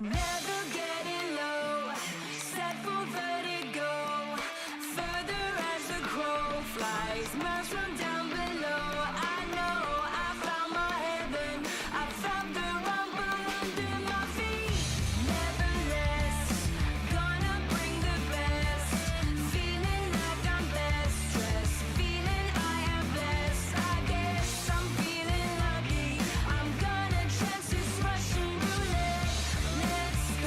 Never getting low, set for vertigo, further as the crow flies, miles from down below. I know I found my heaven, I found the rumble under my feet. Never less, gonna bring the best, feeling like I'm best dressed, feeling I am blessed. I guess I'm feeling lucky, I'm gonna chance this Russian roulette. Let's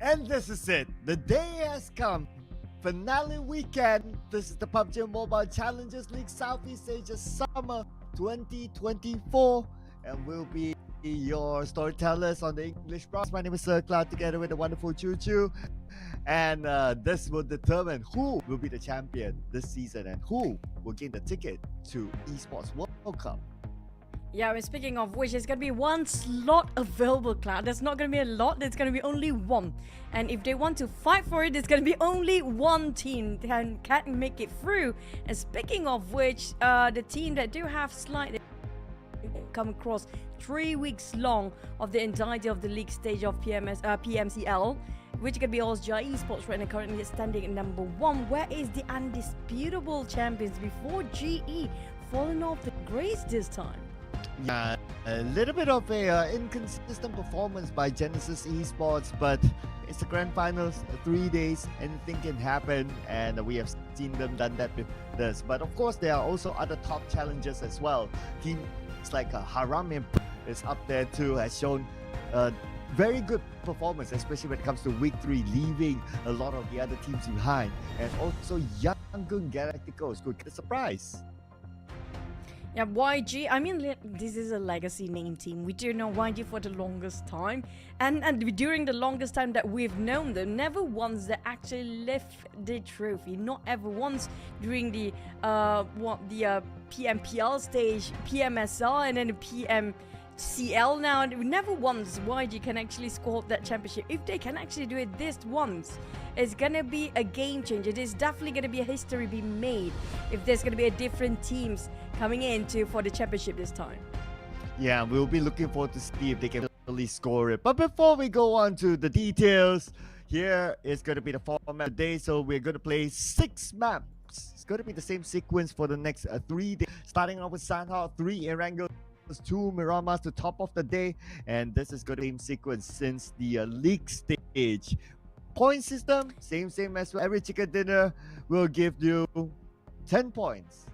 And this is it. The day has come. Finale weekend. This is the PUBG Mobile Challengers League Southeast Asia Summer 2024. And we'll be your storytellers on the English broadcast. My name is Sir Cloud together with the wonderful Choo Choo. And this will determine who will be the champion this season and who will gain the ticket to Esports World Cup. Yeah, and speaking of which, there's gonna be one slot available, Cloud. There's not gonna be a lot, there's gonna be only one. And if they want to fight for it, there's gonna be only one team that can make it through. And speaking of which, the team that do have slightly come across 3 weeks long of the entirety of the league stage of PMCL, which can be Osja Esports right now, currently standing at number 1. Where is the undisputable champions before GE falling off the grace this time? Yeah, a little bit of a inconsistent performance by Genesis Esports, but it's the grand finals, 3 days, anything can happen, and we have seen them done that with this. But of course, there are also other top challenges as well. Teams like Haram is up there too, has shown very good performance, especially when it comes to week 3, leaving a lot of the other teams behind. And also, Yangon Galacticos could get a surprise. Yeah, YG, I mean, this is a legacy name team. We do know YG for the longest time. And during the longest time that we've known them, never once they actually lift the trophy. Not ever once during the PMPL stage, PMSL, and then the PMCL now. Never once YG can actually score that championship. If they can actually do it this once, it's gonna be a game changer. There's definitely gonna be a history be made if there's gonna be a different teams coming in for the championship this time. Yeah, we'll be looking forward to see if they can really score it. But before we go on to the details, here is going to be the format today. So we're going to play 6 maps. It's going to be the same sequence for the next 3 days. Starting off with Sanhok, 3 Erangel, 2 Miramars to top of the day. And this is going to be the same sequence since the league stage. Point system, same as well. Every chicken dinner will give you 10 points.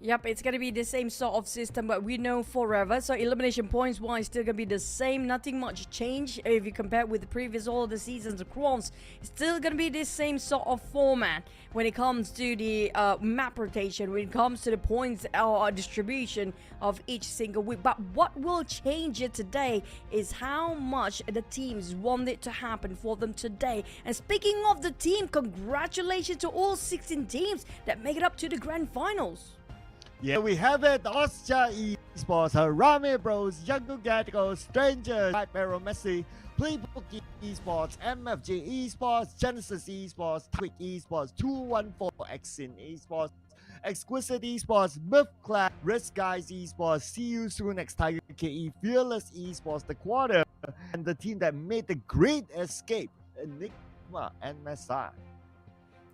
Yep, it's gonna be the same sort of system, but we know forever. So elimination points wise, still gonna be the same. Nothing much change if you compare with the previous all the seasons across. It's still gonna be the same sort of format when it comes to the map rotation, when it comes to the points or distribution of each single week. But what will change it today is how much the teams want it to happen for them today. And speaking of the team, congratulations to all 16 teams that make it up to the grand finals. Yeah, we have it. Osja Esports, Harame Bros, Yangon Galacticos, Strangers, Arrow Messi, Playbook Esports, MFG Esports, Genesis Esports, Quick Esports, 214 Exin Esports, Exquisite Esports, Mythclad, Risk Guys Esports, See You Soon Next Tiger KE, Fearless Esports, The Quarter, and the team that made the great escape, Enigma and Messiah.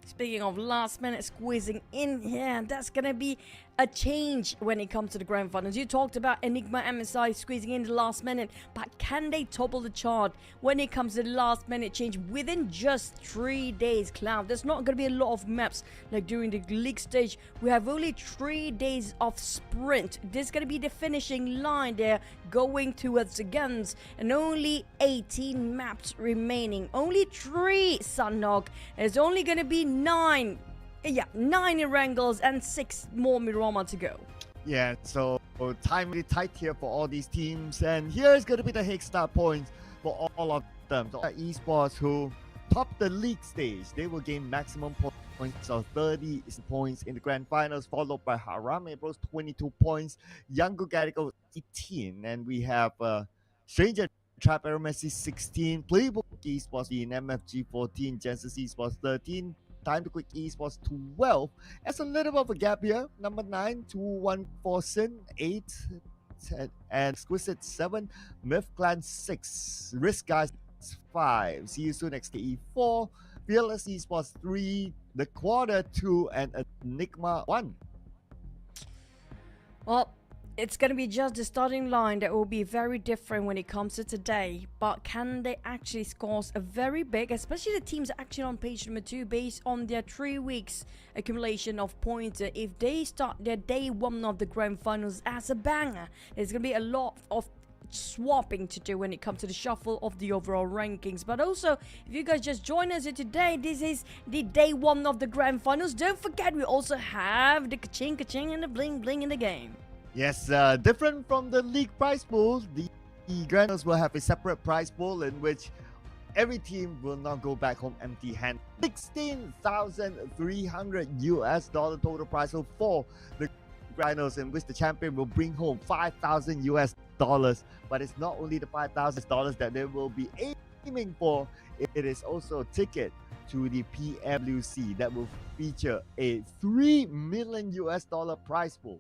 Speaking of last minute squeezing in here, that's gonna be a change when it comes to the grand finals. You talked about Enigma MSI squeezing in the last minute, but can they topple the chart when it comes to the last minute change within just 3 days, Cloud? There's not gonna be a lot of maps like during the league stage. We have only 3 days of sprint. This is gonna be the finishing line there going towards the guns, and only 18 maps remaining. Only 3 Sanhok. There's only gonna be 9 Erangels and 6 more Miramar to go. Yeah, so time really tight here for all these teams, and here's going to be the head start points for all of them. So Esports, who top the league stage, they will gain maximum points of 30 points in the grand finals, followed by Harame Bros 22 points, Yangon Galacticos 18, and we have Stranger Trap Arrow Messi 16, Playbook Esports in MFG 14, Genesis Esports 13. Time to Quick Esports 12. That's a little bit of a gap here. Number 9, 214 Sin 8, 10, and Exquisite 7, Mythclad 6, Risk Guys 5, See You Soon XKE 4, Fearless Esports 3, The Quarter 2, and Enigma 1. Well, it's going to be just the starting line that will be very different when it comes to today. But can they actually score a very big, especially the teams actually on page number 2, based on their 3 weeks accumulation of points. If they start their day 1 of the grand finals as a banger, there's going to be a lot of swapping to do when it comes to the shuffle of the overall rankings. But also, if you guys just join us here today, this is the day 1 of the grand finals. Don't forget, we also have the ka-ching and the bling bling in the game. Yes, different from the league prize pool, the grand finals will have a separate prize pool in which every team will not go back home empty-handed. $16,300 total prize pool for the finals, in which the champion will bring home $5,000. But it's not only the $5,000 that they will be aiming for. It is also a ticket to the PMWC that will feature a $3 million prize pool.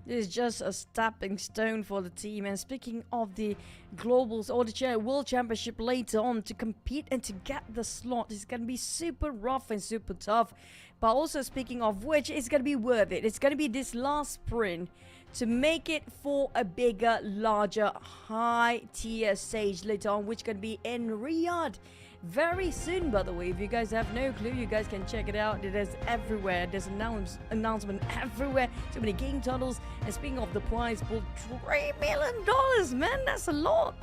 This is just a stepping stone for the team. And speaking of the globals or the World Championship later on, to compete and to get the slot is going to be super rough and super tough. But also, speaking of which, it's going to be worth it. It's going to be this last sprint to make it for a bigger, larger, high-tier stage later on, which is going to be in Riyadh very soon. By the way, if you guys have no clue, you guys can check it out. It is everywhere. There's announcement everywhere. So many game titles. And speaking of the prize pool, $3 million, man, that's a lot.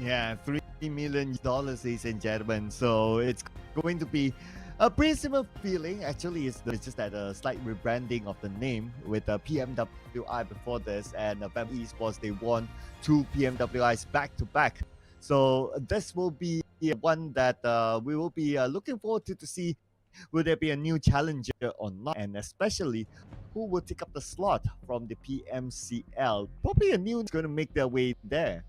Yeah, $3 million, ladies and gentlemen. So it's going to be a pretty similar feeling. Actually, it's just that a slight rebranding of the name with the PMWI before this, and Esports, they won 2 PMWIs back to back. So this will be one that we will be looking forward to see. Will there be a new challenger or not? And especially, who will take up the slot from the PMCL? Probably a new is going to make their way there.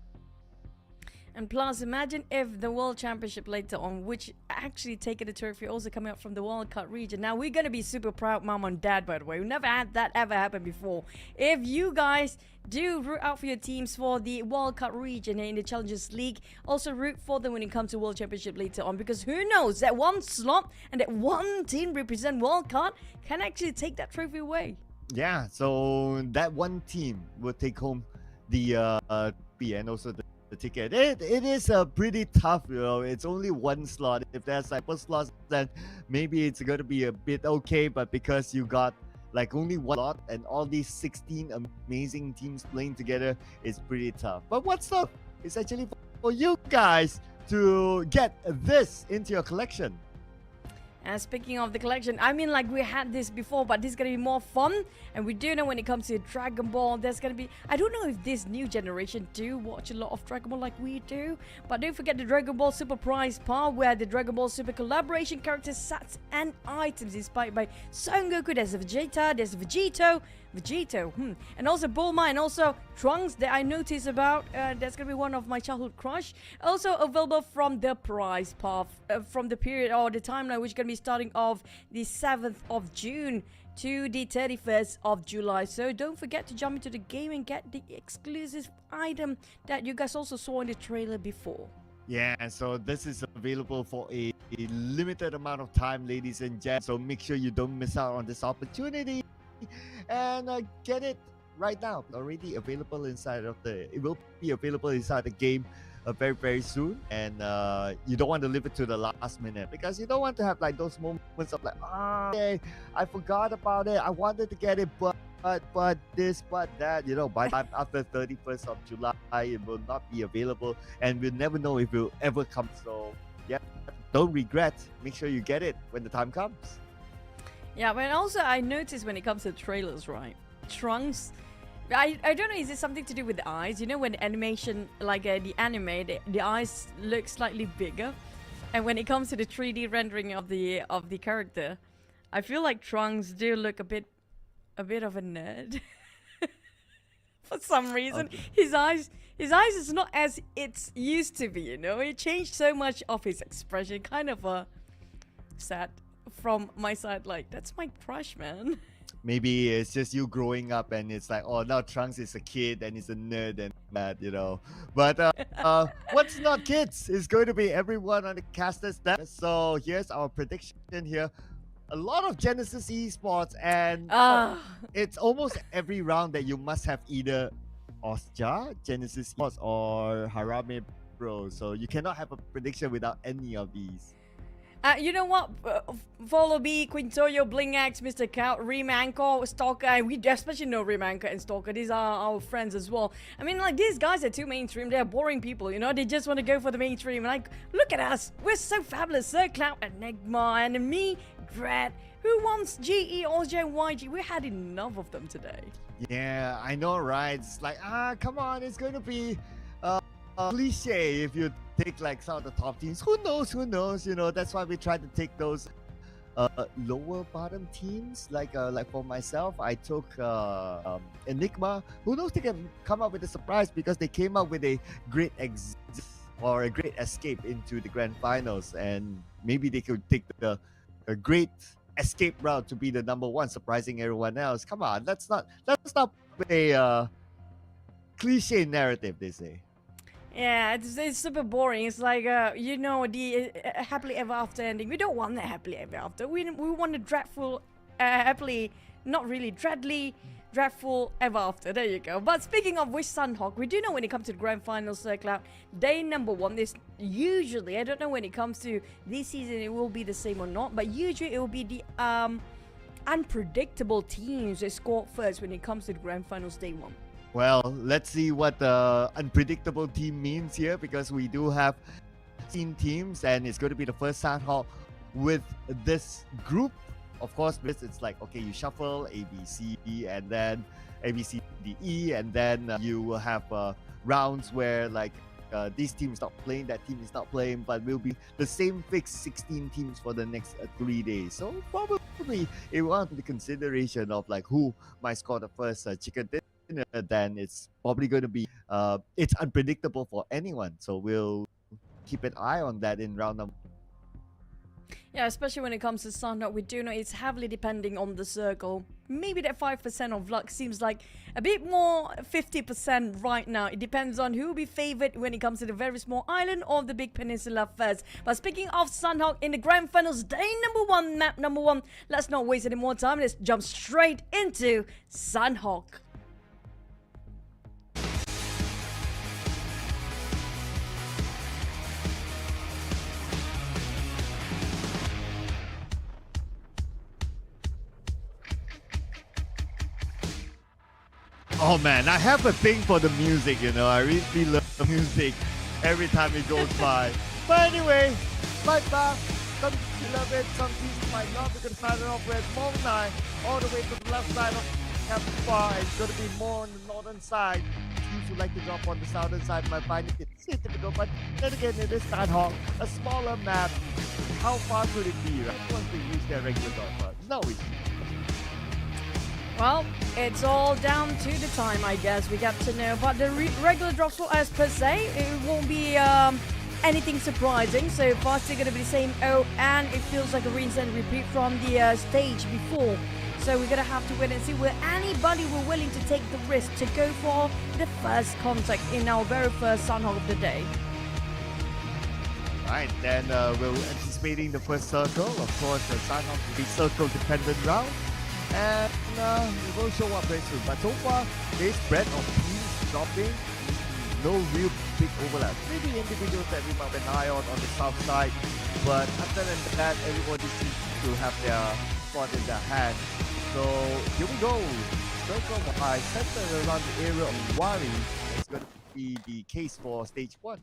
And plus, imagine if the World Championship later on, which actually taking the trophy, also coming up from the World Cup region. Now, we're going to be super proud, mom and dad, by the way. We've never had that ever happen before. If you guys do root out for your teams for the World Cup region in the Challengers League, also root for them when it comes to World Championship later on. Because who knows, that one slot and that one team represent World Cup can actually take that trophy away. Yeah, so that one team will take home the and also the ticket. It is pretty tough, you know. It's only one slot. If there's like one slot, then maybe it's going to be a bit okay. But because you got like only one slot and all these 16 amazing teams playing together, it's pretty tough. But what's up? It's actually for you guys to get this into your collection. And speaking of the collection, I mean, like, we had this before, but this is going to be more fun. And we do know when it comes to Dragon Ball, there's going to be... I don't know if this new generation do watch a lot of Dragon Ball like we do. But don't forget the Dragon Ball Super Prize Power, where the Dragon Ball Super collaboration characters, sets, and items inspired by Sanhok. There's a Vegeta, there's Vegito, and also Bulma, and also Trunks that I noticed about. That's gonna be one of my childhood crush. Also available from the prize path, from the period or the timeline, which is gonna be starting off the 7th of June to the 31st of July. So don't forget to jump into the game and get the exclusive item that you guys also saw in the trailer before. Yeah, so this is available for a limited amount of time, ladies and gents. So make sure you don't miss out on this opportunity. And get it right now. Already available inside of it will be available inside the game very soon. And you don't want to leave it to the last minute, because you don't want to have like those moments of like, okay, I forgot about it, I wanted to get it, but this, but that, you know. By the time after 31st of July, it will not be available, and we'll never know if it will ever come. So yeah, don't regret. Make sure you get it when the time comes. Yeah, but also I noticed when it comes to trailers, right? Trunks, I don't know, is it something to do with the eyes? You know, when animation, like the anime, the eyes look slightly bigger. And when it comes to the 3D rendering of the character, I feel like Trunks do look a bit of a nerd. For some reason, okay. His eyes is not as it's used to be, you know? It changed so much of his expression, kind of sad. From my side, like, that's my crush, man. Maybe it's just you growing up and it's like, oh, now Trunks is a kid and he's a nerd and that, you know. But what's not kids is going to be everyone on the caster's deck. So here's our prediction here. A lot of Genesis Esports, and it's almost every round that you must have either Osja, Genesis Esports, or Harame Bro. So you cannot have a prediction without any of these. You know what? Follow B, Quintoyo, Blingax, Mr. Cow, Remanko, Stalker, and we especially know Remanko and Stalker. These are our friends as well. I mean, like, these guys are too mainstream. They're boring people, you know? They just want to go for the mainstream. Like, look at us. We're so fabulous. Sir Cloud, Enigma, and me, Dread. Who wants GE, OJ, and YG? We had enough of them today. Yeah, I know, right? It's like, come on, it's going to be cliche if you take like some of the top teams. Who knows? Who knows? You know, that's why we try to take those lower bottom teams. Like for myself, I took Enigma. Who knows? They can come up with a surprise because they came up with a great exit or a great escape into the grand finals, and maybe they could take a great escape route to be the number one, surprising everyone else. Come on, let's not a cliche narrative. They say. Yeah, it's super boring. It's like, you know, the happily ever after ending. We don't want that happily ever after. We want a dreadful, happily, not really dreadful ever after. There you go. But speaking of which, Sanhok, we do know when it comes to the grand finals, Sir Cloud, day number one is usually, I don't know when it comes to this season it will be the same or not, but usually it will be the unpredictable teams that score first when it comes to the grand finals day one. Well, let's see what the unpredictable team means here, because we do have 16 teams and it's going to be the first Sanhok with this group. Of course, it's like, okay, you shuffle A, B, C, E, and then A, B, C, D, E, and then you will have rounds where like this team is not playing, that team is not playing, but will be the same fixed 16 teams for the next 3 days. So probably it will have the consideration of like who might score the first chicken dinner. Then it's probably going to be it's unpredictable for anyone, so we'll keep an eye on that in round number. Yeah, especially when it comes to Sanhok, we do know it's heavily depending on the circle. Maybe that 5% of luck seems like a bit more 50% right now. It depends on who will be favored when it comes to the very small island or the big peninsula first. But speaking of Sanhok in the grand finals, day number one, map number one, let's not waste any more time. Let's jump straight into Sanhok. Oh man, I have a thing for the music, you know. I really love the music every time it goes by. But anyway, like that, some people love it, some people might not. We're going to start it off with Mong Nai, all the way to the left side of Campfire. It's going to be more on the northern side. Teams who like to drop on the southern side might find it difficult, but then again, it is Sanhok, a smaller map. How far could it be, right? Once they use their regular dropper? No issue. Well, it's all down to the time, I guess. We got to know about the regular drops for us per se. It won't be anything surprising. So far, it's going to be the same. Oh, and it feels like a rinse and repeat from the stage before. So we're going to have to wait and see where anybody were willing to take the risk to go for the first contact in our very first Sanhok of the day. Right, then we're anticipating the first circle. Of course, the Sanhok will be circle-dependent round. And we will show up very soon. But so far, this spread of teams dropping, no real big overlap. Maybe individuals that we might have an eye on the south side. But other than that, everybody seems to have their spot in their hand. So here we go. Circle wide, centered around the area of Wari. It's going to be the case for stage 1.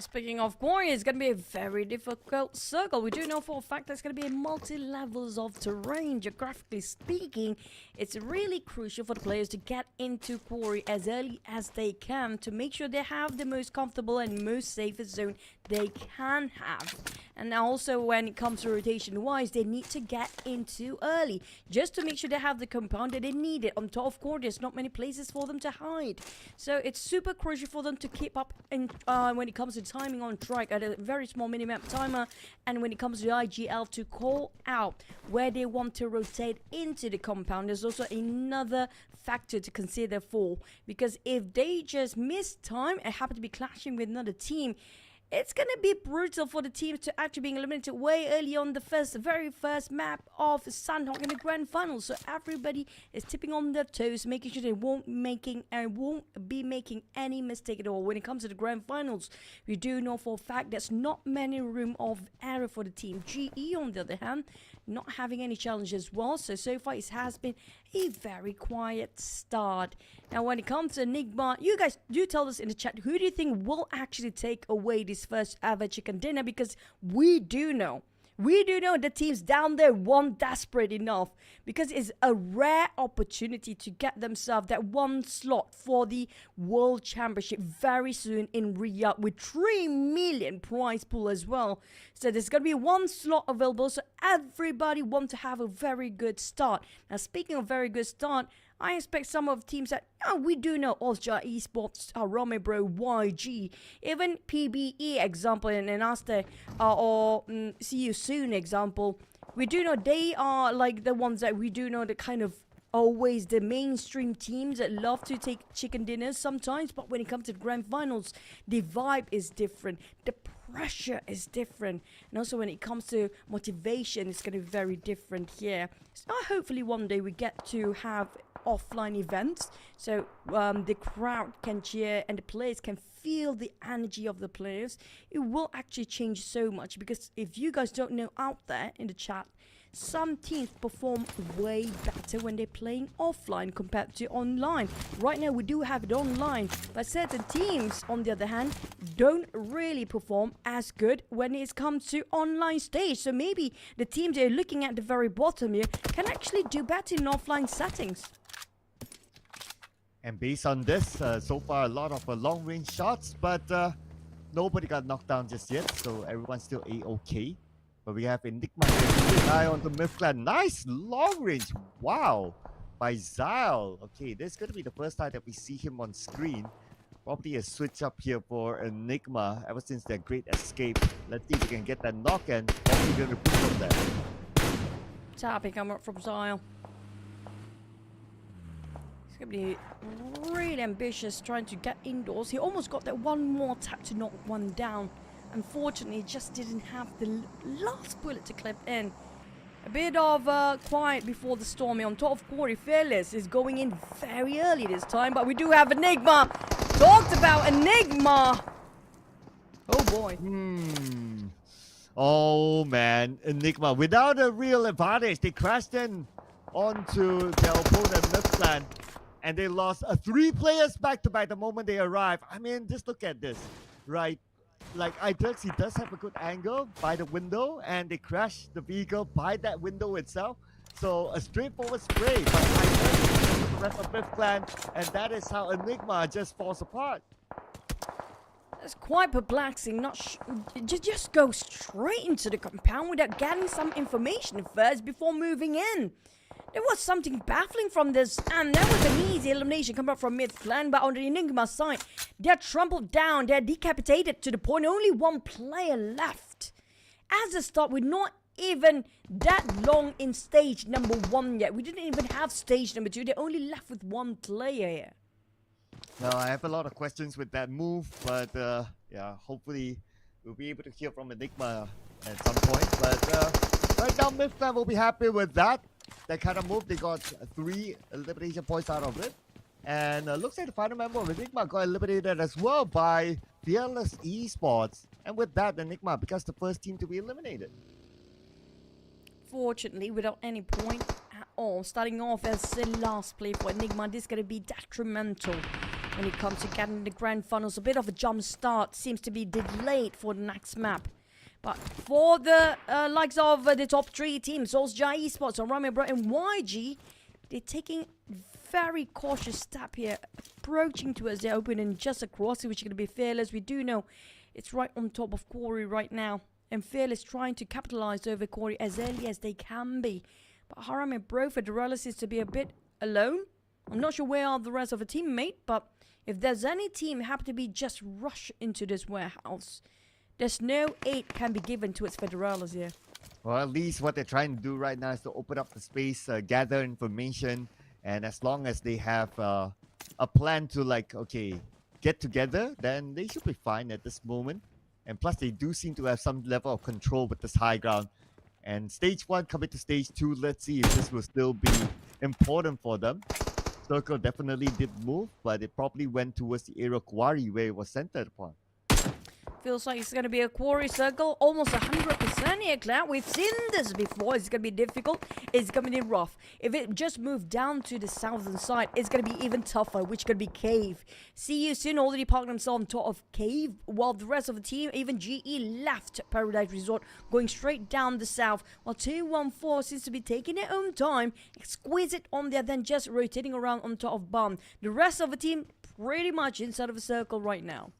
Speaking of quarry, it's going to be a very difficult circle. We do know for a fact there's going to be multi-levels of terrain. Geographically speaking, it's really crucial for the players to get into quarry as early as they can to make sure they have the most comfortable and most safest zone they can have. And also when it comes to rotation-wise, they need to get into early just to make sure they have the compound that they need it. On top of course, there's not many places for them to hide. So it's super crucial for them to keep up in, when it comes to timing on track at a very small minimap timer, and when it comes to IGL to call out where they want to rotate into the compound. There's also another factor to consider for, because if they just miss time and happen to be clashing with another team, it's going to be brutal for the teams to actually being eliminated way early on the very first map of Sanhok in the grand final. So everybody is tipping on their toes, making sure they won't be making any mistake at all when it comes to the grand finals. We do know for a fact there's not many room of error for the team. GE, on the other hand, not having any challenges as well. So far it has been a very quiet start. Now when it comes to Enigma, you guys do tell us in the chat, who do you think will actually take away this first ever chicken dinner? Because we do know the teams down there want desperate enough, because it's a rare opportunity to get themselves that one slot for the World Championship very soon in Riyadh, with 3 million prize pool as well. So there's going to be one slot available, so everybody wants to have a very good start. Now speaking of very good start, I expect some of the teams that we do know, Osja Esports, Rome Bro, YG, even PBE example, and Aster or See You Soon example. We do know they are like the ones that we do know that kind of always the mainstream teams that love to take chicken dinners sometimes, but when it comes to the grand finals, the vibe is different, the pressure is different, and also when it comes to motivation, it's going to be very different here. So hopefully one day we get to have offline events, so the crowd can cheer and the players can feel the energy of the players. It will actually change so much, because if you guys don't know out there in the chat, some teams perform way better when they're playing offline compared to online. Right now we do have it online, but certain teams on the other hand don't really perform as good when it comes to online stage. So maybe the teams that are looking at the very bottom here can actually do better in offline settings. And based on this, so far a lot of long-range shots, but nobody got knocked down just yet, so everyone's still A-okay. But we have Enigma here, keeping an eye on the Myth Clan. Nice long-range, wow, by Zyle. Okay, this is going to be the first time that we see him on screen. Probably a switch up here for Enigma ever since their great escape. Let's see if we can get that knock, and probably going to push from there. Tapping coming up from Zyle. He's going to be really ambitious trying to get indoors. He almost got that one more tap to knock one down. Unfortunately, just didn't have the last bullet to clip in. A bit of quiet before the storm here on top of Corey. Fearless is going in very early this time, but we do have Enigma. Talked about Enigma. Oh boy. Oh man, Enigma without a real advantage. They crashed in onto their opponent Myth Clan, and they lost 3 players back to back the moment they arrived. I mean, just look at this, right? Like Itex, he does have a good angle by the window, and they crash the vehicle by that window itself. So a straightforward spray, but Itex with the rest of Myth Clan, and that is how Enigma just falls apart. That's quite perplexing. Just go straight into the compound without getting some information first before moving in. There was something baffling from this, and there was an easy elimination coming up from Myth Clan, but on the Enigma side, they're trampled down, they're decapitated to the point only one player left. As a start, we're not even that long in stage number 1 yet. We didn't even have stage number 2, they're only left with 1 player here. Now, I have a lot of questions with that move, but yeah, hopefully we'll be able to hear from Enigma at some point. But right now, Myth Clan will be happy with that. That kind of move. They got 3 elimination points out of it. And looks like the final member of Enigma got eliminated as well by Fearless Esports. And with that, Enigma becomes the first team to be eliminated. Fortunately, without any point at all. Starting off as the last play for Enigma, this is going to be detrimental when it comes to getting the grand finals. A bit of a jump start seems to be delayed for the next map. But for the likes of the top 3 teams, Osja Esports, Miramar and YG, they're taking very cautious step here, approaching towards their opponent just across it, which is going to be Fearless. We do know it's right on top of Corey right now, and Fearless trying to capitalize over Corey as early as they can be. But Haram and Bro for Durella seems to be a bit alone. I'm not sure where are the rest of the teammate, but if there's any team happen to be just rush into this warehouse, there's no aid can be given to its Federalis here. Well, at least what they're trying to do right now is to open up the space, gather information, and as long as they have a plan to, like, okay, get together, then they should be fine at this moment. And plus, they do seem to have some level of control with this high ground. And stage 1 coming to stage 2, let's see if this will still be important for them. Circle definitely did move, but it probably went towards the area of Quarry where it was centered upon. Feels like it's going to be a quarry circle, almost 100% here, Cloud. We've seen this before. It's going to be difficult. It's going to be rough. If it just moved down to the southern side, it's going to be even tougher, which could be Cave. See you soon. Already parked themselves on top of Cave, while the rest of the team, even GE, left Paradise Resort, going straight down the south, while 214 seems to be taking their own time. Exquisite on there, then just rotating around on top of Bomb. The rest of the team pretty much inside of a circle right now.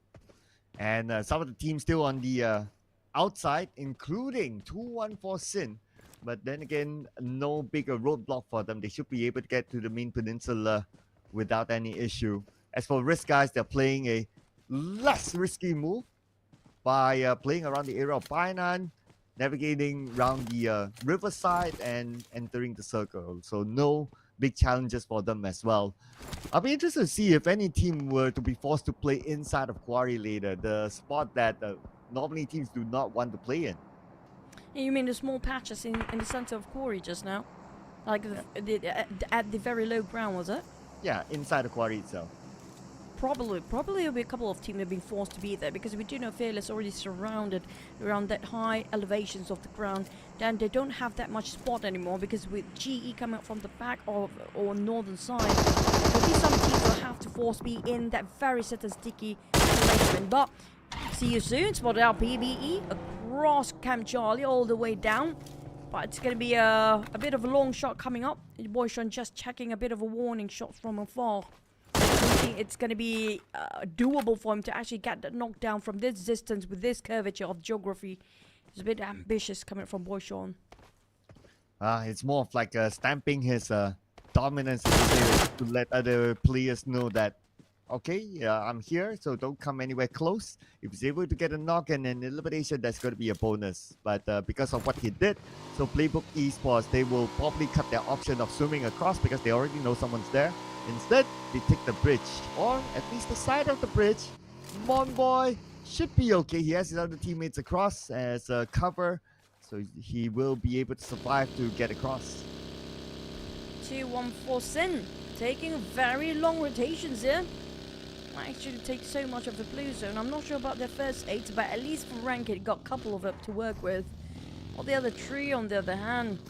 And some of the teams still on the outside, including 214 Sin. But then again, no bigger roadblock for them. They should be able to get to the main peninsula without any issue. As for Risk guys, they're playing a less risky move by playing around the area of Bainan, navigating around the riverside and entering the circle. So no big challenges for them as well. I'll be interested to see if any team were to be forced to play inside of Quarry later, the spot that normally teams do not want to play in. You mean the small patches in the center of Quarry just now? Like at the very low ground, was it? Yeah, inside the Quarry itself. Probably there'll be a couple of teams that have been forced to be there, because we do know Fearless already surrounded around that high elevations of the ground. Then they don't have that much spot anymore, because with GE coming up from the back or northern side, there'll be some teams will have to force be in that very set and sticky placement. But see you soon. Spotted out PBE across Camp Charlie all the way down. But it's going to be a bit of a long shot coming up. Boyshon just checking a bit of a warning shot from afar. It's going to be doable for him to actually get that knockdown from this distance with this curvature of geography. It's a bit ambitious coming from Boyshon. It's more of like stamping his dominance to let other players know that, okay, I'm here, so don't come anywhere close. If he's able to get a knock and an elimination, that's going to be a bonus. But because of what he did, so Playbook Esports, they will probably cut their option of swimming across because they already know someone's there. Instead, they take the bridge, or at least the side of the bridge. Monboy should be okay. He has his other teammates across as a cover, so he will be able to survive to get across. 214 Sin taking very long rotations here. Might actually take so much of the blue zone. I'm not sure about their first 8, but at least for rank it got a couple of it to work with. Or the other 3 on the other hand.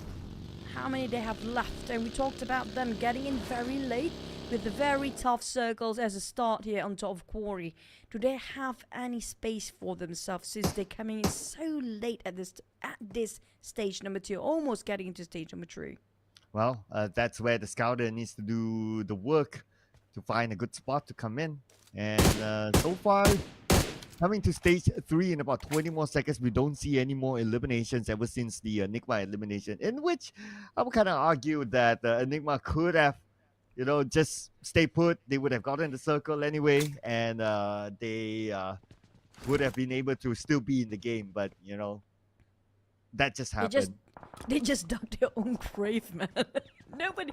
How many they have left? And we talked about them getting in very late with the very tough circles as a start here on top of Quarry. Do they have any space for themselves since they're coming in so late at this stage number 2, almost getting into stage number 3? Well, that's where the scouter needs to do the work to find a good spot to come in. And so far, coming to stage 3 in about 20 more seconds, we don't see any more eliminations ever since the Enigma elimination, in which I would kind of argue that Enigma could have, just stay put. They would have gotten the circle anyway, and they would have been able to still be in the game. But, that just happened. They just dug their own grave, man. Nobody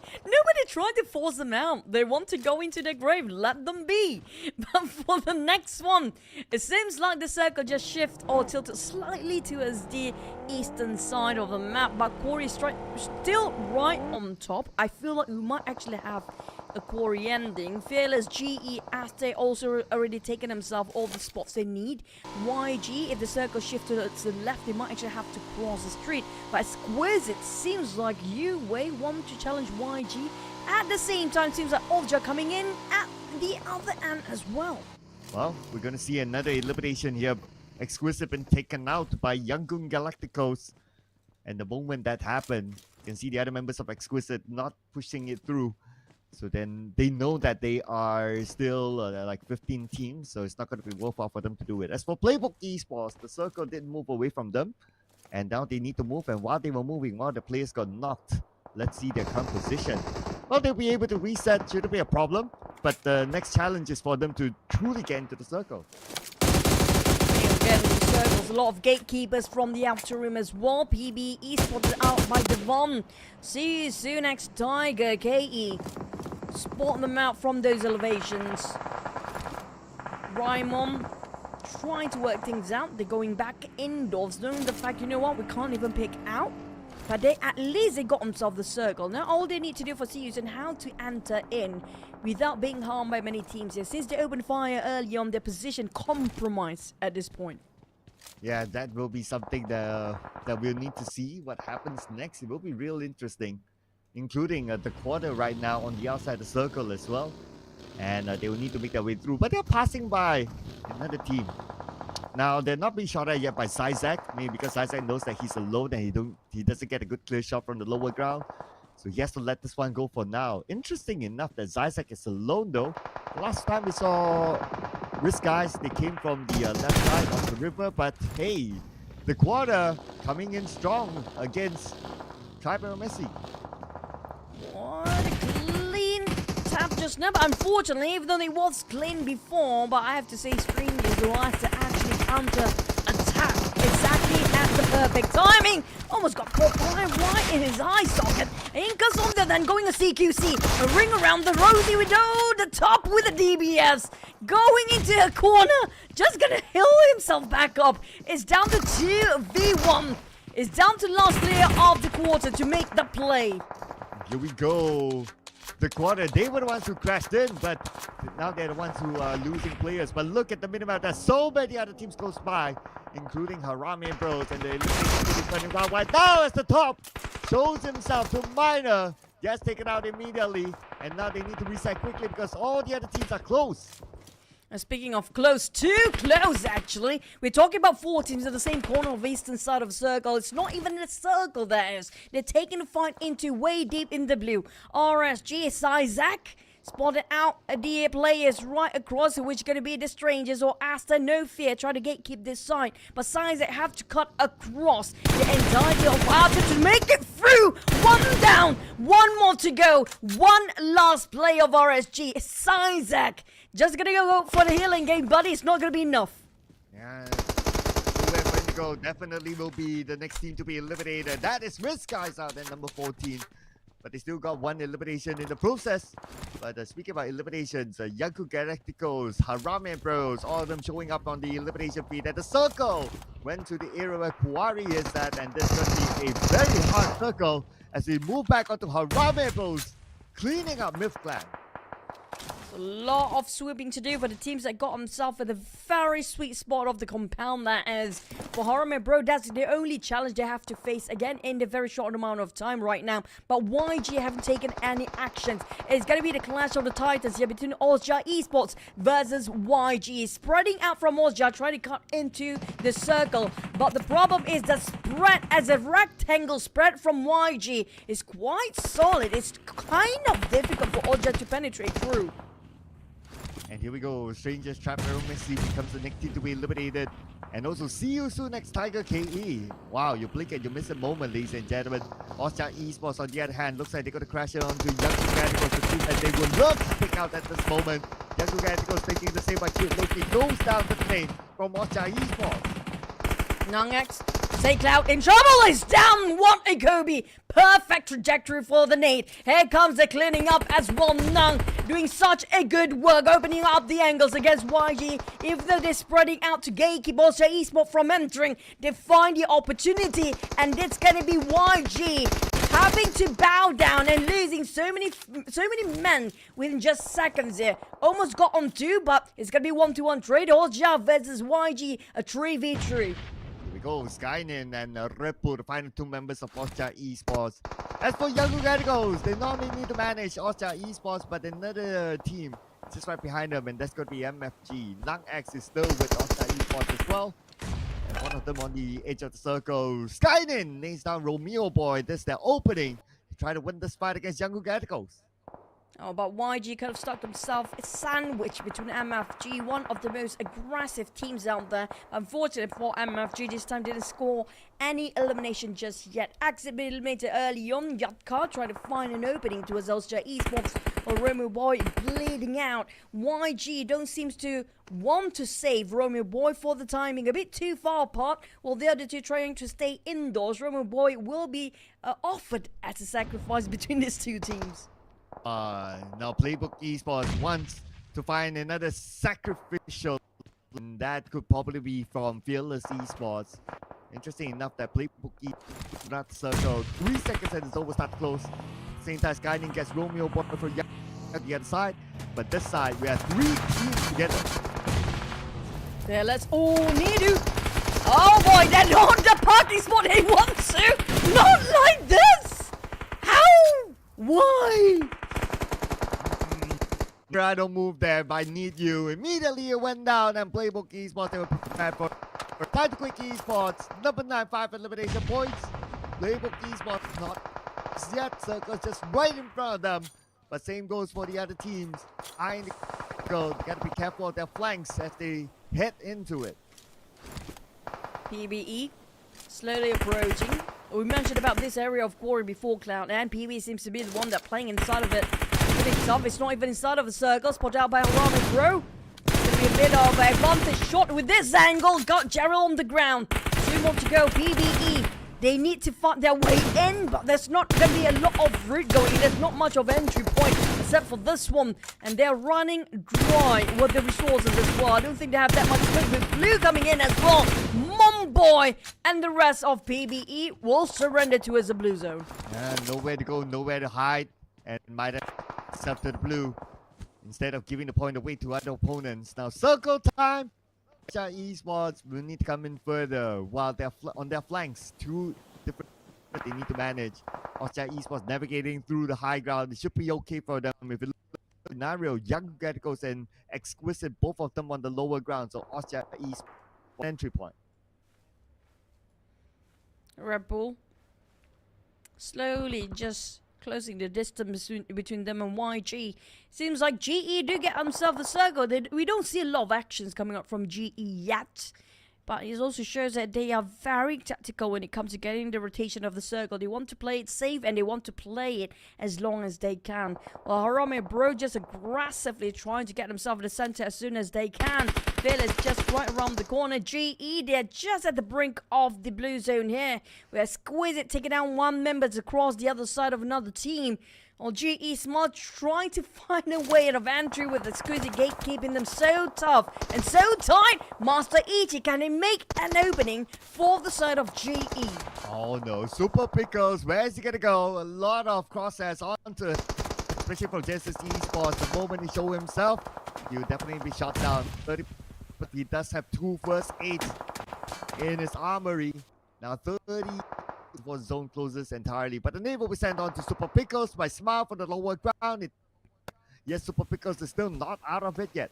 tried to force them out. They want to go into their grave. Let them be. But for the next one, it seems like the circle just shifted or tilted slightly towards the eastern side of the map. But Quarry is still right on top. I feel like we might actually have a Quarry ending. Fearless GE, as they also already taken themselves all the spots they need. YG, if the circle shifted to the left, they might actually have to cross the street. But Exquisite seems like Wei want to challenge YG. At the same time, seems like Ovja coming in at the other end as well. Well, we're going to see another elimination here. Exquisite been taken out by Yangon Galacticos. And the moment that happened, you can see the other members of Exquisite not pushing it through. So then they know that they are still like 15 teams, so it's not going to be worthwhile for them to do it. As for Playbook Esports, the circle did move away from them, and now they need to move. And while they were moving, while the players got knocked, let's see their current position. Well, they'll be able to reset, shouldn't be a problem. But the next challenge is for them to truly get into the circle. Again, the circles, a lot of gatekeepers from the outer rim as well. PBE spotted out by Devon. See you soon, Tiger, KE. Spot them out from those elevations. Raimon trying to work things out. They're going back indoors, knowing the fact, you know what, we can't even pick out. But at least they got themselves the circle. Now all they need to do for CU is how to enter in without being harmed by many teams here. Since they opened fire early on, their position compromised at this point. Yeah, that will be something that we'll need to see what happens next. It will be real interesting, including the quarter right now on the outside the circle as well. And they will need to make their way through. But they're passing by another team. Now, they're not being shot at yet by Zizak, maybe because Zizak knows that he's alone and he doesn't get a good clear shot from the lower ground. So he has to let this one go for now. Interesting enough that Zizak is alone though. Last time we saw Risk guys, they came from the left side of the river, but hey, the quarter coming in strong against PMCL. What a clean tap just now. But unfortunately, even though it was clean before, but I have to say, Streamers will have to actually counter attack exactly at the perfect timing. Almost got caught right in his eye socket. Inkasonda then going a CQC, a ring around the Rosie Widow, the top with a DBS. Going into a corner, just gonna heal himself back up. It's down to 2v1. It's down to last player of the quarter to make the play. Here we go. The quarter, they were the ones who crashed in, but now they're the ones who are losing players. But look at the minimap, there's so many other teams close by, including Harame Bros, and the elimination team is running round wide. Now as the top shows himself to Minor, gets taken out immediately, and now they need to reset quickly because all the other teams are close. And speaking of close, too close actually. We're talking about 4 teams at the same corner of eastern side of the circle. It's not even a circle that is. They're taking the fight into way deep in the blue. RSG, Isaac spotted out the players right across, which are going to be the strangers or Asta, no fear, trying to gatekeep this side. But Isaac have to cut across the entirety of Arthur to make it through. 1 down, 1 more to go. 1 last play of RSG. Isaac just gonna go for the healing game, buddy. It's not gonna be enough. Yeah, whoever Indigo definitely will be the next team to be eliminated. That is Risk guys out at number 14. But they still got 1 elimination in the process. But speaking about eliminations, Yanku Galacticos, Harame Bros, all of them showing up on the elimination feed. And the circle went to the area where Kuwari is at. And this is going to be a very hard circle as we move back onto Harame Bros, cleaning up Myth Clan. A lot of sweeping to do for the teams that got themselves at the very sweet spot of the compound. That is for Harame Bro. That's the only challenge they have to face again in the very short amount of time right now. But YG haven't taken any actions. It's going to be the clash of the titans here between Ozja Esports versus YG. Spreading out from Ozja, trying to cut into the circle. But the problem is the spread as a rectangle spread from YG is quite solid. It's kind of difficult for Ozja to penetrate through. And here we go, Strangers Trap Messi becomes the next team to be eliminated. And also, see you soon next Tiger KE. Wow, you blink and you miss a moment, ladies and gentlemen. Ozja Esports, on the other hand, looks like they're going to crash it onto Yanku Galacticos, the team that they would love to pick out at this moment. Yanku Galacticos thinking the same, but cute Loki goes down the train from Ozja Esports. Nungex, Say Cloud in trouble is down. What a Kobe. Perfect trajectory for the nade. Here comes the cleaning up as well. Nung doing such a good work opening up the angles against YG. Even though they're spreading out to gatekeep also Esports from entering, they find the opportunity, and it's gonna be YG having to bow down and losing so many men within just seconds here. Almost got on 2, but it's gonna be 1-to-1 trade. Ozja versus YG, a 3v3. Here we go, Skynin and Repu, the final 2 members of Ozja Esports. As for Yanku Galacticos, they normally need to manage Ozja Esports, but another team is just right behind them, and that's going to be MFG. Nang X is still with Ozja Esports as well. And one of them on the edge of the circle. Skynin nails down Romeo Boy. This is their opening to try to win this fight against Yanku Galacticos. Oh, but YG kind of stuck himself a sandwich between MFG, one of the most aggressive teams out there. Unfortunately for MFG, this time didn't score any elimination just yet. Exit been eliminated early on. Yatka tried to find an opening to Ozja Esports, or Romeo Boy bleeding out. YG don't seem to want to save Romeo Boy for the timing, a bit too far apart, while the other two trying to stay indoors. Romeo Boy will be offered as a sacrifice between these two teams. Now Playbook Esports wants to find another sacrificial And that could probably be from Fearless Esports. Interesting enough that Playbook E not circle. 3 seconds and it's over, start close. Same time, Skyning gets Romeo Boy for Young at the other side. But this side, we have 3 teams together. There, let's all need you. Oh boy, they're not the party spot he wants to. Not like this. How? Why? I don't move there, but I need you. Immediately it went down and Playbook Esports, they were prepared for time to quick Esports. Number 9, 5 elimination points. Playbook Esports not yet. Circle's just right in front of them. But same goes for the other teams. Eyeing the goal. They gotta be careful of their flanks as they head into it. PBE slowly approaching. We mentioned about this area of quarry before, Cloud, and PBE seems to be the one that's playing inside of it. It's not even inside of the circle. Spot out by Arami Bro. It's gonna be a bit of a advantage shot with this angle. Got Gerald on the ground. 2 more to go. PBE. They need to find their way in, but there's not going to be a lot of route going. There's not much of entry point except for this one. And they're running dry with the resources as well. I don't think they have that much space with Blue coming in as well. Mumboy and the rest of PBE will surrender to as a blue zone. And nowhere to go, nowhere to hide. And might have accepted Blue instead of giving the point away to other opponents. Now circle time. Esports will need to come in further while they're on their flanks. 2 different they need to manage. Austria Esports navigating through the high ground. It should be okay for them. If you look at the scenario, Young Radicals and Exquisite, both of them on the lower ground. So Austria Esports entry point. Red Bull slowly just closing the distance between them and YG. Seems like GE do get themselves a circle. We don't see a lot of actions coming up from GE yet. But it also shows that they are very tactical when it comes to getting the rotation of the circle. They want to play it safe and they want to play it as long as they can. Well, Harame Bro just aggressively trying to get themselves in the center as soon as they can. Fearless just right around the corner. GE, they're just at the brink of the blue zone here. We are Exquisite taking down 1 member across the other side of another team. Well, GE Smart trying to find a way out of entry with Exquisite Gate keeping them so tough and so tight. Master Ichi, can he make an opening for the side of GE? Oh no, Super Pickles, where is he gonna go? A lot of crosshairs onto it, especially from Genesis Esports. The moment he show himself, he'll definitely be shot down. 30, but he does have 2 first aids in his armory. Now 30 for zone closes entirely, but the name will be sent on to Super Pickles by Smile from the lower ground. Yes, Super Pickles is still not out of it yet.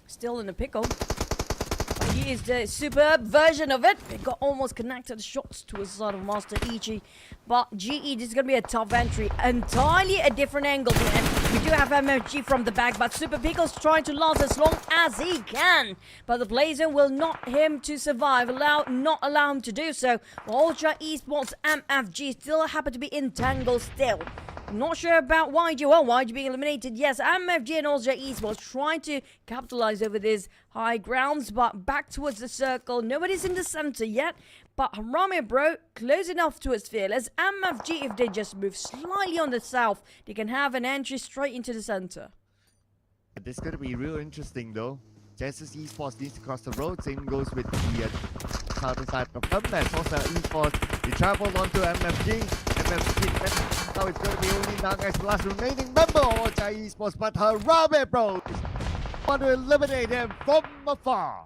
Still in the pickle. He is the superb version of it. It got almost connected shots to his side of Master Ichi. But GE, this is going to be a tough entry. Entirely a different angle here. We do have MFG from the back, but Super Pickles trying to last as long as he can. But the Blazer will not him to survive, not allow him to do so. Ultra Esports MFG still happen to be entangled still. Not sure about YG. Well, YG being eliminated. Yes, MFG and Ultra Esports trying to capitalize over these high grounds, but back towards the circle. Nobody's in the center yet, but Harame Bro close enough to his Fearless. MFG, if they just move slightly on the south, they can have an entry straight into the center. This is going to be real interesting though. Genesis Esports needs to cross the road. Same goes with the southern side of them. As also Esports, they travel onto MFG. MFG, now it's going to be only Nang as the last remaining member of Ultra Esports, but Harame Bros want to eliminate him from afar.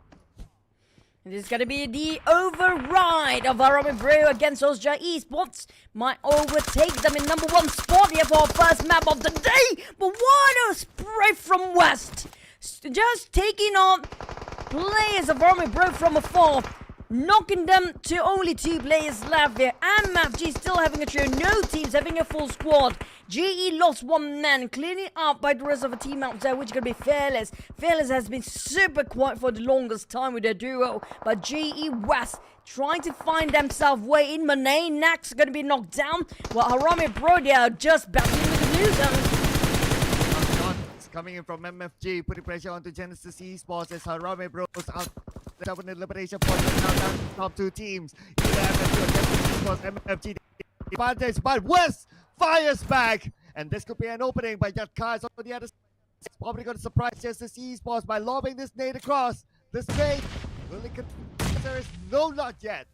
This is going to be the override of Harame Bro against Ultra Esports. Might overtake them in number 1 spot here for our first map of the day. But what a spray from West. Just taking on players of Harame Bro from afar. Knocking them to only 2 players left here. And MFG still having a trio. No teams having a full squad. GE lost 1 man, cleaning up by the rest of the team out there, which is going to be Fearless. Fearless has been super quiet for the longest time with their duo. But GE West trying to find themselves way in. Monet next going to be knocked down. While Harame Bro, they are just battling with the blue zone. Coming in from MFG, putting pressure onto Genesis Esports as Harame Bros out. 7 elimination points now down to the top 2 teams. MFG advantage, but West fires back, and this could be an opening by Yatkars on the other side. probably going to surprise Justice Esports by lobbing this nade across the space. Will it there is no, not yet.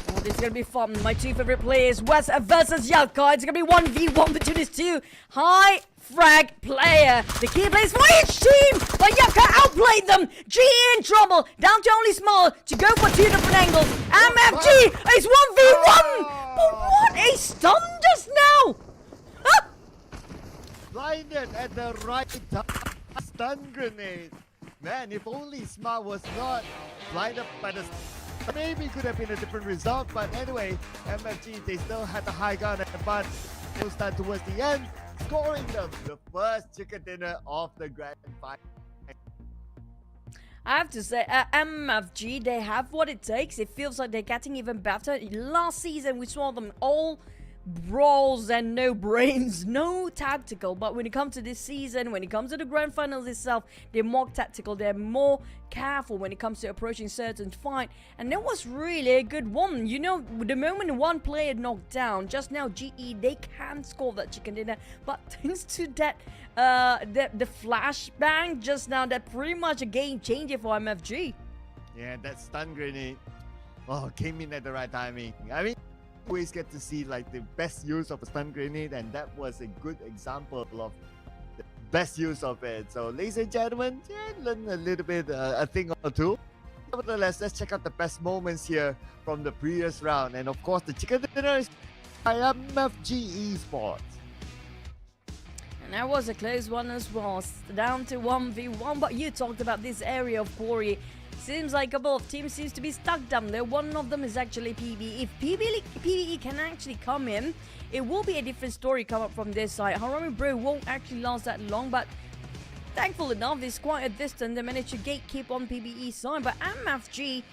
Oh, this is gonna be fun. My two favorite players, Wes versus Yalka. It's gonna be 1v1 between these two high frag player. The key plays for each team, but Yalka outplayed them. G in trouble, down to only small to go for two different angles. MFG is 1v1, but what a stun just now! Ah! Blinded at the right time. Stun grenade. Man, if only Smart was not blinded by the maybe could have been a different result, but anyway, MFG, they still had the high gun advantage. They'll start towards the end, scoring them the first chicken dinner of the grand final. I have to say, MFG, they have what it takes. It feels like they're getting even better. Last season, we saw them all brawls and no brains, no tactical. But when it comes to this season, when it comes to the grand finals itself, they're more tactical. They're more careful when it comes to approaching certain fight. And that was really a good one. You know, the moment one player knocked down, just now GE, they can score that chicken dinner. But thanks to that, the flashbang just now, that pretty much a game changer for MFG. Yeah, that stun grenade, oh, came in at the right timing. I mean, always get to see like the best use of a stun grenade, and that was a good example of the best use of it. So ladies and gentlemen, learn a little bit, a thing or two. Nevertheless, let's check out the best moments here from the previous round, and of course the chicken dinner is by MFG Esports. And that was a close one as well, down to 1v1. But you talked about this area of Corey. Seems like a couple of teams seems to be stuck down there. One of them is actually PB. If PBE can actually come in, it will be a different story come up from this side. Harami Bro won't actually last that long, but thankful enough, it's quite a distance. They managed to gatekeep on PBE side. But MFG,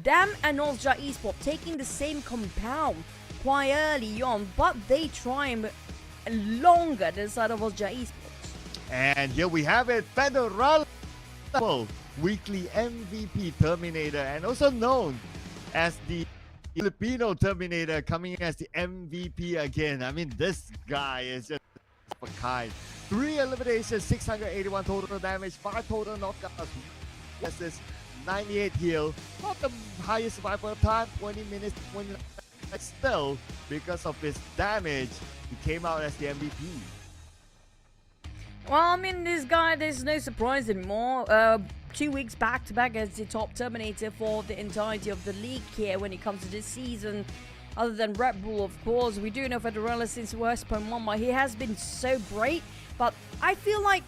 them and also Esports taking the same compound quite early on, but they try longer than the side of Osja Esports. And here we have it, Federal Weekly MVP Terminator, and also known as the Filipino Terminator, coming in as the MVP again. I mean, this guy is just a kind. 3 eliminations, 681 total damage, 5 total knockouts, this 98 heal. Not the highest survival time, 20 minutes, 29. Still, because of his damage, he came out as the MVP. Well, I mean, this guy, there's no surprise anymore. 2 weeks back to back as the top Terminator for the entirety of the league here when it comes to this season. Other than Red Bull, of course, we do know Federella since West Point Mama. He has been so great, but I feel like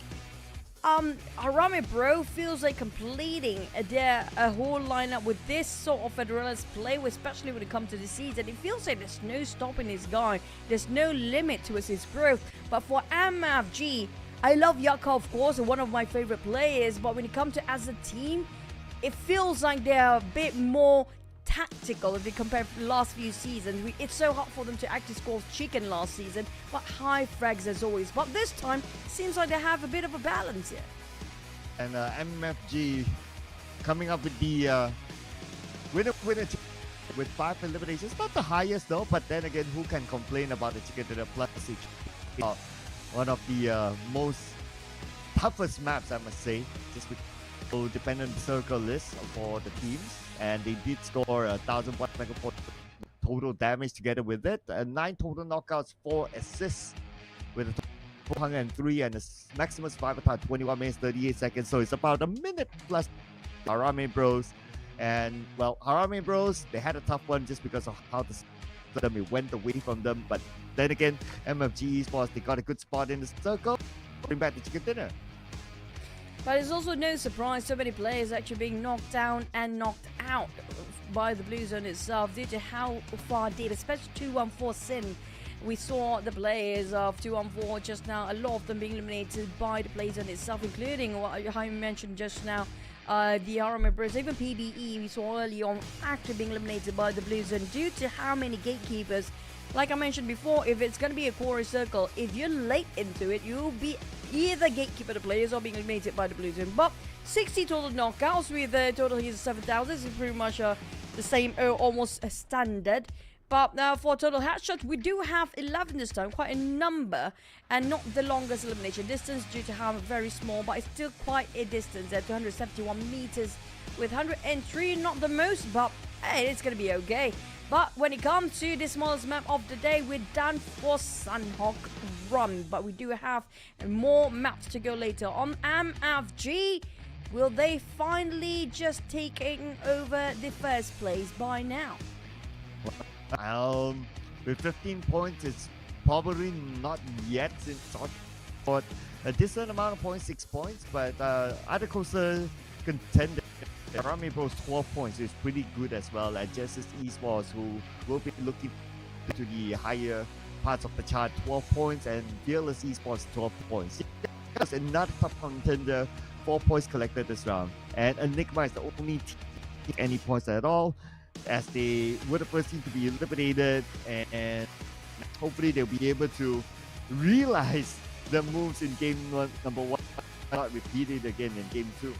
Harami Bro feels like completing their whole lineup with this sort of Federella's play, especially when it comes to the season. It feels like there's no stopping this guy. There's no limit to his growth. But for MFG, I love Yaka, of course, one of my favorite players, but when it comes to as a team, it feels like they're a bit more tactical if you compare to the last few seasons. It's so hard for them to actually score chicken last season, but high frags as always. But this time, seems like they have a bit of a balance here. And MFG coming up with the winner with 5 eliminations. Not the highest though, but then again, who can complain about the chicken dinner plus 6? One of the most toughest maps, I must say, just will depend on the circle list for the teams, and they did score 1,001 total damage together with it, 9 total knockouts, 4 assists with a 403 and a maximum survival time 21 minutes 38 seconds. So it's about a minute plus. Harami Bros, and well, Harami Bros, they had a tough one just because of how it went away from them, but then again, MFG Esports, they got a good spot in the circle. Bring back the chicken dinner. But it's also no surprise so many players actually being knocked down and knocked out by the Blue Zone itself due to how far deep, especially 214 Sin. We saw the players of 214 just now, a lot of them being eliminated by the Blue Zone itself, including what I mentioned just now, the Harami Bros, even PBE we saw early on actually being eliminated by the Blue Zone due to how many gatekeepers. Like I mentioned before, if it's going to be a quarry circle, if you're late into it, you'll be either gatekeeper the players or being eliminated by the Blue Zone. But 60 total knockouts with a total heals of 7,000 is pretty much the same, almost a standard. But for total headshots, we do have 11 this time, quite a number, and not the longest elimination distance due to how very small, but it's still quite a distance at 271 meters with 103, not the most, but hey, it's gonna be okay. But when it comes to the smallest map of the day, we're done for Sanhok Run, but we do have more maps to go later on. MFG, will they finally just taking over the first place by now? With 15 points, it's probably not yet since got a decent amount of points, 6 points, but other closer contender. Miramar Bros 12 points is pretty good as well, and Justice Esports, who will be looking to the higher parts of the chart, 12 points, and Fearless Esports 12 points. That's another top contender, 4 points collected this round, and Enigma is the only team with any points at all, as they were the first team to be eliminated, and hopefully they'll be able to realize the moves in game number 1, not repeat it again in game 2.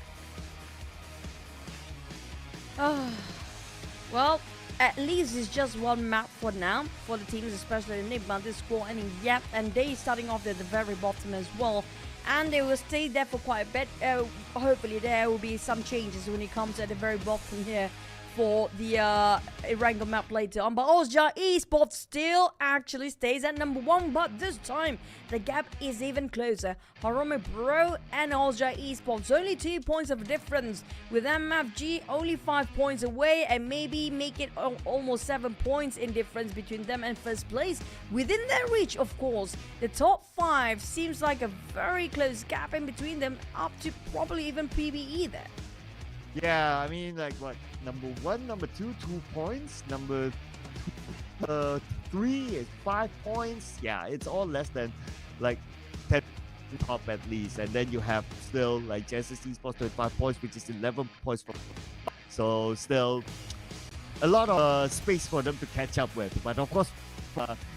Well, at least it's just one map for now for the teams, especially Enigma. This score ending yet, and they starting off at the very bottom as well, and they will stay there for quite a bit. Hopefully there will be some changes when it comes at the very bottom here for the Erangel map later on. But Osja Esports still actually stays at number 1, but this time the gap is even closer. Miramar Bro and Osja Esports only 2 points of difference, with MFG only 5 points away, and maybe make it almost 7 points in difference between them and first place. Within their reach, of course. The top 5 seems like a very close gap in between them, up to probably even PBE there. Yeah, I mean, like what? Number 1, number 2, 2 points. Number 3 is 5 points. Yeah, it's all less than like 10 top at least. And then you have still like Justice Esports 25 points, which is 11 points for. So still a lot of space for them to catch up with. But of course,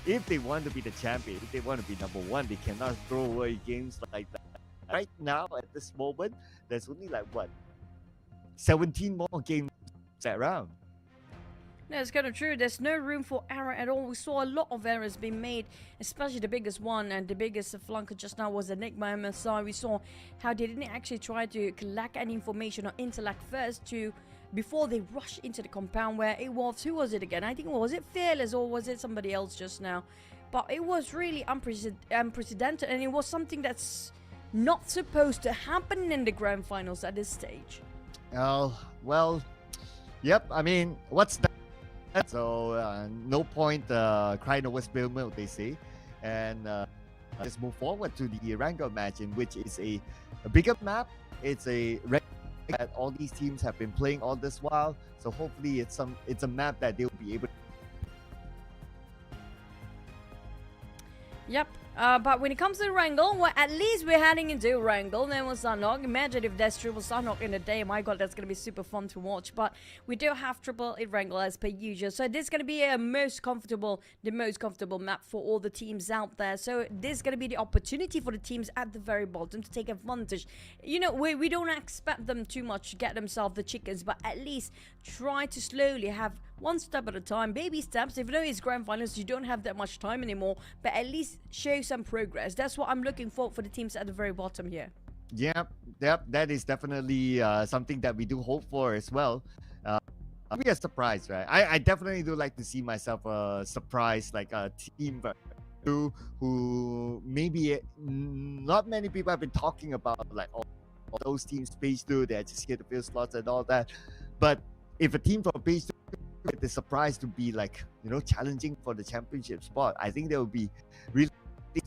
if they want to be the champion, if they want to be number 1, they cannot throw away games like that. Right now, at this moment, there's only like what? 17 more games that round. No, it's kind of true. There's no room for error at all. We saw a lot of errors being made, especially the biggest one, and the biggest flunker just now was Enigma MSI. We saw how they didn't actually try to collect any information or intellect first before they rushed into the compound where it was, who was it again? I think, was it Fearless or was it somebody else just now? But it was really unprecedented, and it was something that's not supposed to happen in the grand finals at this stage. Well, yep, I mean, what's that? So, no point crying over spilled milk, they say. And let's move forward to the Erangel match, in which is a bigger map. It's a that all these teams have been playing all this while. So hopefully it's a map that they'll be able to. Yep. But when it comes to Erangel, well, at least we're heading into Erangel. Then with Sanhok. Imagine if there's triple Sanhok in a day. My god, that's going to be super fun to watch. But we do have triple Erangel as per usual. So this is going to be the most comfortable map for all the teams out there. So this is going to be the opportunity for the teams at the very bottom to take advantage. You know, we don't expect them too much to get themselves the chickens, but at least try to slowly have one step at a time, baby steps. Even though it's grand finals, you don't have that much time anymore, but at least show some progress. That's what I'm looking for the teams at the very bottom here. Yep, that is definitely something that we do hope for as well. Be a surprise, right? I definitely do like to see myself a surprise, like a team who maybe not many people have been talking about, like all those teams, page 2, they're just here to fill slots and all that. But if a team from page 2 get the surprise to be like, you know, challenging for the championship spot, I think that would be really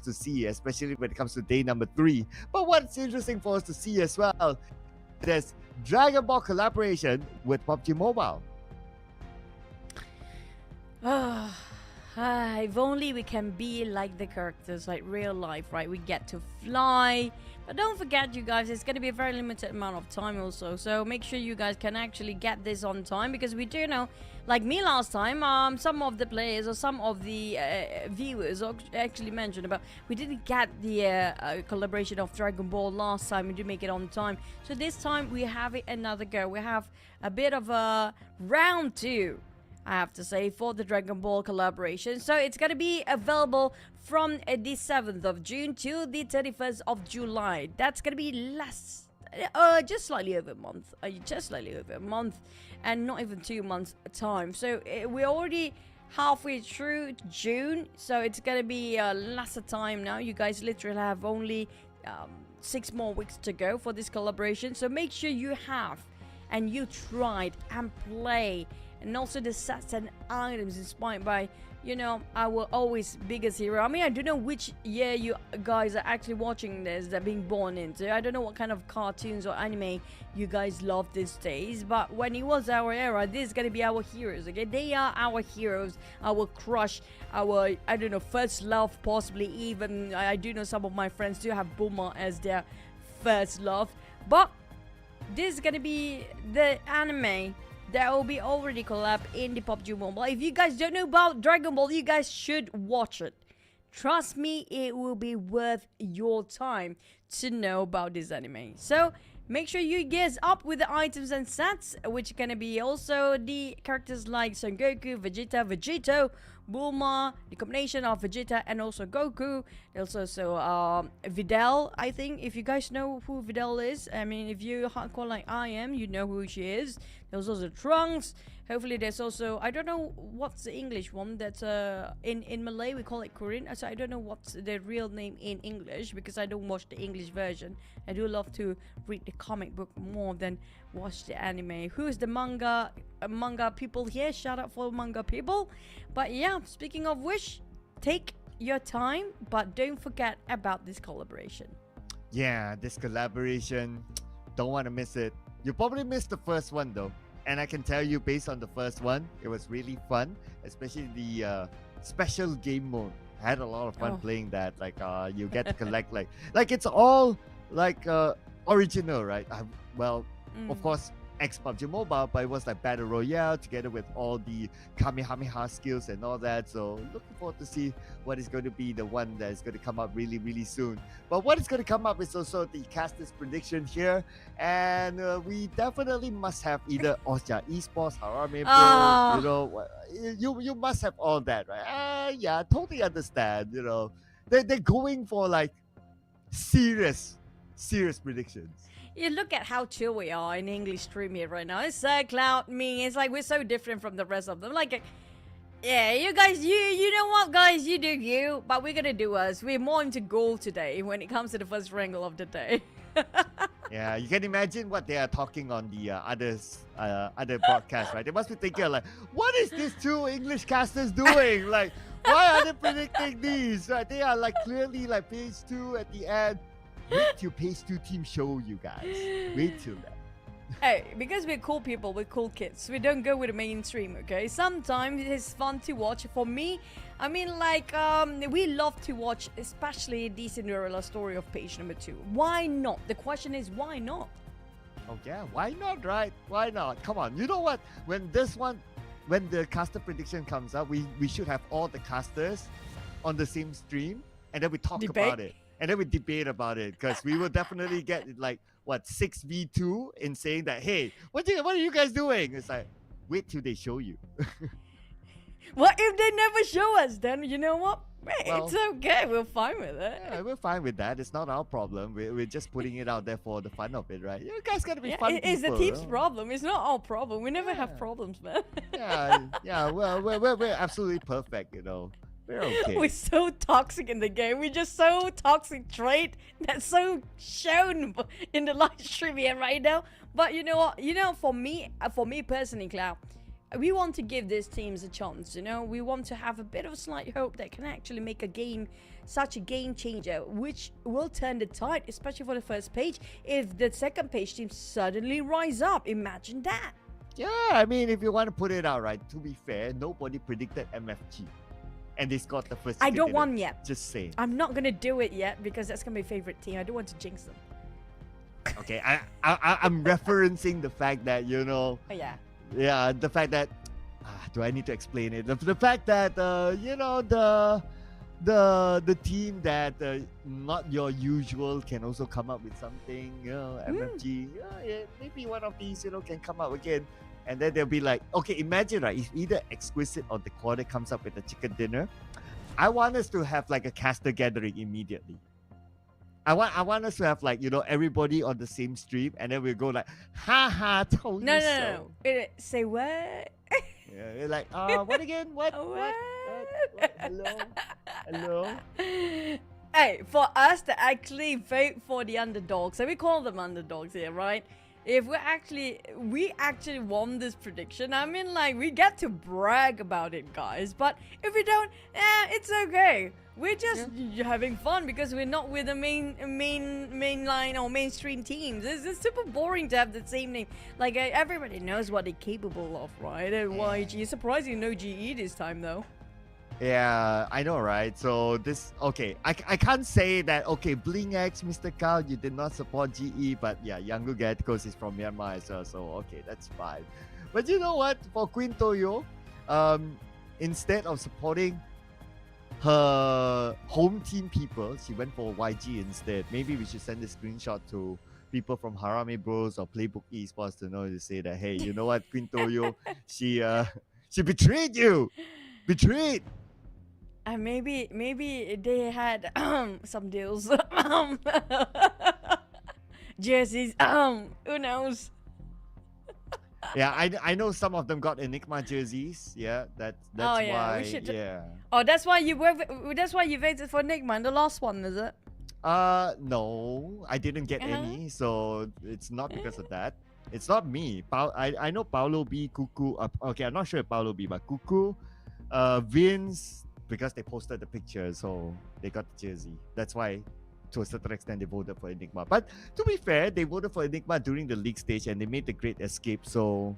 to see, especially when it comes to day number 3. But what's interesting for us to see as well, there's Dragon Ball collaboration with PUBG Mobile. If only we can be like the characters, like real life, right? We get to fly. But don't forget, you guys, it's going to be a very limited amount of time also. So make sure you guys can actually get this on time, because we do know, like me last time, some of the players or some of the viewers actually mentioned about we didn't get the collaboration of Dragon Ball last time. We did make it on time. So this time we have it another go. We have a bit of a round 2 I have to say, for the Dragon Ball collaboration. So it's gonna be available from the 7th of June to the 31st of July. That's gonna be just slightly over a month. And not even 2 months time. So we're already halfway through June, so it's gonna be lesser time now. You guys literally have only 6 more weeks to go for this collaboration, so make sure you have and you tried and play, and also the sets and items inspired by, you know, our always biggest hero. I mean, I don't know which year you guys are actually watching this, that being born into. I don't know what kind of cartoons or anime you guys love these days, but when it was our era, this is gonna be our heroes, okay? They are our heroes, our crush, our, I don't know, first love, possibly even. I do know some of my friends do have Bulma as their first love, but this is gonna be the anime that will be already collab in the PUBG Mobile. If you guys don't know about Dragon Ball, you guys should watch it. Trust me, it will be worth your time to know about this anime. So make sure you gears up with the items and sets, which are gonna be also the characters like Son Goku, Vegeta, Vegito, Bulma, the combination of Vegeta and also Goku. There's also Videl, I think, if you guys know who Videl is. I mean, if you're hardcore like I am, you know who she is. There's also Trunks. Hopefully there's also, I don't know what's the English one, that's in Malay we call it Korean, so I don't know what's the real name in English, because I don't watch the English version. I do love to read the comic book more than watch the anime. Who is the manga people here? Shout out for manga people. But yeah, speaking of which, take your time, but don't forget about this collaboration. Yeah, this collaboration, don't want to miss it. You probably missed the first one though. And I can tell you, based on the first one, it was really fun, especially the special game mode. I had a lot of fun playing that. Like, you get to collect like it's all like original, right? Of course, ex-PUBG Mobile, but it was like Battle Royale together with all the Kamehameha skills and all that. So looking forward to see what is going to be the one that is going to come up really, really soon. But what is going to come up is also the casters prediction here. And we definitely must have either Esports, Harame Pro, you know, you must have all that, right? Yeah, totally understand, you know. They're going for like serious predictions. You look at how chill we are in English stream here right now. It's Cloud, me. It's like we're so different from the rest of them. Like, yeah, you guys, you know what, guys? You do you, but we're gonna do us. We're more into goal today when it comes to the first wrangle of the day. Yeah, you can imagine what they are talking on the other broadcasts, right? They must be thinking like, what is these two English casters doing? Like, why are they predicting these? Right? They are like clearly like page 2 at the end. Wait till page 2 team show you guys. Wait till that. Hey, because we're cool people, we're cool kids. We don't go with the mainstream, okay? Sometimes it's fun to watch. For me, I mean, like, we love to watch, especially the Cinderella story of page number 2. Why not? The question is, why not? Oh yeah, why not, right? Why not? Come on. You know what? When the caster prediction comes up, we should have all the casters on the same stream, and then we talk about it. And then we debate about it, because we will definitely get like, what, 6v2 in saying that, hey, what are you guys doing? It's like, wait till they show you. What if they never show us? Then you know what? Well, it's okay. We're fine with it. Yeah, we're fine with that. It's not our problem. We're just putting it out there for the fun of it, right? You guys gotta be fun people. It's the team's problem. It's not our problem. We never have problems, man. yeah. Well, we're absolutely perfect, you know. We're okay. We're so toxic in the game. We're just so toxic trait that's so shown in the live stream here right now. But you know what? You know, for me personally, Cloud, we want to give these teams a chance. You know, we want to have a bit of a slight hope that can actually make a game such a game changer, which will turn the tide, especially for the first page. If the second page team suddenly rise up, imagine that. Yeah, I mean, if you want to put it out, right? To be fair, nobody predicted MFG. And they got the first. I don't want yet. Just saying. I'm not gonna do it yet because that's gonna be my favorite team. I don't want to jinx them. Okay, I'm referencing the fact that, you know. Yeah, the fact that. Do I need to explain it? The fact that you know, the team that not your usual can also come up with something. You know, MFG. Yeah, maybe one of these, you know, can come up again And then they'll be like, okay, imagine, right? If either Exquisite or the Quarter comes up with a chicken dinner, I want us to have like a caster gathering immediately. I want us to have like, you know, everybody on the same stream, and then we'll go like, ha ha, told No, you no, so. no. Say what? Yeah, you're like, what again? What? Hello? Hello? Hey, for us to actually vote for the underdogs, so we call them underdogs here, right? If we actually won this prediction, I mean, like, we get to brag about it, guys. But if we don't, it's okay. We're just having fun because we're not with the mainline or mainstream teams. It's super boring to have the same name. Like, everybody knows what they're capable of, right? And YG, surprisingly no GE this time, though. Yeah, I know, right? So this, okay, I can't say that, okay, Bling X, Mr. Kao, you did not support GE, but yeah, Yangu Gatkos is from Myanmar as well, so okay, that's fine. But you know what? For Queen Toyo, instead of supporting her home team people, she went for YG instead. Maybe we should send a screenshot to people from Harame Bros or Playbook Esports to know, to say that, hey, you know what, Queen Toyo, she betrayed you. Betrayed. And maybe they had some deals. Jerseys. Who knows? Yeah, I know some of them got Enigma jerseys. Yeah, that's why. Yeah. Oh, that's why you voted for Enigma in the last one, is it? No, I didn't get any, so it's not because of that. It's not me. I know Paulo B, Cuckoo. Okay, I'm not sure if Paulo B, but Cuckoo, Vince, because they posted the picture, so they got the jersey. That's why, to a certain extent, they voted for Enigma. But to be fair, they voted for Enigma during the league stage, and they made the great escape. So,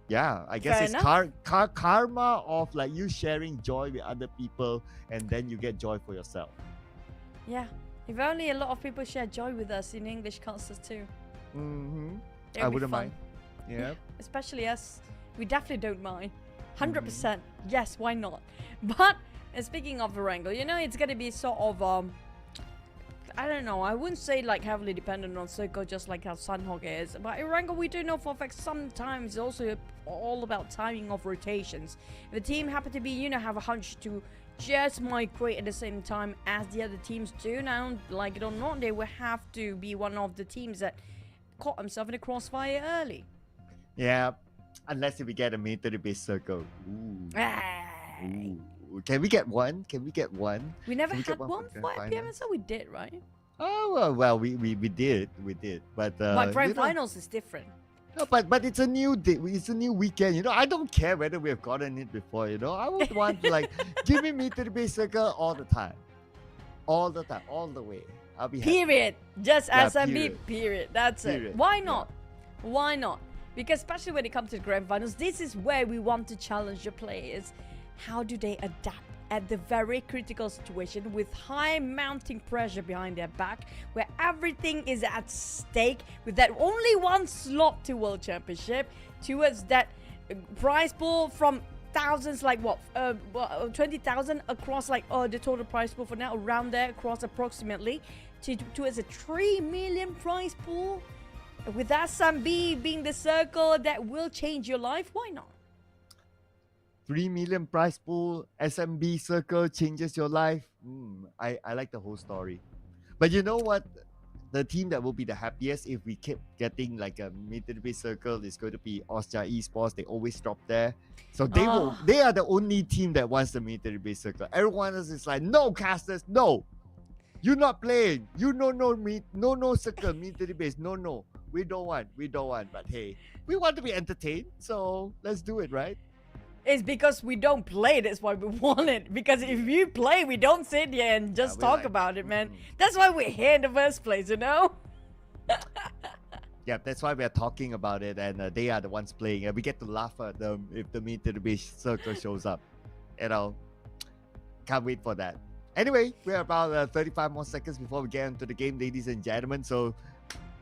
yeah, I guess it's karma of like you sharing joy with other people, and then you get joy for yourself. Yeah, if only a lot of people share joy with us in English classes too. I wouldn't mind. Yeah, especially us. We definitely don't mind. 100%. Yes, why not? But speaking of Erangel, you know, it's gonna be sort of I don't know, I wouldn't say like heavily dependent on Circle just like how Sanhok is, but Erangel, we do know for a fact sometimes it's also all about timing of rotations. If the team happen to be, you know, have a hunch to just migrate at the same time as the other teams do now, like it or not, they will have to be one of the teams that caught themselves in the crossfire early. Yeah, unless if we get a military-based Circle. Ooh. Can we get one? We never had one for PMCL. We did, right? Oh well, we did, but grand finals is different. No, but it's a new day. It's a new weekend. You know, I don't care whether we have gotten it before. You know, I would want to like give me military-based Circle all the time, all the way. I'll be happy. Period. Just SMB. Period. That's it. Why not? Yeah. Why not? Because especially when it comes to the grand finals, this is where we want to challenge the players. How do they adapt at the very critical situation with high mounting pressure behind their back, where everything is at stake, with that only one slot to World Championship, towards that prize pool from thousands, like what, 20,000 across, like the total prize pool for now, around there, across approximately, towards a 3 million prize pool. With SMB being the Circle that will change your life, why not? 3 million prize pool, SMB Circle changes your life. I like the whole story. But you know what? The team that will be the happiest if we keep getting like a military Circle is going to be Austria Esports. They always drop there. So they are the only team that wants the military Circle. Everyone else is like, no casters, no. You're not playing. You no Circle, military base. No. We don't want. But hey, we want to be entertained. So let's do it, right? It's because we don't play, that's why we want it. Because if you play, we don't sit here and just talk about it, man. That's why we're here in the first place, you know? Yeah, that's why we're talking about it, and they are the ones playing, and we get to laugh at them if the military Circle shows up. You know, can't wait for that. Anyway, we're about 35 more seconds before we get into the game, ladies and gentlemen. So,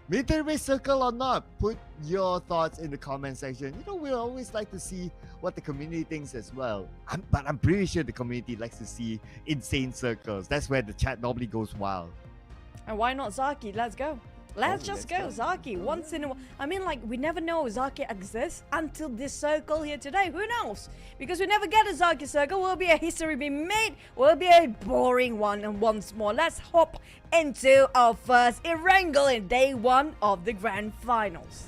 military Circle or not, put your thoughts in the comment section. You know, we always like to see what the community thinks as well. But I'm pretty sure the community likes to see insane circles. That's where the chat normally goes wild. And why not Zaki? Let's go. Let's Oh, just let's go, Zaki. Once in a while. I mean, like, we never know Zaki exists until this circle here today. Who knows? Because we never get a Zaki circle. Will be a history being made. Will be a boring one. And once more, let's hop into our first Erangel in day one of the grand finals.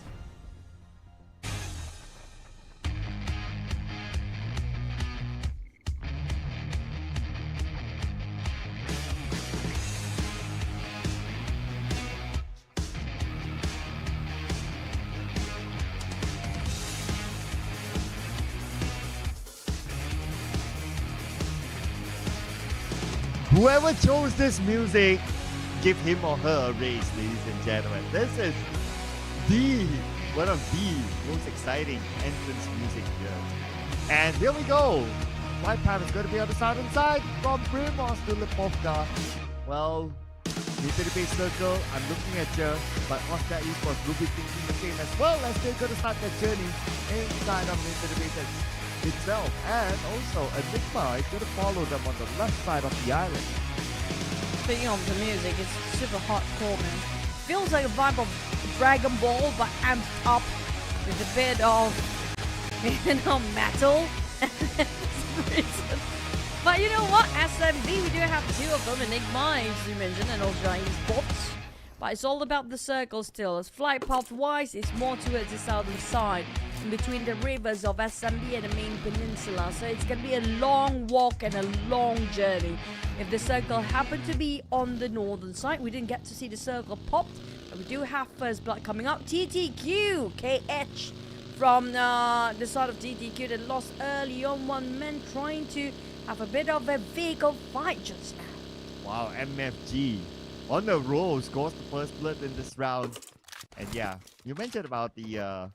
Whoever chose this music, give him or her a raise, ladies and gentlemen. This is one of the most exciting entrance music here. And here we go. My path is going to be on the southern side from Miramar to Lipovka. Well, into the base circle, I'm looking at you, but Oscar Esports will be thinking the same as well as they're going to start their journey inside of into the base itself. And also, Enigma is going to follow them on the left side of the island. Speaking of the music, it's super hardcore, man. Feels like a vibe of Dragon Ball, but amped up with a bit of, metal. But you know what? SMB, we do have two of them, Enigma, as you mentioned, and also Esports. But it's all about the circle still. As flight path-wise, it's more towards the southern side, in between the rivers of SMB and the main peninsula. So it's going to be a long walk and a long journey. If the circle happened to be on the northern side, we didn't get to see the circle popped. But we do have first blood coming up. TTQ, KH from the side of TTQ that lost early on. One man trying to have a bit of a vehicle fight just now. Wow, MFG on the roll scores the first blood in this round. And yeah, you mentioned about the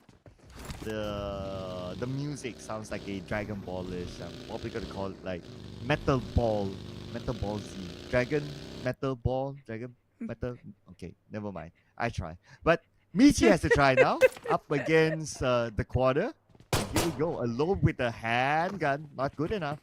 music sounds like a Dragon Ball-ish. I'm probably gonna call it like Metal Ball Z. Dragon Metal Ball, Dragon Metal. Okay, never mind. I try. But Michi has to try now. Up against the quarter. And here we go. Alone with a handgun. Not good enough.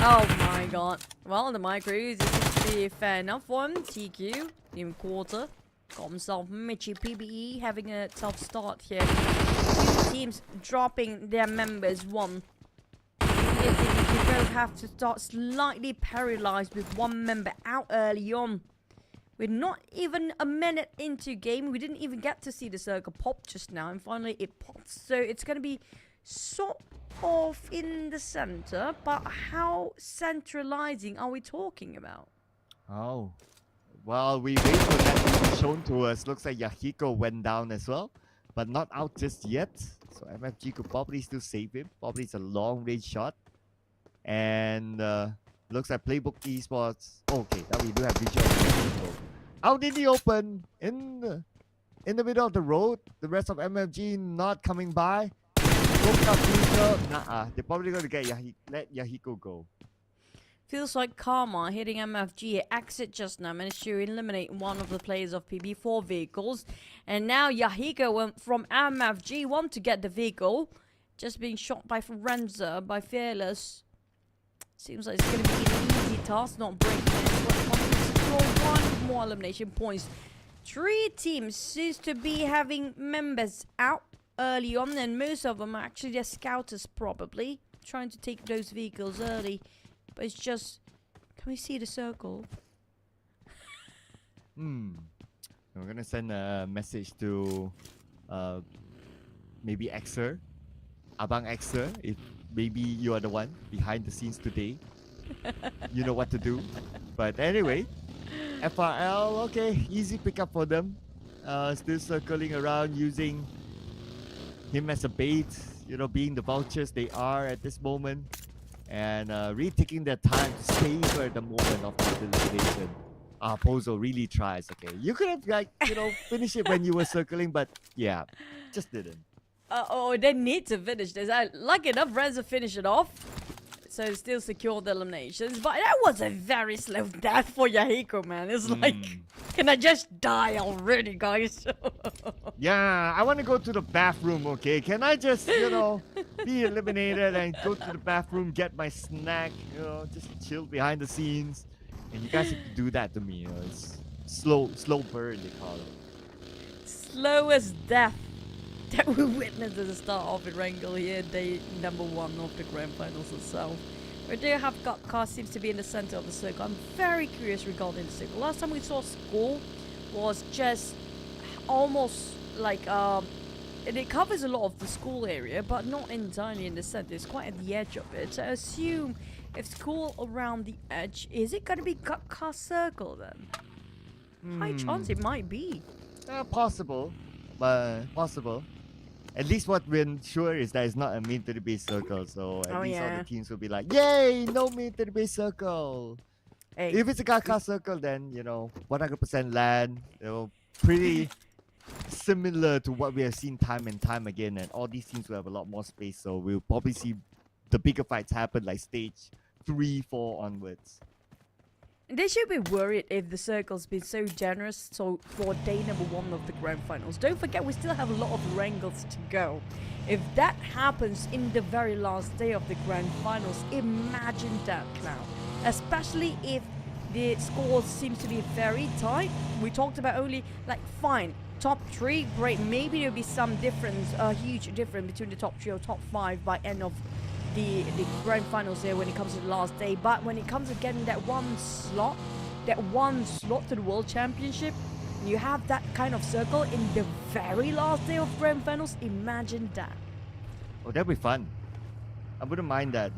Oh my god. Well, the micro seems to be a fair enough one. TQ in quarter. Got himself Michi PBE having a tough start here. Two teams dropping their members one. You both have to start slightly paralyzed with one member out early on. We're not even a minute into game. We didn't even get to see the circle pop just now. And finally it pops. So it's going to be sort of in the center. But how centralizing are we talking about? Oh. Well, we wait for that to be shown to us. Looks like Yahiko went down as well. But not out just yet. So MFG could probably still save him. Probably it's a long range shot. And looks like Playbook Esports. Okay, now we do have visual. Out in the open, in the middle of the road. The rest of MFG not coming by. They're probably going to let Yahiko go. Feels like Karma hitting MFG. Exit just now managed to eliminate one of the players of PB4 vehicles. And now Yahiko went from MFG, want to get the vehicle. Just being shot by Forenza, by Fearless. Seems like it's going to be an easy task, not breaking it. But one more elimination points. Three teams seems to be having members out early on. And most of them are actually their scouters probably. Trying to take those vehicles early. But it's just, can we see the circle? We're gonna send a message to maybe Xer, Abang Xer, if maybe you are the one behind the scenes today. You know what to do. But anyway, FRL, okay, easy pickup for them. Still circling around using him as a bait, being the vultures they are at this moment. And really taking their time to savor the moment of the elimination. Pozo really tries, okay. You could have, finished it when you were circling, but yeah, just didn't. They need to finish this. Lucky enough, Renzo finished it off. So still secured the eliminations. But that was a very slow death for Yahiko, man. It's like, can I just die already, guys? Yeah, I want to go to the bathroom, okay? Can I just, be eliminated and go to the bathroom, get my snack, just chill behind the scenes. And you guys have to do that to me, It's slow burn they call it. Slowest death that we witnessed at the start of Erangel here, day number 1 of the grand finals itself. We do have Car seems to be in the center of the circle. I'm very curious regarding the circle. Last time we saw school was just almost like it covers a lot of the school area, but not entirely in the center. It's quite at the edge of it. So I assume if school around the edge, is it gonna be Car circle then? High chance it might be. Possible, but possible. At least what we're sure is that it's not a mean to the base circle, so at least all the teams will be like, yay, no mean to the base circle. Hey, If it's a Car circle, then 100% land, pretty similar to what we have seen time and time again, and all these teams will have a lot more space, so we'll probably see the bigger fights happen like stage 3, 4 onwards. they should be worried if the circle's been so generous for day number 1 of the grand finals. Don't forget, we still have a lot of wrangles to go. If that happens in the very last day of the grand finals, imagine that, Cloud. Especially if the score seems to be very tight. We talked about only, like, fine, top 3, great. Maybe there'll be some difference, a huge difference between the top 3 or top 5 by end of the grand finals here when it comes to the last day. But when it comes to getting that one slot to the world championship, you have that kind of circle in the very last day of grand finals. Imagine that. Oh, that'd be fun. I wouldn't mind that,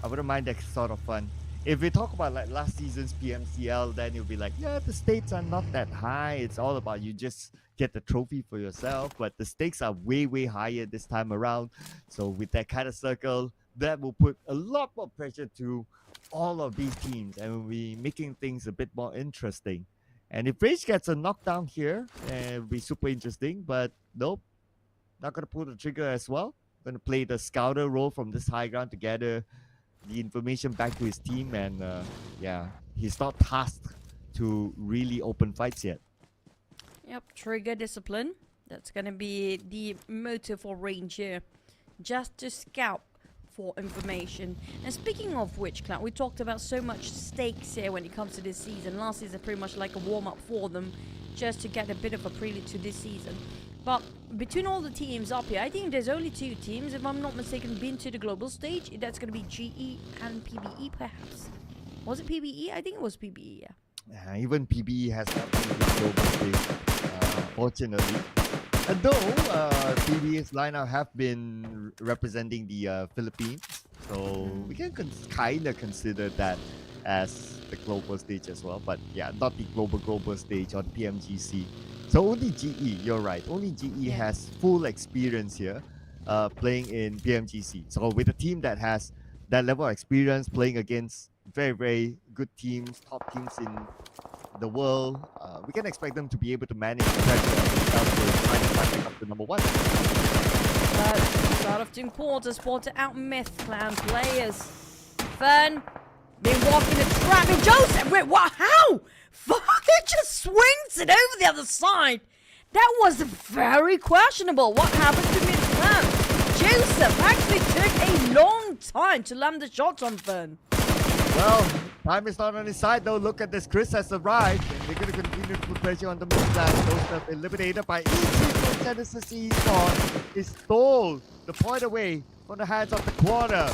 I wouldn't mind that sort of fun. If we talk about like last season's PMCL, then you'll be like, yeah, the stakes are not that high. It's all about you just get the trophy for yourself. But the stakes are way, way higher this time around. So with that kind of circle, that will put a lot more pressure to all of these teams and will be making things a bit more interesting. And if Rage gets a knockdown here, it'll be super interesting. But nope, not going to pull the trigger as well. Going to play the scouter role from this high ground to gather the information back to his team, and yeah, he's not tasked to really open fights yet. Yep, trigger discipline. That's gonna be the motive for Range here. Just to scout for information. And speaking of which, Cloud, we talked about so much stakes here when it comes to this season. Last season pretty much like a warm-up for them, just to get a bit of a prelude to this season. But between all the teams up here, I think there's only 2 teams, if I'm not mistaken, been to the global stage. That's going to be GE and PBE, perhaps. Was it PBE? I think it was PBE, yeah. Even PBE has not been to the global stage, fortunately. And though PBE's lineup have been representing the Philippines, so we can kind of consider that as the global stage as well. But yeah, not the global stage on PMGC. So only GE, you're right. Only GE has full experience here, playing in PMGC. So with a team that has that level of experience playing against very, very good teams, top teams in the world, we can expect them to be able to manage the pressure themselves to try to fight up to number 1. Start of team quarters, spotted out Myth Clan players. Fern, they walk in the trap. And Joseph, wait, what? How? Fuck, it just swings it over the other side. That was very questionable. What happened to Myth Clan? Joseph actually took a long time to land the shots on Fern. Well, time is not on his side though. Look at this, Chris has arrived, and they're going to continue to put pressure on the Myth Clan. Those have been eliminated by Esports. Genesis Esports. He stole the point away from the hands of the quarter.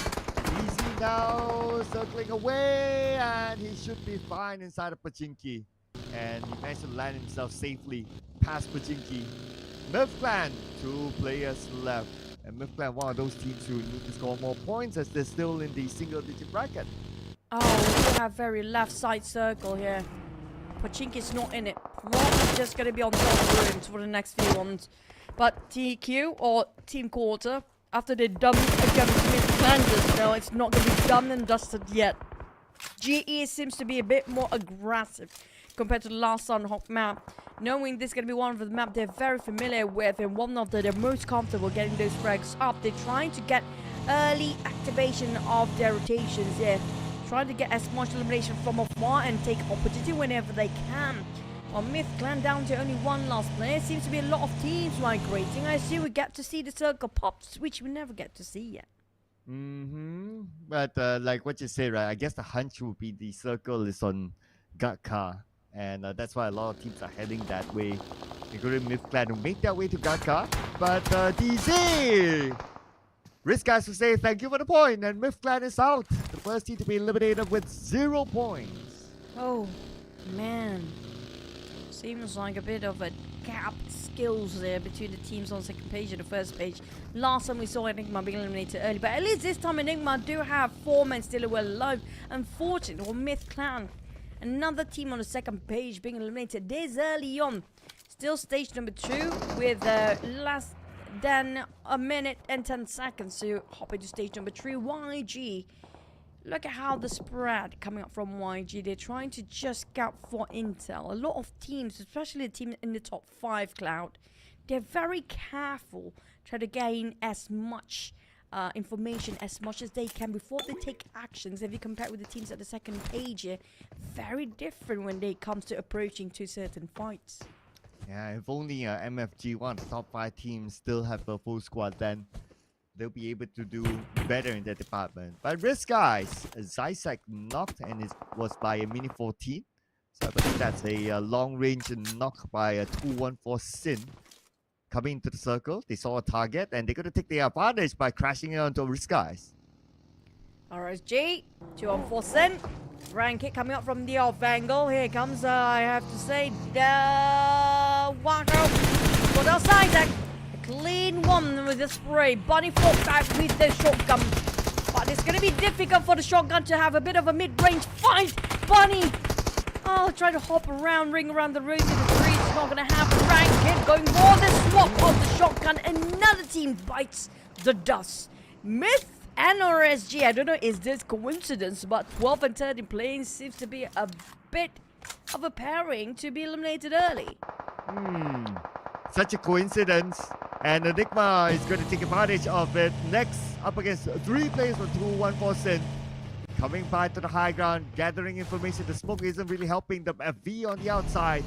Easy now, circling away, and he should be fine inside of Pachinki. And he managed to land himself safely past Pachinki. Myth Clan, 2 players left. And Myth Clan, one of those teams who need to score more points as they're still in the single-digit bracket. Oh, we have very left side circle here. Pachinki's not in it. Probably just going to be on top rooms for the next few ones. But TQ, or Team Quarter, after they're done against Myth Clan just now, it's not going to be done and dusted yet. GE seems to be a bit more aggressive compared to the last Sanhok map. Knowing this is going to be one of the maps they're very familiar with and one of they're most comfortable getting those frags up. They're trying to get early activation of their rotations here. Trying to get as much elimination from afar and take opportunity whenever they can. On Myth Clan down to only 1 last player. Seems to be a lot of teams migrating. I assume we get to see the circle pops, which we never get to see yet. But like what you say, right? I guess the hunch would be the circle is on Gatka. and that's why a lot of teams are heading that way, including Myth Clan, to make their way to Gatka. But DZ! Risk guys will say thank you for the point, and Myth Clan is out. The first team to be eliminated with 0 points. Oh, man. Seems like a bit of a gap skills there between the teams on the second page and the first page. Last time we saw Enigma being eliminated early, but at least this time Enigma do have 4 men still well alive. Unfortunately for Myth Clan, another team on the second page being eliminated this early on. Still stage number 2 with less than a minute and 10 seconds to hop into stage number 3. YG. Look at how the spread coming up from YG. They're trying to just scout for intel. A lot of teams, especially the team in the top 5 cloud, they're very careful, try to gain as much information as much as they can before they take actions. If you compare with the teams at the second page here, very different when it comes to approaching to certain fights. Yeah, if only MFG1, the top 5 teams, still have a full squad, then they'll be able to do better in that department. But Risk guys, Zysek knocked, and it was by a Mini 14. So I believe that's a long-range knock by a 214 Sin. Coming into the circle, they saw a target, and they're going to take the advantage by crashing onto Risk guys. RSG, 2-on-4 Sin. Rank it coming up from the off angle. Here comes, I have to say, the Wacko. For the Zysek. Clean one with the spray. Bunny fought back with the shotgun. But it's going to be difficult for the shotgun to have a bit of a mid-range fight. Bunny! Oh, trying to hop around, ring around the room in the trees. It's not going to happen. Rank it going for the swap of the shotgun. Another team bites the dust. Myth and RSG. I don't know, is this coincidence? But 12 and 13 playing seems to be a bit of a pairing to be eliminated early. Such a coincidence, and Enigma is going to take advantage of it. Next, up against 3 players from 214 Sin. Coming by to the high ground, gathering information. The smoke isn't really helping them. FV on the outside,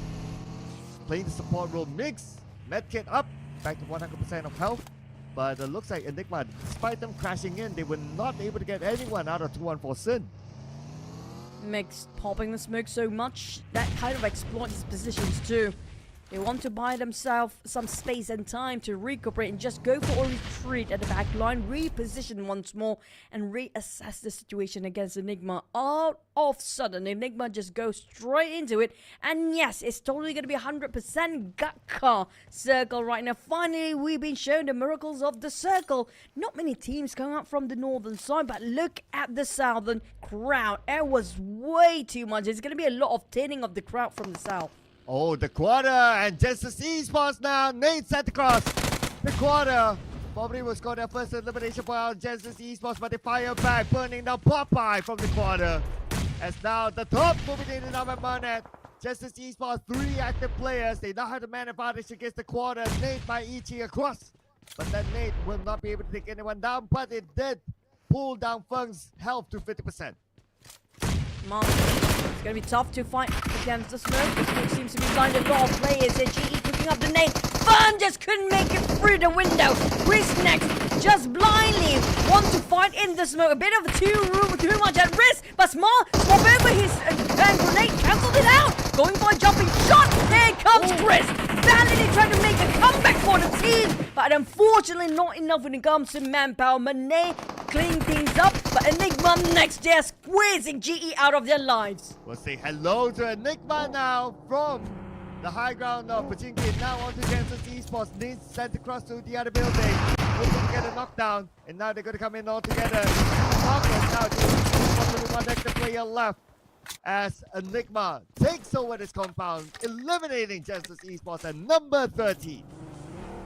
playing the support role. Mix, medkit up, back to 100% of health. But it looks like Enigma, despite them crashing in, they were not able to get anyone out of 214 Sin. Mix popping the smoke so much, that kind of exploits his positions too. They want to buy themselves some space and time to recuperate and just go for a retreat at the back line, reposition once more, and reassess the situation against Enigma. All of a sudden, Enigma just goes straight into it. And yes, it's totally going to be 100% Gatka circle right now. Finally, we've been shown the miracles of the circle. Not many teams coming up from the northern side, but look at the southern crowd. It was way too much. There's going to be a lot of thinning of the crowd from the south. Oh, the quarter, and Justice Esports now. Nate sent across the quarter. Probably will score their first elimination point on Justice Esports, but they fire back, burning down Popeye from the quarter. As now the top moving in and out of Monet. Justice Esports, 3 active players. They now have the man advantage against the quarter. Nate by Ichi across. But then Nate will not be able to take anyone down, but it did pull down Feng's health to 50%. It's going to be tough to fight against the smoke. The smoke seems to be blind. A lot of players there. GE picking up the nade. Fun just couldn't make it through the window. Risk next, just blindly want to fight in the smoke. A bit of too much at risk, but Small swap over his grenade, cancelled it out. Going for a jumping shot. There comes Chris. Valiantly trying to make a comeback for the team, but unfortunately not enough when it comes to manpower. Manet cleaning things up, but Enigma next, they're squeezing GE out of their lives. We'll say hello to Enigma now from the high ground of Pachinki. Now on to Kansas Esports. Needs sent across to the other building. Hoping to get a knockdown, and now they're going to come in all together. Knockers now to one active player left as Enigma takes over this compound, eliminating Justice Esports at number 13.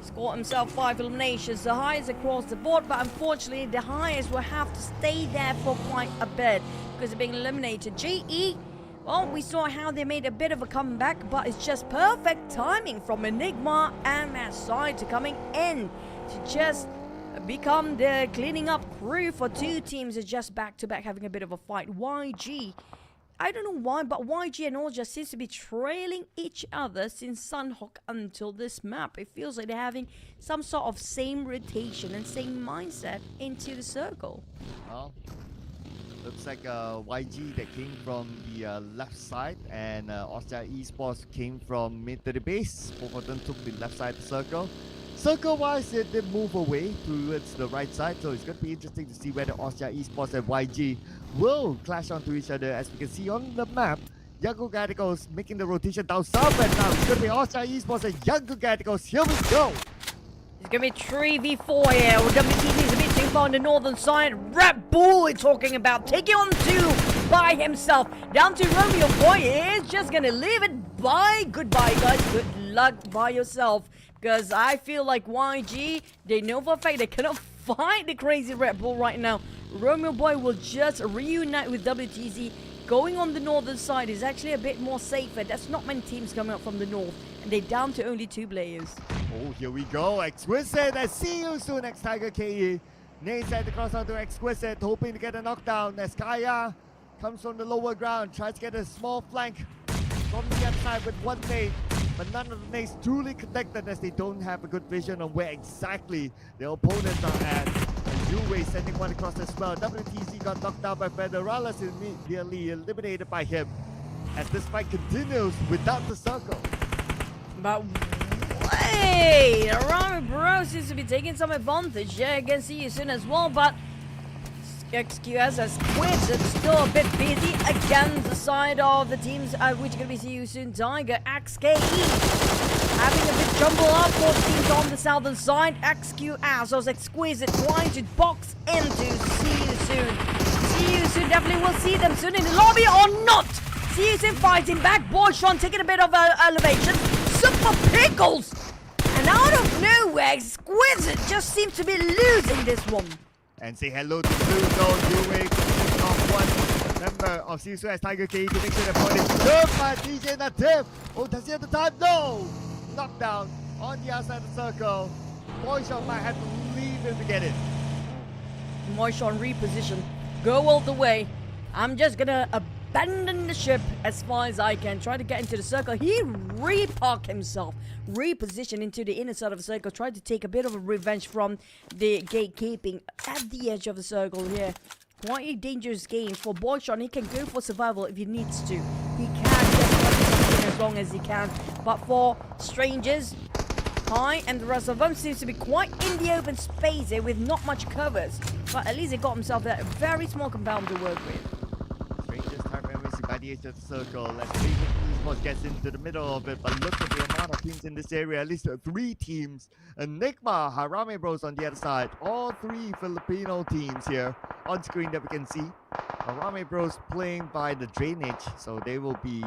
Scored himself 5 eliminations, the highest across the board, but unfortunately the highest will have to stay there for quite a bit because they're being eliminated. GE, well, we saw how they made a bit of a comeback, but it's just perfect timing from Enigma and their side to coming in to just become the cleaning up crew for 2 teams. It's just back-to-back having a bit of a fight. YG, I don't know why, but YG and all just seems to be trailing each other since Sanhok until this map. It feels like they're having some sort of same rotation and same mindset into the circle. Well, Looks like YG that came from the left side, and Austria Esports came from mid to the base. Both of them took the left side of the circle. Circle-wise, it did move away towards the right side, so it's going to be interesting to see whether Austria Esports and YG will clash onto each other. As we can see on the map, Young Galacticos making the rotation down south right now. It's going to be Austria Esports and Young Galacticos. Here we go! It's going to be 3v4 here. WTC is a bit too far on the northern side. Red Bull we're talking about. Taking on 2 by himself. Down to Romeo Boy is just going to leave it by. Goodbye, guys. Good luck by yourself. Because I feel like YG, they know for a fact they cannot fight the crazy Red Bull right now. Romeo Boy will just reunite with WTC. Going on the northern side is actually a bit more safer. There's not many teams coming up from the north. And they're down to only 2 players. Oh, here we go. Exquisite. And see you soon, Tiger KE. Nate sent the cross onto Exquisite, hoping to get a knockdown. As Kaya comes from the lower ground, tries to get a small flank from the other side with one nade. But none of the nades truly connected as they don't have a good vision on where exactly their opponents are at. And Yue sending one across as well. WTC got knocked down by Federales, immediately eliminated by him. As this fight continues without the circle. But wait, Rami Bro seems to be taking some advantage here against See You Soon as well, but XQS has quit. It's still a bit busy against the side of the teams which are going to be See You Soon Tiger. XKE having a bit jumble up for teams on the southern side. XQS was Exquisite trying to box into See You Soon. See You Soon definitely will see them soon in the lobby or not. See You Soon fighting back. Boyshon taking a bit of elevation. Super Pickles! And out of nowhere, Exquisite just seems to be losing this one. And say hello to Blue Zone. Yue off one member of See You Soon as Tiger KE to make sure the point is good by DJ Natif. Oh, does he have the time? No! Knockdown on the outside of the circle. Boyshon might have to leave him to get it. Moishon reposition. Go all the way. I'm just gonna abandon the ship as far as I can. Try to get into the circle. He repark himself. Reposition into the inner side of the circle. Try to take a bit of a revenge from the gatekeeping at the edge of the circle here. Quite a dangerous game for Boyshon. He can go for survival if he needs to. He can get as long as he can. But for strangers, Kai and the rest of them seems to be quite in the open space here with not much covers. But at least he got himself that very small compound to work with. Strangers time missing by the edge of the circle. Let's see if Esports gets into the middle of it. But look at the amount of teams in this area. At least 3 teams. Enigma, Harame Bros on the other side. All 3 Filipino teams here on screen that we can see. Harame Bros playing by the drainage. So they will be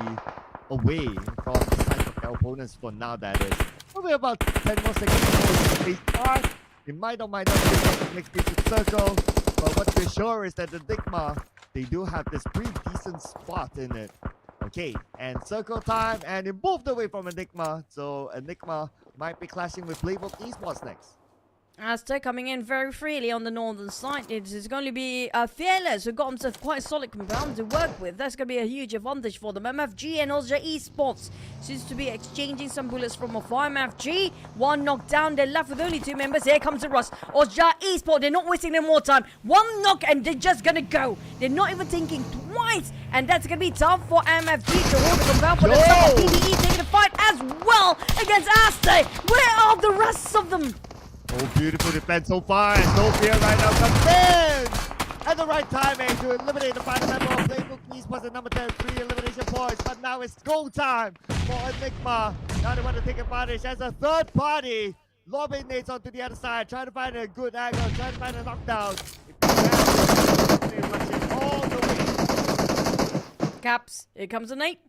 away from the sight of their opponents for now, that is. Probably about 10 more seconds before they start. They might or might not be able to next piece of circle. But what we're sure is that Enigma, they do have this pretty decent spot in it. Okay, and circle time, and it moved away from Enigma. So Enigma might be clashing with Playbook Esports next. Aztec coming in very freely on the northern side. It is going to be Fearless, who got himself quite a solid compound to work with. That's going to be a huge advantage for them. MFG and Ozja Esports seems to be exchanging some bullets from afar. MFG, one knocked down. They're left with only 2 members. Here comes the rush. Ozja Esports, they're not wasting any more time. One knock and they're just going to go. They're not even thinking twice. And that's going to be tough for MFG to hold the compound for the summer. PDE taking the fight as well against Aztec. Where are the rest of them? Oh, beautiful defense so far. And Sophia right now comes in at the right timing to eliminate the final member of Playbook Esports at number 10, 3 elimination points. But now it's go time for Enigma. Now they want to take advantage as a third party. Lobbing nades onto the other side, trying to find a good angle, trying to find a knockdown. They rush it all the way. Caps, here comes a nade.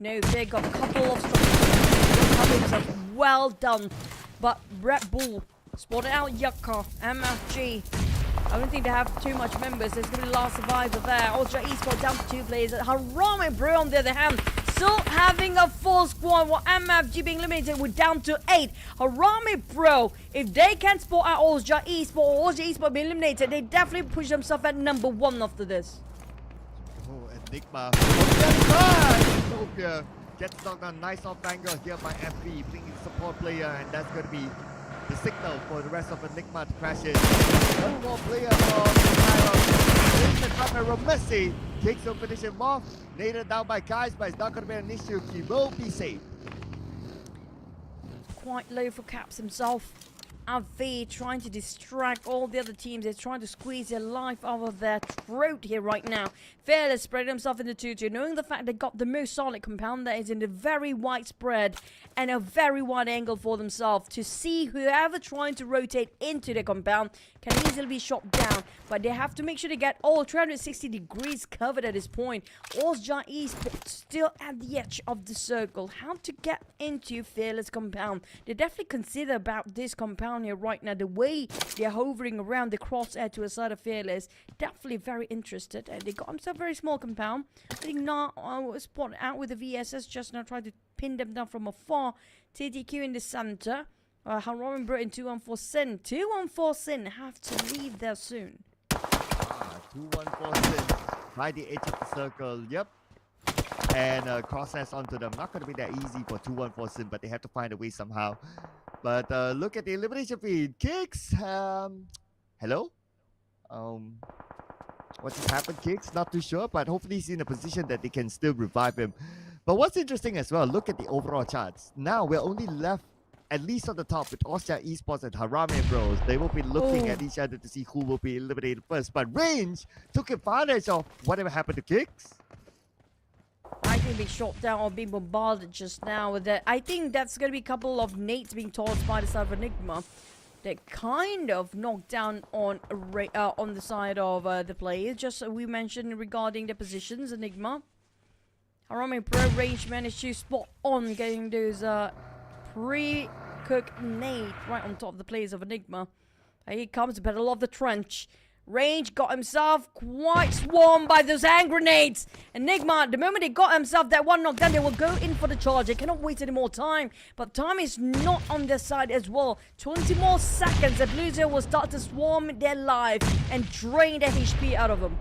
No, they got a couple of structures. Well done. But Red Bull spotted out Yucca, MFG. I don't think they have too much members. There's going to be the last survivor there. Ultra Esports down to 2 players. Harame Bro on the other hand, still having a full squad. While MFG being limited, we're down to 8. Harame Bro, if they can spot out Ultra Esports or Ultra Esports being eliminated, they definitely push themselves at number 1 after this. Oh, Enigma. Sophia gets knocked on. Nice off angle here by FB, being the support player, and that's going to be the signal for the rest of Enigma to crash in. One more player from in the top by Messi. Kicks will finish him off. Nated down by guys, but it's not going to be an issue. He will be safe. Quite low for Caps himself. Avi trying to distract all the other teams. They're trying to squeeze their life out of their throat here right now. Fearless spread himself into 2-2, knowing the fact they got the most solid compound that is in a very wide spread and a very wide angle for themselves to see whoever trying to rotate into the compound can easily be shot down. But they have to make sure they get all 360 degrees covered at this point. Osja Esports still at the edge of the circle. How to get into Fearless compound. They definitely consider about this compound here right now. The way they're hovering around the crosshair to a side of Fearless. Definitely very interested. And they got themselves a very small compound. I think now was spotted out with the VSS just now trying to pin them down from afar. TTQ in the center. Haromin Britain 214 Sin. 214 Sin have to leave there soon. 214 Sin by the edge of the circle. Yep. And crosshairs onto them. Not going to be that easy for 214 Sin, but they have to find a way somehow. But look at the elimination feed. Kicks. Hello? What just happened, Kicks? Not too sure, but hopefully he's in a position that they can still revive him. But what's interesting as well, look at the overall charts. Now we're only left, at least on the top, with Osja Esports and Harame Bros. They will be looking at each other to see who will be eliminated first. But Range took advantage of whatever happened to Kicks. I think they shot down or being bombarded just now with that. I think that's going to be a couple of nades being tossed by the side of Enigma. They kind of knocked down on the side of the players. Just we mentioned regarding the positions, Enigma. Harame Pro Range managed to spot on getting those pre-cooked nade right on top of the players of Enigma. Here comes the Battle of the Trench. Range got himself quite swarmed by those hand grenades. Enigma, the moment they got himself that one knockdown, they will go in for the charge. They cannot wait any more time. But time is not on their side as well. 20 more seconds. The Blue Zero will start to swarm their life and drain their HP out of them.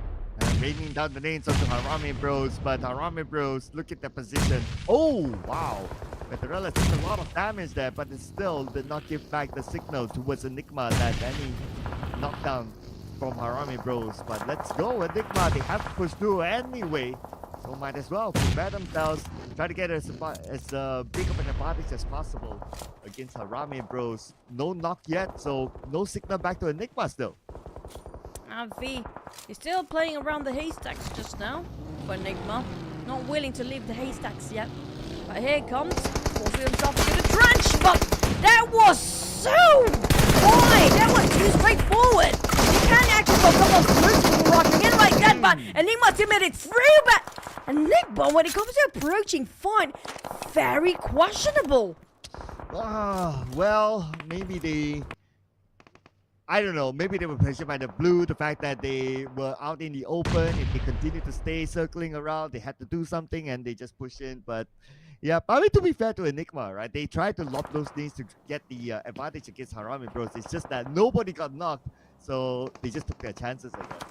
Raining down the names of the Harame Bros. But Harame Bros, look at the position. Oh, wow. Veterella took a lot of damage there, but it still did not give back the signal towards Enigma that any knockdown from Harame Bros. But let's go, Enigma. They have to push through anyway. So might as well prepare themselves. Try to get as big of an advantage as possible against Harame Bros. No knock yet, so no signal back to Enigma still. Avi is still playing around the haystacks just now for Enigma. Not willing to leave the haystacks yet. But here it comes. Forcing himself into the trench. But that was so wide. That was too straightforward. You can't actually go come off smoothly rushing in like that. But Enigma still made it through. But Enigma, when it comes to approaching fight, very questionable. Well, maybe they... I don't know, maybe they were pressured by the blue, the fact that they were out in the open. If they continued to stay circling around, they had to do something and they just push in. But yeah, probably to be fair to Enigma, right? They tried to lob those things to get the advantage against Harame Bros. It's just that nobody got knocked, so they just took their chances, I guess.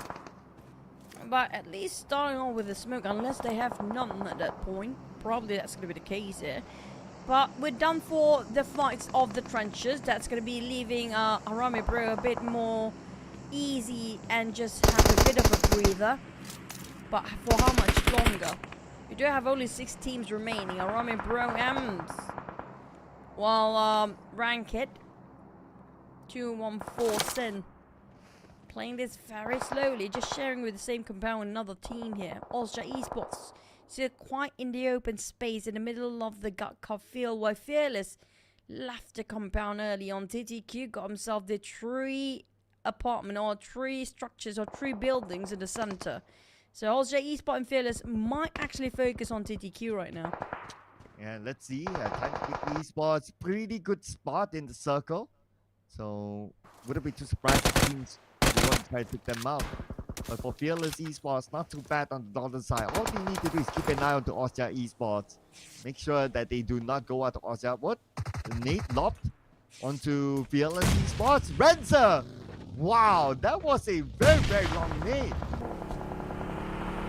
But at least starting off with the smoke, unless they have none at that point. Probably that's going to be the case here. But we're done for the fights of the trenches. That's going to be leaving Harame Bro a bit more easy and just have a bit of a breather. But for how much longer? We do have only 6 teams remaining. Harame Bro and... Well, Ranked. 214 Sin. Playing this very slowly. Just sharing with the same compound with another team here. Osja Esports. So quite in the open space in the middle of the gut cup field where Fearless left the compound early on. TTQ got himself the 3 apartment or 3 structures or 3 buildings in the center. So Osja Esports and Fearless might actually focus on TTQ right now. Yeah, let's see. Time to pick Esports. Pretty good spot in the circle. So wouldn't be too surprised if teams want to try to pick them out. But for Fearless Esports, not too bad on the northern side. All they need to do is keep an eye on the Osja Esports. Make sure that they do not go out to Osja. What? The nade lobbed onto Fearless Esports. Renzer! Wow, that was a very, very long nade.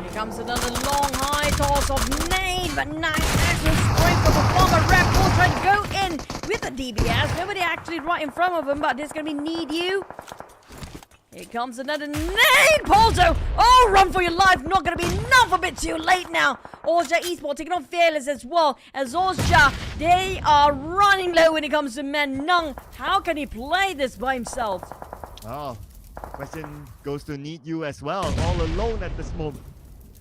Here comes another long high toss of nade, but nice actually straight from the former Red Bull trying to go in with the DBS. Nobody actually right in front of him, but there's going to be Need You. Here comes another nade, Polto! Oh, run for your life! Not gonna be enough, a bit too late now. Ozja Esports taking on Fearless as well as Ozja. They are running low when it comes to men. Nung, how can he play this by himself? Oh, question goes to Need You as well, all alone at this moment.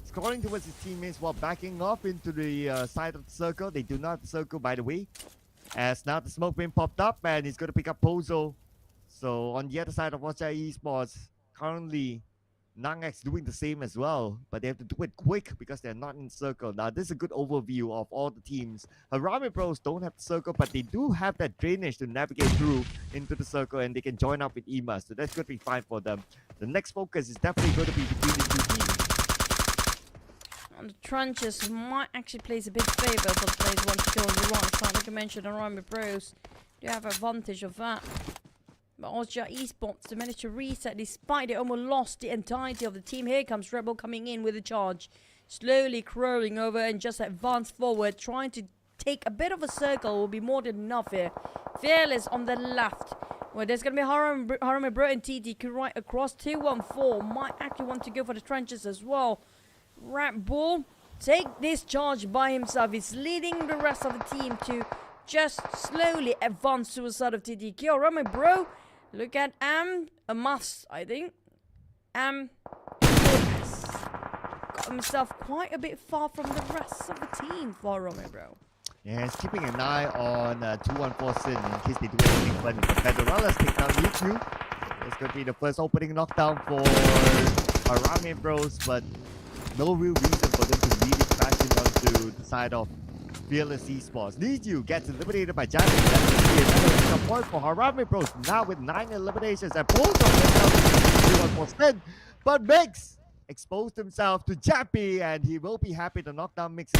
Scoring towards his teammates while backing off into the side of the circle. They do not circle, by the way. As now the smoke being popped up and he's going to pick up Pozo. So on the other side of Ozja Esports, currently Nangx doing the same as well, but they have to do it quick because they're not in circle. Now this is a good overview of all the teams. Harame Bros don't have the circle, but they do have that drainage to navigate through into the circle, and they can join up with EMA, so that's going to be fine for them. The next focus is definitely going to be between the two teams. And the trenches might actually place a big favor for the players who want to go on the right side. Like I mentioned, Harame Bros do have advantage of that. But Ozja Esports, they managed to reset despite they almost lost the entirety of the team. Here comes Rebel coming in with a charge. Slowly crawling over and just advance forward. Trying to take a bit of a circle will be more than enough here. Fearless on the left. Well, there's going to be Harame Bro and TTQ right across. 214 might actually want to go for the trenches as well. Rat Bull, take this charge by himself. He's leading the rest of the team to just slowly advance to the side of TTQ. Harame Bro. Look at a must, I think. Has got himself quite a bit far from the rest of the team for Romero. Yeah, he's keeping an eye on 214 Sin in case they do anything funny. But Federales take down YouTube. It's going to be the first opening knockdown for Harame Bros, but no real reason for them to really crash in onto the side of Fearless Esports. Need You gets eliminated by Jack. That's going to be another point for Harame Bros. Now with 9 eliminations and both of them down to but Mix exposed himself to Jappy, and he will be happy to knock down Mix.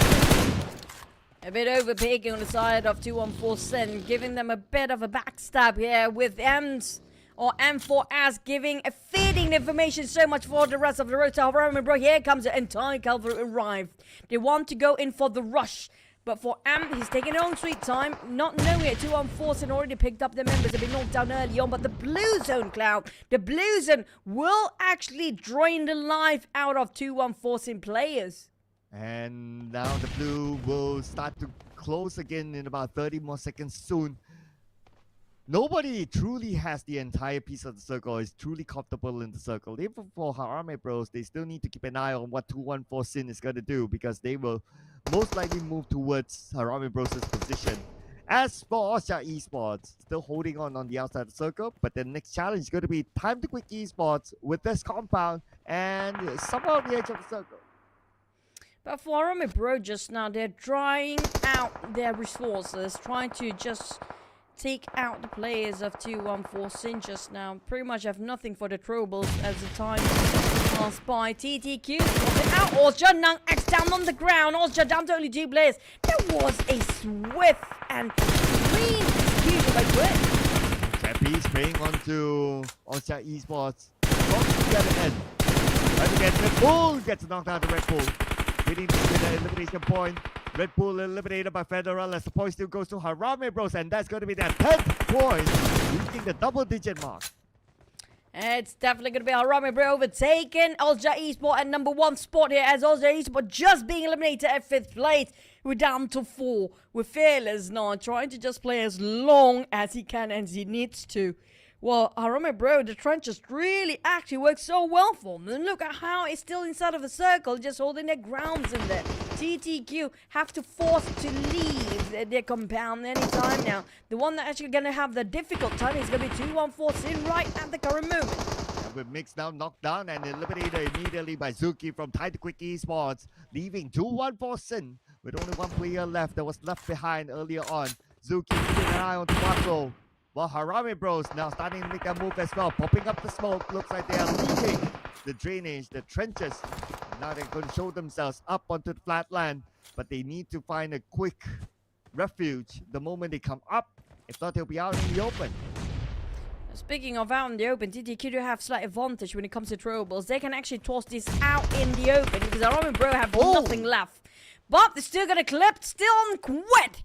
A bit overpicking on the side of 214 Sin, giving them a bit of a backstab here with M4S giving a feeding information so much for the rest of the road. Harame Bro, here comes the entire cavalry arrived. They want to go in for the rush. But for he's taking his own sweet time, not knowing it. 214 Sin already picked up the members. They've been knocked down early on, but the Blue Zone Cloud, the Blue Zone will actually drain the life out of 214 Sin players. And now the blue will start to close again in about 30 more seconds soon. Nobody truly has the entire piece of the circle, is truly comfortable in the circle. Even for Harame Bros, they still need to keep an eye on what 214 Sin is going to do, because they will most likely move towards Harame Bros' position. As for Ozja Esports, still holding on the outside of the circle, but the next challenge is going to be Time to Quick Esports with this compound and somewhere on the edge of the circle. But for Harame Bro just now, they're drying out their resources, trying to just take out the players of 214 Sin just now. Pretty much have nothing for the troubles as the time passed by. TTQ out. Ozja Nang X down on the ground. Ozja down to only 2 players. There was a swift and clean execution by Twitch. Chappy spraying onto Ozja Esports. From the other end. Trying to get Red Bull. Gets knocked out of Red Bull. Waiting to get an elimination point. Red Bull eliminated by Federal as the point still goes to Harame Bros, and that's going to be their 10th point, reaching the double-digit mark. It's definitely going to be Harame Bro overtaken Ozja Esports at number 1 spot here, as Ozja Esports just being eliminated at 5th place. We're down to 4 with Fearless now trying to just play as long as he can and as he needs to. Well, Harame Bro, the trenches really actually work so well for them. And look at how it's still inside of a circle, just holding their grounds in there. TTQ have to force to leave their compound anytime now. The one that actually going to have the difficult time is going to be 214 Sin right at the current moment. And with Mix now knocked down and eliminated immediately by Zuki from Time to Quick Esports, leaving 214 Sin with only 1 player left that was left behind earlier on. Zuki keeping an eye on Quattro. Well, Harame Bros now starting to make that move as well. Popping up the smoke. Looks like they are leaving the drainage, the trenches. Now they're going to show themselves up onto the flat land. But they need to find a quick refuge the moment they come up. If not, they'll be out in the open. Speaking of out in the open, TTQ do have slight advantage when it comes to throwables. They can actually toss this out in the open because Harame Bro have nothing left. But they're still going to clip, still on Quet.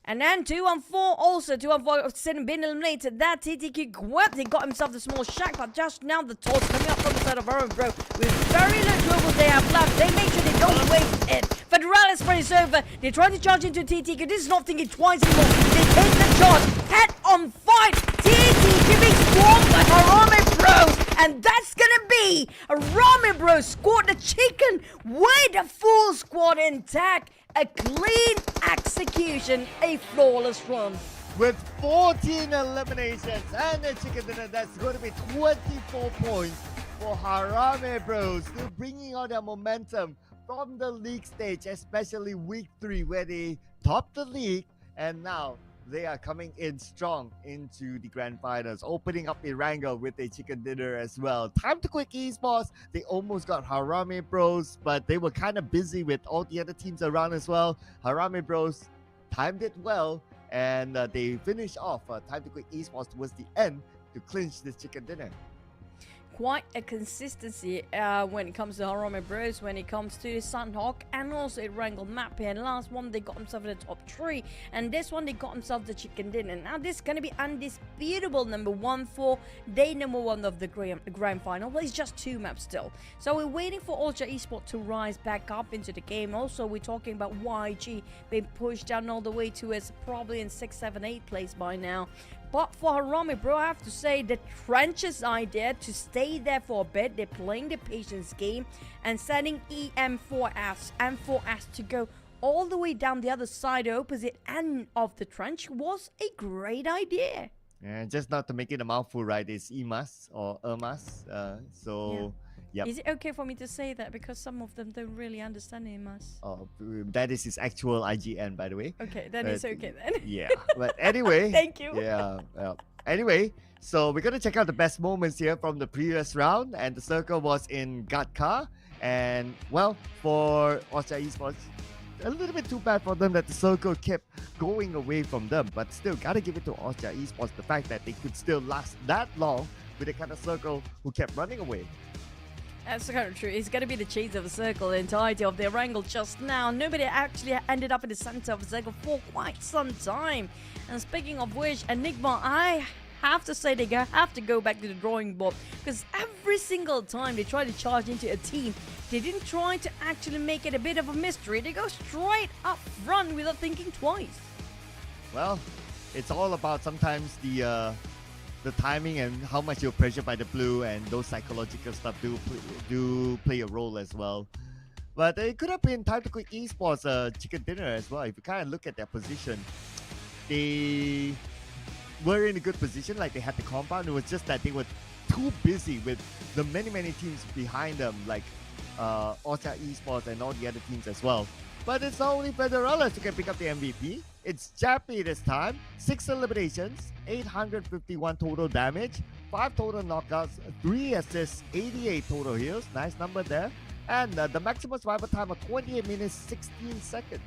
And then 2-on-4 also. 2-on-4 been eliminated. That TTQ Gweb, he got himself the small shack, but just now the toss coming up from the side of Erangel. With very little global they have left, they make sure they don't waste it. Federalis spread is over. They try to charge into TTQ. This is not thinking twice anymore. They take the charge. Head on fight. TTQ being swarmed by Harame Bros. And that's gonna be Harame Bros squad the chicken with a full squad intact. A clean execution, a flawless run. With 14 eliminations and a chicken dinner, that's going to be 24 points for Harame Bros. Still bringing out their momentum from the league stage, especially week 3 where they topped the league, and now they are coming in strong into the grand finals, opening up Erangel with a chicken dinner as well. Time to Quit Esports. They almost got Harame Bros, but they were kind of busy with all the other teams around as well. Harame Bros timed it well, and they finished off Time to Quit Esports towards the end to clinch this chicken dinner. Quite a consistency when it comes to Harame Bros, when it comes to Sanhok, and also Erangel map here. And last one, they got themselves in the top 3, and this one, they got themselves the chicken dinner. Now, this is going to be undisputable number 1 for day number 1 of the grand final. Well, it's just 2 maps still. So we're waiting for Ultra Esports to rise back up into the game. Also, we're talking about YG being pushed down all the way to its probably in 6, 7, 8 place by now. But for Harame Bro, I have to say the Trenches idea to stay there for a bit. They're playing the patience game and sending EM4S and 4S to go all the way down the other side, the opposite end of the trench was a great idea. And just not to make it a mouthful, right? It's EMAS or EMAS. Yeah. Yep. Is it okay for me to say that? Because some of them don't really understand EMAS. Oh, that is his actual IGN, by the way. Okay, then it's okay then. Yeah, but anyway. Thank you. Yeah. Anyway, so we're gonna check out the best moments here from the previous round, and the circle was in Gatka, and well, for Osha Esports, a little bit too bad for them that the circle kept going away from them, but still gotta give it to Osha Esports the fact that they could still last that long with the kind of circle who kept running away. That's kind of true. It's going to be the chase of the circle, the entirety of the Erangel just now. Nobody actually ended up in the center of the circle for quite some time. And speaking of which, Enigma, I have to say they have to go back to the drawing board, because every single time they try to charge into a team, they didn't try to actually make it a bit of a mystery. They go straight up front without thinking twice. Well, it's all about sometimes the timing and how much you're pressured by the blue, and those psychological stuff do play a role as well. But it could have been Time to Quit Esports chicken dinner as well. If you kind of look at their position, they were in a good position, like they had the compound. It was just that they were too busy with the many teams behind them, like Osha Esports and all the other teams as well. But it's not only Federalis who can pick up the MVP. It's Jappy this time. 6 eliminations, 851 total damage, 5 total knockouts, 3 assists, 88 total heals. Nice number there. And the maximum survival time of 28 minutes, 16 seconds.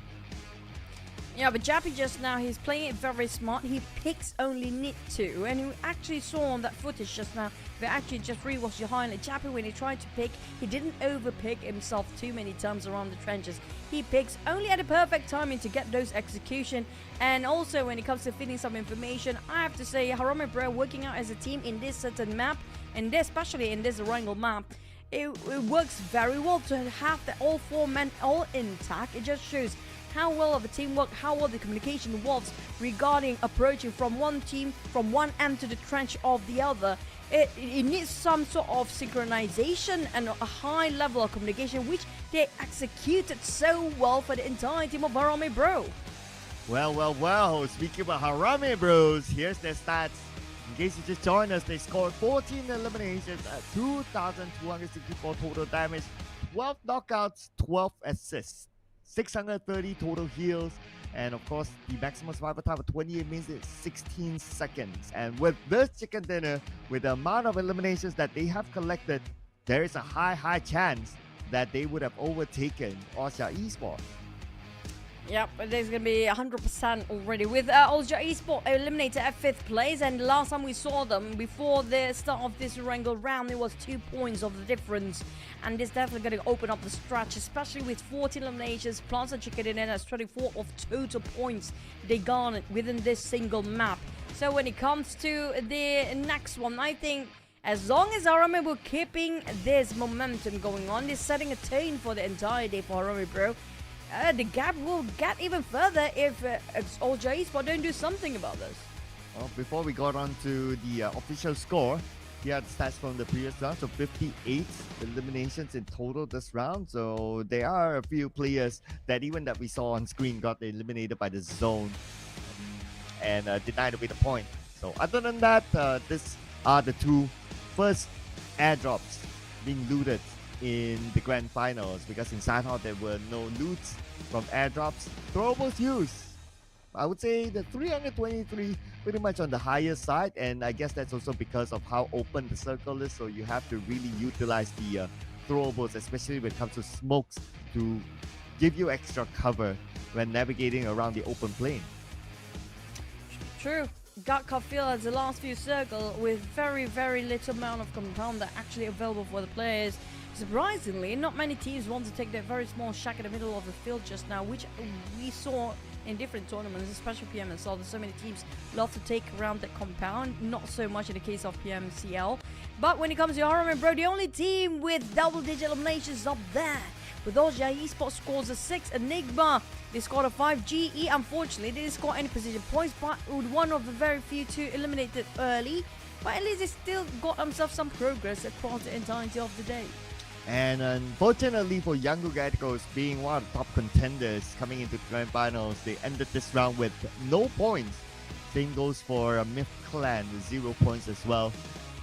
Yeah, but Jappy just now, he's playing it very smart. He picks only need to. And you actually saw on that footage just now, we actually just rewatched your highlight. Jappy, when he tried to pick, he didn't overpick himself too many times around the trenches. He picks only at the perfect timing to get those execution. And also when it comes to feeding some information, I have to say Harame Bro working out as a team in this certain map, and especially in this Erangel map, it works very well to have the all 4 men all intact. It just shows how well of a teamwork, how well the communication was regarding approaching from one team, from one end to the trench of the other. It needs some sort of synchronization and a high level of communication, which they executed so well for the entire team of Harame Bro. Well. Speaking about Harame Bros, here's their stats. In case you just joined us, they scored 14 eliminations at 2,264 total damage, 12 knockouts, 12 assists, 630 total heals, and of course the maximum survival time of 28 minutes 16 seconds. And with this chicken dinner, with the amount of eliminations that they have collected, there is a high chance that they would have overtaken Osha Esports. Yep, there's going to be 100% already with Ultra Esports eliminated at 5th place, and the last time we saw them before the start of this Erangel round, it was 2 points of the difference, and this definitely going to open up the stretch, especially with 14 eliminations plus a chicken in as 24 of total points they garnered within this single map. So when it comes to the next one, I think as long as Harame will keeping this momentum going on, they're setting a tone for the entire day for Harame Bro. The gap will get even further if Ultra Esports don't do something about this. Well, before we got on to the official score, here are the stats from the previous round. So 58 eliminations in total this round. So there are a few players that even that we saw on screen got eliminated by the zone and denied away the point. So other than that, these are the two first airdrops being looted in the grand finals, because in Sanhok there were no loots from airdrops. Throwables used, I would say the 323 pretty much on the higher side, and I guess that's also because of how open the circle is, so you have to really utilize the throwables, especially when it comes to smokes, to give you extra cover when navigating around the open plane. True. Gatka feel as the last few circle with very little amount of compound that actually available for the players. Surprisingly, not many teams want to take that very small shack in the middle of the field just now, which we saw in different tournaments, especially PMCL. There's so many teams love to take around that compound, not so much in the case of PMCL. But when it comes to Harame Bro, the only team with double-digit eliminations up there. With those Esports scores a 6, Enigma, they scored a 5, GE, unfortunately, they didn't score any position points, but one of the very few to eliminated early. But at least they still got themselves some progress across the entirety of the day. And unfortunately for Yangon Gaticos, being one of the top contenders coming into the grand finals, they ended this round with no points. Same goes for Myth Clan with 0 points as well.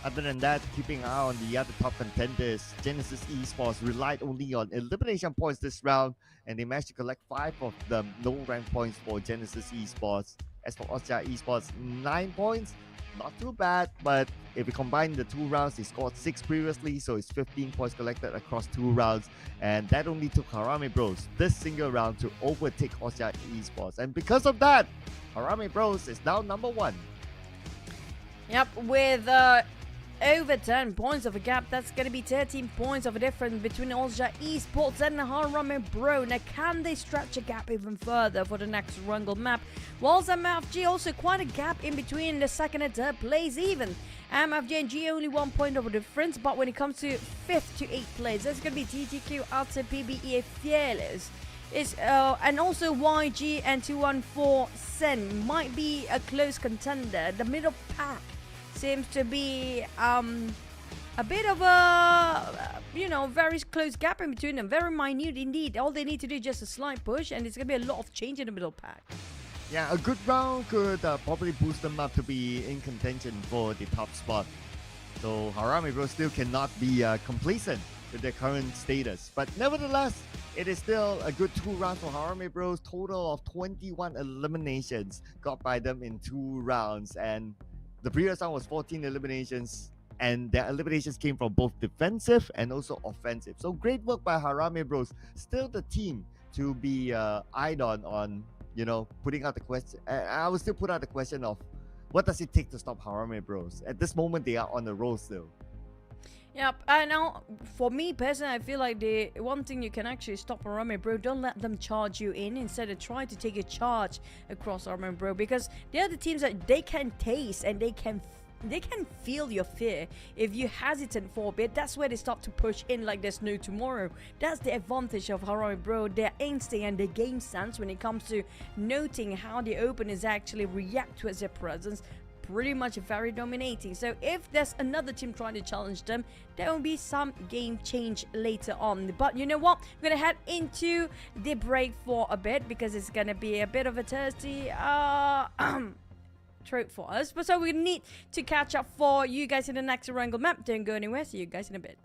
Other than that, keeping an eye on the other top contenders, Genesis Esports relied only on elimination points this round, and they managed to collect 5 of them. No rank points for Genesis Esports. As for Austria Esports, 9 points. Not too bad, but if we combine the 2 rounds, they scored 6 previously, so it's 15 points collected across 2 rounds, and that only took Harame Bros this single round to overtake Austria Esports, and because of that, Harame Bros is now number 1. Yep, with over 10 points of a gap, that's going to be 13 points of a difference between Ultra Esports and Harame Bro. Now, can they stretch a gap even further for the next Erangel map? Whilst MFG also quite a gap in between the second and third place even. MFG and G only 1 point of a difference, but when it comes to 5th to 8th place, that's going to be TTQ, Arte, PBE, Fearless. And also YG and 214 Sen might be a close contender. The middle pack seems to be a bit of a, very close gap in between them. Very minute indeed. All they need to do is just a slight push, and it's going to be a lot of change in the middle pack. Yeah, a good round could probably boost them up to be in contention for the top spot. So Harame Bros still cannot be complacent with their current status. But nevertheless, it is still a good 2 rounds for Harame Bros. Total of 21 eliminations got by them in 2 rounds. And the previous round was 14 eliminations, and their eliminations came from both defensive and also offensive. So great work by Harame Bros. Still the team to be eyed on, putting out the question. I will still put out the question of what does it take to stop Harame Bros? At this moment, they are on the roll still. Yep, now for me personally, I feel like the one thing you can actually stop Harame Bro, don't let them charge you in. Instead of try to take a charge across Harame Bro, because the other teams that they can taste and they can feel your fear. If you hesitant for a bit, that's where they start to push in like there's no tomorrow. That's the advantage of Harame Bro, their instinct and their game sense when it comes to noting how the openers actually react towards their presence. Pretty much very dominating. So if there's another team trying to challenge them, there will be some game change later on. But you know what, we're gonna head into the break for a bit, because it's gonna be a bit of a thirsty trope for us. But so we need to catch up for you guys in the next Erangel map. Don't go anywhere. See you guys in a bit.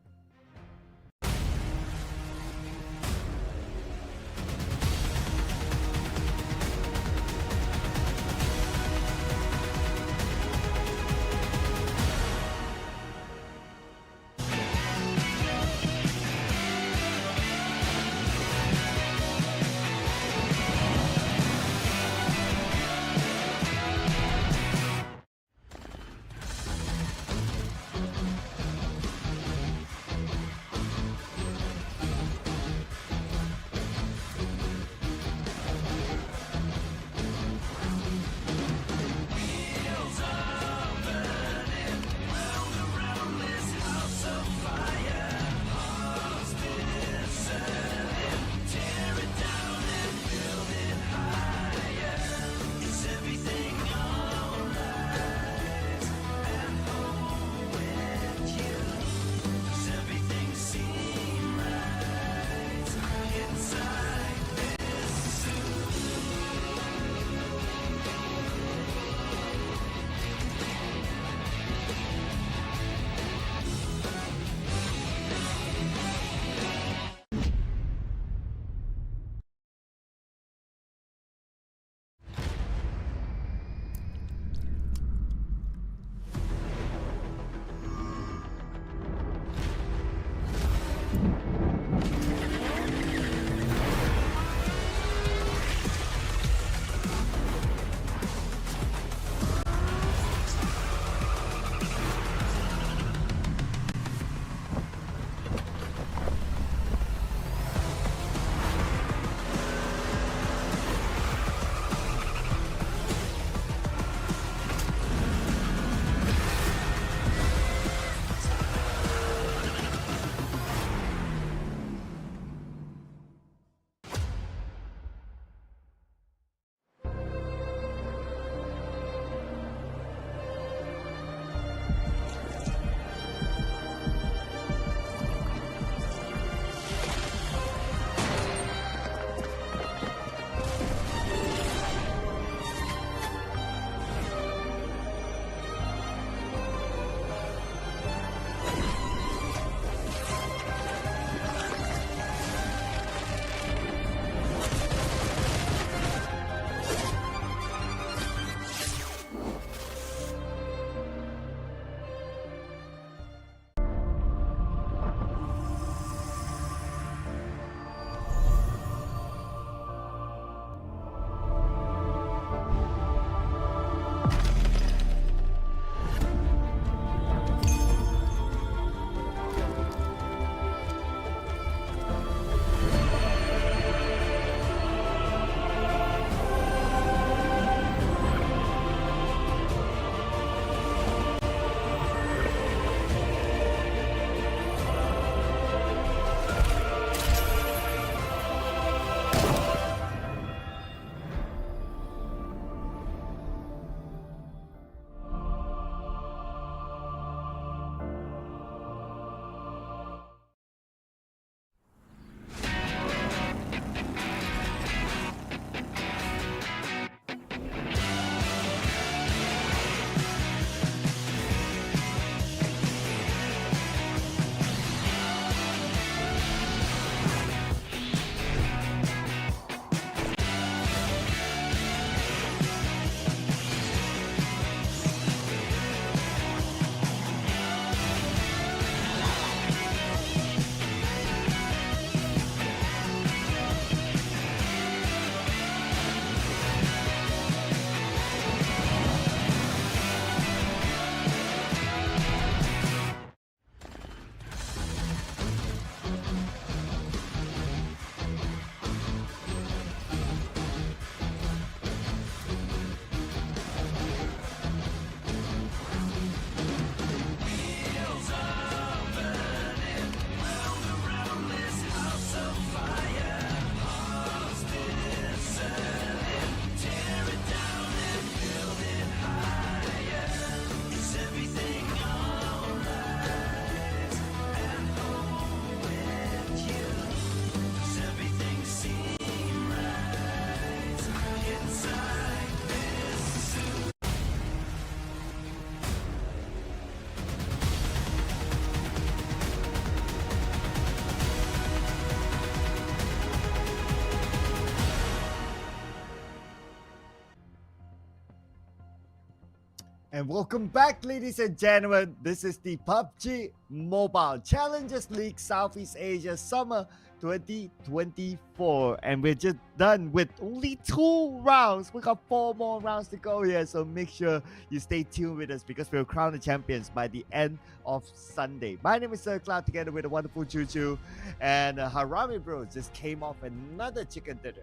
And welcome back, ladies and gentlemen. This is the PUBG Mobile Challengers League Southeast Asia Summer 2024. And we're just done with only 2 rounds. We got 4 more rounds to go here. So make sure you stay tuned with us because we'll crown the champions by the end of Sunday. My name is Sir Cloud together with the wonderful Choo Choo. And Harami Bros just came off another chicken dinner.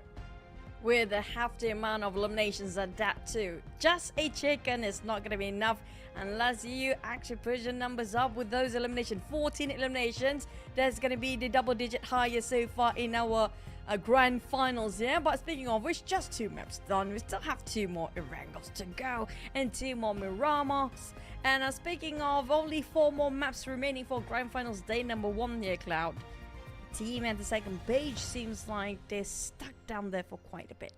With a hefty amount of eliminations at that too. Just a chicken is not going to be enough unless you actually push your numbers up with those eliminations. 14 eliminations. That's going to be the double digit highest so far in our grand finals here. But speaking of which, just 2 maps done. We still have 2 more Erangels to go and 2 more Miramars. And speaking of only 4 more maps remaining for grand finals day number 1 here, Cloud. Team at the second page seems like they're stuck down there for quite a bit.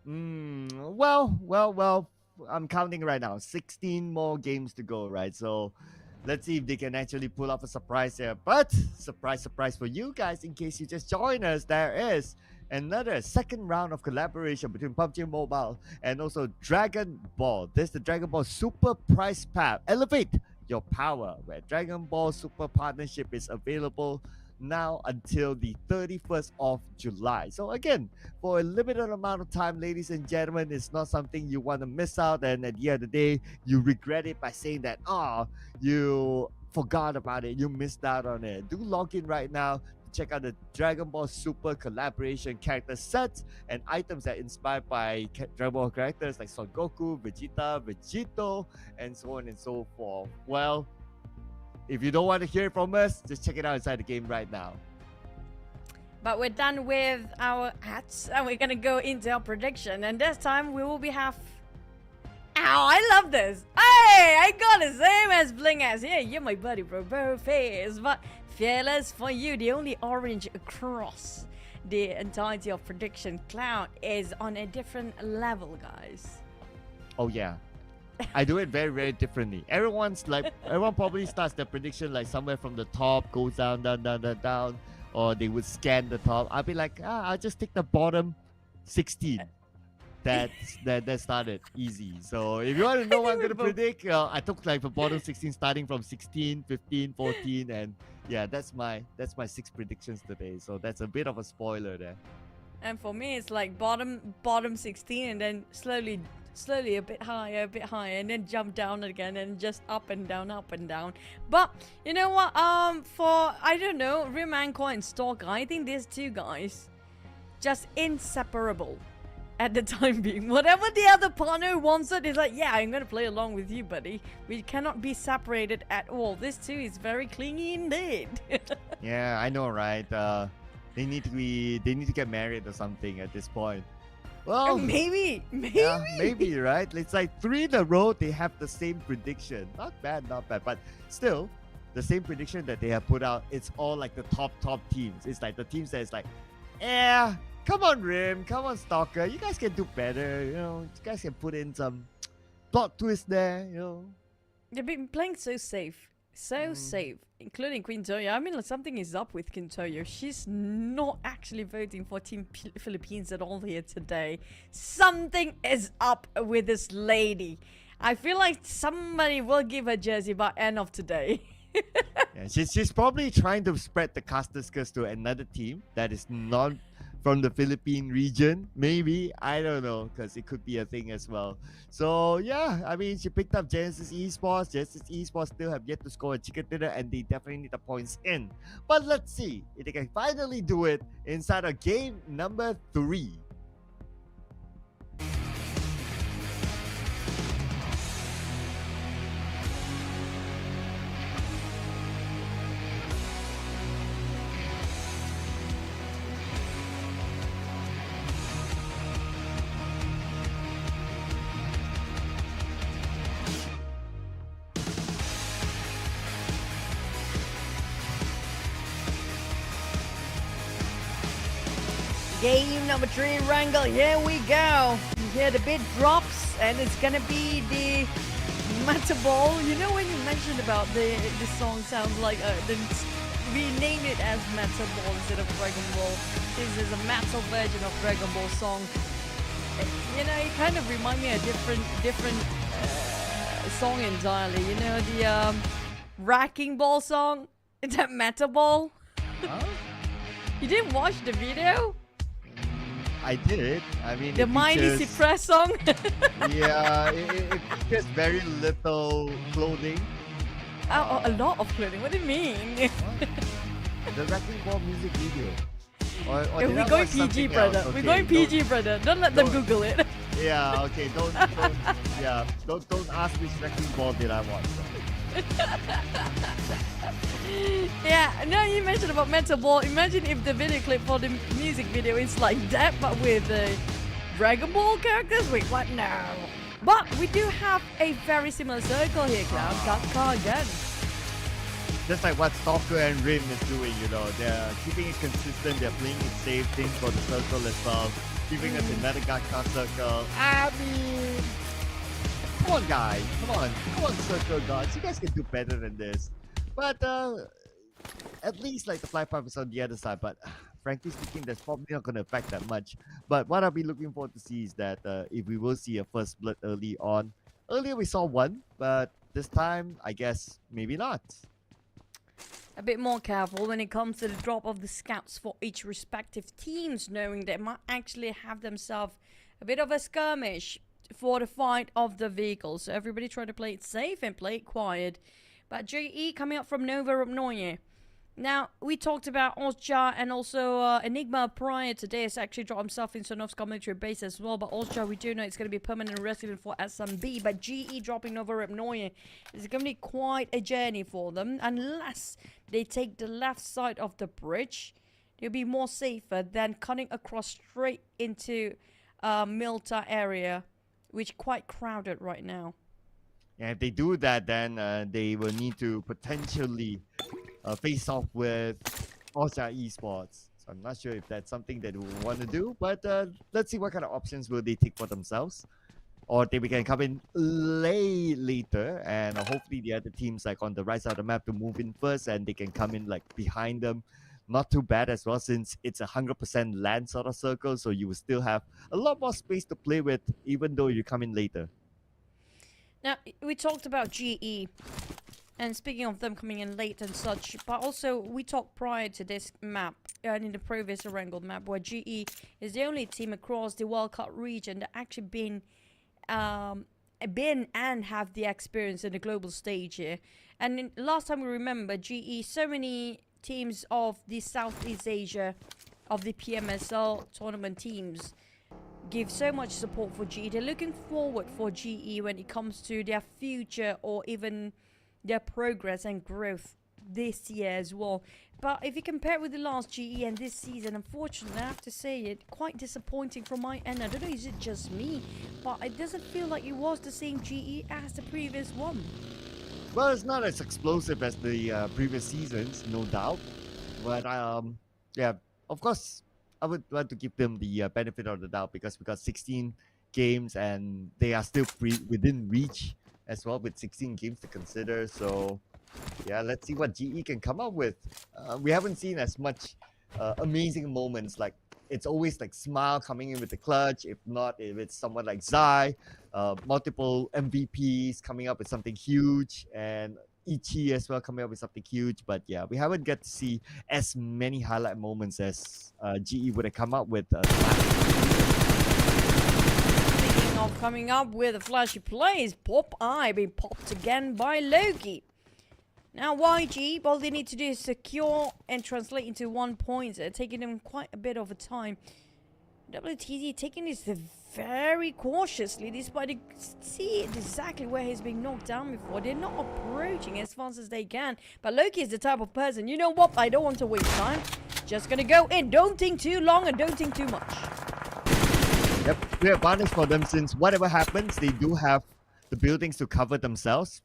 Well, I'm counting right now. 16 more games to go, right? So let's see if they can actually pull off a surprise here. But surprise for you guys, in case you just join us, there is another second round of collaboration between PUBG Mobile and also Dragon Ball. This is the Dragon Ball Super Prize Pack. Elevate your power, where Dragon Ball Super Partnership is available now until the 31st of July. So again, for a limited amount of time, ladies and gentlemen, it's not something you want to miss out, and at the end of the day you regret it by saying that you forgot about it, you missed out on it. Do log in right now to check out the Dragon Ball Super collaboration character sets and items that are inspired by Dragon Ball characters like Son Goku, Vegeta, Vegito, and so on and so forth. Well, if you don't want to hear it from us, just check it out inside the game right now. But we're done with our hats and we're gonna go into our prediction. And this time we will be Ow, I love this. Hey, I got the same as Bling as. Yeah, you're my buddy, bro face. But fearless for you, the only orange across the entirety of prediction. Cloud is on a different level, guys. Oh yeah. I do it very, very differently. Everyone probably starts their prediction like somewhere from the top, goes down, or they would scan the top. I'll be like, I'll just take the bottom 16. That started easy. So if you want to know what I'm going to predict, I took like the bottom 16 starting from 16, 15, 14, and yeah, that's my 6 predictions today. So that's a bit of a spoiler there. And for me, it's like bottom 16 and then slowly a bit higher, and then jump down again and just up and down. But you know what? For I don't know, Rimanco and Stalker, I think these 2 guys just inseparable at the time being. Whatever the other partner wants it is like, yeah, I'm gonna play along with you, buddy. We cannot be separated at all. This 2 is very clingy indeed. Yeah, I know, right? They need to get married or something at this point. Well, maybe. Yeah, maybe, right? It's like 3 in a row, they have the same prediction. Not bad. But still, the same prediction that they have put out, it's all like the top teams. It's like the teams that is like, come on, Rim, come on, Stalker. You guys can do better. You know, you guys can put in some plot twist there, you know. They've been playing so safe. Safe, including Queen Toyo. I mean, like, something is up with Queen Toyo. She's not actually voting for Team Philippines at all here today. Something is up with this lady. I feel like somebody will give her jersey by end of today. Yeah, she's probably trying to spread the casters curse to another team that is not from the Philippine region. Maybe, I don't know, because it could be a thing as well. So yeah, I mean, she picked up Genesis Esports. Genesis Esports still have yet to score a chicken dinner, and they definitely need the points in. But let's see if they can finally do it inside of game number 3. Game number 3, Erangel. Here we go. You hear the beat drops, and it's gonna be the Meta Ball. You know when you mentioned about the song sounds like we named it as Meta Ball instead of Dragon Ball. This is a metal version of Dragon Ball song. You know, it kind of reminds me of different song entirely. You know the Wrecking Ball song? Is that Meta Ball? Huh? You didn't watch the video? I did. I mean, The it Miley features- Cyrus song? Yeah, it features very little clothing. Oh, a lot of clothing. What do you mean? The Wrecking Ball music video. Or did We're I going watch PG, something brother. else? We're Okay, going PG, brother. Don't let them don't- Google it. Yeah, okay. Don't ask which Wrecking Ball did I watch. Yeah, now you mentioned about Meta Ball. Imagine if the video clip for the music video is like that, but with Dragon Ball characters. Wait, what? No. But we do have a very similar circle here, Cloud. Got again. Just like what Stalker and Rim is doing, you know, they're keeping it consistent, they're playing it safe, things for the circle as well, giving us another Gaka circle. I mean, come on guys, come on circle gods, you guys can do better than this. But at least like the fly pipe is on the other side, but frankly speaking, that's probably not going to affect that much. But what I'll be looking forward to see is that if we will see a first blood early on. Earlier we saw one, but this time, I guess, maybe not. A bit more careful when it comes to the drop of the scouts for each respective teams, knowing they might actually have themselves a bit of a skirmish for the fight of the vehicles. So everybody try to play it safe and play it quiet. But GE coming up from Nova Rupnoye. Now, we talked about Osja and also Enigma prior to this. Actually dropped himself in Sanhok's military base as well. But Osja, we do know it's going to be a permanent resident for SMB. But GE dropping Nova Rupnoye is going to be quite a journey for them. Unless they take the left side of the bridge, they'll be more safer than cutting across straight into Milta area, which quite crowded right now. And if they do that, then they will need to potentially face off with Osja Esports. So I'm not sure if that's something that we want to do, but let's see what kind of options will they take for themselves. Or they can come in later, and hopefully the other teams like on the right side of the map to move in first, and they can come in like behind them. Not too bad as well, since it's 100% land sort of circle, so you will still have a lot more space to play with, even though you come in later. Now, we talked about GE, and speaking of them coming in late and such, but also we talked prior to this map, and in the previous Erangel map, where GE is the only team across the World Cup region that actually been and have the experience in the global stage here. And last time we remember, GE, so many teams of the Southeast Asia, of the PMCL tournament teams, give so much support for GE. They're looking forward for GE when it comes to their future or even their progress and growth this year as well. But if you compare it with the last GE and this season, unfortunately, I have to say it, quite disappointing from my end. I don't know, is it just me? But it doesn't feel like it was the same GE as the previous one. Well, it's not as explosive as the previous seasons, no doubt. But yeah, of course, I would want to give them the benefit of the doubt because we got 16 games and they are still within reach as well with 16 games to consider. So yeah, let's see what GE can come up with. We haven't seen as much amazing moments. Like it's always like Smile coming in with the clutch. If not, if it's someone like Zai, multiple MVPs coming up with something huge, and Ichi as well coming up with something huge. But yeah, we haven't get to see as many highlight moments as GE would have come up with. Speaking of coming up with a flashy plays, Popeye being popped again by Loki. Now YG, all they need to do is secure and translate into 1 point, taking them quite a bit of a time. WTZ taking this very cautiously, despite they see exactly where he's being knocked down before. They're not approaching as fast as they can. But Loki is the type of person, you know what, I don't want to waste time. Just gonna go in, don't think too long and don't think too much. Yep, clear advantage for them since whatever happens, they do have the buildings to cover themselves.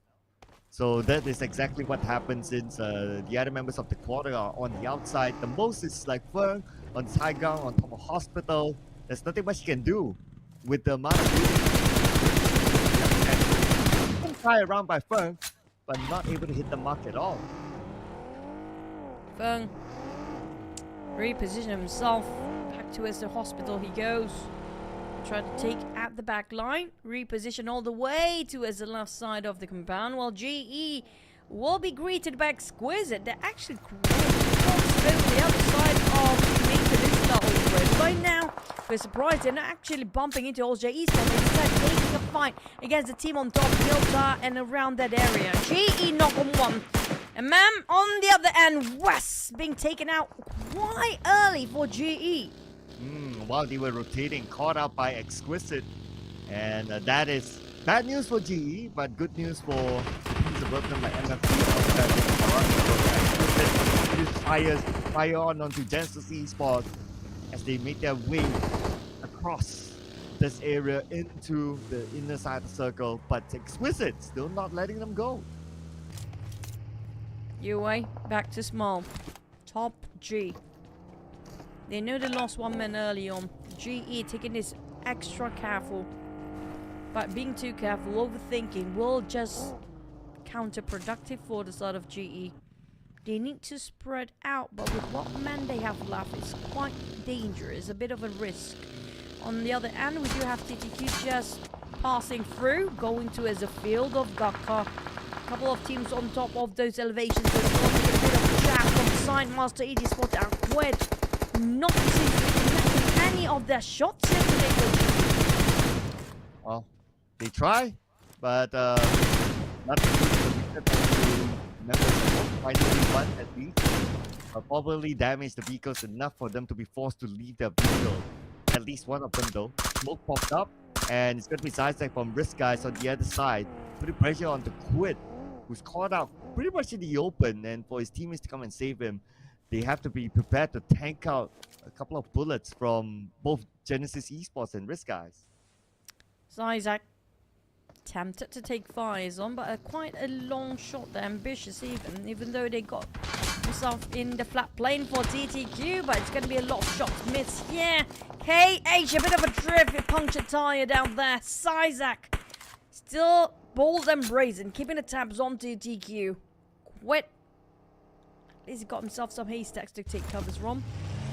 So that is exactly what happens since the other members of the quarter are on the outside. The most is like Fern on this high ground on top of hospital. There's nothing much you can do with the amount of buildings. Yep, fly around by Fern, but not able to hit the mark at all. Feng reposition himself back towards the hospital he goes. try to take at the back line. Reposition all the way towards the left side of the compound. While GE will be greeted by Exquisite. They're actually crossing the other side of Main Peninsula already. Right now, we're surprised they're not actually bumping into OJ Esports. They're instead taking a fight against the team on top, Gilda, and around that area. GE knock on one. And man, on the other end, West being taken out quite early for GE. While they were rotating, caught out by Exquisite. And that is bad news for GE, but good news for teams development like MFT. Fire onto Genesis Esports as they make their way across this area into the inner side of the circle. But Exquisite still not letting them go. UA back to small. Top G. They know they lost one man early on. GE taking this extra careful. But being too careful, overthinking will just counterproductive for the side of GE. They need to spread out, but with what men they have left, it's quite dangerous, a bit of a risk. On the other end, we do have TTQ just passing through, going towards a field of Gakka. A couple of teams on top of those elevations as well, taking a bit of a jab from Sidemaster Esports and Qued. Not connecting any of their shots yesterday. Well, they try, but not to finally one at least. Probably damage the vehicles enough for them to be forced to leave their vehicle. At least one of them though. Smoke popped up, and it's going to be sidestep from Risk Guys on the other side, putting pressure on the Quid, who's caught out pretty much in the open, and for his teammates to come and save him, they have to be prepared to tank out a couple of bullets from both Genesis Esports and Risk Guys. So Isaac tempted to take fires on, but quite a long shot. They're ambitious even though they got themselves in the flat plane for TTQ, but it's going to be a lot of shots missed here. KH, a bit of a drift, a punctured tire down there. Isaac still bold and brazen, keeping the tabs on TTQ. Quit. At least he got himself some haystacks to take covers from.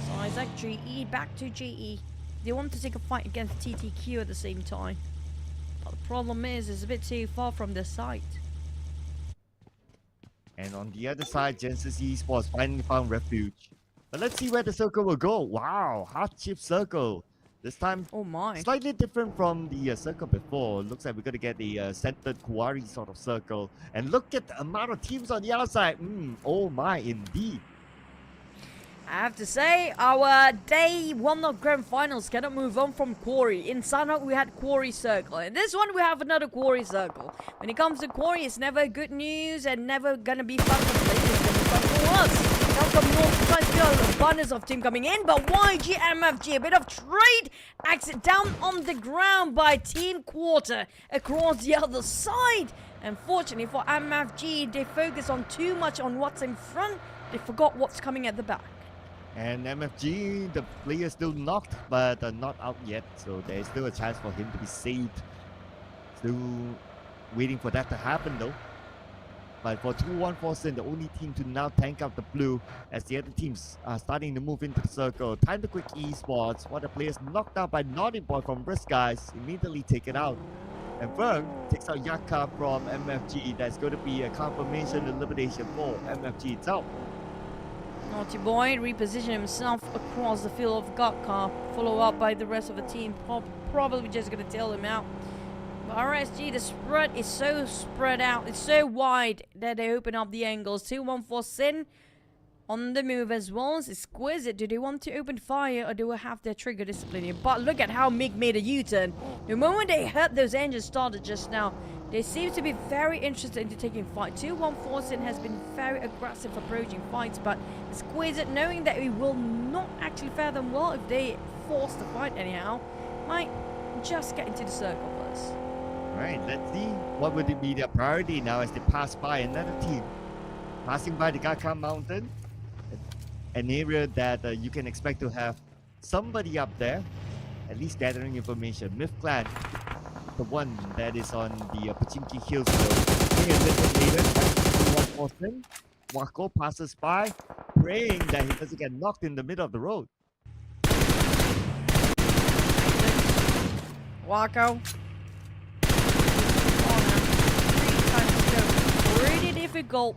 So Isaac, GE, back to GE. They want to take a fight against TTQ at the same time. But the problem is, it's a bit too far from their site. And on the other side, Genesis Esports finally found refuge. But let's see where the circle will go. Wow, heart-shaped circle. This time, Oh my. slightly different from the circle before. Looks like we're going to get a centered Kuwari sort of circle. And look at the amount of teams on the outside. Oh my, indeed. I have to say, our day one of grand finals cannot move on from Quarry. In Sanhok, we had Quarry Circle. In this one, we have another Quarry Circle. When it comes to Quarry, it's never good news and never gonna be fun for players. It's gonna be fun for us. Now from North side, still an abundance of team coming in, but YG MFG, a bit of trade. Exit down on the ground by Team Quarter across the other side. Unfortunately for MFG, they focus on too much on what's in front. They forgot what's coming at the back. And MFG, the player is still knocked, but not out yet. So there is still a chance for him to be saved. Still waiting for that to happen though. But for 2-1-4 Sin, the only team to now tank out the blue as the other teams are starting to move into the circle. Time to quick Esports. One of the players knocked out by Naughty Boy from Risk Guys, immediately taken out. And Fern takes out Yaka from MFG. That's going to be a confirmation elimination for MFG itself. Naughty Boy reposition himself across the field of Gatka, follow up by the rest of the team, probably just gonna tail him out. But RSG, the spread is so spread out, it's so wide that they open up the angles. 2-1-4 Sin on the move as well. It's Exquisite. Do they want to open fire or do they have their trigger discipline here? But look at how Mig made a U-turn. The moment they heard those engines started just now, they seem to be very interested into taking fight. 2-1-4 Sin has been very aggressive approaching fights, but Exquisite, knowing that we will not actually fare them well if they force the fight anyhow, might just get into the circle first. Alright, let's see what would be their priority now as they pass by another team. Passing by the Gaka Mountain, an area that you can expect to have somebody up there, at least gathering information. Myth Clan, the one that is on the Pachinki Hills Road. A little later, 2-1-4 Wako passes by, praying that he doesn't get knocked in the middle of the road. Wacko. 3 times go. Pretty difficult.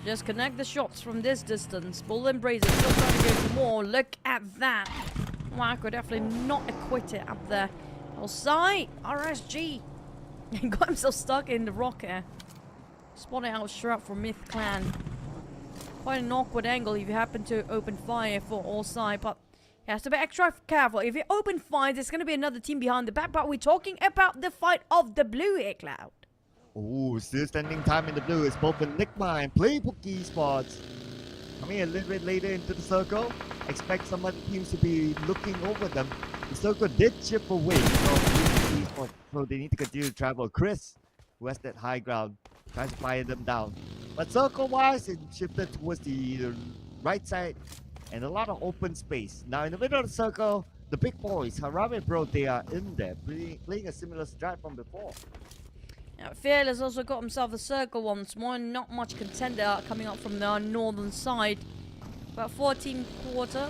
Just connect the shots from this distance. Bull and Brazen still trying to go for more. Look at that. Wacko definitely not acquitted up there. Outside, RSG. He got himself stuck in the rocket. Spotted out Shrub from Myth Clan. Quite an awkward angle if you happen to open fire for all side, but you have to be extra careful. If you open fire, there's going to be another team behind the back, but we're talking about the fight of the blue here, Cloud. Oh, still standing time in the blue. It's both Enigma and Playbook Esports. Coming a little bit later into the circle. Expect some other teams to be looking over them. The circle did chip away from Playbook Esports, so they need to continue to travel. Chris, who has that high ground, tries to fire them down. But circle-wise, it shifted towards the right side and a lot of open space. Now in the middle of the circle, the big boys, Harame Bro, they are in there, playing a similar strat from before. Now, Fearless also got himself a circle once more, and not much contender coming up from the northern side. But 14 quarter,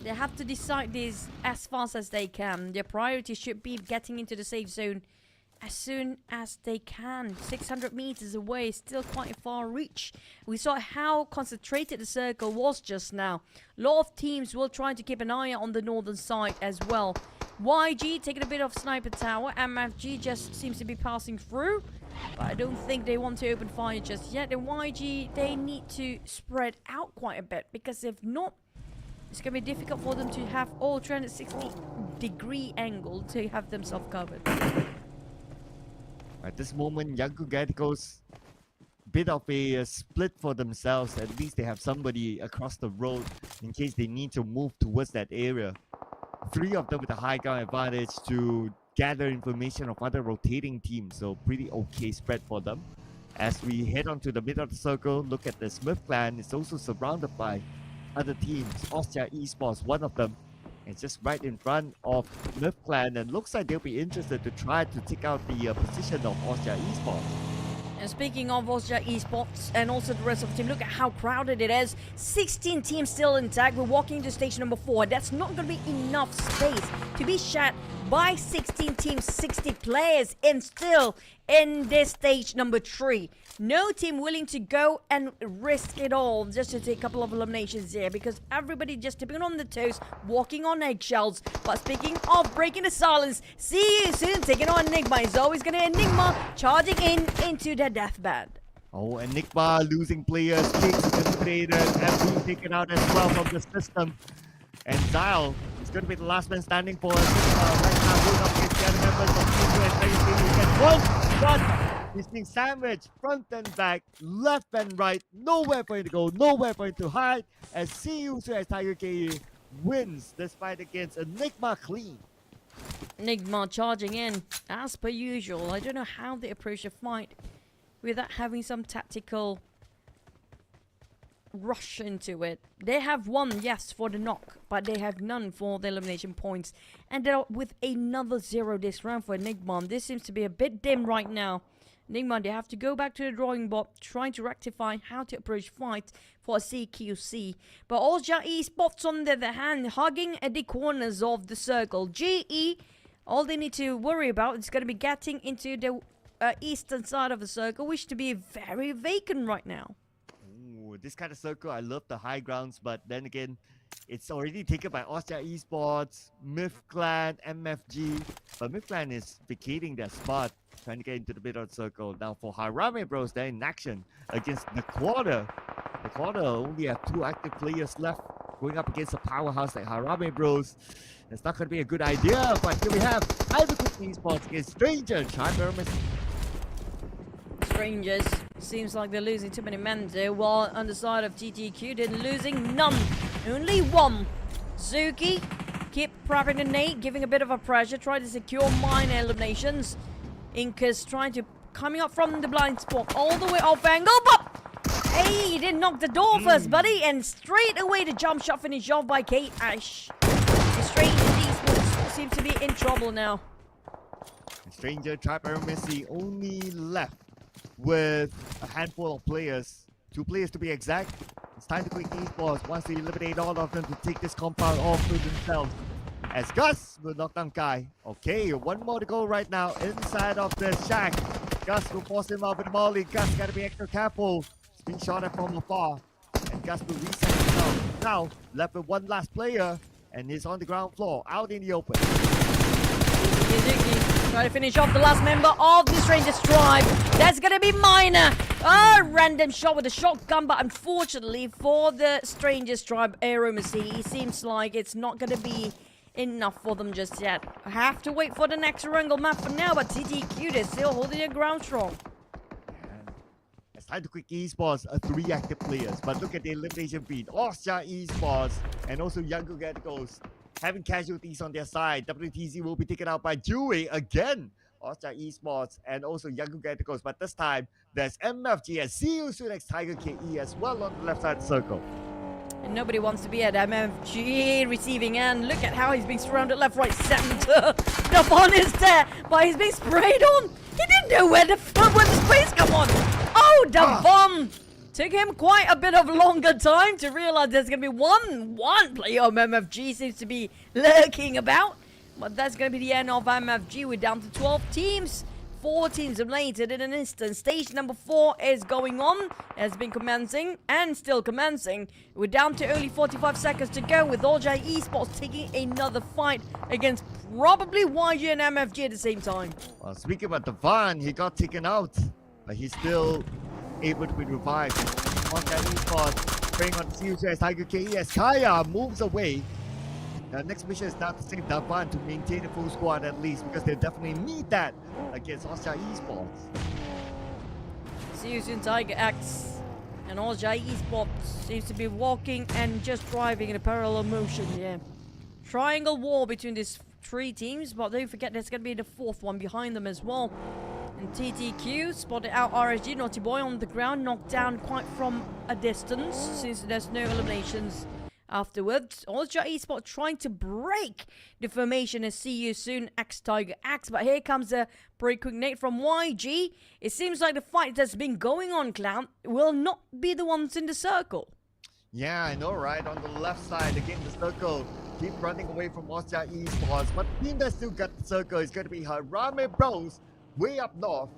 they have to decide this as fast as they can. Their priority should be getting into the safe zone as soon as they can. 600 meters away, still quite a far reach. We saw how concentrated the circle was just now. A lot of teams will try to keep an eye on the northern side as well. YG taking a bit of sniper tower. MFG just seems to be passing through, but I don't think they want to open fire just yet. And YG, they need to spread out quite a bit, because if not, it's going to be difficult for them to have all 360-degree angle to have themselves covered. At this moment, Yanku Gaticos, bit of a split for themselves. At least they have somebody across the road in case they need to move towards that area. 3 of them with a high ground advantage to gather information of other rotating teams. So pretty okay spread for them. As we head on to the middle of the circle, look at the Smith clan. It's also surrounded by other teams. Austria Esports, one of them. It's just right in front of Smith clan, and looks like they'll be interested to try to take out the position of Austria Esports. And speaking of Austria Esports and also the rest of the team, look at how crowded it is. 16 teams still intact. We're walking into station number 4. That's not going to be enough space to be shot by 16 teams, 60 players, and still in this stage number 3. No team willing to go and risk it all just to take a couple of eliminations here, because everybody just tipping on the toes, walking on eggshells. But speaking of breaking the silence, see you soon, taking on Enigma. It's always going to Enigma charging into the deathbed. Oh, Enigma losing players, kicks eliminated, and being taken out as well from the system. And Zyle is going to be the last man standing for Enigma right now, going up against the other members of Team US. He's being sandwiched front and back, left and right, nowhere for him to go, nowhere for him to hide, as CU as Tiger KE wins this fight against Enigma clean. Enigma charging in as per usual. I don't know how they approach the fight without having some tactical rush into it. They have won, yes, for the knock, but they have none for the elimination points. And they're with another 0 this round for Enigma. This seems to be a bit dim right now. Enigma, they have to go back to the drawing board, trying to rectify how to approach fight for a CQC. But Austria Esports, on the other hand, hugging at the corners of the circle. GE, all they need to worry about is going to be getting into the eastern side of the circle, which to be very vacant right now. Ooh, this kind of circle, I love the high grounds, but then again, it's already taken by Austria Esports, Myth Clan, MFG. But Myth Clan is vacating their spot, trying to get into the middle of the circle. Now for Harame Bros, they're in action against the Quarter. The Quarter only have 2 active players left, going up against a powerhouse like Harame Bros. It's not going to be a good idea, but here we have Hypercook Esports against Stranger. Strangers, seems like they're losing too many men there, while on the side of GTQ, they're losing none. Only 1. Zuki, keep prepping the nade, giving a bit of a pressure, trying to secure mine eliminations. Incas trying to, coming up from the blind spot, all the way off angle, but hey, he didn't knock the door first, buddy, and straight away the jump shot finished off by Kate Ash. The Stranger Esports seems to be in trouble now. Stranger Messi only left with a handful of players, 2 players to be exact. It's time to quick Esports, once they eliminate all of them, to take this compound off to themselves. as Gus will knock down Kai. Okay, one more to go right now inside of the shack. Gus will force him out with the molly. Gus gotta be extra careful. He's being shot at from afar. And Gus will reset himself. Now, left with one last player, and he's on the ground floor, out in the open. Try to finish off the last member of the Strangers tribe. That's gonna be Minor. A random shot with a shotgun, but unfortunately for the Strangers tribe, Aeromasi, it seems like it's not gonna be enough for them just yet. I have to wait for the next Erangel map for now, but TTQ, they're still holding their ground strong. It's time to quick Esports, 3 active players, but look at the elimination feed. Austria Esports and also Younger Geticals having casualties on their side. WTZ will be taken out by Dewey again. Austria Esports and also Younger Geticals, but this time there's MFG and See You Soon next Tiger KE as well on the left side circle. And nobody wants to be at MFG receiving end. Look at how he's being surrounded left, right, center. The fun is there, but he's being sprayed on. He didn't know where the sprays come on. Oh, the bomb! Took him quite a bit of longer time to realize there's going to be one player of MFG seems to be lurking about. But that's going to be the end of MFG. We're down to 12 teams. 4 teams eliminated in an instant. Stage number 4 is going on. It has been commencing and still commencing. We're down to only 45 seconds to go with Austria Esports taking another fight against probably YG and MFG at the same time. Well, speaking about Devon, he got taken out, but he's still able to be revived. Austria Esports preying on the CUC as Tiger KE as Kaya moves away. The next mission is now to save Devon to maintain a full squad at least, because they definitely need that against Austria Esports. See you soon, Tiger X. And Austria Esports seems to be walking and just driving in a parallel motion, yeah. Triangle war between these 3 teams, but don't forget there's going to be the 4th one behind them as well. And TTQ spotted out RSG, Naughty Boy on the ground, knocked down quite from a distance since there's no eliminations afterwards. Austria Esports trying to break the formation and See You Soon X Tiger X, but here comes a pretty quick nade from YG. It seems like the fight that's been going on, Clown, will not be the ones in the circle. Yeah, I know, right? On the left side, again, the circle keep running away from Austria Esports, but the team that still got the circle is going to be Harame Bros way up north.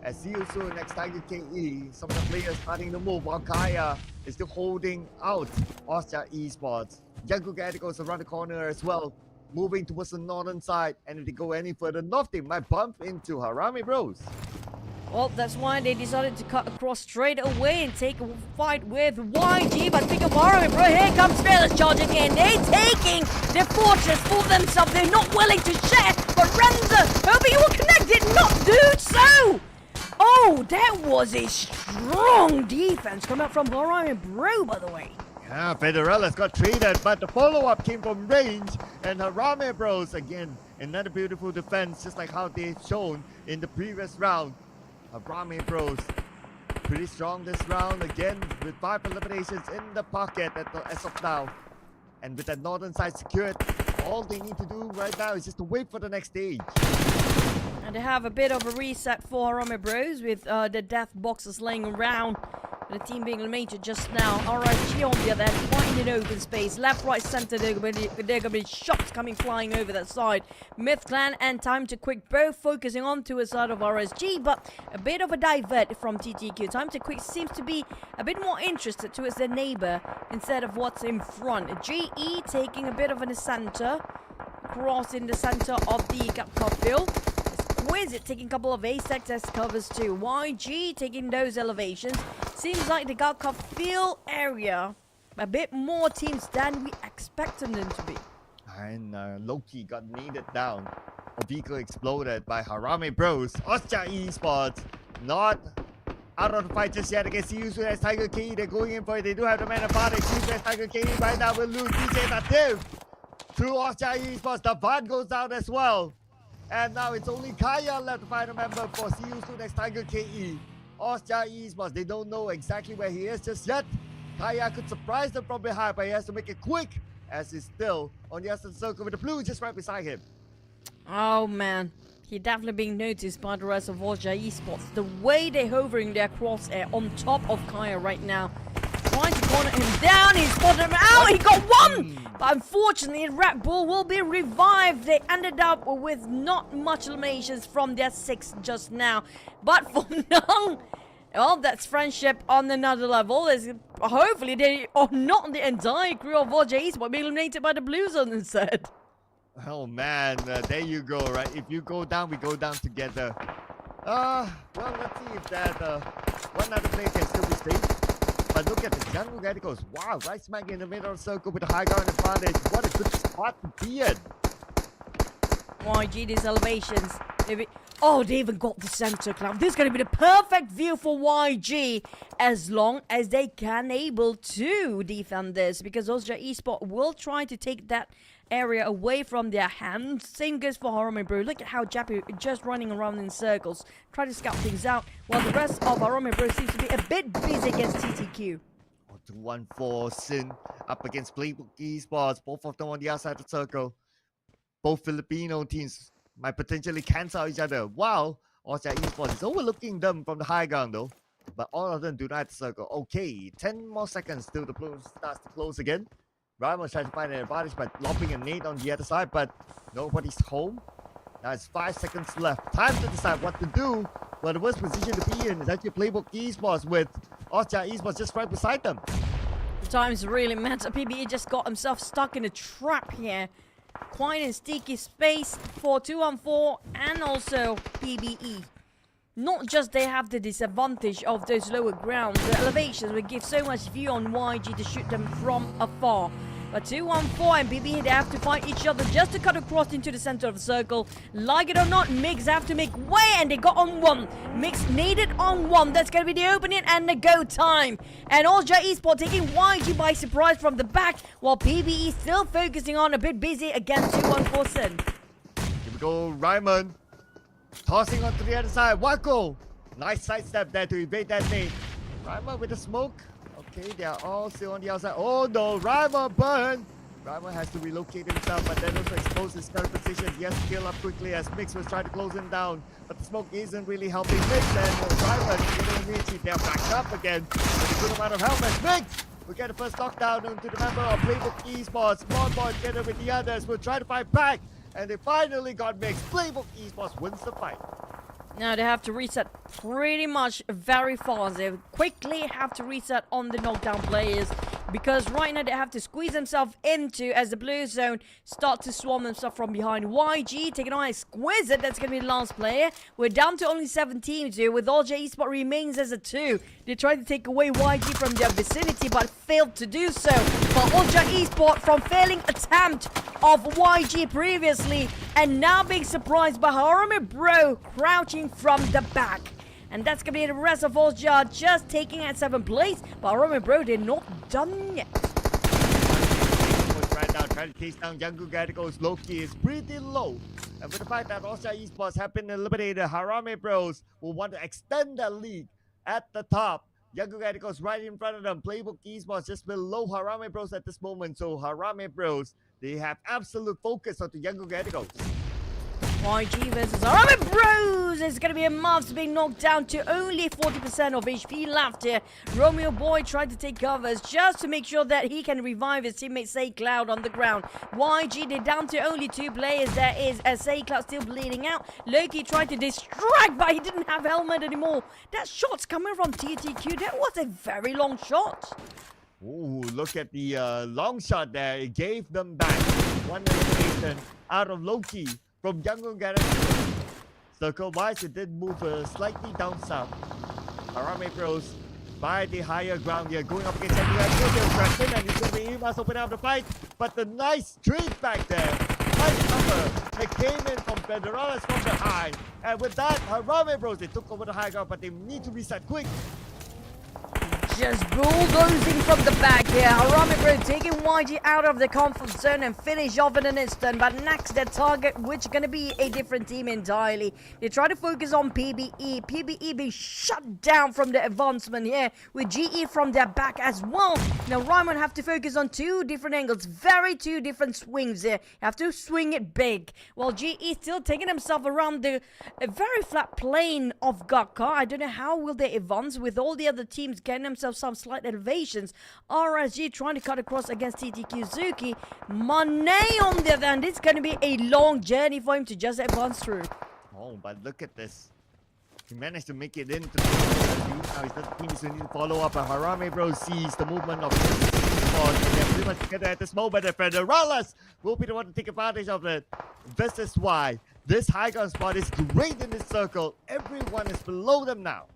As See You Soon next Tiger KE, some of the players starting to move while Kaya is still holding out Austria Esports. Yango Gaticos around the corner as well, moving towards the northern side, and if they go any further north, they might bump into Harame Bros. Well, that's why they decided to cut across straight away and take a fight with YG. But think of Harame, bro, here comes Fearless charging in. They're taking the fortress for themselves. They're not willing to share, but Renza, hoping you will connect, did not do so. Oh, that was a strong defense coming up from Harame Bro, by the way. Yeah, Federella's got traded, but the follow-up came from range, and Harame Bros, again, another beautiful defense, just like how they've shown in the previous round. Harame Bros, pretty strong this round, again, with 5 eliminations in the pocket as of now. And with that northern side secured, all they need to do right now is just to wait for the next stage. And they have a bit of a reset for Harame Bros with the death boxes laying around. The team being eliminated just now. RIG on the other hand, quite in an open space. Left, right, center, there are going to be shots coming flying over that side. Myth Clan and Time to Quick both focusing on to a side of RSG, but a bit of a divert from TTQ. Time to Quick seems to be a bit more interested towards their neighbor instead of what's in front. GE taking a bit of an center, crossing the center of the Gapcop field. Wizard taking a couple of Asex as covers too. YG taking those elevations. Seems like the Gapcop field area a bit more teams than we expected them to be. And Loki got needed down. A vehicle exploded by Harame Bros. Austria Esports not out of the fight just yet against See You Soon as Tiger KE. They're going in for it. They do have the man advantage. See You Soon as Tiger KE right now will lose. DJ Native to Austria Esports. The van goes down as well. And now it's only Kaya left, the final member for See You Soon next Tiger KE. Austria Esports, they don't know exactly where he is just yet. Kaya could surprise them from behind, but he has to make it quick as he's still on the outside circle with the blue just right beside him. Oh man, he's definitely being noticed by the rest of Austria Esports. The way they're hovering their crosshair on top of Kaya right now, trying to cornered him down. He spotted him out. He got one. But unfortunately, Red Bull will be revived. They ended up with not much eliminations from their 6 just now. But for Nung, well, that's friendship on another level. Hopefully, they are not the entire crew of Esports but being eliminated by the Blue Zone instead. Oh man, there you go, right? If you go down, we go down together. Well, let's see if that one other player can still be safe. But look at the jungle guy that goes, wow, right smack in the middle of the circle with the high ground advantage. What a good spot to be in. YG, these elevations. They even got the center cloud. This is going to be the perfect view for YG as long as they can able to defend this, because Ozja Esports will try to take that area away from their hands. Same goes for Harame Bro. Look at how Jappy just running around in circles, try to scout things out, while the rest of Harame Bro seems to be a bit busy against TTQ. 2-1-4 Sin up against Playbook Esports. Both of them on the outside of the circle. Both Filipino teams might potentially cancel each other, while Ozja Esports is overlooking them from the high ground though. But all of them do not circle. Okay, 10 more seconds till the blue starts to close again. Miramar trying to find an advantage by lobbing a nade on the other side, but nobody's home. Now it's 5 seconds left. Time to decide what to do. Well, the worst position to be in is actually Playbook Esports with Ozja Esports just right beside them. The times really matter. PBE just got himself stuck in a trap here. Quite a sticky space for 2-on-4 and also PBE. Not just they have the disadvantage of those lower grounds, the elevations will give so much view on YG to shoot them from afar. But 2-on-4 and PBE, they have to fight each other just to cut across into the center of the circle. Like it or not, Mix have to make way, and they got on one. Mix needed on one. That's going to be the opening and the go time. And Ozja Esports taking YG by surprise from the back, while PBE still focusing on a bit busy against 2-on-4 Sin. Here we go, Ryman. Tossing onto the other side. Wako. Nice sidestep there to evade that nade. Ryman with the smoke. Okay, they are all still on the outside. Oh no, Ryman burn. Ryman has to relocate himself, but then also expose his current position. He has to heal up quickly as Mix was trying to close him down. But the smoke isn't really helping Mix, and Ryman getting immunity. They're backed up again with a good amount of health as Mix will get the first knockdown into the member of Playbook Esports. Small boy together with the others will try to fight back. And they finally got Mix. Playbook Esports wins the fight. Now they have to reset pretty much very fast. They quickly have to reset on the knockdown players, because right now they have to squeeze themselves into as the blue zone start to swarm themselves from behind. YG taking on Exquisite. That's going to be the last player. We're down to only 7 teams here, with Ozja Esports remains as a 2. They tried to take away YG from their vicinity but failed to do so. But Ozja Esports, from failing attempt of YG previously and now being surprised by Harame Bro crouching from the back. And that's going to be the rest of Ozja just taking at 7th place. But Harame Bro, they're not done yet. Right now, trying to chase down Young Gadicos. Loki is pretty low. And with the fact that Ozja Esports have been eliminated, Harame Bros will want to extend the lead at the top. Young Gadicos right in front of them. Playbook Esports just below Harame Bros at this moment. So Harame Bros, they have absolute focus on the Young Gadicos. YG versus Harame Bros. It's going to be a month being knocked down to only 40% of HP left here. Romeo Boy tried to take covers just to make sure that he can revive his teammate Say Cloud on the ground. YG, they're down to only 2 players. There is a Say Cloud still bleeding out. Loki tried to distract, but he didn't have helmet anymore. That shot's coming from TTQ. That was a very long shot. Ooh, look at the long shot there. It gave them back one elimination out of Loki from Young Gadicos. Circle-wise, it did move slightly down south. Harame Bros by the higher ground here, going up against Preston, and he's going to be must open up the fight. But the nice streak back there, nice cover that came in from Federales from behind. And with that, Harame Bros, they took over the high ground, but they need to reset quick. Just bulldozing from the back here. Harame Bro taking YG out of the comfort zone and finish off in an instant. But next, their target, which is going to be a different team entirely. They try to focus on PBE. PBE being shut down from the advancement here, with GE from their back as well. Now, Ryman have to focus on 2 different angles. Two different swings here. You have to swing it big. While GE still taking himself around the very flat plane of Gakka. I don't know how will they advance with all the other teams getting themselves themselves some slight elevations. RSG trying to cut across against TTQ Zuki. Monet on the other hand, it's going to be a long journey for him to just advance through. Oh, but look at this. He managed to make it into the lead. Now he's the team is going to follow up. And Harame Bro sees the movement of the Esports. And they're pretty much together at this moment. And Federalis will be the one to take advantage of it. This is why this high ground spot is great in this circle. Everyone is below them now.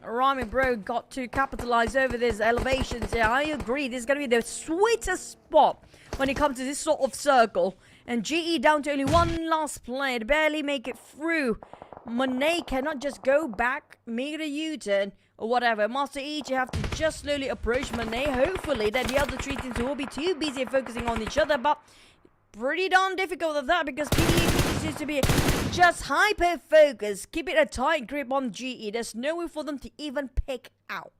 Rami Bro got to capitalize over these elevations. Yeah, I agree. This is going to be the sweetest spot when it comes to this sort of circle. And GE down to only one last player to barely make it through. Monet cannot just go back, make a U-turn, or whatever. Master Each, you have to just slowly approach Monet. Hopefully that the other three teams will be too busy focusing on each other. But pretty darn difficult of that because PDE seems to be just hyper-focused. Keeping a tight grip on GE. There's no way for them to even pick out.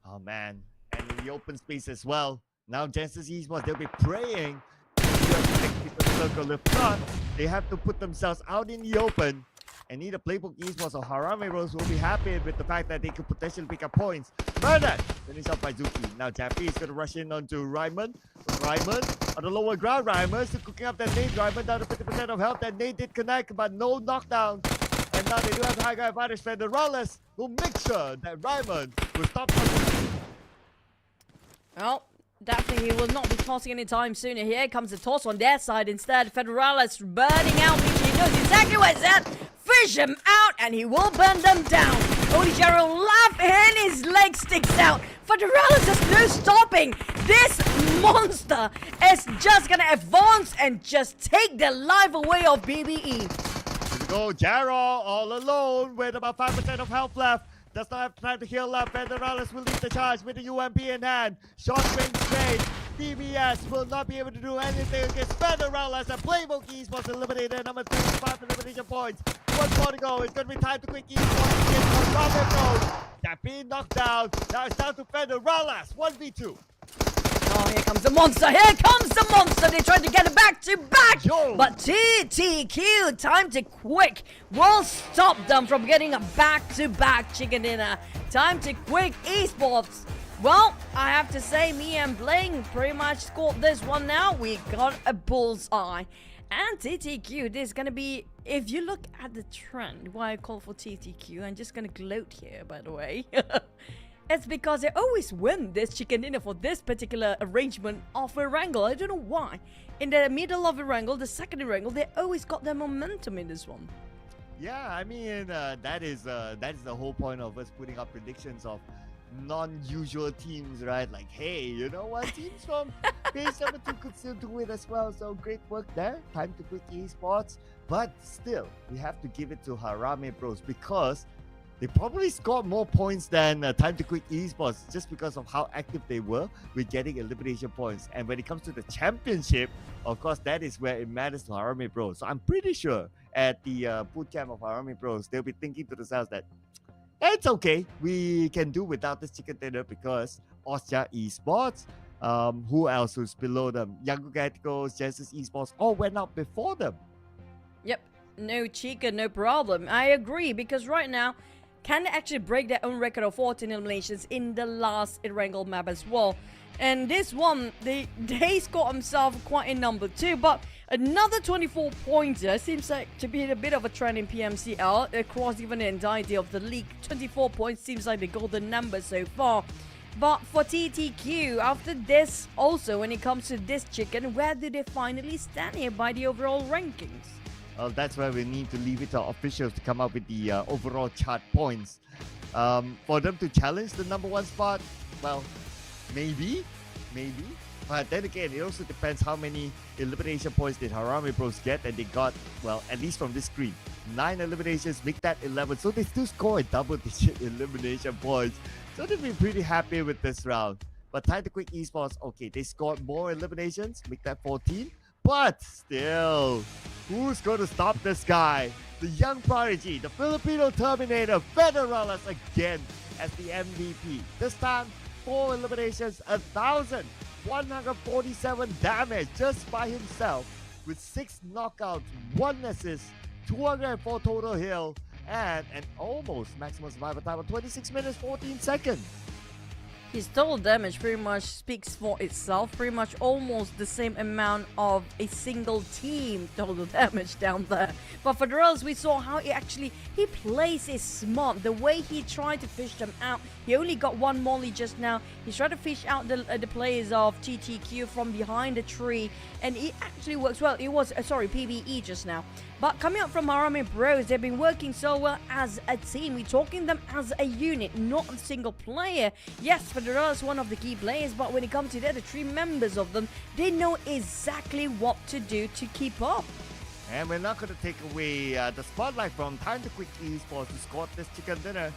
Oh, man. And in the open space as well. Now Genesis Esports, they'll be praying. The circle. If not, they have to put themselves out in the open. And either Playbook Esports or Harame Rose will be happy with the fact that they could potentially pick up points. Murdered! Finished up by Zuki. Now Jaffy is going to rush in onto Ryman. Ryman on the lower ground. Ryman still cooking up that nade. Ryman down to 50% of health. That nade did connect, but no knockdown. And now they do have the high ground advantage. Federalis will make sure that Ryman will stop. Well, definitely he will not be tossing anytime soon. Here comes the toss on their side instead. Federalis burning out. He knows exactly where it's at. Fish him out and he will burn them down. Holy Gerald laugh and his leg sticks out. Federalis has no stopping. This monster is just gonna advance and just take the life away of BBE. Here we go, Jaro all alone with about 5% of health left. Does not have time to heal up. Federalis will lead the charge with the UMP in hand. Short range trade. DBS will not be able to do anything against Federalis. And Playbook Esports eliminated number 35 elimination points. 1 more to go. It's going to be time to quick Esports against Robert Rose. That knocked down. Now it's down to Federalis. 1v2. Oh, here comes the monster. Here comes the monster. They tried to get it back to back. Yo. But TTQ, time to quick, will stop them from getting a back-to-back chicken dinner. Time to quick Esports. Well, I have to say, me and Bling pretty much scored this one now. We got a bullseye. And TTQ, this is going to be, if you look at the trend, why I call for TTQ, I'm just going to gloat here, by the way. It's because they always win this chicken dinner for this particular arrangement of Erangel. I don't know why. In the middle of Erangel, the second Erangel, they always got their momentum in this one. Yeah, I mean, that is the whole point of us putting up predictions of non-usual teams, right? Like, hey, you know what? Teams from Base 72 could still do it as well. So great work there. Time to quit Esports. But still, we have to give it to Harame Bros because they probably scored more points than Time to Quit Esports just because of how active they were with getting elimination points. And when it comes to the championship, of course, that is where it matters to Harame Bros. So I'm pretty sure at the boot camp of Harame Bros, they'll be thinking to themselves that it's okay. We can do without this chicken dinner because Ostia Esports, who else who's below them? Young Galacticos, Genesis Esports, all went out before them. Yep, no chicken, no problem. I agree because right now, can they actually break their own record of 14 eliminations in the last Erangel map as well? And this one, they scored themselves quite a number too, but another 24 pointer seems like to be a bit of a trend in PMCL across even the entirety of the league. 24 points seems like the golden number so far. But for TTQ, after this also, when it comes to this chicken, where do they finally stand here by the overall rankings? Well, that's why we need to leave it to our officials to come up with the overall chart points. For them to challenge the number 1 spot, well, maybe. But then again, it also depends how many elimination points did Harame Bros get, and they got, well, at least from this screen, 9 eliminations, make that 11. So they still score a double-digit elimination points. So they'll be pretty happy with this round. But Time to Quit Esports, okay, they scored more eliminations, make that 14. But still, who's going to stop this guy? The young prodigy, the Filipino Terminator, Federalis again as the MVP. This time, 4 eliminations, 1,147 damage just by himself with 6 knockouts, 1 assist, 204 total heal, and an almost maximum survival time of 26 minutes, 14 seconds. His total damage pretty much speaks for itself. Pretty much almost the same amount of a single team total damage down there. But for the rest, we saw how he plays it smart. The way he tried to fish them out. He only got one molly just now. He tried to fish out the players of TTQ from behind a tree. And it actually works well. It was, PBE just now. But coming up from Miramar Bros, they've been working so well as a team. We're talking them as a unit, not a single player. Yes, Federer is one of the key players, but when it comes to the other 3 members of them, they know exactly what to do to keep up. And we're not going to take away the spotlight from Time to Quick Esports to score this chicken dinner.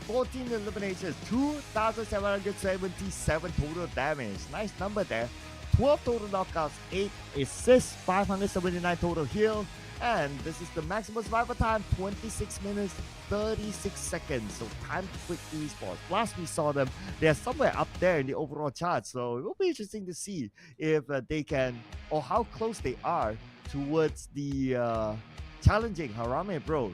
14 eliminations, 2,777 total damage. Nice number there. 12 total knockouts, 8 assists, 579 total heal. And this is the maximum survival time, 26 minutes, 36 seconds. So Time to Quick Esports. Last we saw them, they're somewhere up there in the overall chart. So it will be interesting to see if they can, or how close they are towards the challenging Harame Bros.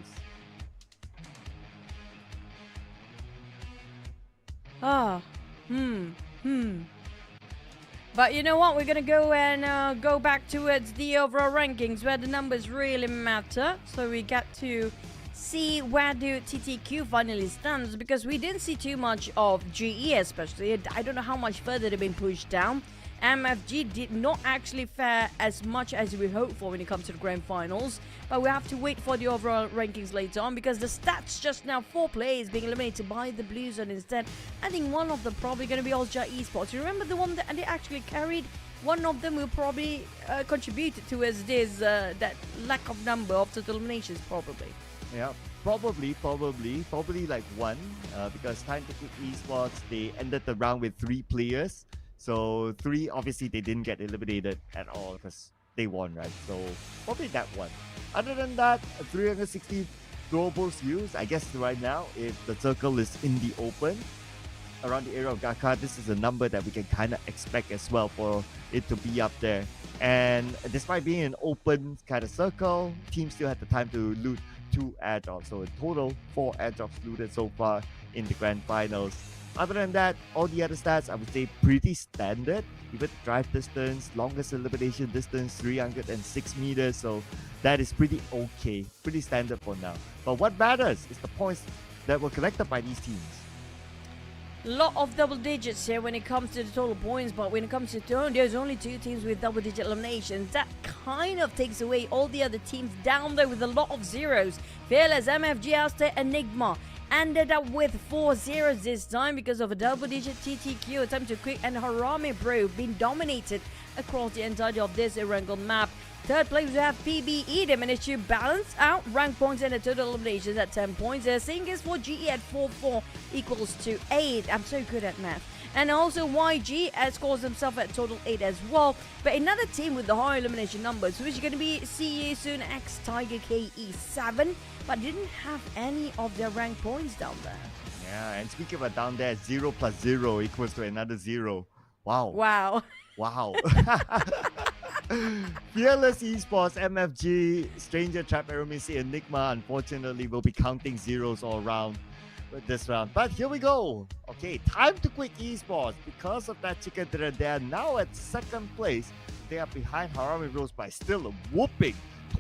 But you know what? We're gonna go and go back towards the overall rankings where the numbers really matter. So we get to see where do TTQ finally stands, because we didn't see too much of GE especially. I don't know how much further they've been pushed down. MFG did not actually fare as much as we hoped for when it comes to the grand finals, but we have to wait for the overall rankings later on, because the stats just now, 4 players being eliminated by the Blue Zone instead. I think one of them probably going to be Osja Esports. You remember the one that they actually carried? One of them will probably contribute towards this that lack of number of total eliminations probably. Yeah, probably like one, because Time to Quick Esports, they ended the round with 3 players. So 3, obviously they didn't get eliminated at all because they won, right? So probably that one. Other than that, 360 throwables used. I guess right now, if the circle is in the open around the area of Gaka, this is a number that we can kind of expect as well for it to be up there. And despite being an open kind of circle, teams still had the time to loot 2 airdrops. So in total, 4 airdrops looted so far in the grand finals. Other than that, all the other stats, I would say pretty standard. Even drive distance, longest elimination distance, 306 meters. So that is pretty okay, pretty standard for now. But what matters is the points that were collected by these teams. Lot of double digits here when it comes to the total points, but when it comes to throne, there's only 2 teams with double-digit eliminations. That kind of takes away all the other teams down there with a lot of zeros. Fearless, MFG, Aster, Enigma ended up with 4 zeros this time because of a double-digit TTQ attempt to quick, and Harame Bro being dominated across the entirety of this Erangel map. Third place, we have PBE. They managed to balance out rank points and the total eliminations at 10 points. The same is for GE at 4-4 equals to 8. I'm so good at math. And also YG scores himself at total 8 as well. But another team with the high elimination numbers, which is going to be CE Soon X Tiger KE 7, but didn't have any of their rank points down there. Yeah, and speaking about down there, 0 plus 0 equals to another 0. Wow. Wow. Fearless Esports, MFG, Stranger Trap, Aeromisi, Enigma, unfortunately, will be counting zeros all around this round. But here we go. Okay, Time to Quick Esports. Because of that chicken dinner, they are now at 2nd place. They are behind Harame Bros by still a whooping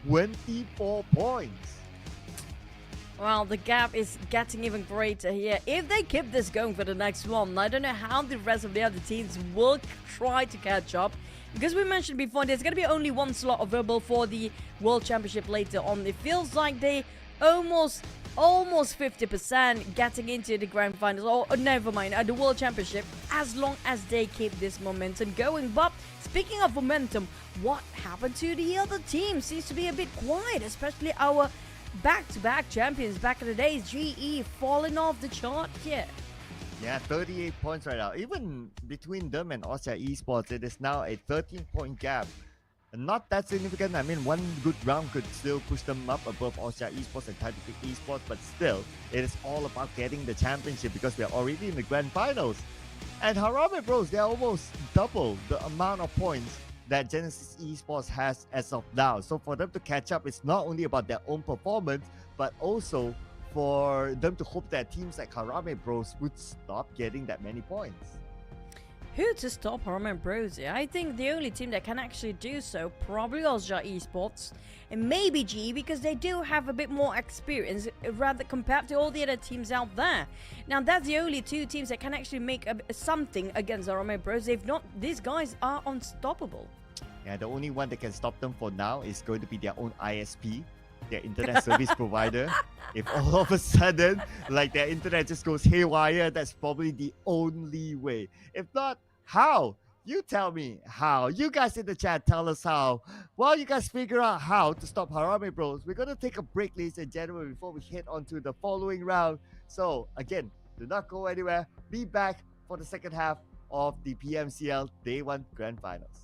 24 points. Well, the gap is getting even greater here. If they keep this going for the next one, I don't know how the rest of the other teams will try to catch up. Because we mentioned before, there's going to be only 1 slot available for the World Championship later on. It feels like they almost 50% getting into the grand finals, or never mind, the World Championship, as long as they keep this momentum going. But speaking of momentum, what happened to the other team? Seems to be a bit quiet, especially our back-to-back champions back in the days, GE, falling off the chart here. Yeah, 38 points right now. Even between them and Osja Esports, it is now a 13-point gap. Not that significant. I mean, one good round could still push them up above Osja Esports and Time to Quick Esports, but still, it is all about getting the championship because we are already in the grand finals. And Harame Bros, they are almost double the amount of points that Genesis Esports has as of now. So for them to catch up, it's not only about their own performance, but also for them to hope that teams like Harame Bros would stop getting that many points. Who to stop Miramar Bros here? I think the only team that can actually do so probably Osja Esports and maybe G, because they do have a bit more experience rather compared to all the other teams out there. Now that's the only two teams that can actually make something against Miramar Bros. If not, these guys are unstoppable. Yeah, the only one that can stop them for now is going to be their own ISP, their internet service provider. If all of a sudden, like, their internet just goes haywire, that's probably the only way. If not, how? You tell me how. You guys in the chat, tell us how. While you guys figure out how to stop Harame Bros, we're going to take a break, ladies and gentlemen, before we head on to the following round. So, again, do not go anywhere. Be back for the second half of the PMCL Day 1 Grand Finals.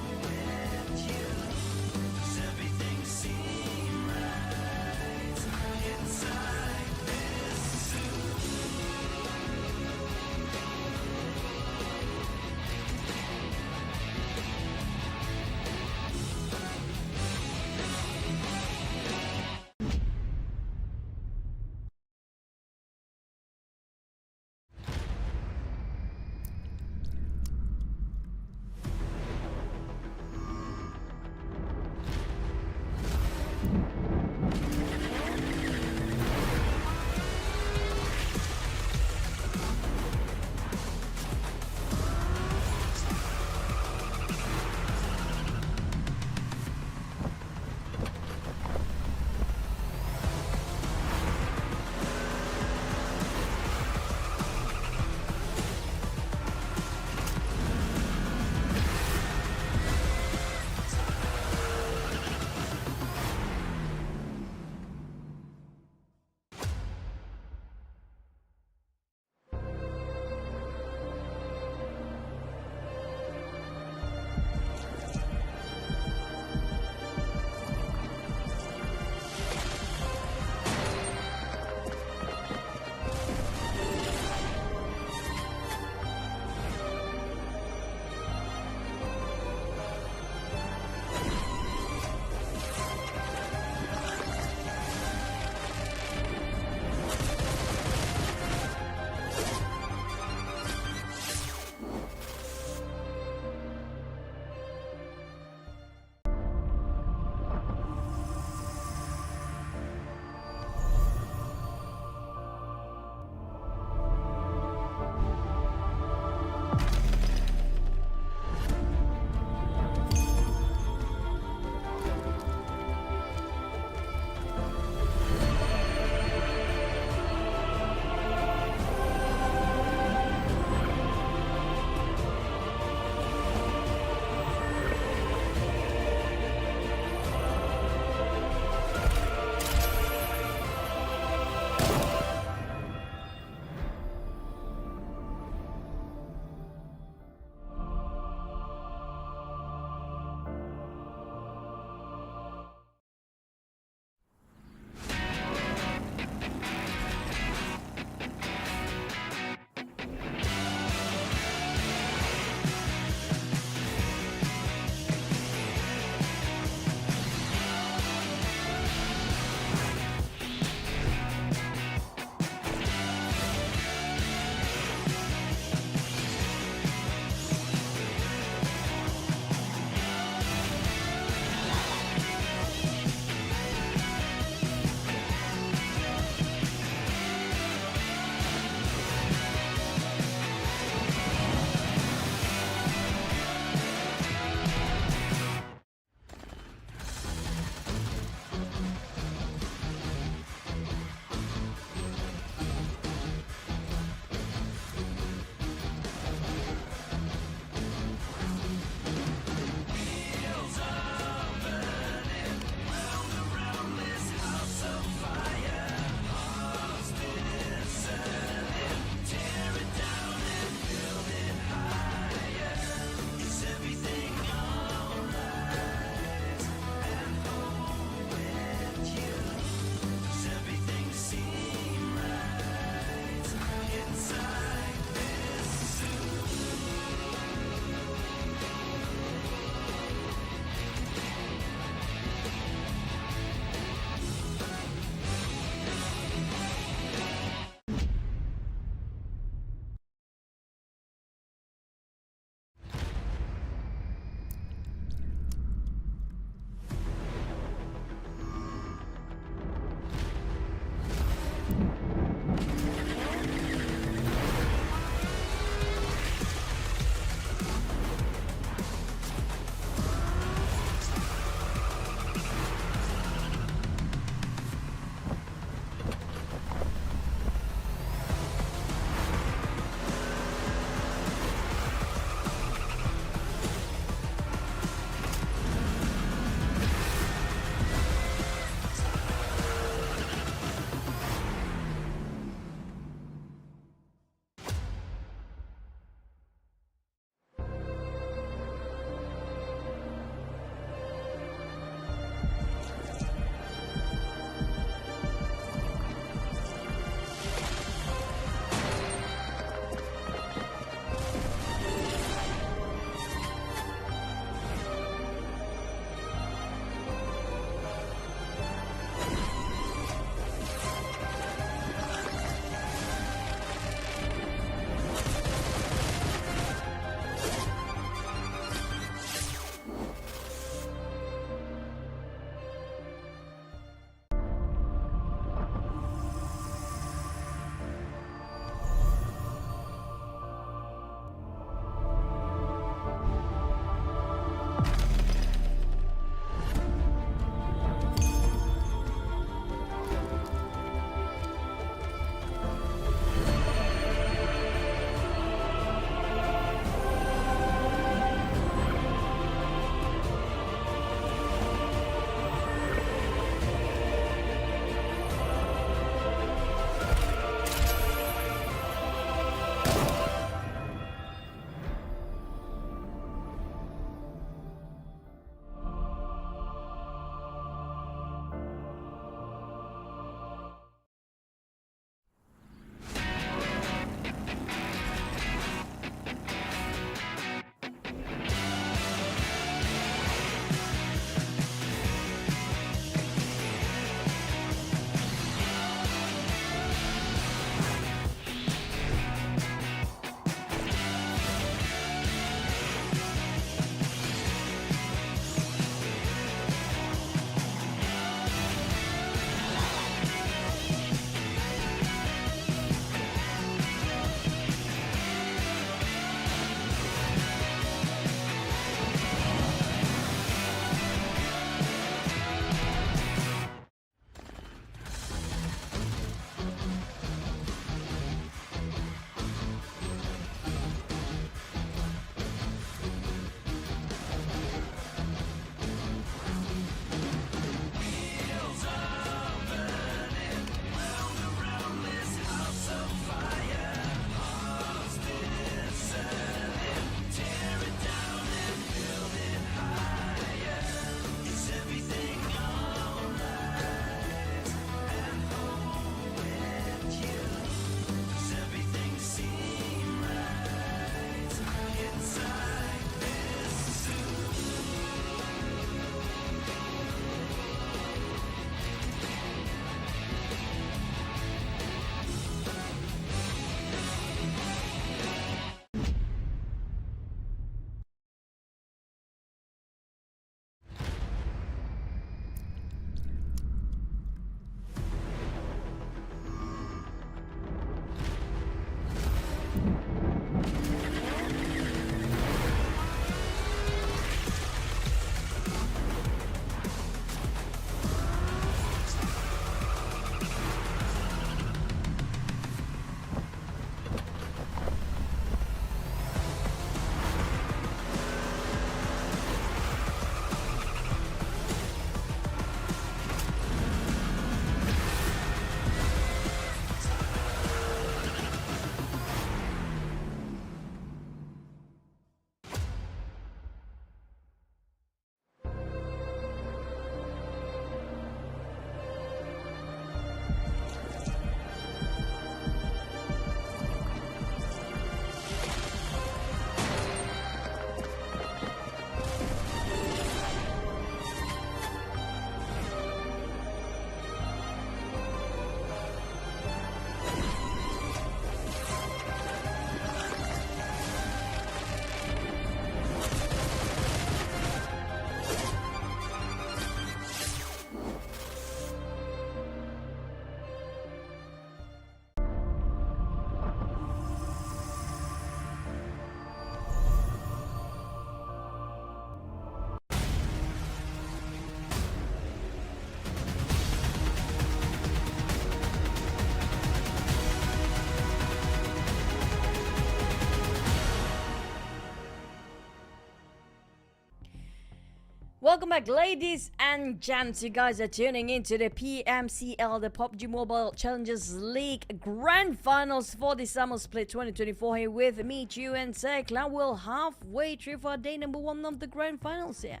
Welcome back, ladies and gents. You guys are tuning into the PMCL, the PUBG Mobile Challengers League Grand Finals for the Summer Split 2024 here with me, Chu and Sek. Now we're halfway through for day number 1 of the Grand Finals here.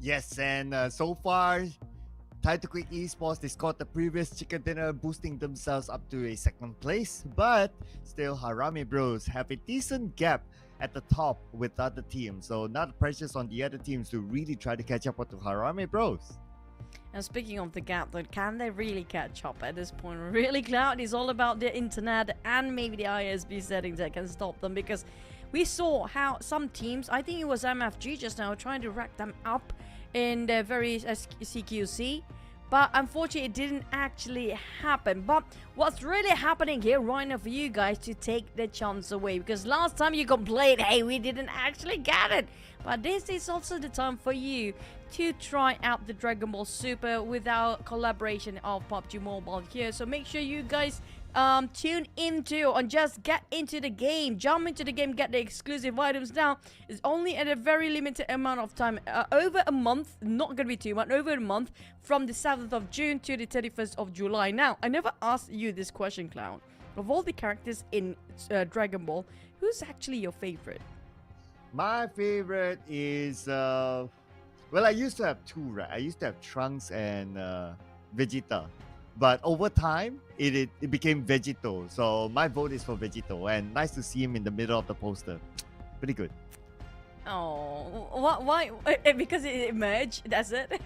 Yes, and so far, Time to Quick Esports, they scored the previous chicken dinner, boosting themselves up to a second place. But still, Harame Bros have a decent gap at the top with other teams. So now the pressure's on the other teams to really try to catch up to Harame Bros. And speaking of the gap, though, can they really catch up at this point? Really, Cloud is all about the internet and maybe the ISP settings that can stop them, because we saw how some teams, I think it was MFG just now, trying to rack them up in the very CQC. But unfortunately, it didn't actually happen. But what's really happening here right now for you guys to take the chance away? Because last time you complained, hey, we didn't actually get it. But this is also the time for you to try out the Dragon Ball Super with our collaboration of PUBG Mobile here. So make sure you guys tune into and just get into the game, jump into the game, get the exclusive items. Now it's only at a very limited amount of time, over a month, not gonna be 2 months, over a month, from the 7th of June to the 31st of July. Now I never asked you this question, Clown. Of all the characters in Dragon Ball, who's actually your favorite? My favorite is well, I used to have two, right? I used to have Trunks and Vegeta. But over time, it became Vegito. So my vote is for Vegito. And nice to see him in the middle of the poster. Pretty good. Oh, why? Because it emerged, that's it?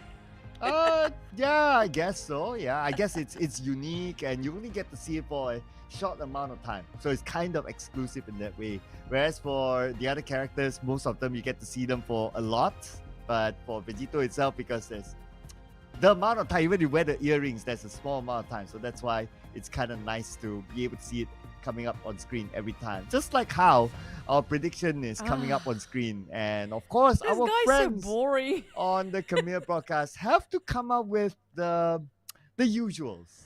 Yeah, I guess so. Yeah, I guess it's unique and you only get to see it for a short amount of time. So it's kind of exclusive in that way. Whereas for the other characters, most of them you get to see them for a lot. But for Vegito itself, because there's the amount of time, even if you wear the earrings, there's a small amount of time. So that's why it's kind of nice to be able to see it coming up on screen every time. Just like how our prediction is coming up on screen. And of course, This our guy's friends so boring. on the Khmer broadcast have to come up with the usuals.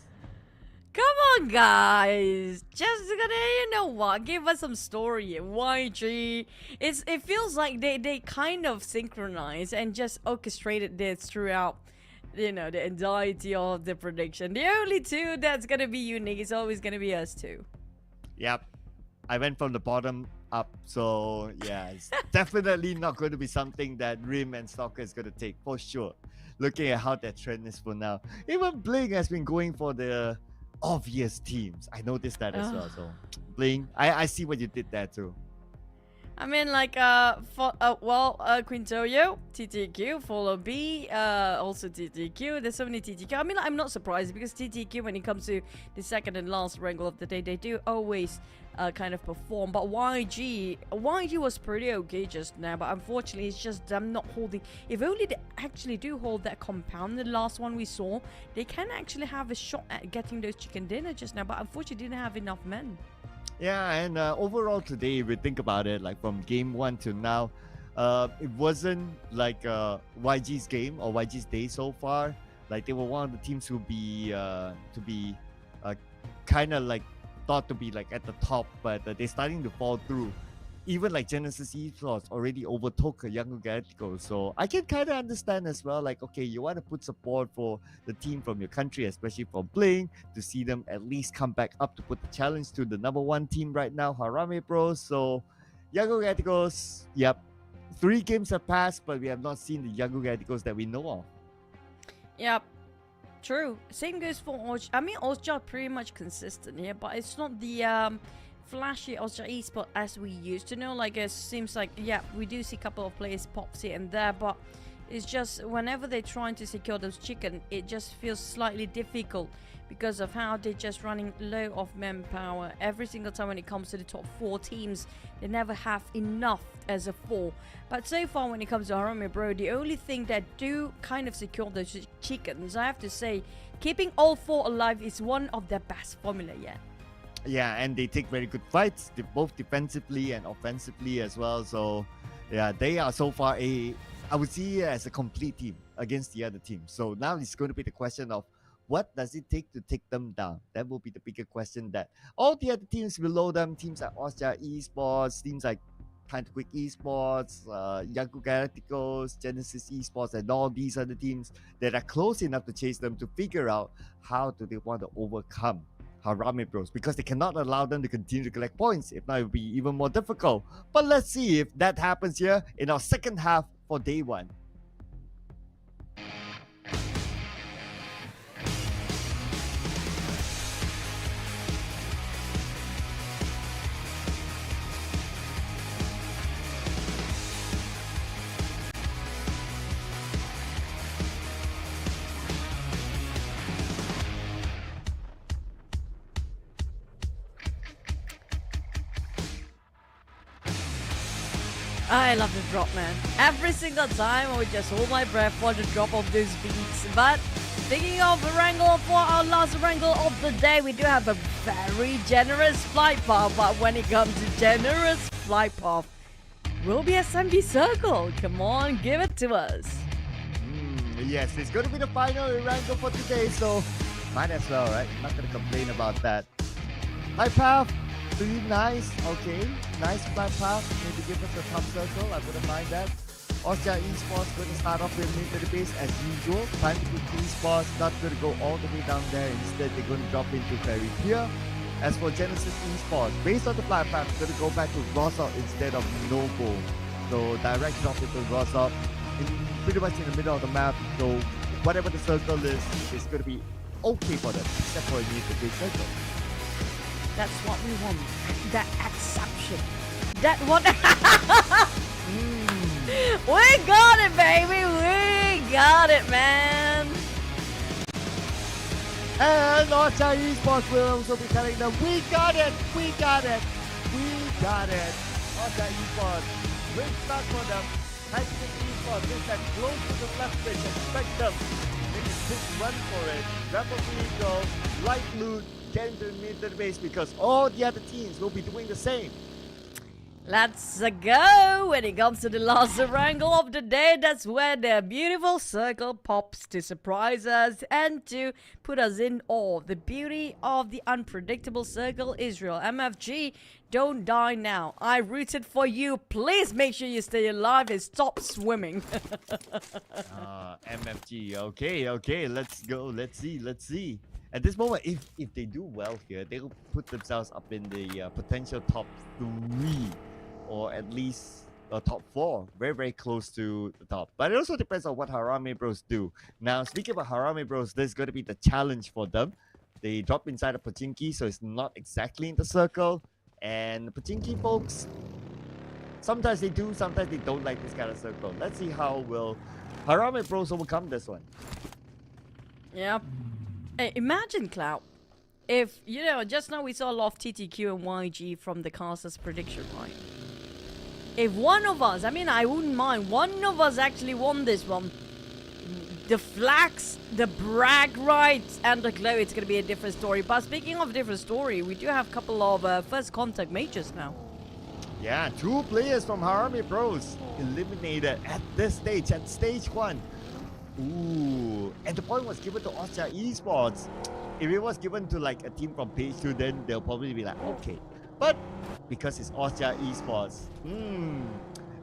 Come on, guys. Just gonna, you know what? Give us some story. YG. It feels like they kind of synchronized and just orchestrated this throughout, you know, the entirety of the prediction. The only two that's gonna be unique is always gonna be us two. Yep. I went from the bottom up. So yeah, it's definitely not going to be something that Rim and Stalker is going to take for sure. Looking at how that trend is for now. Even Bling has been going for the obvious teams. I noticed that as well. So Bling, I see what you did there too. I mean, like, Quintoyo, TTQ, follow B, also TTQ. There's so many TTQ. I mean, I'm not surprised because TTQ, when it comes to the second and last wrangle of the day, they do always kind of perform. But YG was pretty okay just now, but unfortunately, it's just them not holding. If only they actually do hold that compound, the last one we saw, they can actually have a shot at getting those chicken dinner just now, but unfortunately, didn't have enough men. Yeah, and overall today, if we think about it, like from game 1 to now, it wasn't like YG's game or YG's day so far. Like they were one of the teams to be kind of like thought to be like at the top, but they're starting to fall through. Even like Genesis Esports already overtook Young Galactical, so I can kind of understand as well. Like, okay, you want to put support for the team from your country, especially from Bling, to see them at least come back up to put the challenge to the number 1 team right now, Harame Bros. So, Young Galacticals, yep, 3 games have passed, but we have not seen the Young Galacticals that we know of. Yep. True. Same goes for Ozja. I mean, Ozja pretty much consistent here, but it's not the flashy Ozja Esports as we used to know. Like, it seems like, yeah, we do see a couple of players pops here and there, but it's just whenever they're trying to secure those chicken, it just feels slightly difficult because of how they're just running low of manpower. Every single time when it comes to the top 4 teams, they never have enough as a 4. But so far when it comes to Harame Bro, the only thing that do kind of secure those chickens, I have to say, keeping all 4 alive is one of their best formula yet. Yeah, and they take very good fights, both defensively and offensively as well. So yeah, they are so far I would see it as a complete team against the other team. So now it's going to be the question of what does it take to take them down? That will be the bigger question that all the other teams below them, teams like Ozja Esports, teams like Kind of Quick Esports, Yanku Galacticos, Genesis Esports, and all these other teams that are close enough to chase them to figure out how do they want to overcome Harame Bros, because they cannot allow them to continue to collect points. If not, it will be even more difficult. But let's see if that happens here in our second half for day one. I love the drop, man. Every single time I would just hold my breath for the drop of those beats. But speaking of Erangel, for our last Erangel of the day, we do have a very generous flight path. But when it comes to generous flight path, will be SMB Circle. Come on, give it to us. Yes, it's going to be the final Erangel for today, so might as well, right? I'm not going to complain about that. Flight path. Pretty nice, okay. Nice flight path. Maybe give us a top circle. I wouldn't mind that. Austria Esports going to start off with mid to the base as usual. Time with Esports not going to go all the way down there. Instead, they're going to drop into Ferry Pier. As for Genesis Esports, based on the flight path, they're going to go back to Rosop instead of Noble. So direct drop into Rosop, pretty much in the middle of the map. So whatever the circle is, it's going to be okay for them, except for a mid to base circle. That's what we want. That exception. That what? We got it, baby. We got it, man. And Austria Esports will also be telling them, we got it, we got it, we got it. Austria Esports, great start for them. High-Speed Esports, this that close to the left bridge, expect them. Make a quick run for it. Grab a vehicle, light loot, get into the mid to the base, because all the other teams will be doing the same. Let's go! When it comes to the last Erangel of the day, that's where the beautiful circle pops to surprise us and to put us in awe. The beauty of the unpredictable circle, Israel. MFG, don't die now. I rooted for you. Please make sure you stay alive and stop swimming. MFG, okay, let's go, let's see. At this moment, if they do well here, they will put themselves up in the potential top 3, or at least top 4, very, very close to the top. But it also depends on what Harame Bros do. Now, speaking about Harame Bros, this is going to be the challenge for them. They drop inside a Pochinki, so it's not exactly in the circle. And Pochinki folks, sometimes they do, sometimes they don't like this kind of circle. Let's see how will Harame Bros overcome this one. Yep. Hey, imagine, Cloud, if, you know, just now we saw a lot of TTQ and YG from the caster's prediction, right? If one of us, I mean, I wouldn't mind, one of us actually won this one, the flags, the brag rights, and the glow, it's going to be a different story. But speaking of different story, we do have a couple of first contact majors now. Yeah, 2 players from Harame Bros eliminated at this stage, at stage 1. Ooh, and the point was given to Austria Esports. If it was given to like a team from page 2, then they'll probably be like, okay. But because it's Austria Esports,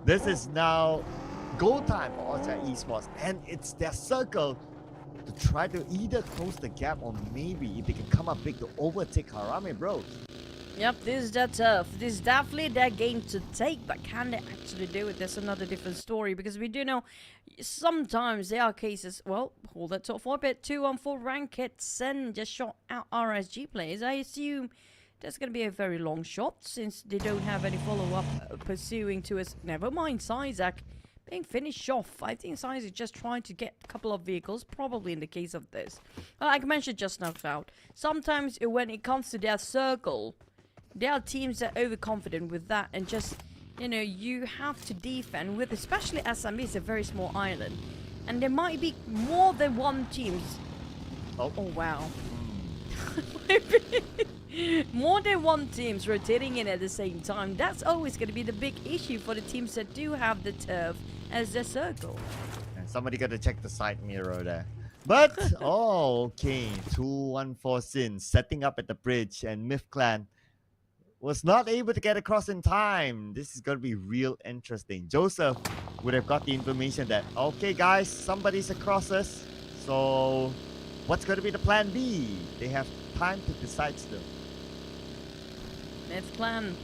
this is now go time for Austria Esports, and it's their circle to try to either close the gap or maybe if they can come up big to overtake Harame Bros. Yep, this is their turf. This is definitely their game to take, but can they actually do it? That's another different story, because we do know sometimes there are cases, well, hold that thought for a bit, 2-on-4 ranked Sen just shot out RSG players. I assume that's going to be a very long shot, since they don't have any follow-up pursuing to us. Never mind Sizak being finished off. I think Sizak is just trying to get a couple of vehicles, probably in the case of this. Like I mentioned just now, Cloud, sometimes when it comes to their circle, there are teams that are overconfident with that, and just, you know, you have to defend with, especially SMB is a very small island, and there might be more than one teams. Oh wow. More than one teams rotating in at the same time. That's always going to be the big issue for the teams that do have the turf as their circle. And somebody got to check the side mirror there. But, okay, 2-1-4 Sin setting up at the bridge, and Myth Clan was not able to get across in time. This is going to be real interesting. Joseph would have got the information that, okay, guys, somebody's across us. So what's going to be the plan B? They have time to decide still. Let's plan.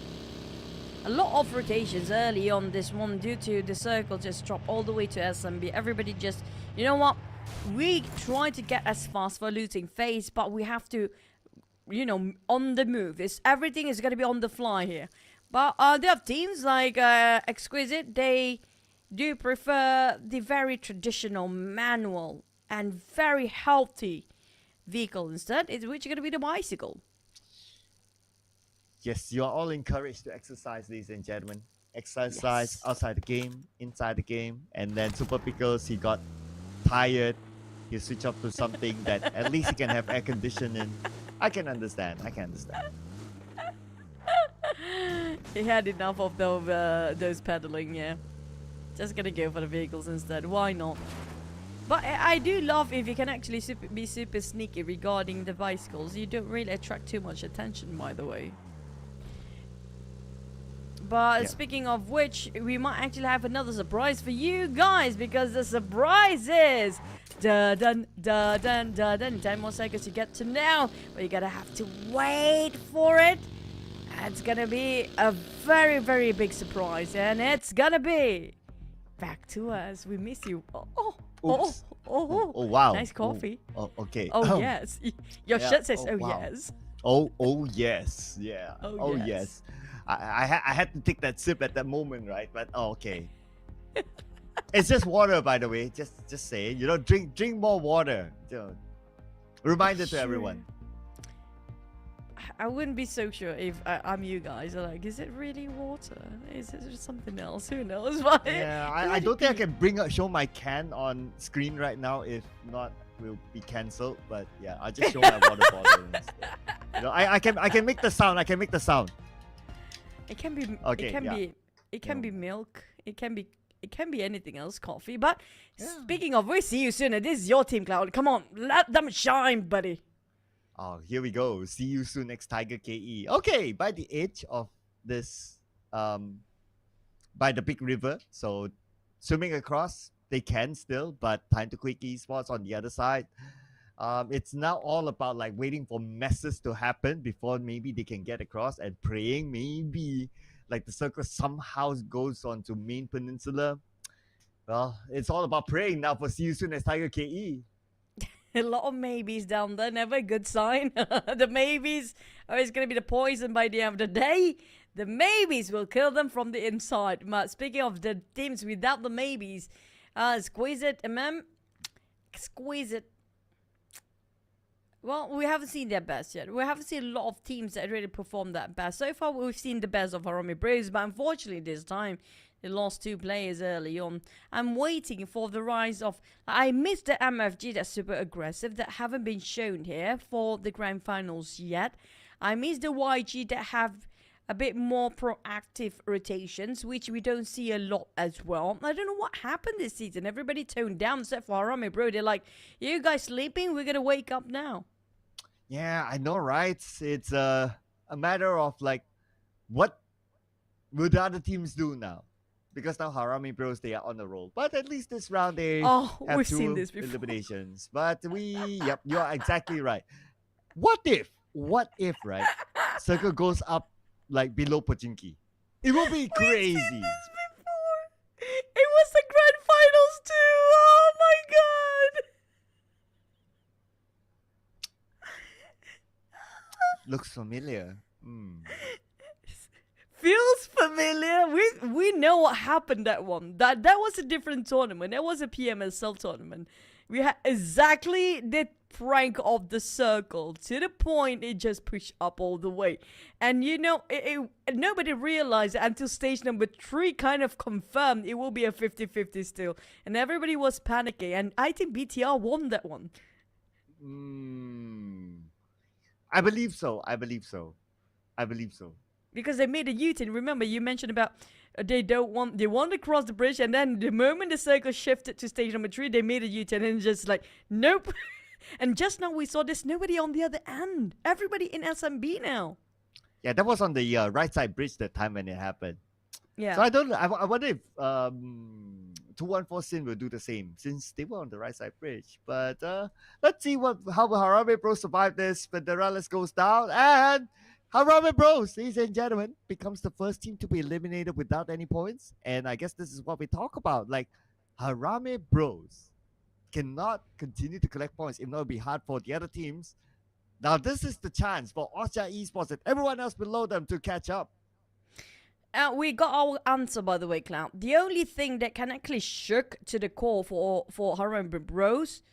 A lot of rotations early on this one due to the circle just drop all the way to SMB. Everybody just, you know what? We try to get as fast for looting phase, but we have to, you know, on the move. Everything is going to be on the fly here. But there are teams like Exquisite. They do prefer the very traditional manual and very healthy vehicle instead, which is going to be the bicycle. Yes, you are all encouraged to exercise, ladies and gentlemen. Exercise outside the game, inside the game, and then Super Pickles, he got tired. He switched up to something that at least he can have air conditioning. I can understand. He had enough of those pedaling, yeah. Just gonna go for the vehicles instead. Why not? But I do love if you can actually be super sneaky regarding the bicycles. You don't really attract too much attention, by the way. But speaking of which, we might actually have another surprise for you guys, because the surprise is dun 10 more seconds to get to now, but you're gonna have to wait for it. It's gonna be a very, very big surprise, and it's gonna be Back to Us. We miss you. Oh, wow. Nice coffee. Okay. Oh, yes. Your shirt says, wow. yes. Oh, yes. Yeah. Oh, yes. I had to take that sip at that moment, right? But okay. It's just water, by the way. Just say, you know, drink more water. Reminder to everyone. I wouldn't be so sure if I'm you guys. Like, is it really water? Is it something else? Who knows? But Yeah, I don't think I can show my can on screen right now. If not, we'll be cancelled. But yeah, I'll just show my water bottle instead. You know, I can make the sound. It can be. Okay, It can be milk. It can be anything else. Coffee. But speaking of, we'll see you soon. This is your team, Cloud. Come on, let them shine, buddy. Oh, here we go. See you soon, next Tiger KE. Okay, by the edge of this, by the big river. So swimming across, they can still, but time to quick Esports on the other side. It's now all about like waiting for messes to happen before maybe they can get across, and praying maybe like the circle somehow goes on to main peninsula. Well, it's all about praying now for see you soon as Tiger KE. A lot of maybes down there, never a good sign. The maybes are always going to be the poison by the end of the day. The maybes will kill them from the inside. But speaking of the teams without the maybes, Exquisite, Exquisite. Well, we haven't seen their best yet. We haven't seen a lot of teams that really perform that best. So far, we've seen the best of Harami Braves, but unfortunately this time, they lost 2 players early on. I'm waiting for the rise of... I missed the MFG that's super aggressive that haven't been shown here for the grand finals yet. I missed the YG that have a bit more proactive rotations, which we don't see a lot as well. I don't know what happened this season. Everybody toned down except for Harami Bro. They're like, you guys sleeping? We're going to wake up now. Yeah, I know, right? It's a matter of like, what will the other teams do now? Because now Harami Bros, they are on the roll. But at least this round, they have we've 2 seen this before. eliminations. But yep, you are exactly right. What if, right? Circle goes up like below Pochinki. It will be crazy. We've seen this before. It was the grand finals too. Oh my god. Looks familiar. Feels familiar. We know what happened that one. That was a different tournament. That was a PMCL tournament. We had exactly the prank of the circle to the point it just pushed up all the way. And you know, nobody realized it until stage number 3 kind of confirmed it will be a 50-50 still. And everybody was panicking. And I think BTR won that one. I believe so. Because they made a U-turn. Remember, you mentioned about they want to cross the bridge, and then the moment the circle shifted to stage number 3, they made a U-turn and just like, nope. And just now we saw there's nobody on the other end. Everybody in SMB now. Yeah, that was on the right side bridge that time when it happened. Yeah. So I wonder if 214 Sin will do the same since they were on the right side bridge. But let's see how Harame Bros survive this. But the Rallis goes down and Harame Bros, ladies and gentlemen, becomes the first team to be eliminated without any points. And I guess this is what we talk about. Like Harame Bros cannot continue to collect points, if not it'll be hard for the other teams. Now this is the chance for Osha Esports and everyone else below them to catch up. We got our answer, by the way, Clown. The only thing that can actually shook to the core for Haram Bros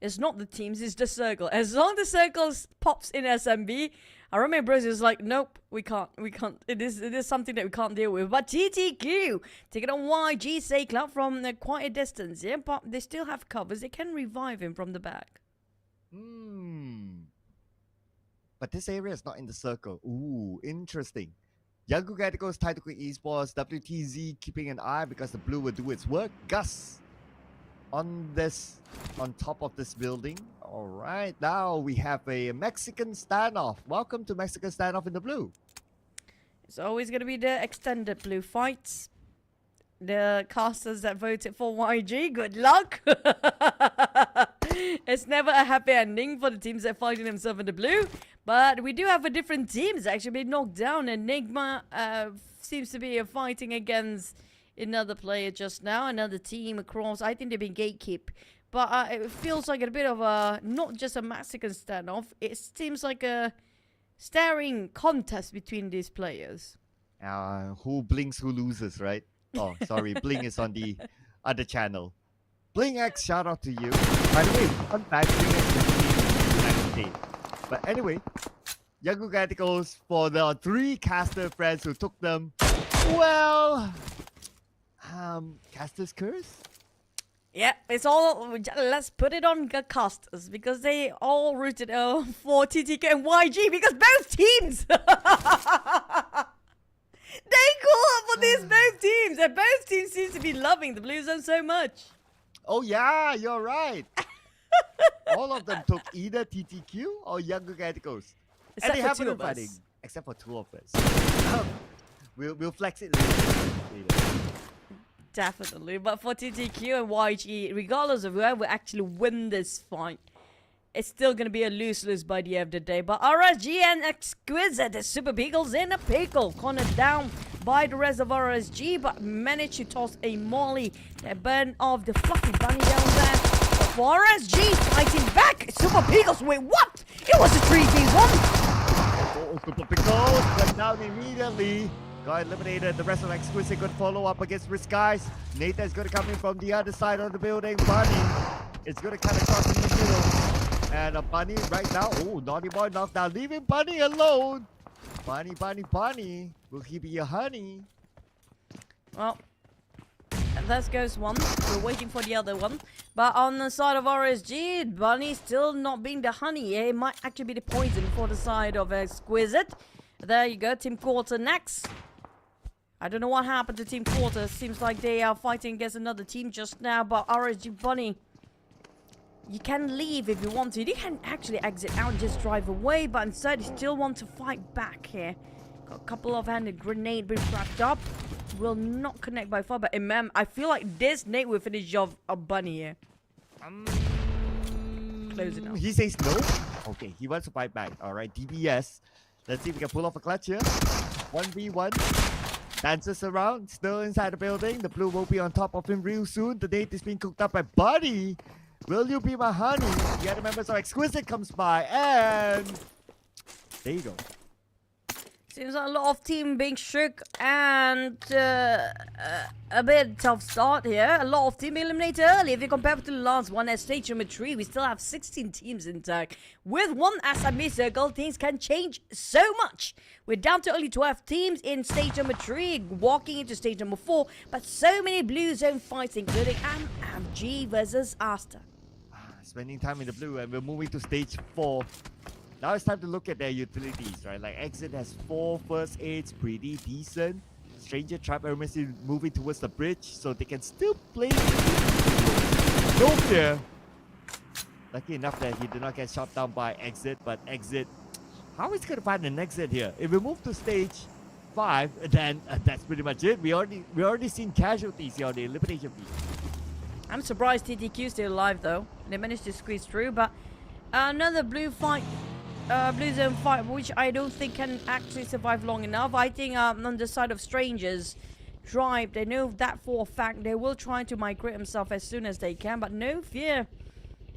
is not the teams, it's the circle. As long as the circle pops in SMB, Haram Bros is like, nope, we can't. It is something that we can't deal with. But TTQ, take it on YG, say Clown from quite a distance, yeah? But they still have covers. They can revive him from the back. But this area is not in the circle. Ooh, interesting. Young Gaticos, Tactical Esports, WTZ keeping an eye because the blue will do its work. Gus on top of this building. All right, now we have a Mexican standoff. Welcome to Mexican standoff in the blue. It's always going to be the extended blue fights. The casters that voted for YG, good luck. It's never a happy ending for the teams that are fighting themselves in the blue. But we do have a different team that's actually been knocked down. Enigma seems to be fighting against another player just now. Another team across. I think they've been gatekeep. But it feels like a bit of a, not just a Mexican standoff. It seems like a staring contest between these players. Who blinks, who loses, right? Oh, sorry. Bling is on the other channel. Bling X, shout out to you. By the way, fun fact, Bling X is in the United States. But anyway, Young Gaticos for the 3 caster friends who took them. Well, caster's curse? Yeah, it's all, let's put it on the casters because they all rooted for TTK and YG because both teams they call up for these both teams, and both teams seem to be loving the blue zone so much. Oh yeah, you're right. All of them took either TTQ or Younger Gaticos. And they haven't been fighting, except for 2 of us. We'll flex it later. Definitely, but for TTQ and YG, regardless of whoever actually win this fight, it's still going to be a lose-lose by the end of the day. But RSG and Exquisite, the Super Beagles in a pickle, cornered down by the rest of RSG, but managed to toss a molly that burned off the fluffy bunny down there. But for RSG, fighting back, Super Beagles, wait, what? It was a 3v1! Oh, Super Pickles went down immediately. Got eliminated. The rest of Exquisite could follow up against Risk Guys. Nathan's going to come in from the other side of the building. Bunny is going to cut across in the middle. And a Bunny right now. Oh, Naughty Boy knocked down. Leaving Bunny alone. Bunny. Will he be a honey? Well, that goes one. We're waiting for the other one. But on the side of RSG, Bunny still not being the honey. It might actually be the poison for the side of Exquisite. There you go, Team Quarter next. I don't know what happened to Team Quarter. Seems like they are fighting against another team just now. But RSG Bunny, you can leave if you want to. You can actually exit out and just drive away. But instead, you still want to fight back here. Got a couple of handed grenade being wrapped up. Will not connect by far. But I feel like this nade will finish off a Bunny here. Close it up. He says no. Okay, he wants to fight back. All right, DBS. Let's see if we can pull off a clutch here. 1v1. Dances around, still inside the building. The blue will be on top of him real soon. The date is being cooked up by Buddy. Will you be my honey? The other members of Exquisite comes by, and there you go. Seems like a lot of team being shook and a bit tough start here. A lot of team eliminated early. If you compare it to the last one at stage number 3, we still have 16 teams intact. With one SMB circle, things can change so much. We're down to only 12 teams in stage number 3, walking into stage number 4. But so many blue zone fights, including MFG versus Asta. Spending time in the blue, and we're moving to stage 4. Now it's time to look at their utilities, right? Like Exit has 4 first aids, pretty decent. Stranger Trap Emergency moving towards the bridge, so they can still play. No fear. Lucky enough that he did not get shot down by Exit, but Exit how is he going to find an exit here? If we move to stage 5, then that's pretty much it. We already seen casualties here on the elimination field. I'm surprised TTQ still alive though. They managed to squeeze through, but another blue zone fight, which I don't think can actually survive long enough. I think on the side of Strangers Drive, they know that for a fact. They will try to migrate himself as soon as they can, but no fear.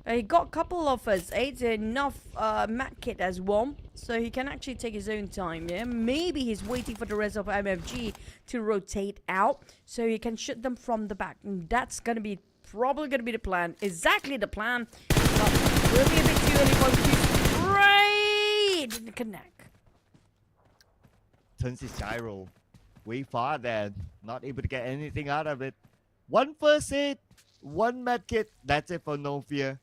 He got a couple of first aids, enough mat kit as well, so he can actually take his own time. Yeah, maybe he's waiting for the rest of MFG to rotate out so he can shoot them from the back. And that's probably gonna be the plan. Exactly the plan. But will be a bit too early for him to straight in the connect. Turns his gyro way far, then not able to get anything out of it. One first aid, one med kit. That's it for No Fear.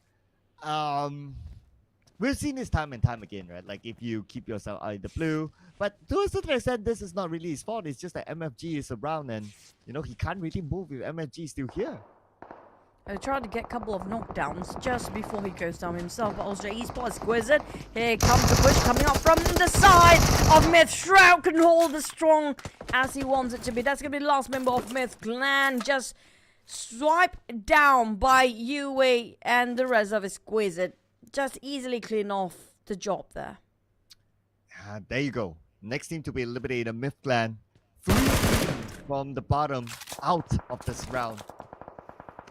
We've seen this time and time again, right? Like if you keep yourself out of the blue, but to a certain extent, this is not really his fault. It's just that MFG is around, and you know he can't really move if MFG is still here. I tried to get a couple of knockdowns just before he goes down himself, but also Esports exquisite. Here comes the push coming up from the side of Myth. Shroud can hold as strong as he wants it to be. That's going to be the last member of Myth Clan. Just swiped down by UA and the rest of exquisite. Just easily clean off the job there. There you go. Next team to be eliminated, Myth Clan. 3 from the bottom out of this round.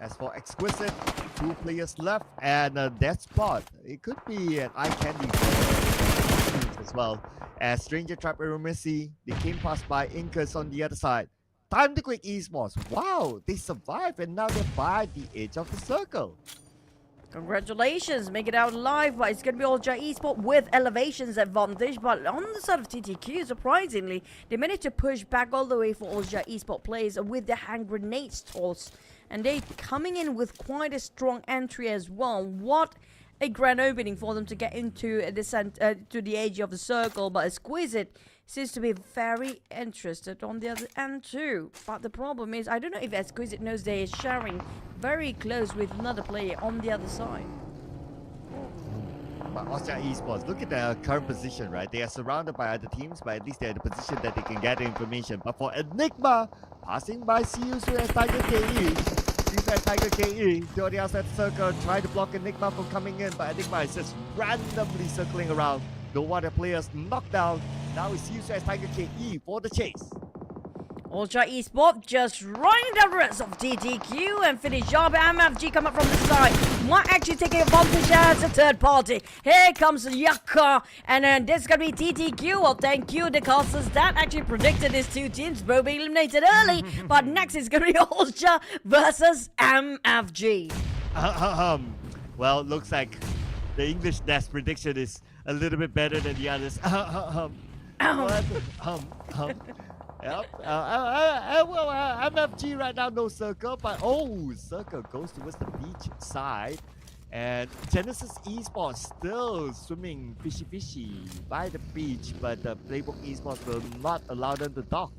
As for Exquisite, 2 players left, and that spot, it could be an eye candy for as well. As Stranger Trap Missy, they came past by Incas on the other side. Time to quick Esports. Wow, they survived, and now they're by the edge of the circle. Congratulations, make it out alive, but it's going to be Olja Esports with elevations advantage. But on the side of TTQ, surprisingly, they managed to push back all the way for Olja Esports players with the hand grenades toss. And they coming in with quite a strong entry as well. What a grand opening for them to get into to the edge of the circle. But Exquisite seems to be very interested on the other end too. But the problem is, I don't know if Exquisite knows they are sharing very close with another player on the other side. But Austria Esports, look at their current position, right? They are surrounded by other teams, but at least they're in the position that they can gather information. But for Enigma, passing by Siusu and Tiger KE. Siusu and Tiger KE to the outside circle, try to block Enigma from coming in, but Enigma is just randomly circling around. No other players knocked down. Now it's Siusu and Tiger KE for the chase. Ultra Esports just running the rest of TTQ and finish job. MFG come up from the side. Might actually take advantage as a third party. Here comes Yaka. And then this is going to be TTQ. Well, thank you, the casters that actually predicted these two teams both being eliminated early. But next is going to be Ultra versus MFG. Well, looks like the English Nest prediction is a little bit better than the others. Yep. MFG right now, no circle, but circle goes towards the beach side. And Genesis Esports still swimming fishy by the beach, but the Playbook Esports will not allow them to dock.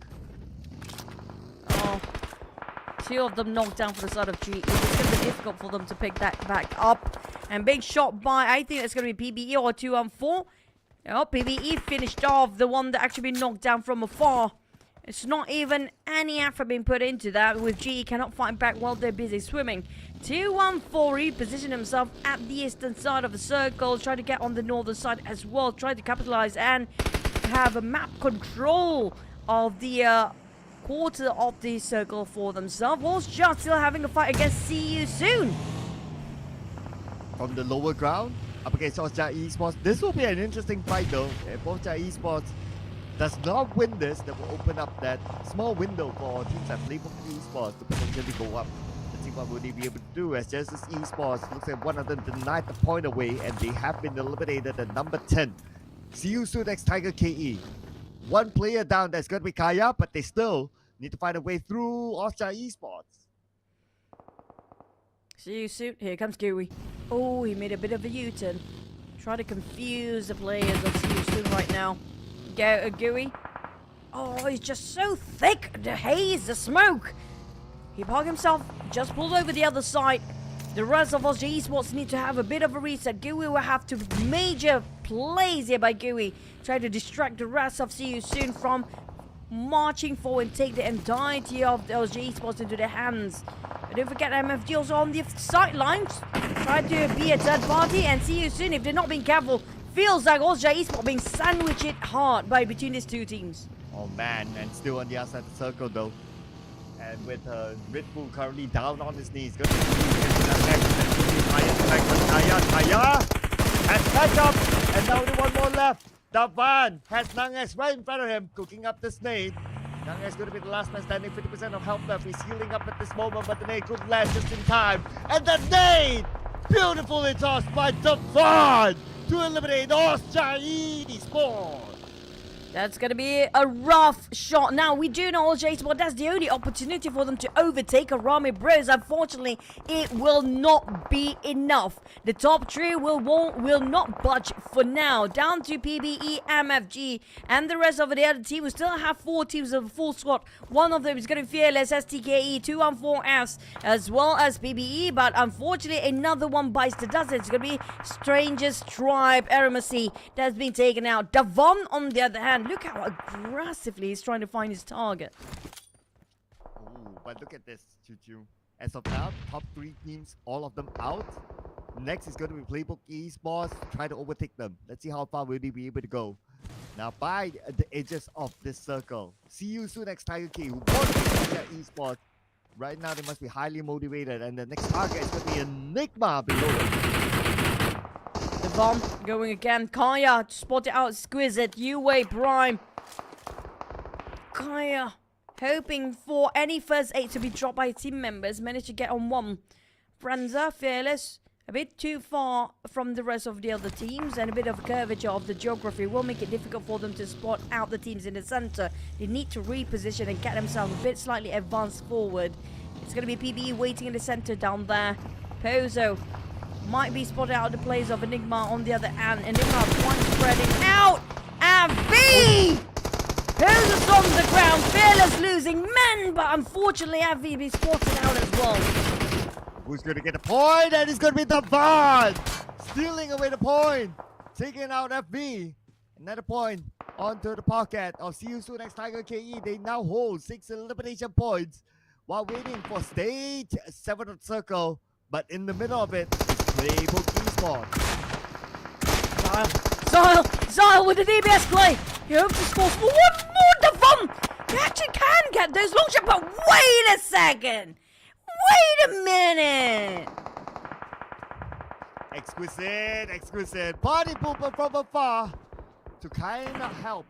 Oh, 2 of them knocked down for the side of GE. It's going to be difficult for them to pick that back up. And big shot by, I think it's going to be PBE or 2-on-4. Oh, PBE finished off the one that actually been knocked down from afar. It's not even any effort being put into that, with GE cannot fight back while they're busy swimming. 2-1-4, reposition himself at the eastern side of the circle, try to get on the northern side as well, try to capitalize and have a map control of the quarter of the circle for themselves, whilst just still having a fight against See You Soon. From the lower ground, up against Austria Esports, this will be an interesting fight though. If Austria Esports does not win this, that will open up that small window for teams like Playbook Esports to potentially go up. Let's see what will they be able to do, as Genesis Esports looks like one of them denied the point away, and they have been eliminated at number 10. See you soon, next Tiger KE. 1 player down, that's going to be Kaya, but they still need to find a way through Austria Esports. See you soon. Here comes Gooey. Oh, he made a bit of a U-turn. Try to confuse the players of See You Soon right now. Go, Gooey. Oh, he's just so thick. The haze, the smoke. He parked himself, just pulled over the other side. The rest of us Esports need to have a bit of a reset. Gooey will have to major plays here by Gooey. Try to distract the rest of See You Soon from marching forward and take the entirety of the LG Esports into their hands. But don't forget MFG also on the sidelines. Try to be a third party and See You Soon, if they're not being careful, feels like also Esports being sandwiched hard by between these two teams. Oh man, and still on the outside of the circle though. And with Red Bull currently down on his knees. Going to Kaya has catch up, and now only one more left. Davan has Nanges right in front of him, cooking up the nade. Nanges going to be the last man standing, 50% of health left. He's healing up at this moment, but the nade could land just in time. And the nade, beautifully tossed by Davan to eliminate Austria Esports. That's going to be a rough shot. Now, we do know Jason, but that's the only opportunity for them to overtake Arami Bros. Unfortunately, it will not be enough. The top three will not budge for now. Down to PBE, MFG, and the rest of the other team. We still have 4 teams of a full squad. One of them is going to be Fearless, STKE, 214S, as well as PBE. But unfortunately, another one bites the dust. It's going to be Strangers Tribe, Erangel, that's been taken out. Davon, on the other hand, look how aggressively he's trying to find his target. Ooh, but look at this, Choo. As of now, top 3 teams, all of them out. Next is going to be Playbook Esports, try to overtake them. Let's see how far will they be able to go. Now, by the edges of this circle, See You Soon next Tiger K, who wants to get Esports. Right now, they must be highly motivated, and the next target is going to be Enigma below them. The bomb going again. Kaya spot it out. Exquisite. Yue Prime. Kaya hoping for any first aid to be dropped by team members. Managed to get on one. Franza, Fearless. A bit too far from the rest of the other teams, and a bit of curvature of the geography will make it difficult for them to spot out the teams in the center. They need to reposition and get themselves a bit slightly advanced forward. It's going to be PBE waiting in the center down there. Pozo might be spotted out of the plays of Enigma on the other hand. Enigma one spreading out. And V! Pozo's on the ground. Fearless losing men, but unfortunately Avi be spotted out as well. Who's going to get the point? And it's going to be Davan! Stealing away the point. Taking out FB. Another point onto the pocket of See You Soon next Tiger KE. They now hold 6 elimination points while waiting for stage 7 of the circle. But in the middle of it is Playbook Esports. Zyle with the DBS play. He hopes to score for one more Davan. He actually can get those long shots, but wait a second. Wait a minute! Exquisite. Party pooper from afar to kind of help.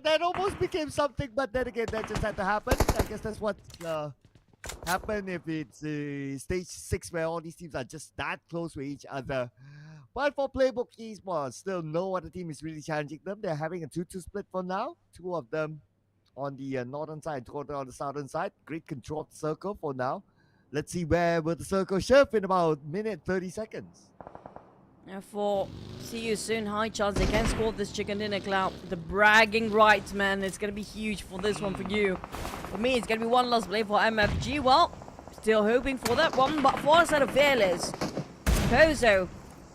That almost became something, but then again, that just had to happen. I guess that's what happened if it's stage 6 where all these teams are just that close with each other. But for Playbook Esports, still no other team is really challenging them. They're having a 2-2 split for now. 2 of them on the northern side, 2 on the southern side. Great control of the circle for now. Let's see where will the circle shift in about minute 30 seconds. And for See You Soon, high chance they can score this chicken dinner clout. The bragging rights, man, it's going to be huge for this one for you. For me, it's going to be one last play for MFG. Well, still hoping for that one, but for us out of Fearless. Pozo,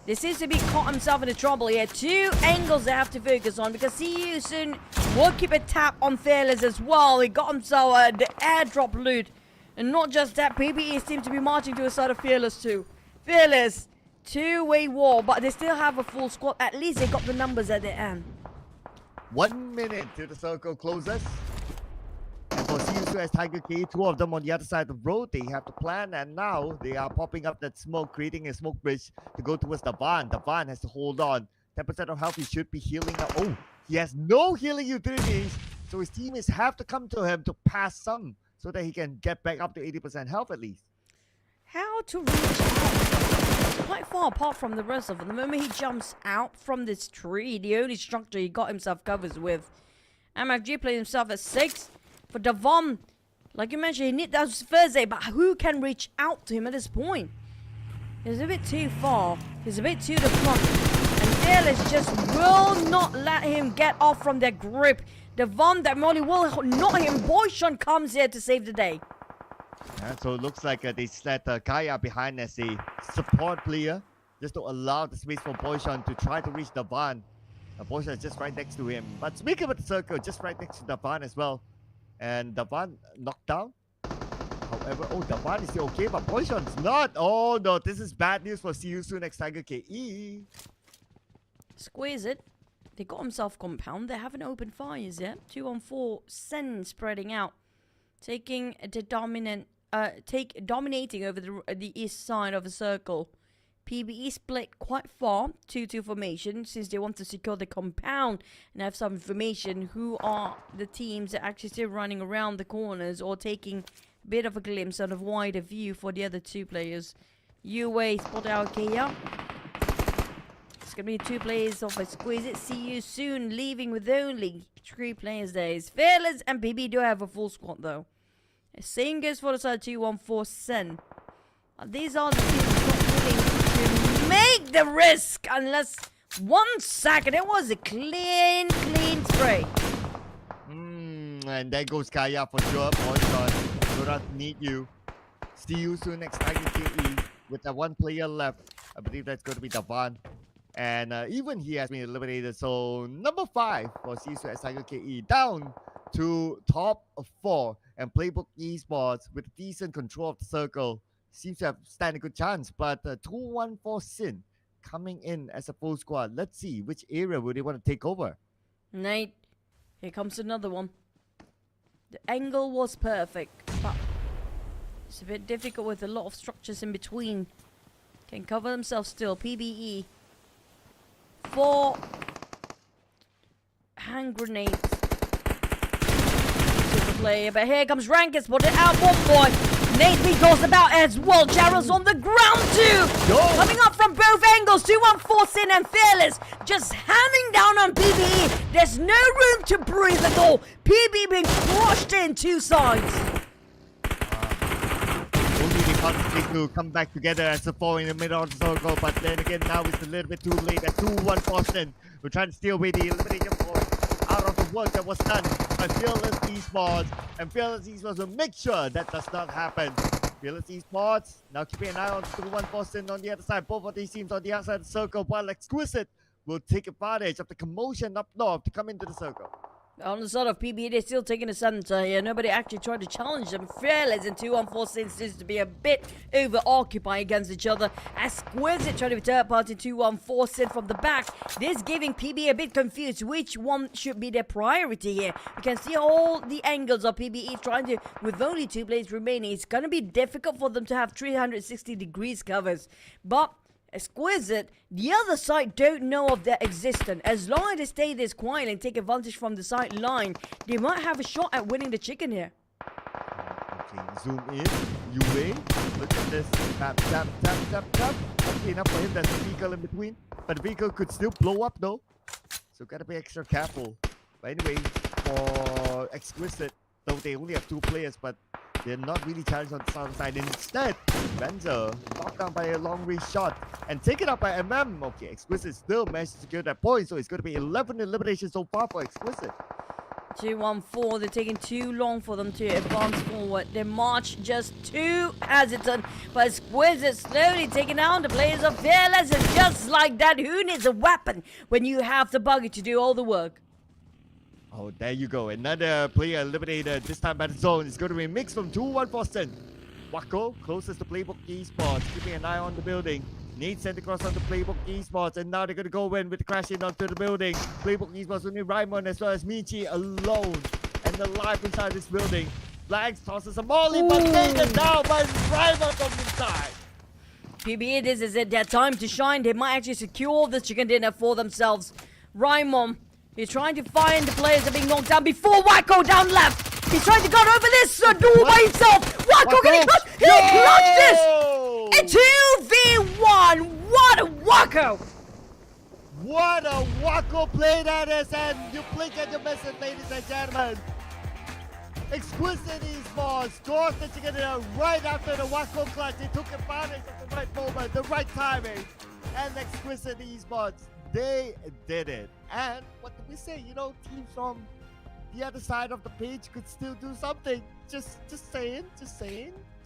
this seems to be caught himself into trouble here. 2 angles they have to focus on because See You Soon will keep a tap on Fearless as well. He got himself the airdrop loot. And not just that, PBE seems to be marching to the side of Fearless too. Fearless, 2-way war, but they still have a full squad. At least they got the numbers at the end. 1 minute till the circle closes. And for See You Soon as Tiger K, 2 of them on the other side of the road. They have to plan, and now they are popping up that smoke, creating a smoke bridge to go towards Davan. Davan has to hold on. 10% of health, he should be healing up. Oh, he has no healing utilities, so his teammates have to come to him to pass some so that he can get back up to 80% health at least. How to reach out? Quite far apart from the rest of them. The moment he jumps out from this tree, the only structure he got himself covers with. MFG played himself at 6. For Davon, like you mentioned, he needs that first aid, but who can reach out to him at this point? He's a bit too far. He's a bit too the front. And Fearless just will not let him get off from their grip. Davon, that Molly will not him. Boyshon comes here to save the day. So it looks like they set Kaya behind as a support player, just to allow the space for Boyshan to try to reach the van. Boyshan is just right next to him. But speaking of the circle, just right next to the van as well. And the van knocked down. However, the van is still okay, but Boyshan's not. Oh no, this is bad news for See You Soon X Tiger KE. Squeeze it. They got himself compound. They haven't opened fires yet. 2-on-4. Sen spreading out, taking the dominating over the east side of the circle. PBE split quite far, 2-2 formation, since they want to secure the compound and have some information who are the teams that are actually still running around the corners or taking a bit of a glimpse on a wider view for the other two players. UA spot out Kia. It's going to be 2 players of Exquisite. See You Soon, leaving with only 3 players there. Fearless and PB do have a full squad though. Same goes for the side 2-1-4 Sen. These are the teams not willing to make the risk unless 1 second. It was a clean spray. And there goes Kaya for sure. Boyshan, do not need you. See You Soon Next Tiger KE with the 1 player left. I believe that's going to be Davan. And even he has been eliminated. So number 5 for See You Soon Next Tiger KE down to top of 4. And Playbook Esports with decent control of the circle seems to have stand a good chance. But 2-1-4 Sin coming in as a full squad. Let's see which area would they want to take over. Nate, here comes another one. The angle was perfect, but it's a bit difficult with a lot of structures in between. Can cover themselves still. PBE. 4 hand grenades to the player, but here comes Rankers, put it out one boy. Nate B goes about as well. Jarrell's on the ground too. Coming up from both angles. 2-1-4 Sin and Fearless just hammering down on PBE. There's no room to breathe at all. PBE being crushed in 2 sides. Only they can't to come back together as a 4 in the middle of the circle, but then again now it's a little bit too late. At 2-1-4 Sin, we're trying to steal away the elimination point out of the work that was done by Fearless Esports, and Fearless Esports will make sure that does not happen. Fearless Esports now keeping an eye on 2-1-4 Sin on the other side. Both of these teams on the outside of the circle, while Exquisite will take advantage of the commotion up north to come into the circle. On the side of PBE, they're still taking the center here. Nobody actually tried to challenge them. Fearless and 2-1-4 Sin seems to be a bit over-occupied against each other. Exquisite trying to be third party 2-1-4 Sin from the back. This giving PBE a bit confused which one should be their priority here. You can see all the angles of PBE trying to, with only 2 players remaining, it's going to be difficult for them to have 360 degrees covers. But Exquisite, the other side don't know of their existence. As long as they stay this quiet and take advantage from the sideline, they might have a shot at winning the chicken here. Okay, zoom in. UA, look at this. Tap, tap, tap, tap, tap. Okay, enough for him. There's a vehicle in between. But the vehicle could still blow up though. So gotta be extra careful. But anyway, for Exquisite, though they only have 2 players, but they're not really challenged on the south side. Instead, Renzo knocked down by a long-range shot and taken up by MM. Okay, Exquisite still managed to secure that point, so it's going to be 11 eliminations so far for Exquisite. 2-1-4, they're taking too long for them to advance forward. Their march just too hesitant, but Exquisite slowly taking down the players of Fearless, and just like that, who needs a weapon when you have the buggy to do all the work? Oh, there you go. Another player eliminated, this time by the zone. It's going to be a mix from 2-1-4 Sin. Wako, closest to Playbook Esports, keeping an eye on the building. Nate sent across on the Playbook Esports, and now they're going to go in with the crash in onto the building. Playbook Esports with Raimon as well as Michi alone and alive inside this building. Blanks tosses a molly, but taken down by Raimon from inside. PBE, this is it. Their time to shine. They might actually secure this chicken dinner for themselves. Raimon, he's trying to find the players that are being knocked down before Wako down left. He's trying to go over this door by himself. Wako getting clutched. He clutched this. It's 2v1. What a Wako. What a Wako play that is, and you blink and you miss it, ladies and gentlemen. Exquisite Esports scores the chicken dinner right after the Wako clutch. He took advantage of the right moment, the right timing. And Exquisite Esports, they did it. And what did we say? You know, teams from the other side of the page could still do something. Just saying.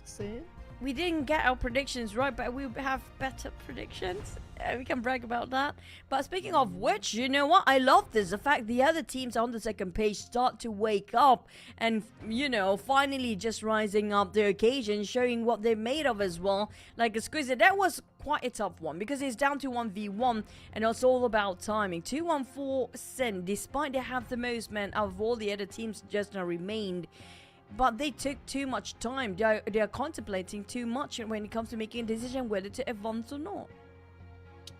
saying. We didn't get our predictions right, but we have better predictions. We can brag about that. But speaking of which, you know what? I love this. The fact the other teams on the second page start to wake up and, you know, finally just rising up their occasion, showing what they're made of as well. Like Exquisite, that was quite a tough one because it's down to 1v1 and it's all about timing. 214 Sin, despite they have the most men out of all the other teams just now remained. But they took too much time. They are contemplating too much when it comes to making a decision whether to advance or not.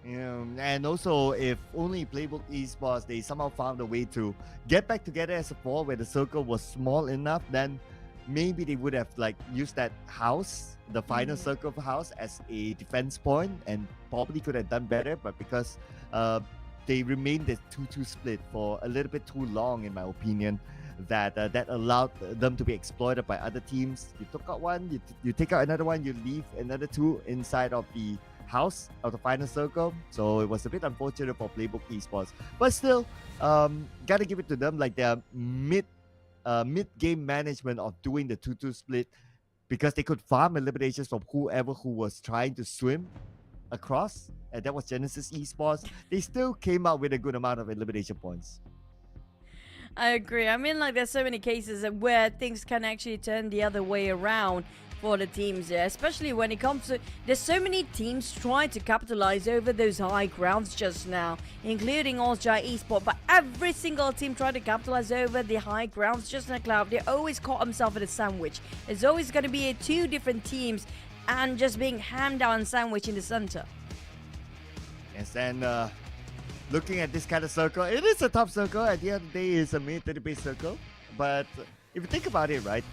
Yeah, and also if only Playbook Esports, they somehow found a way to get back together as a four where the circle was small enough, then maybe they would have like used that house, the final circle of the house, as a defense point and probably could have done better. But because they remained the 2-2 split for a little bit too long, in my opinion, that allowed them to be exploited by other teams. You took out one, you take out another one, you leave another two inside of the house of the final circle. So it was a bit unfortunate for Playbook Esports, but still, gotta give it to them. Like their mid game management of doing the 2-2 split, because they could farm eliminations from whoever who was trying to swim across, and that was Genesis Esports. They still came out with a good amount of elimination points. I agree. I mean, like, there's so many cases where things can actually turn the other way around for the teams there, especially when it comes to, there's so many teams trying to capitalize over those high grounds just now, including All-Star Esports, but every single team trying to capitalize over the high grounds just now, Cloud, they always caught themselves in a sandwich. There's always going to be two different teams and just being hammed down sandwich in the center. Yes, and looking at this kind of circle, it is a top circle. At the end of the day, it's a mid to the base circle. But if you think about it, right,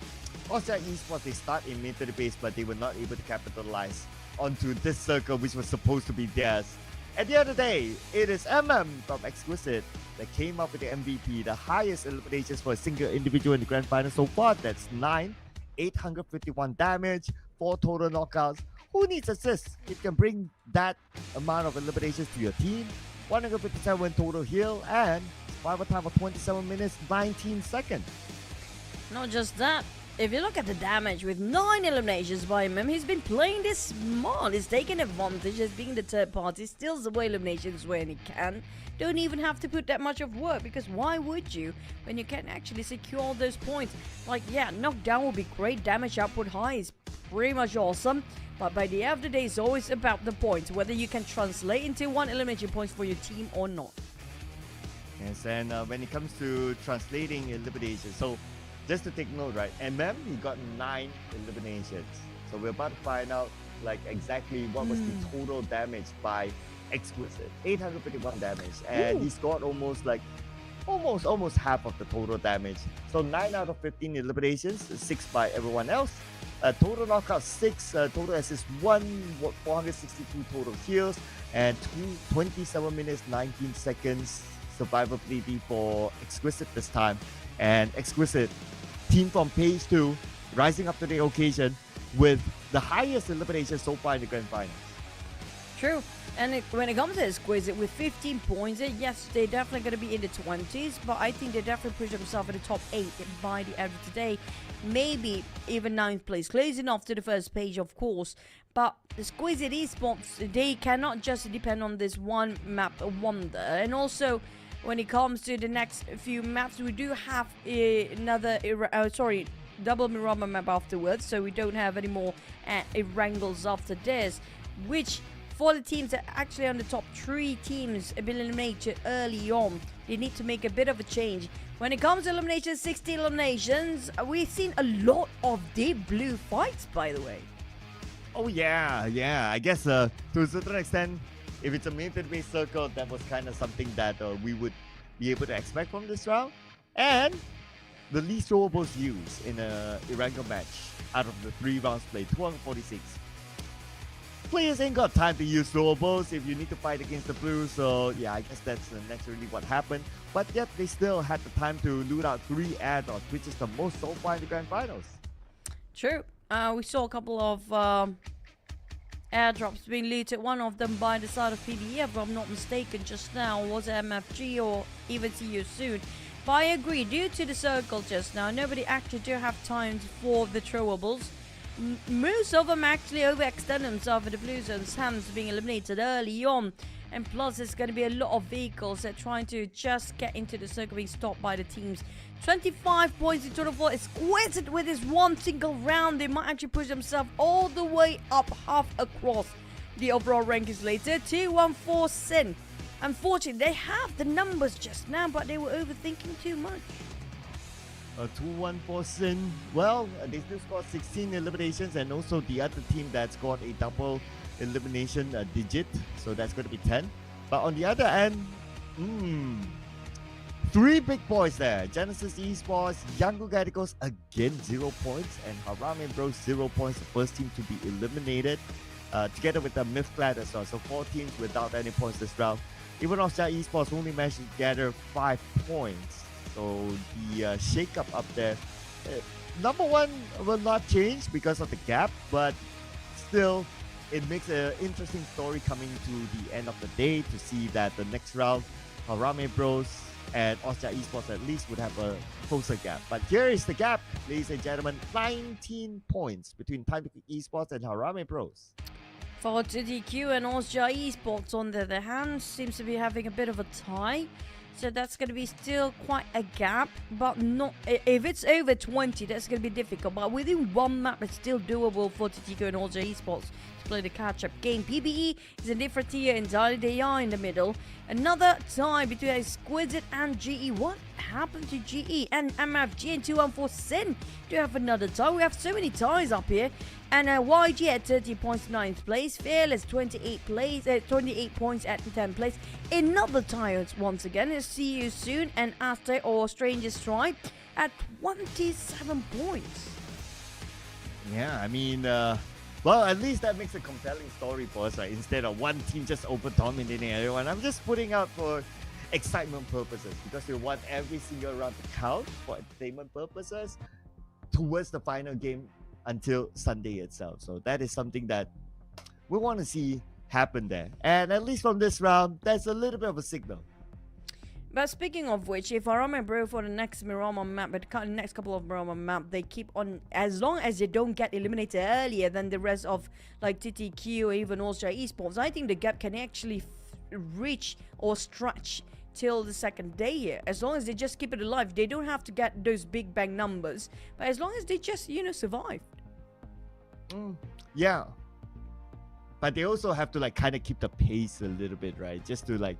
All-Star Esports, they start in mid to the base, but they were not able to capitalize onto this circle, which was supposed to be theirs. At the end of the day, it is from Exquisite that came up with the MVP, the highest eliminations for a single individual in the grand final so far. That's 9, 851 damage, 4 total knockouts. Who needs assists? It can bring that amount of eliminations to your team. 157 total heal and survival time of 27 minutes 19 seconds. Not just that, if you look at the damage with 9 eliminations by him, he's been playing this smart. He's taking advantage as being the third party, steals away eliminations when he can. Don't even have to put that much of work, because why would you when you can actually secure those points? Like, yeah, knockdown would be great, damage output high is pretty much awesome. But by the end of the day, it's always about the points, whether you can translate into 1 elimination points for your team or not. Yes, and when it comes to translating elimination, so just to take note, right, he got 9 eliminations. So we're about to find out like exactly what was the total damage by Exquisite. 851 damage, and he scored almost half of the total damage. So 9 out of 15 eliminations, 6 by everyone else. Total knockout 6, total assists 1, 462 total heals, and 27 minutes 19 seconds survivability for Exquisite this time. And Exquisite, team from page 2, rising up to the occasion with the highest elimination so far in the grand finals. True. And when it comes to Exquisite, with 15 points, yes, they're definitely going to be in the 20s, but I think they definitely push themselves in the top 8 by the end of today. Maybe even 9th place, close enough to the first page, of course. But Exquisite Esports, they cannot just depend on this one map wonder. And also, when it comes to the next few maps, we do have another, double Miramar map afterwards, so we don't have any more Erangels after this, which, for the teams that actually on the top 3 teams have been eliminated early on, they need to make a bit of a change. When it comes to eliminations, 16 eliminations, we've seen a lot of deep blue fights, by the way. Oh yeah. I guess to a certain extent, if it's a mid-to-base circle, that was kind of something that we would be able to expect from this round. And the least throwables used in a Erangel match out of the 3 rounds played, 246. Players ain't got time to use throwables if you need to fight against the blue, so yeah, I guess that's naturally what happened. But yet, they still had the time to loot out 3 airdrops, which is the most so far in the grand finals. True. We saw a couple of airdrops being looted. One of them by the side of PBE, if I'm not mistaken, just now. Was it MFG or even See You Soon? But I agree, due to the circle just now, nobody actually do have time for the throwables. most of them actually overextend themselves with the Blue Zone's hands being eliminated early on. And plus, there's going to be a lot of vehicles that are trying to just get into the circle being stopped by the teams. 25 points in total for Exquisite with this one single round. They might actually push themselves all the way up half across the overall rankings later. 2-1-4 Sin. Unfortunately, they have the numbers just now, but they were overthinking too much. 2-1-4 Sin. Well, they still scored 16 eliminations, and also the other team that scored a double elimination digit, so that's going to be 10. But on the other end, 3 big boys there. Genesis Esports, Yango Gaticos again 0 points, and Harame Bros 0 points, the first team to be eliminated, together with the Mythclad as well. So 4 teams without any points this round. Even Oscar Esports only managed to gather 5 points. So the shake-up up there, number 1 will not change because of the gap, but still it makes an interesting story coming to the end of the day to see that the next round, Harame Bros and Oscar Esports at least would have a closer gap. But here is the gap, ladies and gentlemen, 19 points between Time Esports and Harame Bros. For TTQ and Oscar Esports, on the other hand, seems to be having a bit of a tie. So that's going to be still quite a gap, but not if it's over 20, that's going to be difficult. But within one map, it's still doable for TTQ and Oscar Esports to play the catch-up game. PBE is a different tier entirely. They are in the middle. Another tie between Exquisite and GE. What happened to GE and MFG and 2-1-4 Sin? Do you have another tie? We have so many ties up here. And YG at 30 points, 9th place. Fearless 28 points at 10th place. Another tie once again. Let's see you soon. And Aztec or Stranger Strike at 27 points. Yeah, I mean, well, at least that makes a compelling story for us, right? Instead of one team just over-dominating everyone. I'm just putting out for excitement purposes because we want every single round to count for entertainment purposes towards the final game until Sunday itself. So that is something that we want to see happen there. And at least from this round, that's a little bit of a signal. But speaking of which, if Harame Bro for the next Miramar map, but the next couple of Miramar map, they keep on, as long as they don't get eliminated earlier than the rest of like TTQ or even Oscar Esports, I think the gap can actually reach or stretch till the second day here. As long as they just keep it alive, they don't have to get those big bang numbers, but as long as they just, survive. Yeah, but they also have to like kind of keep the pace a little bit, right? Just to like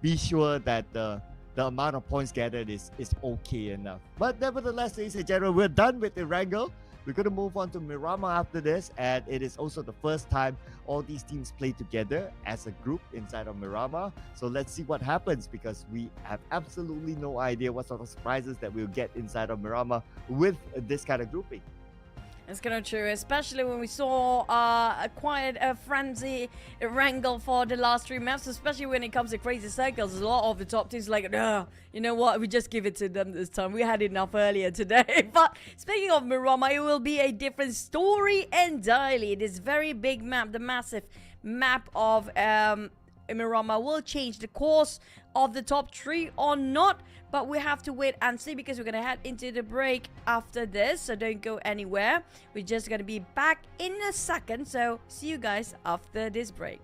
be sure that the amount of points gathered is okay enough. But nevertheless, ladies and gentlemen, we're done with Erangel. We're going to move on to Miramar after this, and it is also the first time all these teams play together as a group inside of Miramar. So let's see what happens, because we have absolutely no idea what sort of surprises that we'll get inside of Miramar with this kind of grouping. It's kind of true, especially when we saw quite a frenzy Erangel for the last 3 maps, especially when it comes to crazy circles. A lot of the top teams like, no, you know what, we just give it to them this time. We had enough earlier today. But speaking of Miramar, it will be a different story entirely. This very big map, the massive map of Miramar, will change the course of the top 3 or not. But we have to wait and see, because we're going to head into the break after this. So don't go anywhere. We're just going to be back in a second. So see you guys after this break.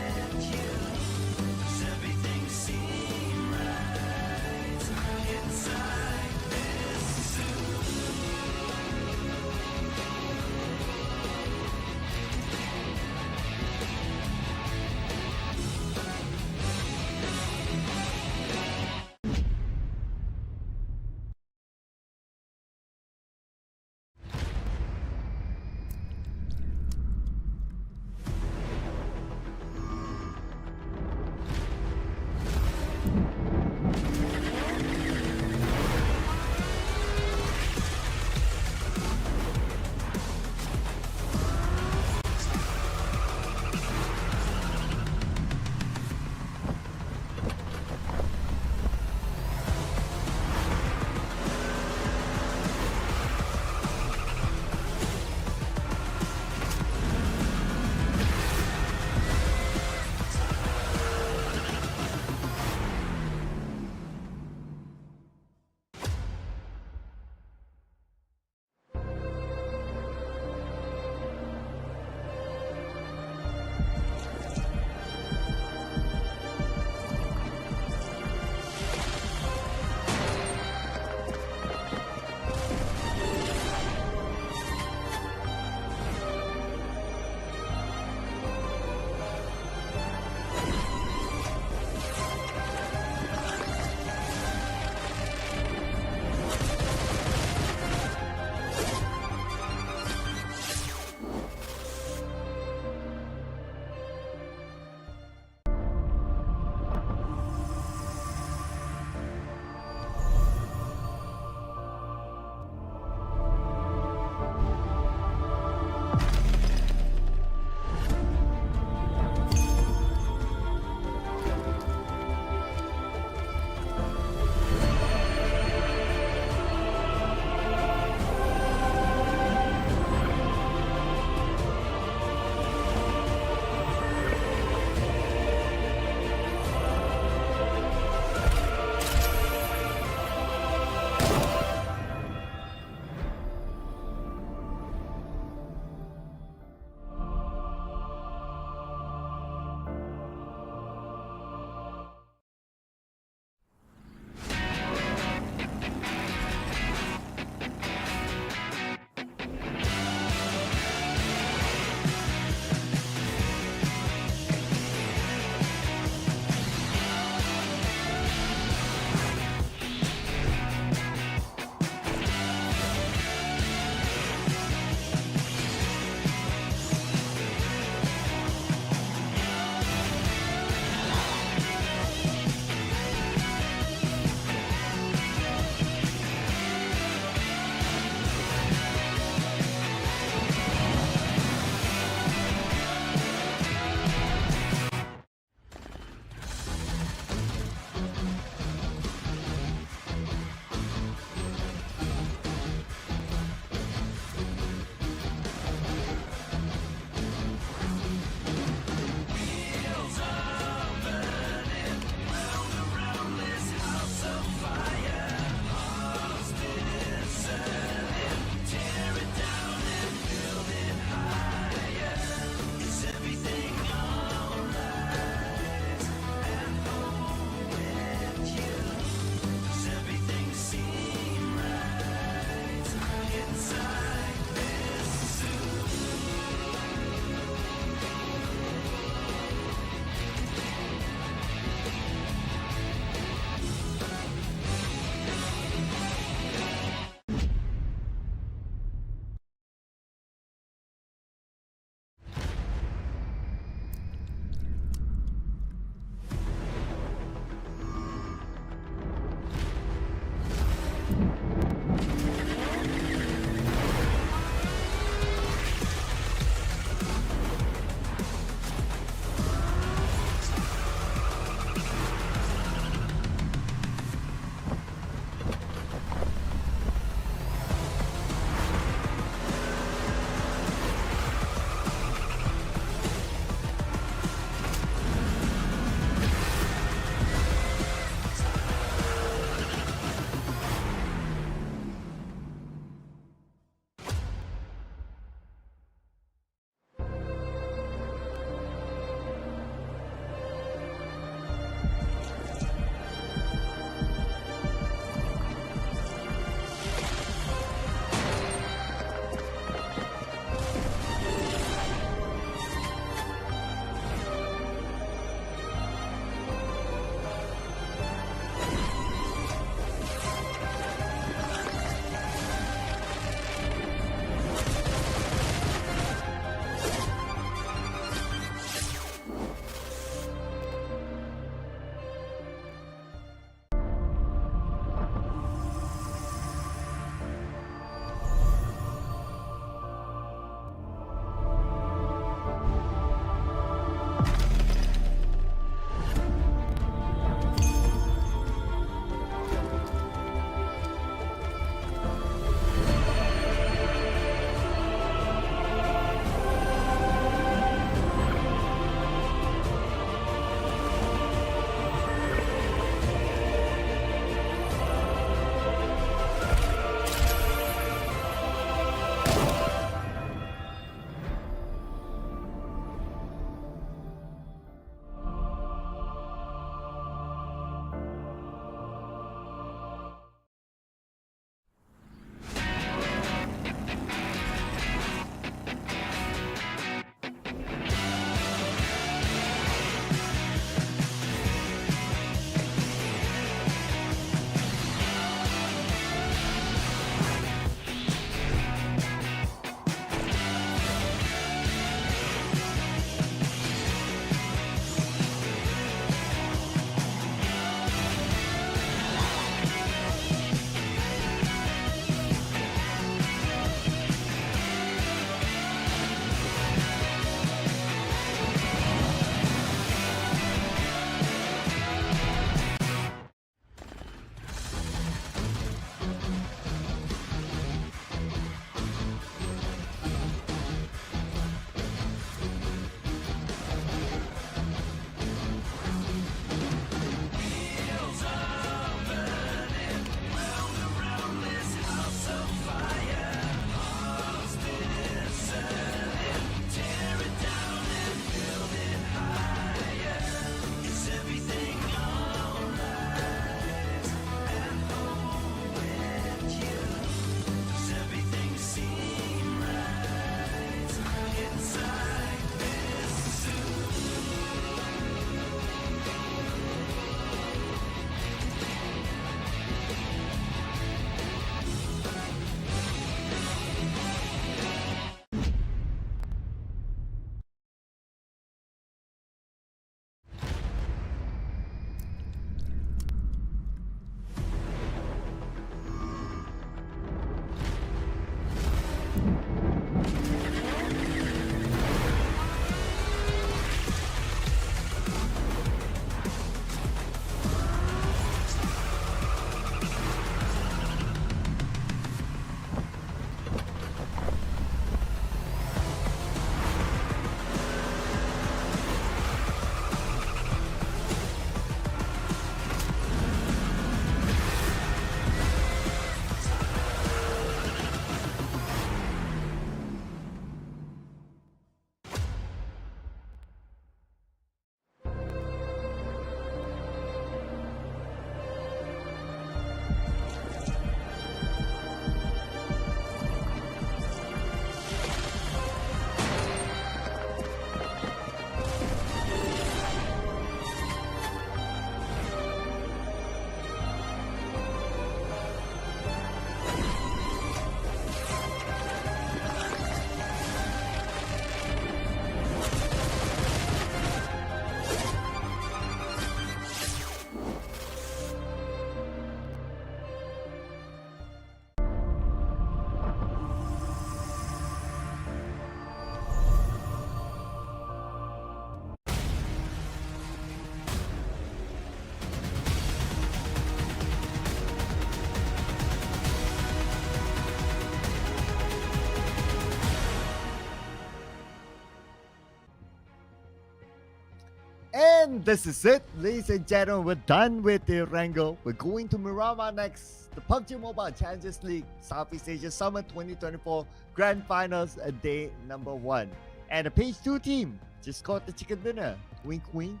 And this is it, ladies and gentlemen. We're done with the Erangel. We're going to Miramar next. The PUBG Mobile Challengers League Southeast Asia Summer 2024 Grand Finals, day number 1. And the page 2 team just got the chicken dinner. Wink, wink.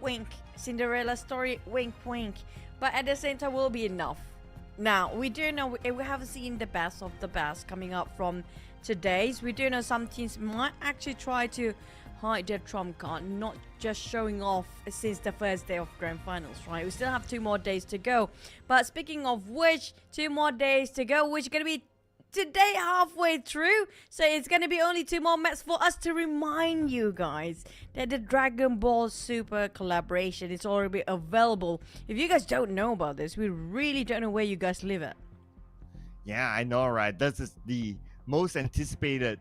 Wink. Cinderella story, wink, wink. But at the same time, will be enough. Now, we do know we have seen the best of the best coming up from today's. We do know some teams might actually try to hide their trump card, not just showing off since the first day of Grand Finals, right? We still have 2 more days to go. But speaking of which, 2 more days to go, which is going to be today halfway through. So it's going to be only 2 more matches for us to remind you guys that the Dragon Ball Super collaboration is already available. If you guys don't know about this, we really don't know where you guys live at. Yeah, I know, right? This is the most anticipated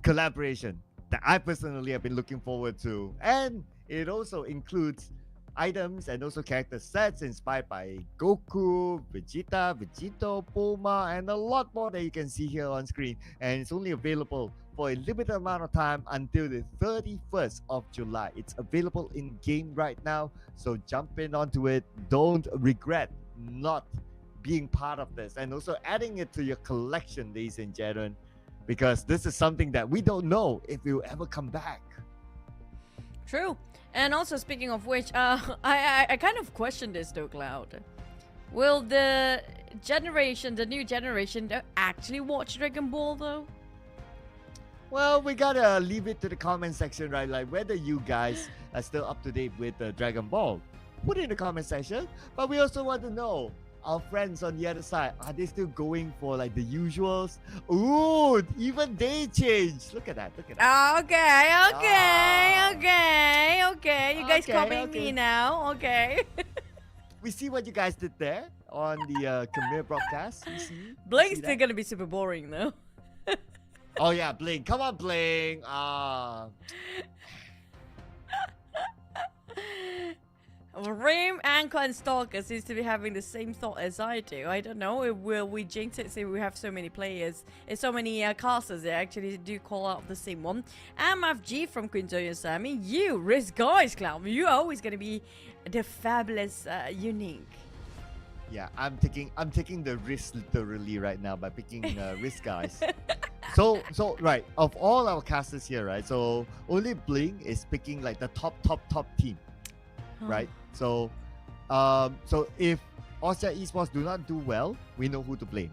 collaboration that I personally have been looking forward to. And it also includes items and also character sets inspired by Goku, Vegeta, Vegito, Bulma, and a lot more that you can see here on screen. And it's only available for a limited amount of time until the 31st of July. It's available in game right now, so jump in onto it. Don't regret not being part of this, and also adding it to your collection, ladies and gentlemen, because this is something that we don't know if it will ever come back. True. And also, speaking of which, I kind of question this though, Cloud. Will the new generation actually watch Dragon Ball though? Well, we gotta leave it to the comment section, right? Like whether you guys are still up to date with Dragon Ball. Put it in the comment section. But we also want to know, our friends on the other side, are they still going for like the usuals? Ooh, even they changed. Look at that. Look at that. Okay. You guys copying me now. Okay. We see what you guys did there on the Khmer broadcast. You see? Bling's still gonna be super boring though. Oh yeah, Bling. Come on, Bling. Reem, Anchor, and Stalker seems to be having the same thought as I do. I don't know. Will we jinx it since we have so many players and so many casters that actually do call out the same one? And MFG from Quintoya Sammy, you, Risk Guys Clown, you're always going to be the fabulous unique. Yeah, I'm taking the risk literally right now by picking Risk Guys. So right, of all our casters here, right? So only Bling is picking like the top team. Right, so if Austria Esports do not do well, we know who to blame.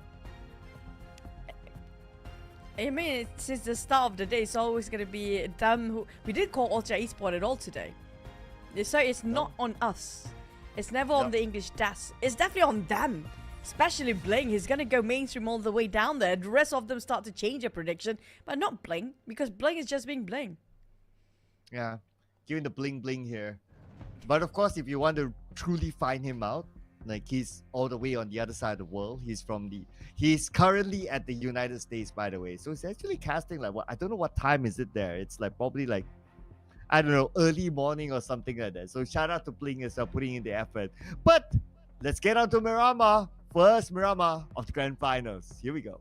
I mean, since the start of the day, it's always going to be them who... We didn't call Austria Esports at all today. So it's not on us. It's never on the English desk. It's definitely on them. Especially Bling. He's going to go mainstream all the way down there. The rest of them start to change their prediction. But not Bling, because Bling is just being Bling. Yeah, giving the bling here. But of course, if you want to truly find him out, like he's all the way on the other side of the world. He's currently at the United States, by the way. So he's actually casting like I don't know what time is it there. It's like probably like, I don't know, early morning or something like that. So shout out to Bling as well, putting in the effort. But let's get on to Miramar. First Miramar of the Grand Finals. Here we go.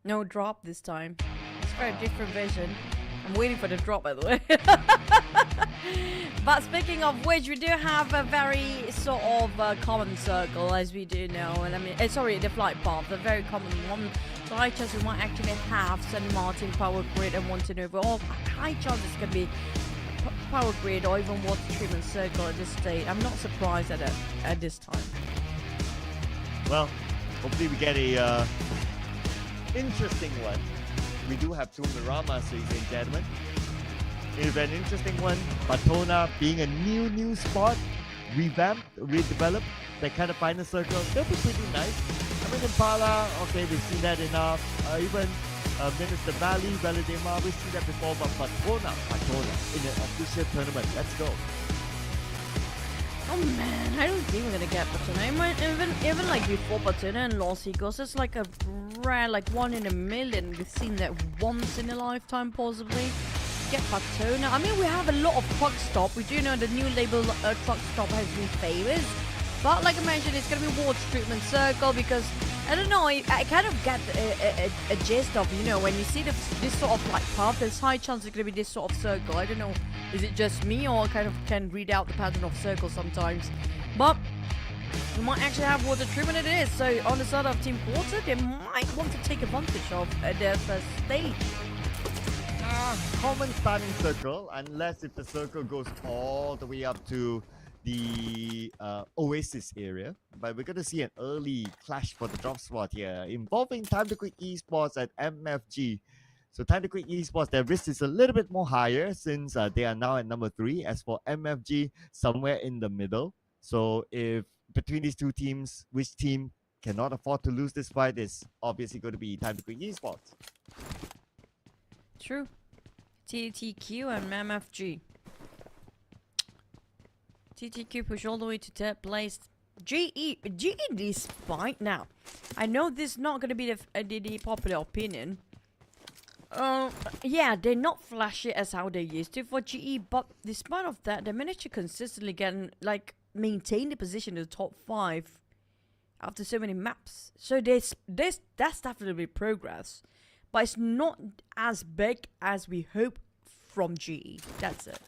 No drop this time. It's a very different vision. I'm waiting for the drop, by the way. But speaking of which, we do have a very sort of common circle, as we do know. And I mean, sorry, the flight path, a very common one. So high chance we might actually have St. Martin, Power Grid, and Montenegro. Or high chance it's going to be Power Grid or even Water Treatment Circle at this stage. I'm not surprised at this time. Well, hopefully we get a interesting one. We do have 2 Miramas, ladies and gentlemen. It's an interesting one. Batona being a new spot, revamped, redeveloped, that kind of final circle. That'll be pretty nice. I mean, Impala, okay, we've seen that enough. Even Minister Valley, Valedemar, we've seen that before. But Batona in an official tournament. Let's go. Oh man, I don't think we're gonna get Batuna. Even like before Batuna and Los Eagles, it's like a rare, like 1 in a million. We've seen that once in a lifetime, possibly. get Patona. I mean, we have a lot of truck stop. We do know the new label truck stop has been famous. But like I mentioned, it's going to be water treatment circle because, I don't know, I kind of get a gist of, you know, when you see this sort of like path, there's high chance it's going to be this sort of circle. I don't know, is it just me or I kind of can read out the pattern of circles sometimes. But we might actually have water treatment it is. So on the side of Team Quarter, they might want to take advantage of their first stage. Common starting circle, unless if the circle goes all the way up to the Oasis area. But we're going to see an early clash for the drop spot here involving Time to Quick Esports and MFG. So Time to Quick Esports, their risk is a little bit more higher since they are now at number 3. As for MFG, somewhere in the middle. So if between these two teams, which team cannot afford to lose this fight is obviously going to be Time to Quick Esports. True. TTQ and MFG. TTQ push all the way to 3rd place. GE despite now. I know this is not going to be the popular opinion. Yeah, they're not flashy as how they used to for GE, but despite of that, they managed to consistently get maintain the position in the top 5 after so many maps. So that's definitely progress, but it's not as big as we hope from GE. That's it.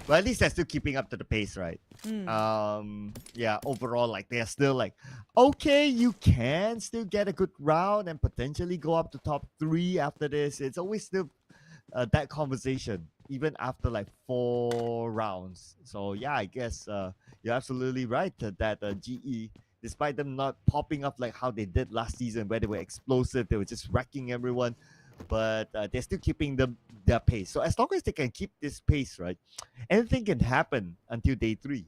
Well, at least they're still keeping up to the pace, right? Yeah, overall, like they're still like, okay, you can still get a good round and potentially go up to top 3 after this. It's always still that conversation, even after like 4 rounds. So yeah, I guess you're absolutely right that GE, despite them not popping up like how they did last season, where they were explosive, they were just wrecking everyone, but they're still keeping their pace. So as long as they can keep this pace, right, anything can happen until day 3.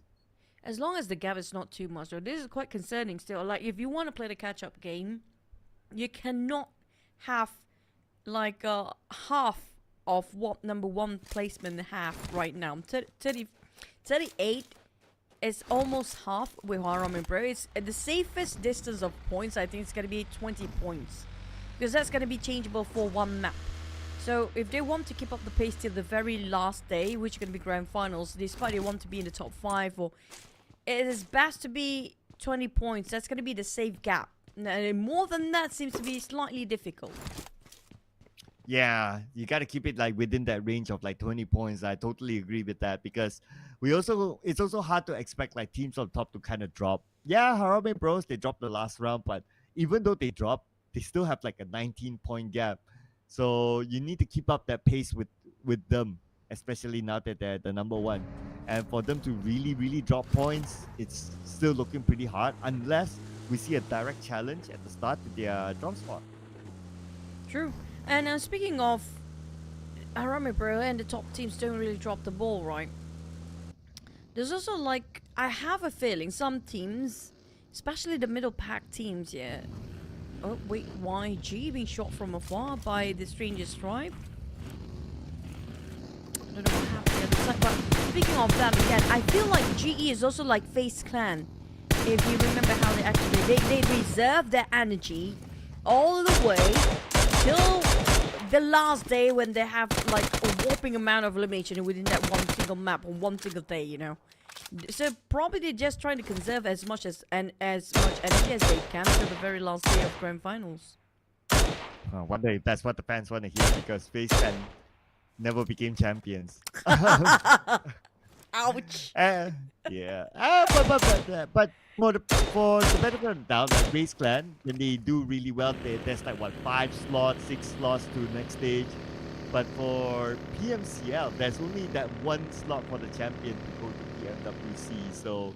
As long as the gap is not too much. So this is quite concerning still. Like, if you want to play the catch-up game, you cannot have like half of what number 1 placement have right now. 38 is almost half with Miramar, bro. It's the safest distance of points. I think it's going to be 20 points. Because that's going to be changeable for 1 map. So if they want to keep up the pace till the very last day, which is going to be grand finals, despite they want to be in the top 5, or it is best to be 20 points. That's going to be the safe gap. More than that seems to be slightly difficult. Yeah, you got to keep it like within that range of like 20 points. I totally agree with that because it's also hard to expect like teams on top to kind of drop. Yeah, Harame Bros, they dropped the last round, but even though they dropped, they still have like a 19-point gap. So you need to keep up that pace with them, especially now that they're the number 1. And for them to really, really drop points, it's still looking pretty hard unless we see a direct challenge at the start to their drop spot. True. And speaking of Harame Bro and the top teams don't really drop the ball, right? There's also like, I have a feeling some teams, especially the middle pack teams, yeah. Oh, wait, YG being shot from afar by the Stranger's Tribe. I don't know what happened at the side, but speaking of that again, I feel like GE is also like FaZe Clan. If you remember how they actually, they reserve their energy all the way till the last day when they have like a whopping amount of elimination within that one single map or one single day, you know. So probably they're just trying to conserve as much energy as they can till the very last day of grand finals. One day that's what the fans want to hear because FaZe Clan never became champions. Ouch. Yeah. But for the benefit of the doubt, like FaZe Clan, when they do really well, there's like what 5 slots, 6 slots to the next stage. But for PMCL, there's only that 1 slot for the champion to go to PMWC. So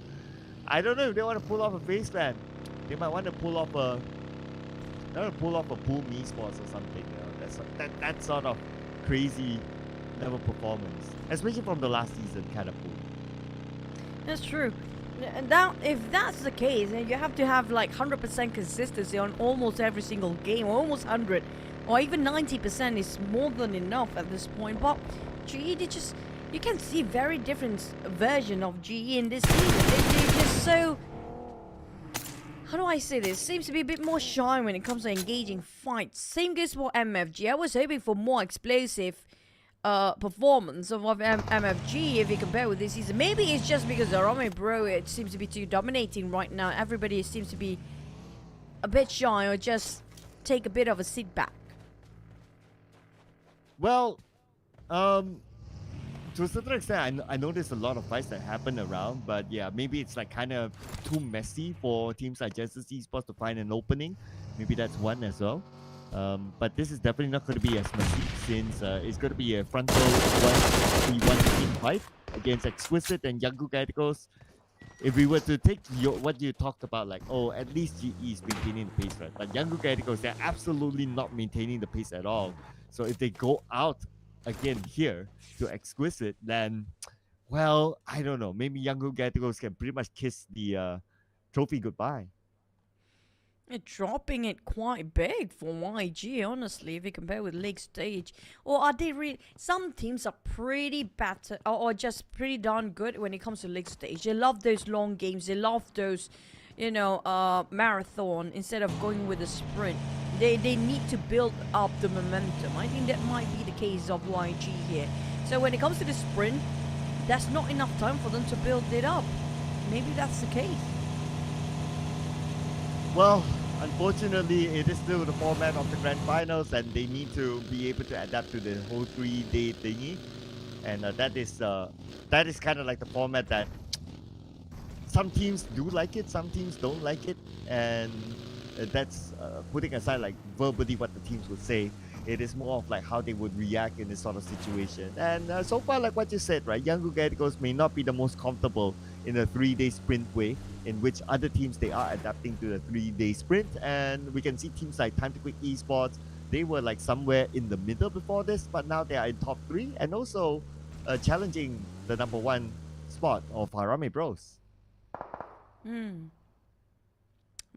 I don't know if they want to pull off a FaZe Clan. They might want to pull off a Boom Esports or something. You know? That sort of crazy level performance, especially from the last season, kind of cool. That's true. Now, if that's the case, then you have to have like 100% consistency on almost every single game, or almost 100, or even 90% is more than enough at this point. But GE, you can see very different version of GE in this season. They're just so, how do I say this? Seems to be a bit more shy when it comes to engaging fights. Same goes for MFG. I was hoping for more explosive performance of MFG if you compare with this season. Maybe it's just because Arame Bro, it seems to be too dominating right now. Everybody seems to be a bit shy or just take a bit of a sit back. Well, to a certain extent, I know there's a lot of fights that happen around, but yeah, maybe it's like kind of too messy for teams like Genesis Esports to find an opening. Maybe that's one as well. But this is definitely not going to be as messy since it's going to be a frontal 1v1 team fight against Exquisite and Yangu Galacticos. If we were to take what you talked about, like, oh, at least GE is maintaining the pace, right? But Yangu Galacticos, they're absolutely not maintaining the pace at all. So if they go out again here to Exquisite, then, well, I don't know. Maybe Yangu Galacticos can pretty much kiss the trophy goodbye. They're dropping it quite big for YG, honestly, if you compare with League Stage. Or are they really... Some teams are pretty better, or just pretty darn good when it comes to League Stage. They love those long games. They love those, you know, marathon instead of going with a sprint. They need to build up the momentum. I think that might be the case of YG here. So when it comes to the sprint, there's not enough time for them to build it up. Maybe that's the case. Well, unfortunately, it is still the format of the grand finals, and they need to be able to adapt to the whole 3-day thingy. And that is kind of like the format that some teams do like it, some teams don't like it, and that's putting aside like verbally what the teams would say. It is more of like how they would react in this sort of situation. And so far, like what you said, right, Yangu Galacticos may not be the most comfortable in a 3-day sprint way, in which other teams, they are adapting to the 3-day sprint. And we can see teams like Time to Quick Esports, they were like somewhere in the middle before this, but now they are in top 3 and also challenging the #1 spot of Harame Bros.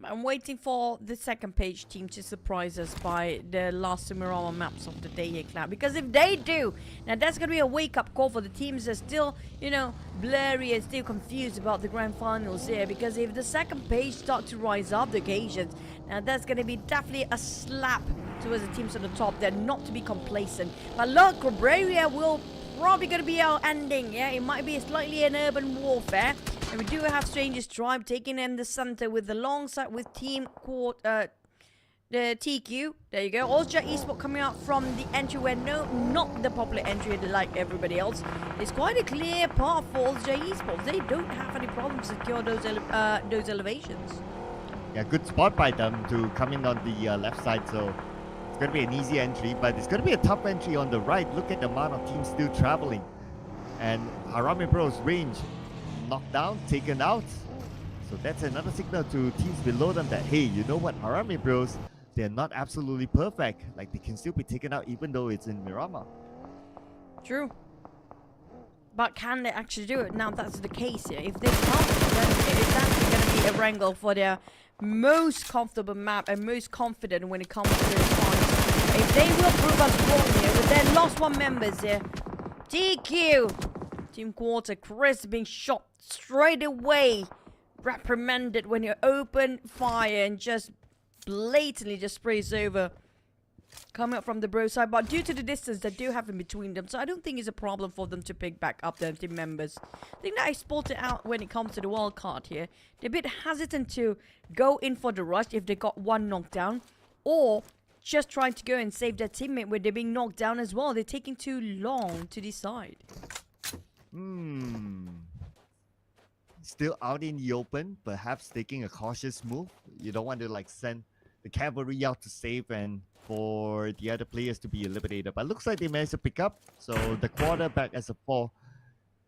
I'm waiting for the second page team to surprise us by the last two Miramar maps of the day here, Cloud. Because if they do, now that's going to be a wake-up call for the teams that are still, you know, blurry and still confused about the grand finals here. Because if the second page start to rise up the occasions, now that's going to be definitely a slap towards the teams on the top. They're not to be complacent. But look, Cobreria will probably going to be our ending. Yeah, it might be slightly an urban warfare. And we do have Stranger's Tribe taking in the center with the long side with Team the TQ. There you go. Ultra Esports coming out from the entryway. No, not the popular entry like everybody else. It's quite a clear path for Ultra Esports. They don't have any problems to secure those elevations. Yeah, good spot by them to come in on the left side. So it's going to be an easy entry, but it's going to be a tough entry on the right. Look at the amount of teams still traveling. And Harame Bros range knocked down, taken out. So that's another signal to teams below them that, hey, you know what, Harame Bros, they're not absolutely perfect. Like, they can still be taken out even though it's in Miramar. True. But can they actually do it? Now that's the case here. If they can't, then it's actually going to be Erangel for their most comfortable map and most confident when it comes to the points. If they will prove us wrong here with their lost 1 members here. TQ! Team Quarter, Chris being shot straight away. Reprimanded when you open fire and just blatantly just sprays over. Coming up from the bro side, but due to the distance they do have in between them, so I don't think it's a problem for them to pick back up their team members. I think that I spotted out when it comes to the wild card here. They're a bit hesitant to go in for the rush if they got 1 knockdown, or just trying to go and save their teammate when they're being knocked down as well. They're taking too long to decide. Still out in the open, perhaps taking a cautious move. You don't want to like send the cavalry out to save and for the other players to be eliminated. But looks like they managed to pick up. So the quarterback as a 4.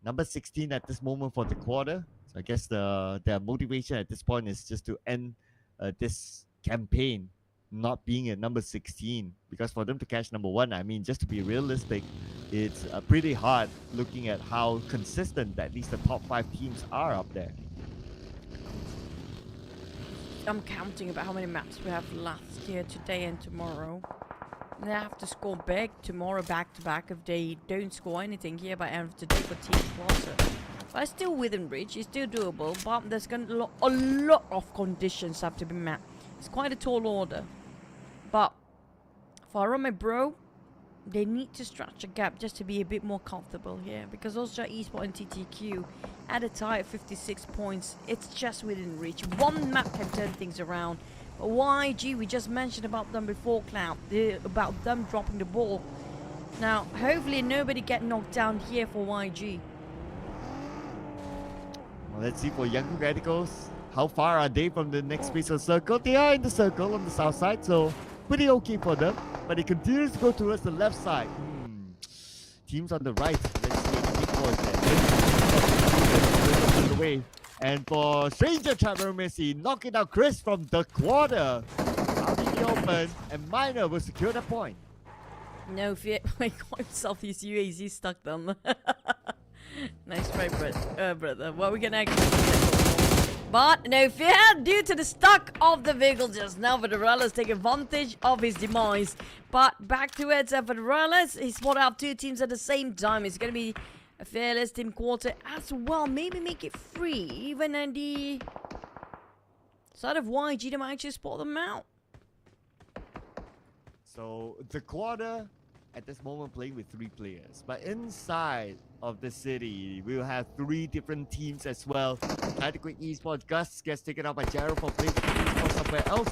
Number 16 at this moment for the quarter. So I guess their motivation at this point is just to end this campaign not being at number 16, because for them to catch number 1, I mean, just to be realistic, it's pretty hard looking at how consistent at least the top 5 teams are up there. I'm counting about how many maps we have left here today and tomorrow. They have to score big tomorrow back to back if they don't score anything here by end of the day for Team Closer. But it's still within reach, it's still doable, but there's going to a lot of conditions have to be met. It's quite a tall order. But for Arame Bro, they need to stretch a gap just to be a bit more comfortable here, because also Esports and TTQ at a tie at 56 points. It's just within reach. One map can turn things around. But YG, we just mentioned about them before, Cloud, about them dropping the ball. Now, hopefully nobody get knocked down here for YG. Well, let's see for Young Radicals. How far are they from the next piece of circle? They are in the circle on the south side, so pretty okay for them. But they continue to go towards the left side. Teams on the right. Let's see any big boys there. The way. And for Stranger Trevor Messi, knocking out Chris from the quarter. Out in the open, and Minor will secure the point. No fear. He got himself his UAZ stuck down. Nice try, brother. What are we gonna actually... But no fear, due to the stuck of the vehicle just now, Federales take advantage of his demise. But back towards Federales, he spotted out two teams at the same time. It's going to be a Fearless team quarter as well. Maybe make it free, even on the side of YG, they might actually spot them out. So the quarter at this moment playing with 3 players, but inside of the city we will have 3 different teams as well. Tactical Esports, Gus gets taken out by Jero for playing Esports somewhere else,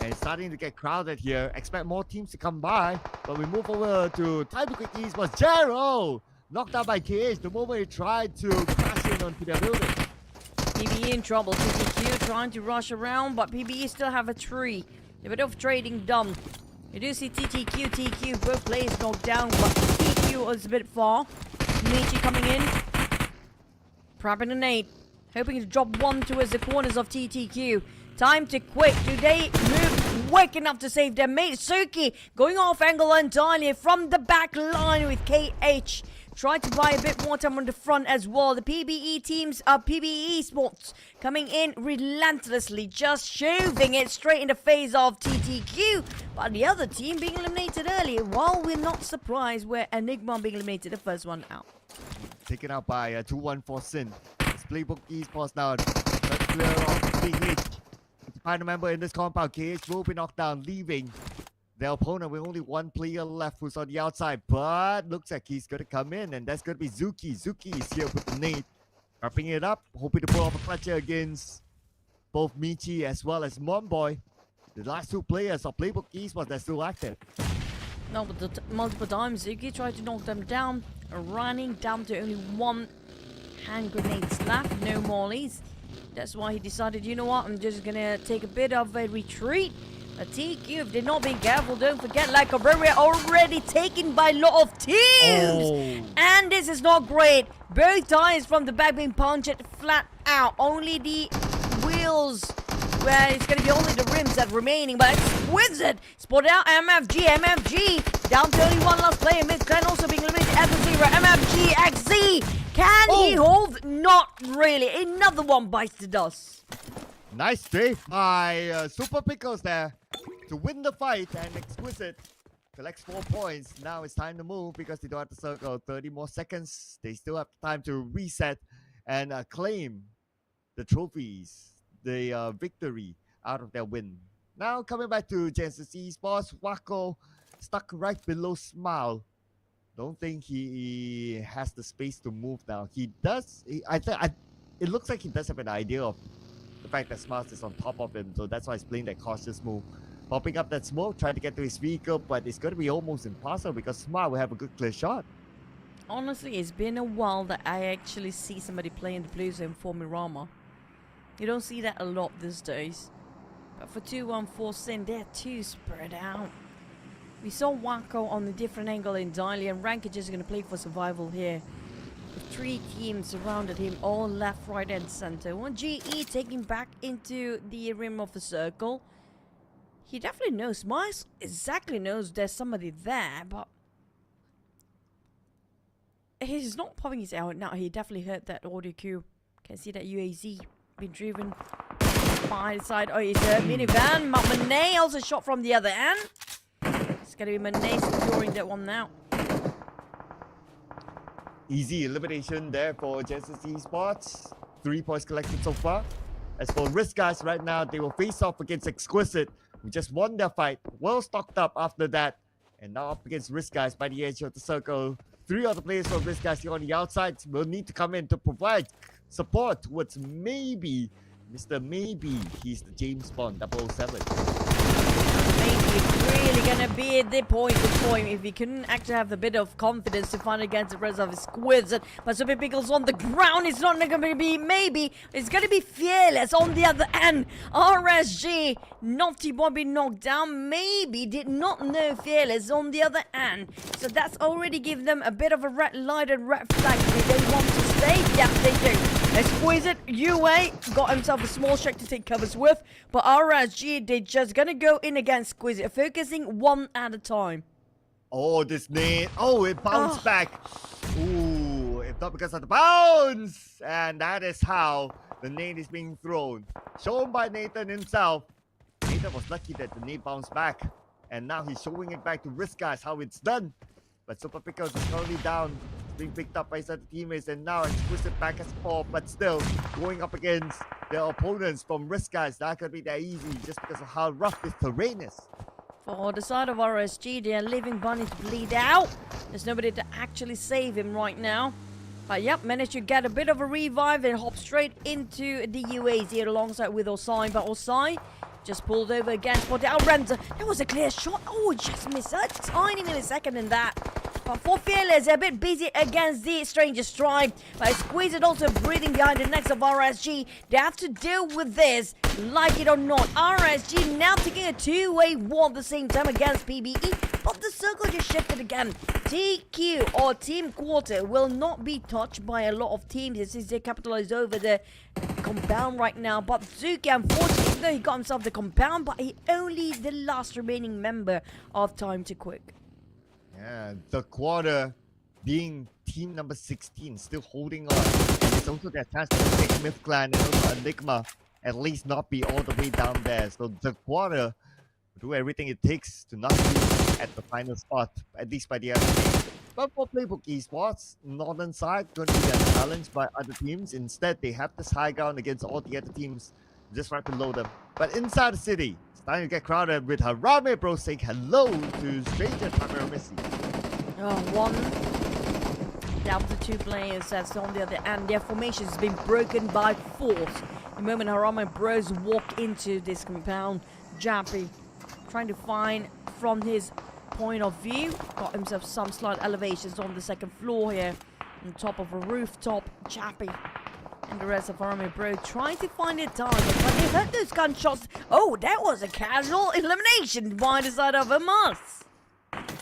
and it's starting to get crowded here. Expect more teams to come by, but we move over to Tactical Esports. Jero knocked out by KH the moment he tried to crash in onto their building. PBE in trouble. TTQ trying to rush around, but PBE still have a tree. A bit of trading done. You do see TTQ, TQ, both players knocked down, but TQ is a bit far. Michi coming in. Prepping a nade. Hoping to drop one towards the corners of TTQ. Time to quit. Do they move quick enough to save their mate? Suki going off angle entirely from the back line with KH. Try to buy a bit more time on the front as well. The PBE teams are PBE Esports coming in relentlessly, just shoving it straight in the face of TTQ. But the other team being eliminated early. While we're not surprised where Enigma being eliminated, the first one out. Taken out by 2-1 Sin. It's Playbook Esports now. Let's clear off KH. The final member in this compound, KH will be knocked down, leaving their opponent with only 1 player left who's on the outside, but looks like he's going to come in, and that's going to be Zuki. Zuki is here with the nade, wrapping it up, hoping to pull off a clutcher against both Michi as well as Monboy. The last 2 players of Playbook Esports that's still active. No, but multiple times Zuki tried to knock them down, running down to only 1 hand grenades left, no mollies. That's why he decided, you know what, I'm just going to take a bit of a retreat. A TQ, if they're not being careful, don't forget, like we're already taken by a lot of teams. And this is not great. Both tires from the back being punctured flat out. Only the wheels, where it's going to be only the rims that remaining. But exquisite. Spotted out MFG down to only 1 last player. Mid-10 also being limited at the 0. MFG XZ. Can he hold? Not really. Another one bites the dust. Nice strafe by Super Pickles there to win the fight, and Exquisite collects 4 points. Now it's time to move because they don't have to circle 30 more seconds. They still have time to reset and claim the trophies, the victory out of their win. Now coming back to Genesis Esports, Wako stuck right below Smile. Don't think he has the space to move now. He does. It looks like he does have an idea of the fact that Smart is on top of him, so that's why he's playing that cautious move. Popping up that smoke, trying to get to his vehicle, but it's going to be almost impossible because Smart will have a good clear shot. Honestly, it's been a while that I actually see somebody playing the blue zone for Miramar. You don't see that a lot these days. But for 2-1-4 Sin, they're too spread out. We saw Wako on a different angle entirely, and Rankage is going to play for survival here. 3 teams surrounded him, all left, right, and center. One GE taking back into the rim of the circle. He definitely knows. Miles exactly knows there's somebody there, but he's not popping his out now. He definitely heard that audio cue. Can see that UAZ being driven by the side. Oh, it's a minivan. Manet also shot from the other end. It's gonna be Manet securing that one now. Easy elimination there for Genesis Esports. 3 points collected so far. As for Risk guys, right now they will face off against Exquisite, who just won their fight. Well stocked up after that. And now up against Risk Guys by the edge of the circle. 3 other players from Risk Guys here on the outside will need to come in to provide support towards maybe Mr. Maybe. He's the James Bond 007. Maybe it's really gonna be the point for him if he couldn't actually have a bit of confidence to fight against the rest of his squids. But Super Pickles on the ground. It's not gonna be maybe. It's gonna be Fearless on the other end. RSG, Naughty Boy being knocked down. Maybe did not know Fearless on the other end. So that's already given them a bit of a red light and red flag. Do they want to stay? Yeah, they do. Exquisite UA got himself a small check to take covers with, but RSG, they're just gonna go in against Exquisite, focusing one at a time. Oh, this nade. Oh, it bounced back. Ooh, if not because of the bounce. And that is how the nade is being thrown. Shown by Nathan himself. Nathan was lucky that the nade bounced back. And now he's showing it back to Risk Guys how it's done. But Super Pickles is currently down. Being picked up by his other teammates, and now Exquisite back as 4, but still going up against their opponents from Risk Guys. That could be that easy just because of how rough this terrain is. For the side of RSG, they are leaving Bunny to bleed out. There's nobody to actually save him right now. But yep, managed to get a bit of a revive and hop straight into the UAs here alongside with Osai. But Osai just pulled over again for the Outrenzer. That was a clear shot. Oh, just missed a tiny millisecond in that. But for Fearless, they're a bit busy against the Stranger Strike. But Exquisite also breathing behind the necks of RSG. They have to deal with this, like it or not. RSG now taking a 2-way war at the same time against PBE. But the circle just shifted again. TQ or Team Quarter will not be touched by a lot of teams since they capitalized over the compound right now. But Zuki, unfortunately, though he got himself the compound, but he only the last remaining member of Time to Quick. Yeah, the quarter being team number 16, still holding on. And it's also their chance to take Myth Clan and also Enigma, at least not be all the way down there. So the quarter will do everything it takes to not be at the final spot, at least by the end of the game. But for Playbook Esports, northern side going to be challenged by other teams. Instead, they have this high ground against all the other teams just right below them. But inside the city, starting to get crowded with Harame Bro saying hello to Stranger Tamaromisi. Oh, one down to 2 players that's on the other end. Their formation has been broken by force. The moment Harame Bros walk into this compound, Jappy trying to find from his point of view, got himself some slight elevations on the 2nd floor here, on top of a rooftop. Jappy and the rest of Harame Bro trying to find a target, but they heard those gunshots. Oh, that was a casual elimination by the side of Amos.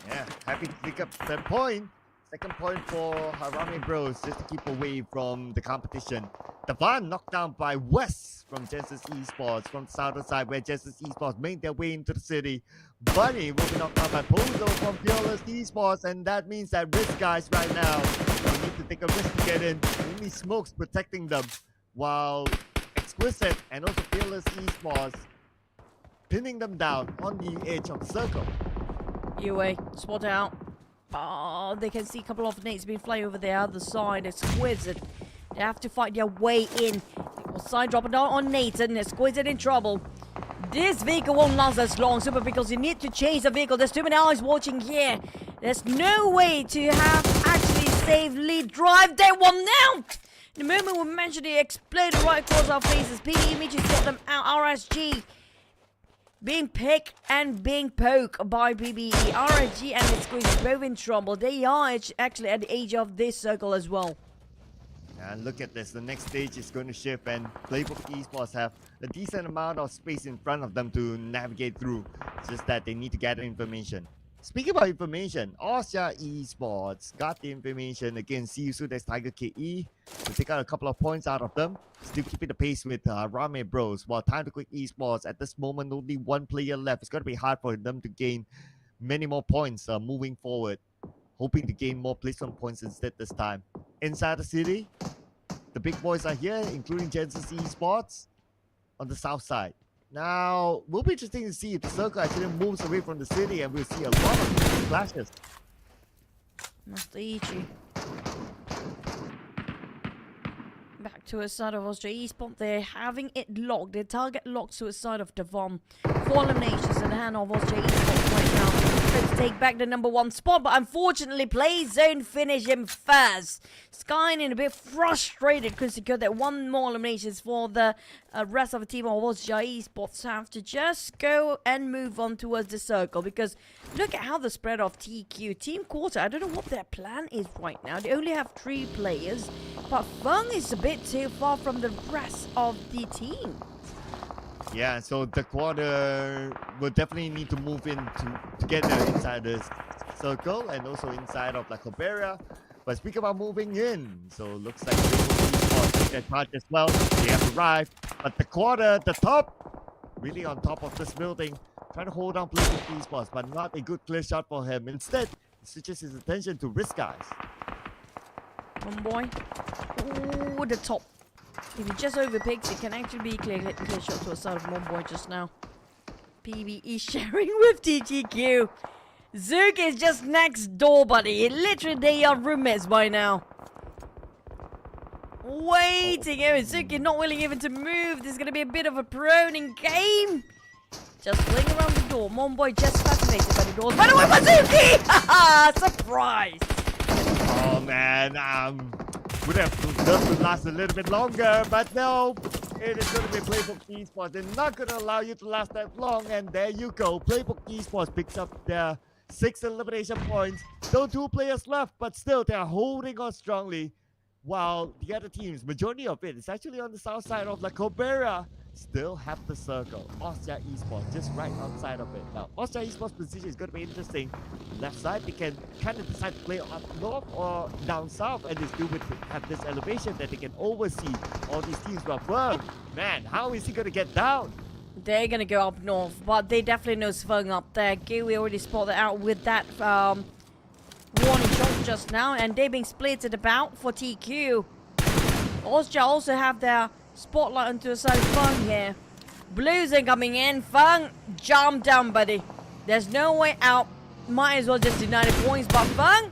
Yeah, happy to pick up that point. 2nd point for Harame Bros just to keep away from the competition. Devan knocked down by Wes from Genesis Esports from the southern side where Genesis Esports made their way into the city. Bunny will be knocked down by Pozo from Fearless Esports, and that means that Risk Guys right now will need to take a risk to get in. Only Smokes protecting them, while Exquisite and also Fearless Esports pinning them down on the edge of the circle. UA, spot out. Oh, they can see a couple of nades being flying over the other side. Exquisite. They have to fight their way in. Side dropping down on Nathan. Exquisite in trouble. This vehicle won't last as long, Super Pickles. You need to change the vehicle. There's too many eyes watching here. There's no way to have actually saved lead drive. They won out. The moment we mentioned it exploded right across our faces. PD images got them out. RSG being picked and being poked by PBE. RSG and Exquisite both in trouble. They are actually at the edge of this circle as well. And look at this, the next stage is going to shift and Playbook Esports have a decent amount of space in front of them to navigate through. It's just that they need to gather information. Speaking about information, Austria Esports got the information against CU Sudex Tiger KE to take out a couple of points out of them. Still keeping the pace with Rame Bros, while Time to Quick Esports at this moment only 1 player left. It's going to be hard for them to gain many more points moving forward. Hoping to gain more placement points instead this time. Inside the city, the big boys are here, including Genesis Esports on the south side. Now, will be interesting to see if the circle actually moves away from the city and we'll see a lot of clashes. Master Ichi. Back to a side of Austria Esports. They're having it locked. Their target locked to a side of Devon. 4 eliminations in the hand of Austria Esports right now. Trying to take back the #1 spot, but unfortunately, Playzone finish him first. Skyn a bit frustrated because he got that one more eliminations for the rest of the team of Esports have to just go and move on towards the circle, because look at how the spread of TQ. Team Quarter, I don't know what their plan is right now. They only have 3 players, but Feng is a bit too far from the rest of the team. Yeah, so the quarter will definitely need to move in to get there inside the circle and also inside of like Liberia. But speak about moving in, so looks like they will take their charge as well. They have arrived, but the quarter, the top, really on top of this building, trying to hold down Playbook Esports, but not a good clear shot for him. Instead, he switches his attention to Risk Guys. One boy. Ooh, the top. If he just overpicks, it can actually be clear shot to a side of one boy just now. PBE sharing with TGQ. Zook is just next door, buddy. Literally, they are roommates by now. Waiting. Oh, Zook is not willing even to move. This is going to be a bit of a proning game. Just fling around the door. Monboy just fascinated by the doors. By the way, Mazuki! Haha! Surprise! Oh man, would have loved to last a little bit longer, but no, it is going to be Playbook Esports. They're not going to allow you to last that long, and there you go. Playbook Esports picks up their 6 elimination points. Still 2 players left, but still they are holding on strongly, while the other teams, majority of it is actually on the south side of La Cobera, still have the circle. Austria Esports just right outside of it. Now, Austria Esports position is going to be interesting. Left side, they can kind of decide to play up north or down south, and they still have this elevation that they can oversee all these teams. But man, how is he going to get down? They're going to go up north, but they definitely know Svung up there. Gui already spotted out with that warning shot just now, and they're being splitted about for TQ. Austria also have their spotlight onto the side of Feng here. Blues are coming in. Feng, jump down, buddy. There's no way out. Might as well just deny the points. But Feng,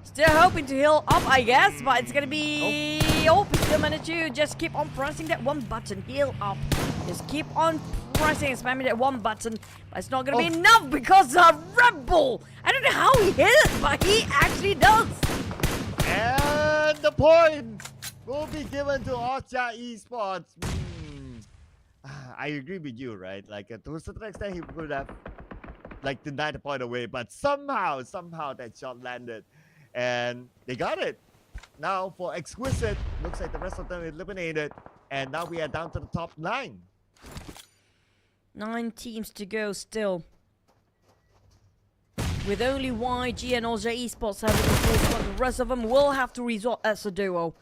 still hoping to heal up, I guess. But it's going to be... Oh, still managed to just keep on pressing that one button. Heal up. Just keep on pressing and spamming that one button. But it's not going to be enough because Red Bull. I don't know how he hit it, but he actually does. And the point will be given to Austria Esports. I agree with you, right? Like to a certain extent, he would have like denied the point away, but somehow that shot landed, and they got it. Now for Exquisite, looks like the rest of them eliminated, and now we are down to the top 9. 9 teams to go still. With only YG and Austria Esports having a full squad, the rest of them will have to resort as a duo.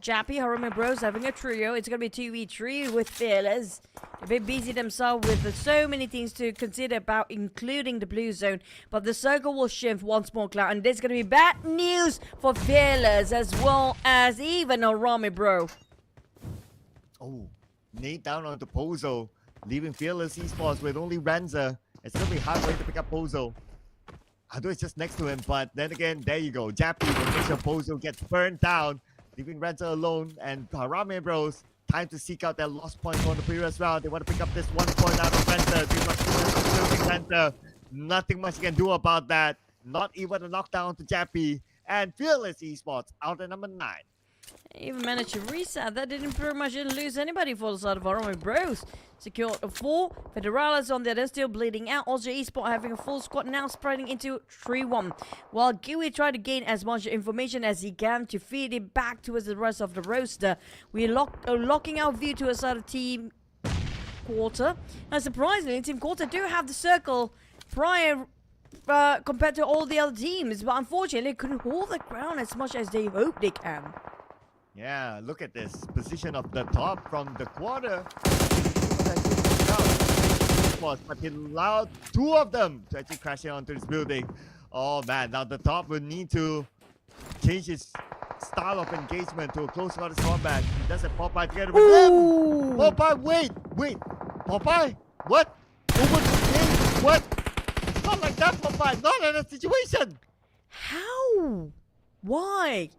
Jappy, Harumi Bros having a trio. It's going to be 2v3 with Fearless. A bit busy themselves with so many things to consider about, including the blue zone. But the circle will shift once more, Cloud. And there's going to be bad news for Fearless as well as even Harumi Bro. Oh, Nate down on the Pozo, leaving Fearless Esports with only Renza. It's going to be hard way to pick up Pozo. Ado is just next to him, but then again, there you go. Jappy will make sure Pozo gets burned down, leaving Renza alone, and Harame Bros, time to seek out their lost point from the previous round. They want to pick up this 1 point out of Renza. Renza. Nothing much you can do about that. Not even a knockdown to Jappy. And Fearless Esports out at number 9. Even managed to reset. That didn't pretty much lose anybody for the side of Harumi Bros. Secured a 4. Federales on the other still bleeding out. Austria Esports having a full squad now spreading into 3-1. While Gui tried to gain as much information as he can to feed it back towards the rest of the roster. We're locking our view to a side of Team Quarter. And surprisingly, Team Quarter do have the circle prior compared to all the other teams. But unfortunately, couldn't hold the ground as much as they hope they can. Yeah, look at this position of the top from the quarter. But he allowed 2 of them to actually crash onto this building. Oh man, now the top will need to change his style of engagement to a close quarters combat. He doesn't Popeye together with him. Popeye, wait. Popeye, what? Over the game? What? It's not like that, Popeye. Not in a situation. How? Why?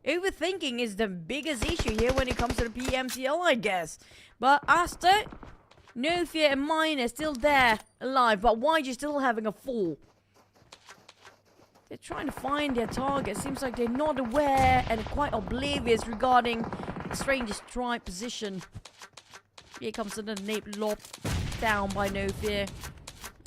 Overthinking is the biggest issue here when it comes to the PMCL, I guess. But Asta, No Fear and Mine are still there, alive. But YG still having a 4. They're trying to find their target. Seems like they're not aware and quite oblivious regarding the Stranger's tribe position. Here comes another nape lob down by No Fear.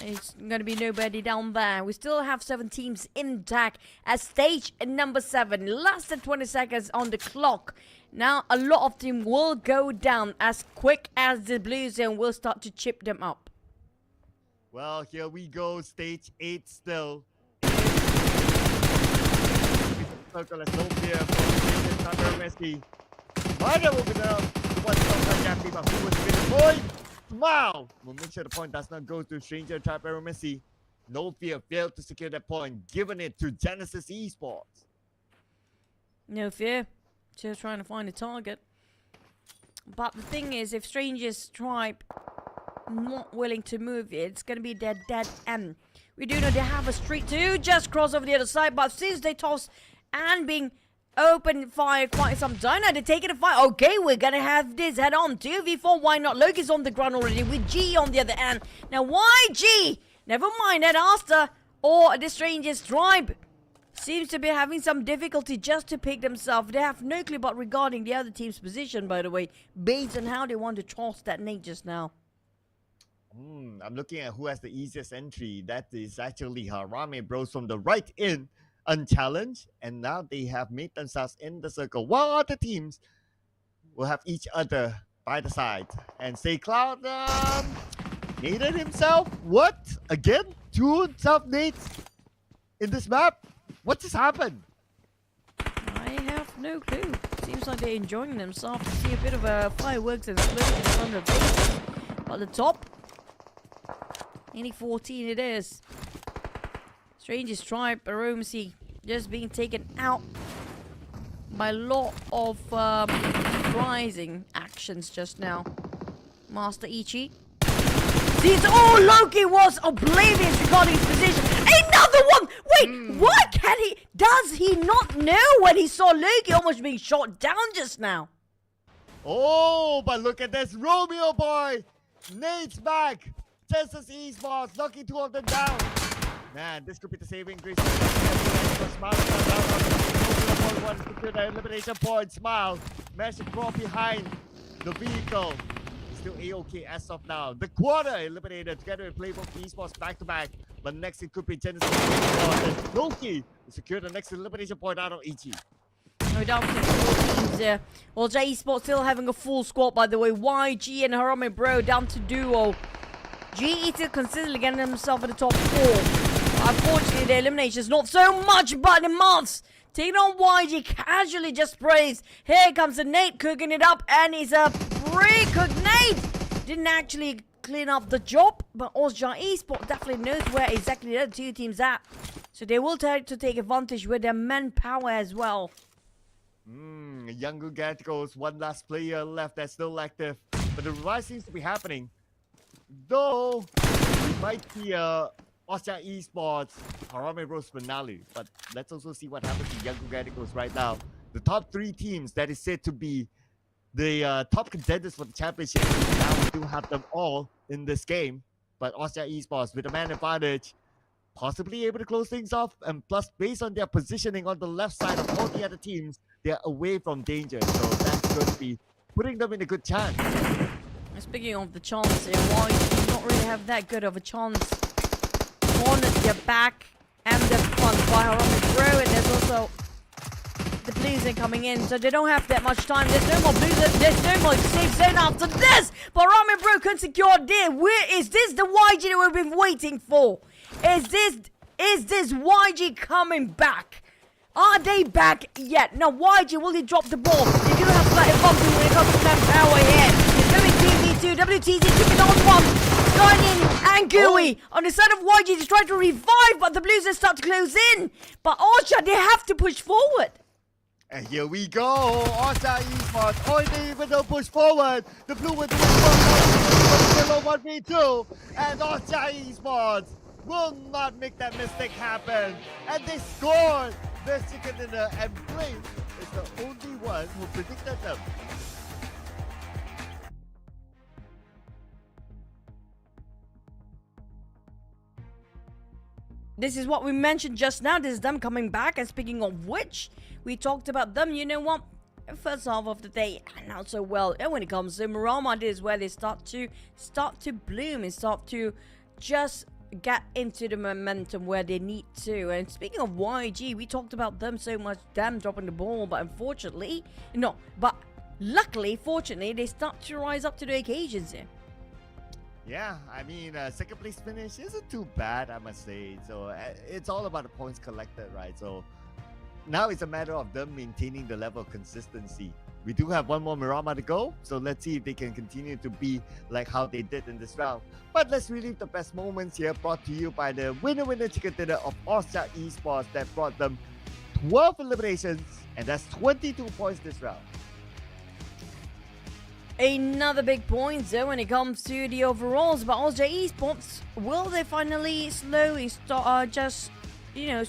It's going to be nobody down there. We still have 7 teams intact at stage number 7. Less than 20 seconds on the clock. Now, a lot of them will go down as quick as the blue zone will start to chip them up. Well, here we go. Stage 8 still. Circle as No Fear from Messi. Might have opened up. What's up, but who was with the point? Wow! We'll make sure the point does not go to Stranger Type Arrow Messi. No Fear failed to secure that point, giving it to Genesis Esports. No Fear, just trying to find a target. But the thing is, if Stranger's tribe not willing to move it, it's going to be their dead end. We do know they have a street to just cross over the other side, but since they toss and being open fire quite some time now, they're taking a fight. Okay, we're gonna have this head on 2v4. Why not? Loki's on the ground already with G on the other end. Now why G? Never mind that Asta or the Stranger's tribe seems to be having some difficulty just to pick themselves. They have no clue about regarding the other team's position, by the way, based on how they want to toss that nade just now. I'm looking at who has the easiest entry. That is actually Harame Bros from the right in, unchallenged, and now they have made themselves in the circle, while other teams will have each other by the side. And Say Cloud naded himself. What? Again? 2 self-nades in this map? What just happened? I have no clue. Seems like they're enjoying themselves to see a bit of fireworks and explosion in front of faces. At the top, only 14 it is. Stranger's tribe, Aromasi, just being taken out by a lot of surprising actions just now. Master Ichi. Loki was oblivious regarding his position. Another one! Wait, what can he... Does he not know when he saw Loki almost being shot down just now? Oh, but look at this. Romeo boy! Nate's back! Genesis Esports knocking 2 of them down. Man, this could be the saving grace. Smile down. Secure the elimination point. Smile. Managed to crawl behind the vehicle. He's still A-OK as of now. The quarter eliminated together with Playbook Esports back to back. But next it could be Genesis Esports. And Loki will secure the next elimination point out of Ichi. No doubt teams there. Well, J Esports still having a full squad, by the way. YG and Harame Bro down to duo. GE still consistently getting himself in the top 4. Unfortunately, the elimination is not so much, but the months taking on YG casually just sprays. Here comes the nade cooking it up, and it's a pre-cooked nade. Didn't actually clean up the job, but Osja Esports definitely knows where exactly the other 2 teams at. So they will try to take advantage with their manpower as well. Younger Gaticos, 1 last player left that's still active. But the revive seems to be happening. Though, we might see Osja Esports, Harame Bros finale. But let's also see what happens to Younger Gaticos right now. The top 3 teams that is said to be the top contenders for the championship. Now we do have them all in this game. But Osja Esports with a man advantage, possibly able to close things off. And plus, based on their positioning on the left side of all the other teams, they're away from danger. So that's going to be putting them in a good chance. Speaking of the chance here, why do you not really have that good of a chance on their back and the front by Harame Bro, and there's also the Blues coming in, so they don't have that much time. There's no more Blues, there's no more safe zone after this, but Harame Bro can secure there. Where is this the YG that we've been waiting for? Is this YG coming back? Are they back yet? Now YG, will he drop the ball? They do have slightly bumpy when it comes to manpower here. WTV2, WTZ keeping on 1. Skynin and Gooey on the side of YG to try to revive, but the Blues start to close in. But Osja, they have to push forward. And here we go. Osja Esports. Oh, they even don't push forward. The Blue will do it 1v2. And Osja Esports will not make that mistake happen. And they scored the second dinner, and Blake is the only one who predicted them. this is what we mentioned just now. This is them coming back. And speaking of which, we talked about them. You know what? First half of the day, not so well. And when it comes to Miramar, this is where they start to bloom and start to just get into the momentum where they need to. And speaking of YG, we talked about them so much, them dropping the ball, but unfortunately, no, but luckily, fortunately, they start to rise up to the occasions here. Yeah, I mean, second place finish isn't too bad, I must say. So it's all about the points collected, right? So now it's a matter of them maintaining the level of consistency. We do have one more Miramar to go, so let's see if they can continue to be like how they did in this round. But let's relive the best moments here, brought to you by the winner chicken dinner of All-Star Esports that brought them 12 eliminations, and that's 22 points this round. Another big point though when it comes to the overalls, but All-Star Esports, will they finally slowly start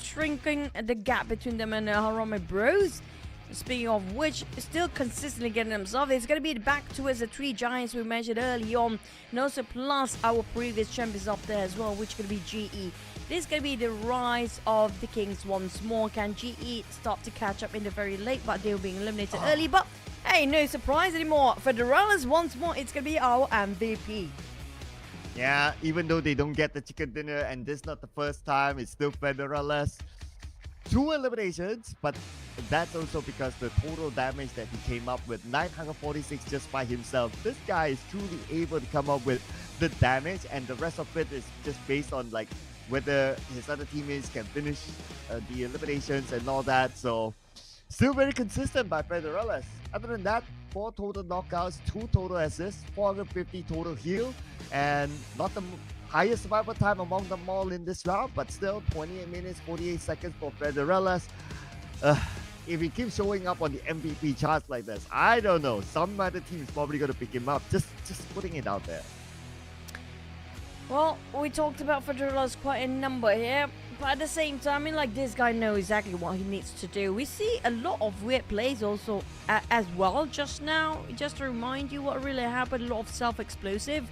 shrinking the gap between them and Harame Bros? Speaking of which, still consistently getting themselves. It's going to be back towards the three giants we mentioned early on. And also plus our previous champions up there as well, which is going to be GE. This is going to be the rise of the Kings once more. Can GE start to catch up in the very late, but they were being eliminated early. But hey, no surprise anymore. Federales once more, it's going to be our MVP. Yeah, even though they don't get the chicken dinner, and this is not the first time, it's still Federales. 2 eliminations, but that's also because the total damage that he came up with, 946 just by himself. This guy is truly able to come up with the damage, and the rest of it is just based on like whether his other teammates can finish the eliminations and all that. So still very consistent by Federales. Other than that, 4 total knockouts, 2 total assists, 450 total heal, and not the highest survival time among them all in this round, but still 28 minutes 48 seconds for Federales. If he keeps showing up on the MVP charts like this, I don't know, some other team is probably going to pick him up. Just putting it out there. Well, we talked about Federales quite a number here, but at the same time, I mean, like, this guy knows exactly what he needs to do. We see a lot of weird plays also as well just now. Just to remind you what really happened, a lot of self-explosive,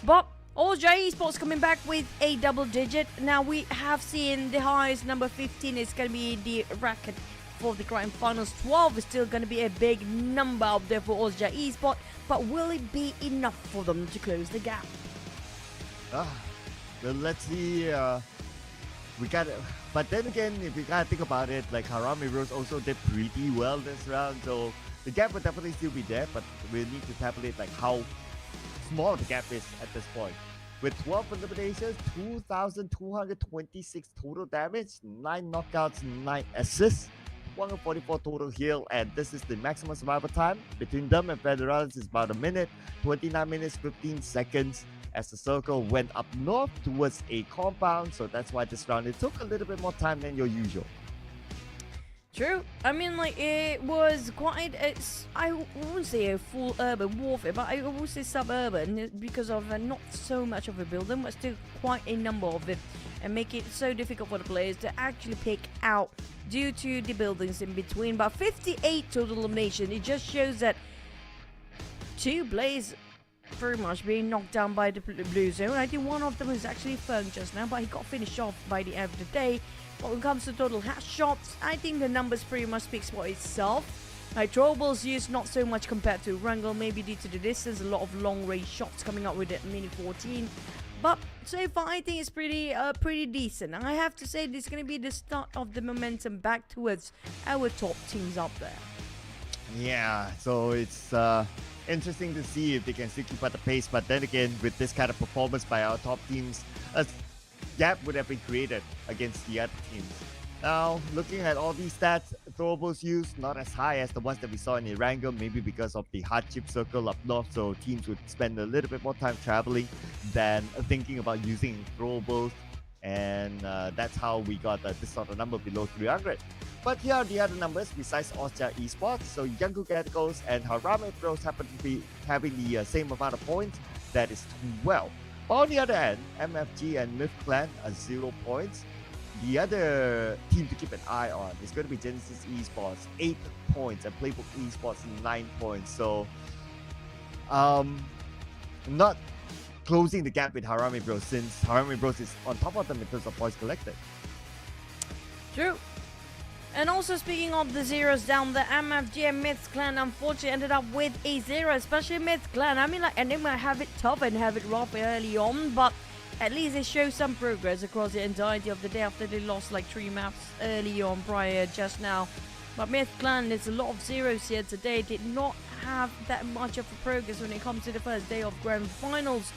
but All-Star Esports coming back with a double digit. Now we have seen the highest number 15 is going to be the record for the grand finals. 12 is still going to be a big number out there for All-Star Esports, but will it be enough for them to close the gap? Well, let's see. We got, but then again, if you gotta think about it, like Harame Rose also did pretty well this round, so the gap will definitely still be there, but we'll need to tabulate like how small the gap is at this point. With 12 eliminations, 2,226 total damage, 9 knockouts, 9 assists, 144 total heal, and this is the maximum survival time. Between them and Federales is about a minute, 29 minutes, 15 seconds, as the circle went up north towards a compound, so that's why this round, it took a little bit more time than your usual. True. I mean, like, it was quite, I wouldn't say a full urban warfare, but I would say suburban because of not so much of a building, but still quite a number of it, and make it so difficult for the players to actually pick out due to the buildings in between. But 58 total elimination, it just shows that 2 players very much being knocked down by the blue zone. I think one of them is actually Fern just now, but he got finished off by the end of the day. But when it comes to total headshots, I think the numbers pretty much speaks for itself. Like, throwables used not so much compared to Erangel, maybe due to the distance, a lot of long range shots coming up with it Mini 14. But so far, I think it's pretty decent. I have to say, this is going to be the start of the momentum back towards our top teams up there. Yeah, so it's interesting to see if they can still keep at the pace, but then again, with this kind of performance by our top teams, a gap would have been created against the other teams. Now, looking at all these stats, throwables used not as high as the ones that we saw in Erangel, maybe because of the hardship circle up north, so teams would spend a little bit more time traveling than thinking about using throwables, and that's how we got this sort of number below 300. But here are the other numbers besides All-Star Esports. So Young Geckos and Harame Bros happen to be having the same amount of points, that is 12. But on the other hand, MFG and Myth Clan are 0 points. The other team to keep an eye on is going to be Genesis Esports, 8 points, and Playbook Esports, 9 points. So, not closing the gap with Harame Bros, since Harame Bros is on top of them in terms of points collected. True. And also speaking of the zeros down there, MFGM Myths Clan unfortunately ended up with a zero, especially Myths Clan. I mean, like, and they might have it tough and have it rough early on, but at least they show some progress across the entirety of the day after they lost like 3 maps early on prior just now. But Myth Clan, there's a lot of zeros here today, did not have that much of a progress when it comes to the first day of Grand Finals.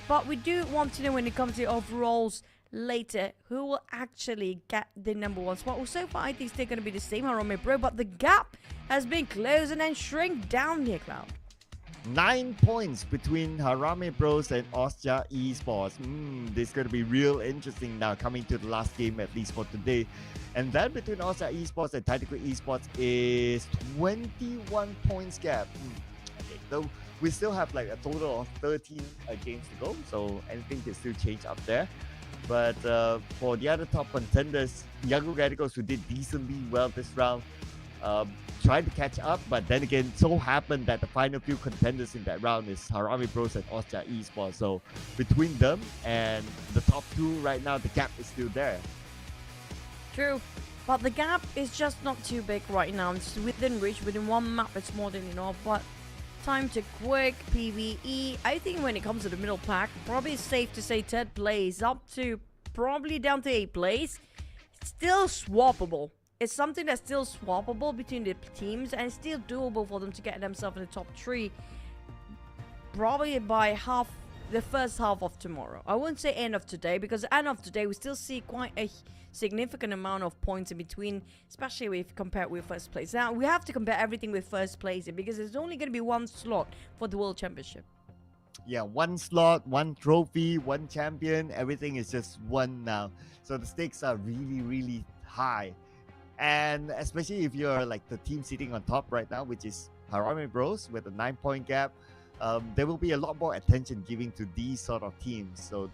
But we do want to know when it comes to overalls later who will actually get the #1 spot. Well, so far I think they're going to be the same, Harame Bro, but the gap has been closing and shrink down here, Cloud. 9 points between Harame Bros and Austria Esports. This is going to be real interesting now, coming to the last game at least for today. And then between Austria Esports and Tactical Esports is 21 points gap. Okay, so we still have like a total of 13 games to go, so anything can still change up there. But for the other top contenders, Young Radicals, who did decently well this round, trying to catch up, but then again, so happened that the final few contenders in that round is Harame Bros and Austria Esports. So between them and the top 2 right now, the gap is still there. True, but the gap is just not too big right now. It's within reach, within 1 map, it's more than enough. But time to quick PvE. I think when it comes to the middle pack, probably safe to say 3rd place up to probably down to 8th place. Still swappable. It's something that's still swappable between the teams and it's still doable for them to get themselves in the top 3. Probably by the first half of tomorrow. I wouldn't say end of today, because end of today we still see quite a significant amount of points in between, especially if compared with first place. Now we have to compare everything with first place because there's only going to be 1 slot for the World Championship. Yeah, 1 slot, 1 trophy, 1 champion, everything is just 1 now. So the stakes are really, really high. And especially if you're like the team sitting on top right now, which is Harame Bros with a 9-point gap, there will be a lot more attention giving to these sort of teams. So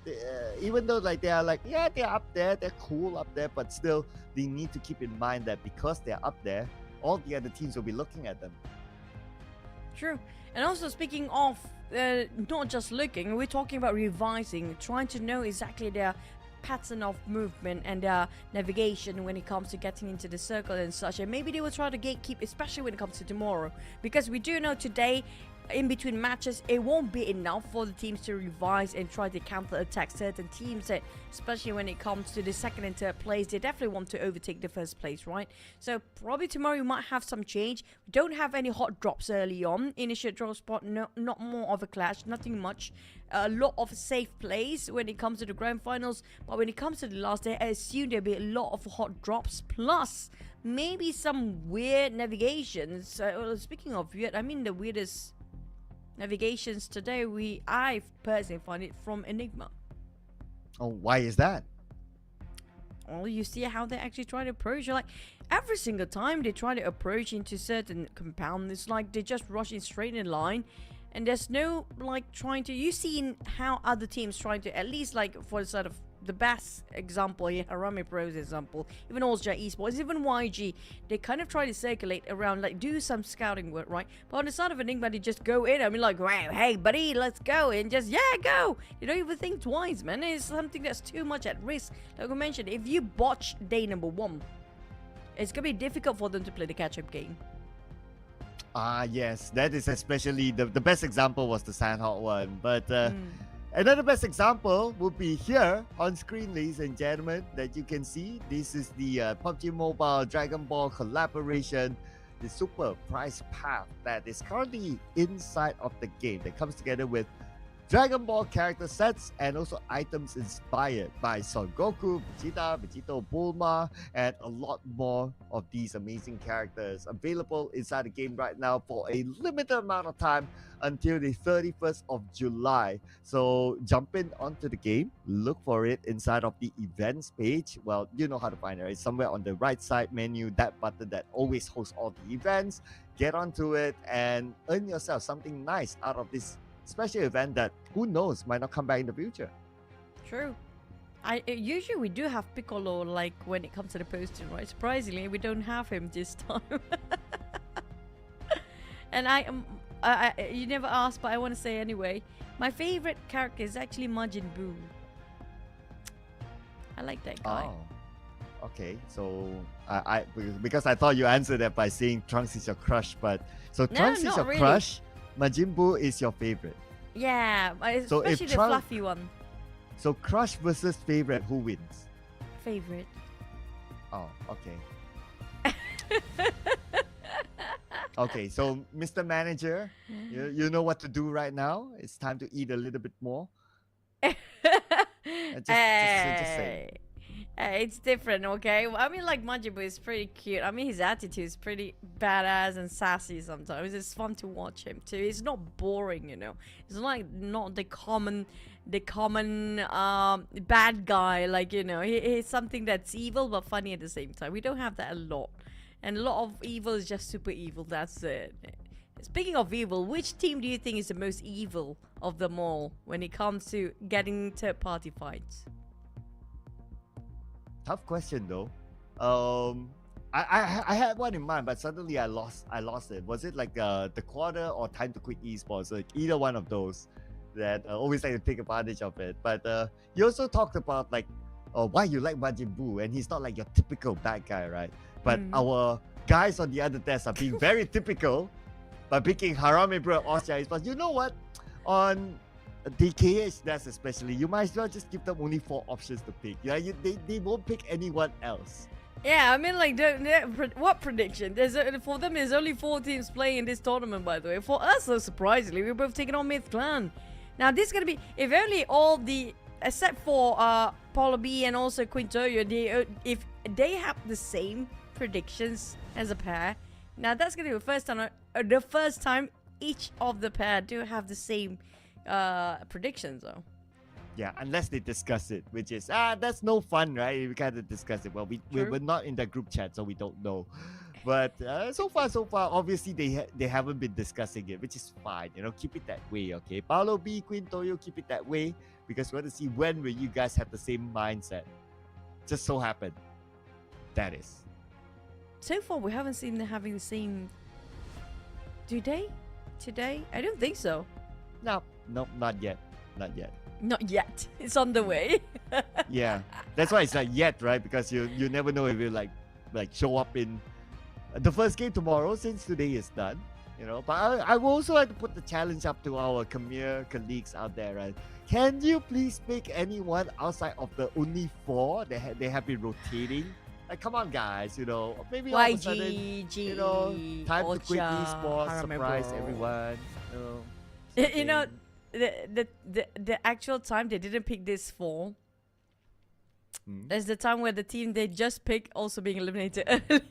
even though like they are like, yeah, they're up there, they're cool up there, but still they need to keep in mind that because they're up there, all the other teams will be looking at them. True. And also speaking of not just looking, we're talking about revising, trying to know exactly their pattern of movement and navigation when it comes to getting into the circle and such, and maybe they will try to gatekeep, especially when it comes to tomorrow, because we do know today in between matches it won't be enough for the teams to revise and try to counter attack certain teams that, especially when it comes to the 2nd and 3rd place, they definitely want to overtake the 1st place, right? So probably tomorrow we might have some change. We don't have any hot drops early on. Initial draw spot, not more of a clash, nothing much. A lot of safe plays when it comes to the Grand Finals, but when it comes to the last day, I assume there'll be a lot of hot drops, plus maybe some weird navigations. Speaking of weird, I mean the weirdest navigations today, I personally find it from Enigma. Oh, why is that? Well, you see how they actually try to approach you. Like every single time they try to approach into certain compound, it's like they just rush in straight in line. And there's no like trying to, you seen how other teams trying to, at least like for sort of the best example here, Harame Pro's example, even Austria Esports, even YG, they kind of try to circulate around, like do some scouting work, right? But on the side of Enigma, they just go in. I mean, like, wow, hey buddy, let's go, and just go. You don't even think twice, man. It's something that's too much at risk. Like I mentioned, if you botch day #1, it's gonna be difficult for them to play the catch-up game. Yes, that is especially the best example was the Sanhok one, but another best example would be here on screen, ladies and gentlemen, that you can see. This is the PUBG Mobile Dragon Ball collaboration, the super prize path that is currently inside of the game, that comes together with Dragon Ball character sets and also items inspired by Son Goku, Vegeta, Vegito Bulma, and a lot more of these amazing characters available inside the game right now for a limited amount of time until the 31st of July. So jump in onto the game, look for it inside of the events page. Well, you know how to find it, right? Somewhere on the right side menu, that button that always hosts all the events. Get onto it and earn yourself something nice out of this special event that, who knows, might not come back in the future. True. Usually we do have Piccolo, like when it comes to the posting, right? Surprisingly, we don't have him this time. And you never asked, but I want to say anyway, my favorite character is actually Majin Buu. I like that guy. Oh. Okay, so I because I thought you answered that by saying Trunks is your crush, but so No, Trunks is not your really. crush, Majin Buu is your favorite. Yeah, So if especially the Trunks- fluffy one. So crush versus favorite, who wins? Favorite. Oh, okay. Okay, so Mr. Manager, you know what to do right now. It's time to eat a little bit more. Just say. It's different, okay? I mean, like, Majibu is pretty cute. I mean, his attitude is pretty badass and sassy sometimes. It's fun to watch him, too. It's not boring, you know? It's not the common bad guy, like, you know? He's something that's evil but funny at the same time. We don't have that a lot. And a lot of evil is just super evil, that's it. Speaking of evil, which team do you think is the most evil of them all when it comes to getting third-party fights? Tough question though. I had one in mind, but suddenly I lost it. Was it like the quarter or time to quit esports? Like either one of those that always like to take advantage of it. But you also talked about like why you like Majin Buu, and he's not like your typical bad guy, right? But our guys on the other desk are being very typical by picking Harame Bro Austria Esports. You know what? On DKH desk especially, you might as well just give them only 4 options to pick. Yeah, they won't pick anyone else. Yeah, I mean, like, what prediction? For them, there's only 4 teams playing in this tournament, by the way. For us, though, surprisingly, we're both taking on Myth Clan. Now, this is going to be, if only all the, except for Paulo B and also Quintoyo, if they have the same predictions as a pair, now that's going to be the first time each of the pair do have the same predictions, though. Yeah, unless they discuss it, which is that's no fun, right? We kind of discuss it. Well, we're not in the group chat, so we don't know. But so far, obviously they haven't been discussing it, which is fine. You know, keep it that way, okay? Paulo B, Queen Toyo, keep it that way because we want to see when will you guys have the same mindset. Just so happen that is. So far, we haven't seen them having the same. Do they? Today? I don't think so. No, not yet. Not yet. Not yet. It's on the way. Yeah, that's why it's like yet, right? Because you never know if you like show up in the first game tomorrow since today is done, you know. But I will also like to put the challenge up to our Khmer colleagues out there, right? Can you please pick anyone outside of the only 4 that they have been rotating? Like, come on, guys, you know, maybe all of a sudden, you know, time to quit esports, surprise everyone, you know. You know, the actual time they didn't pick this for is the time where the team they just picked also being eliminated early.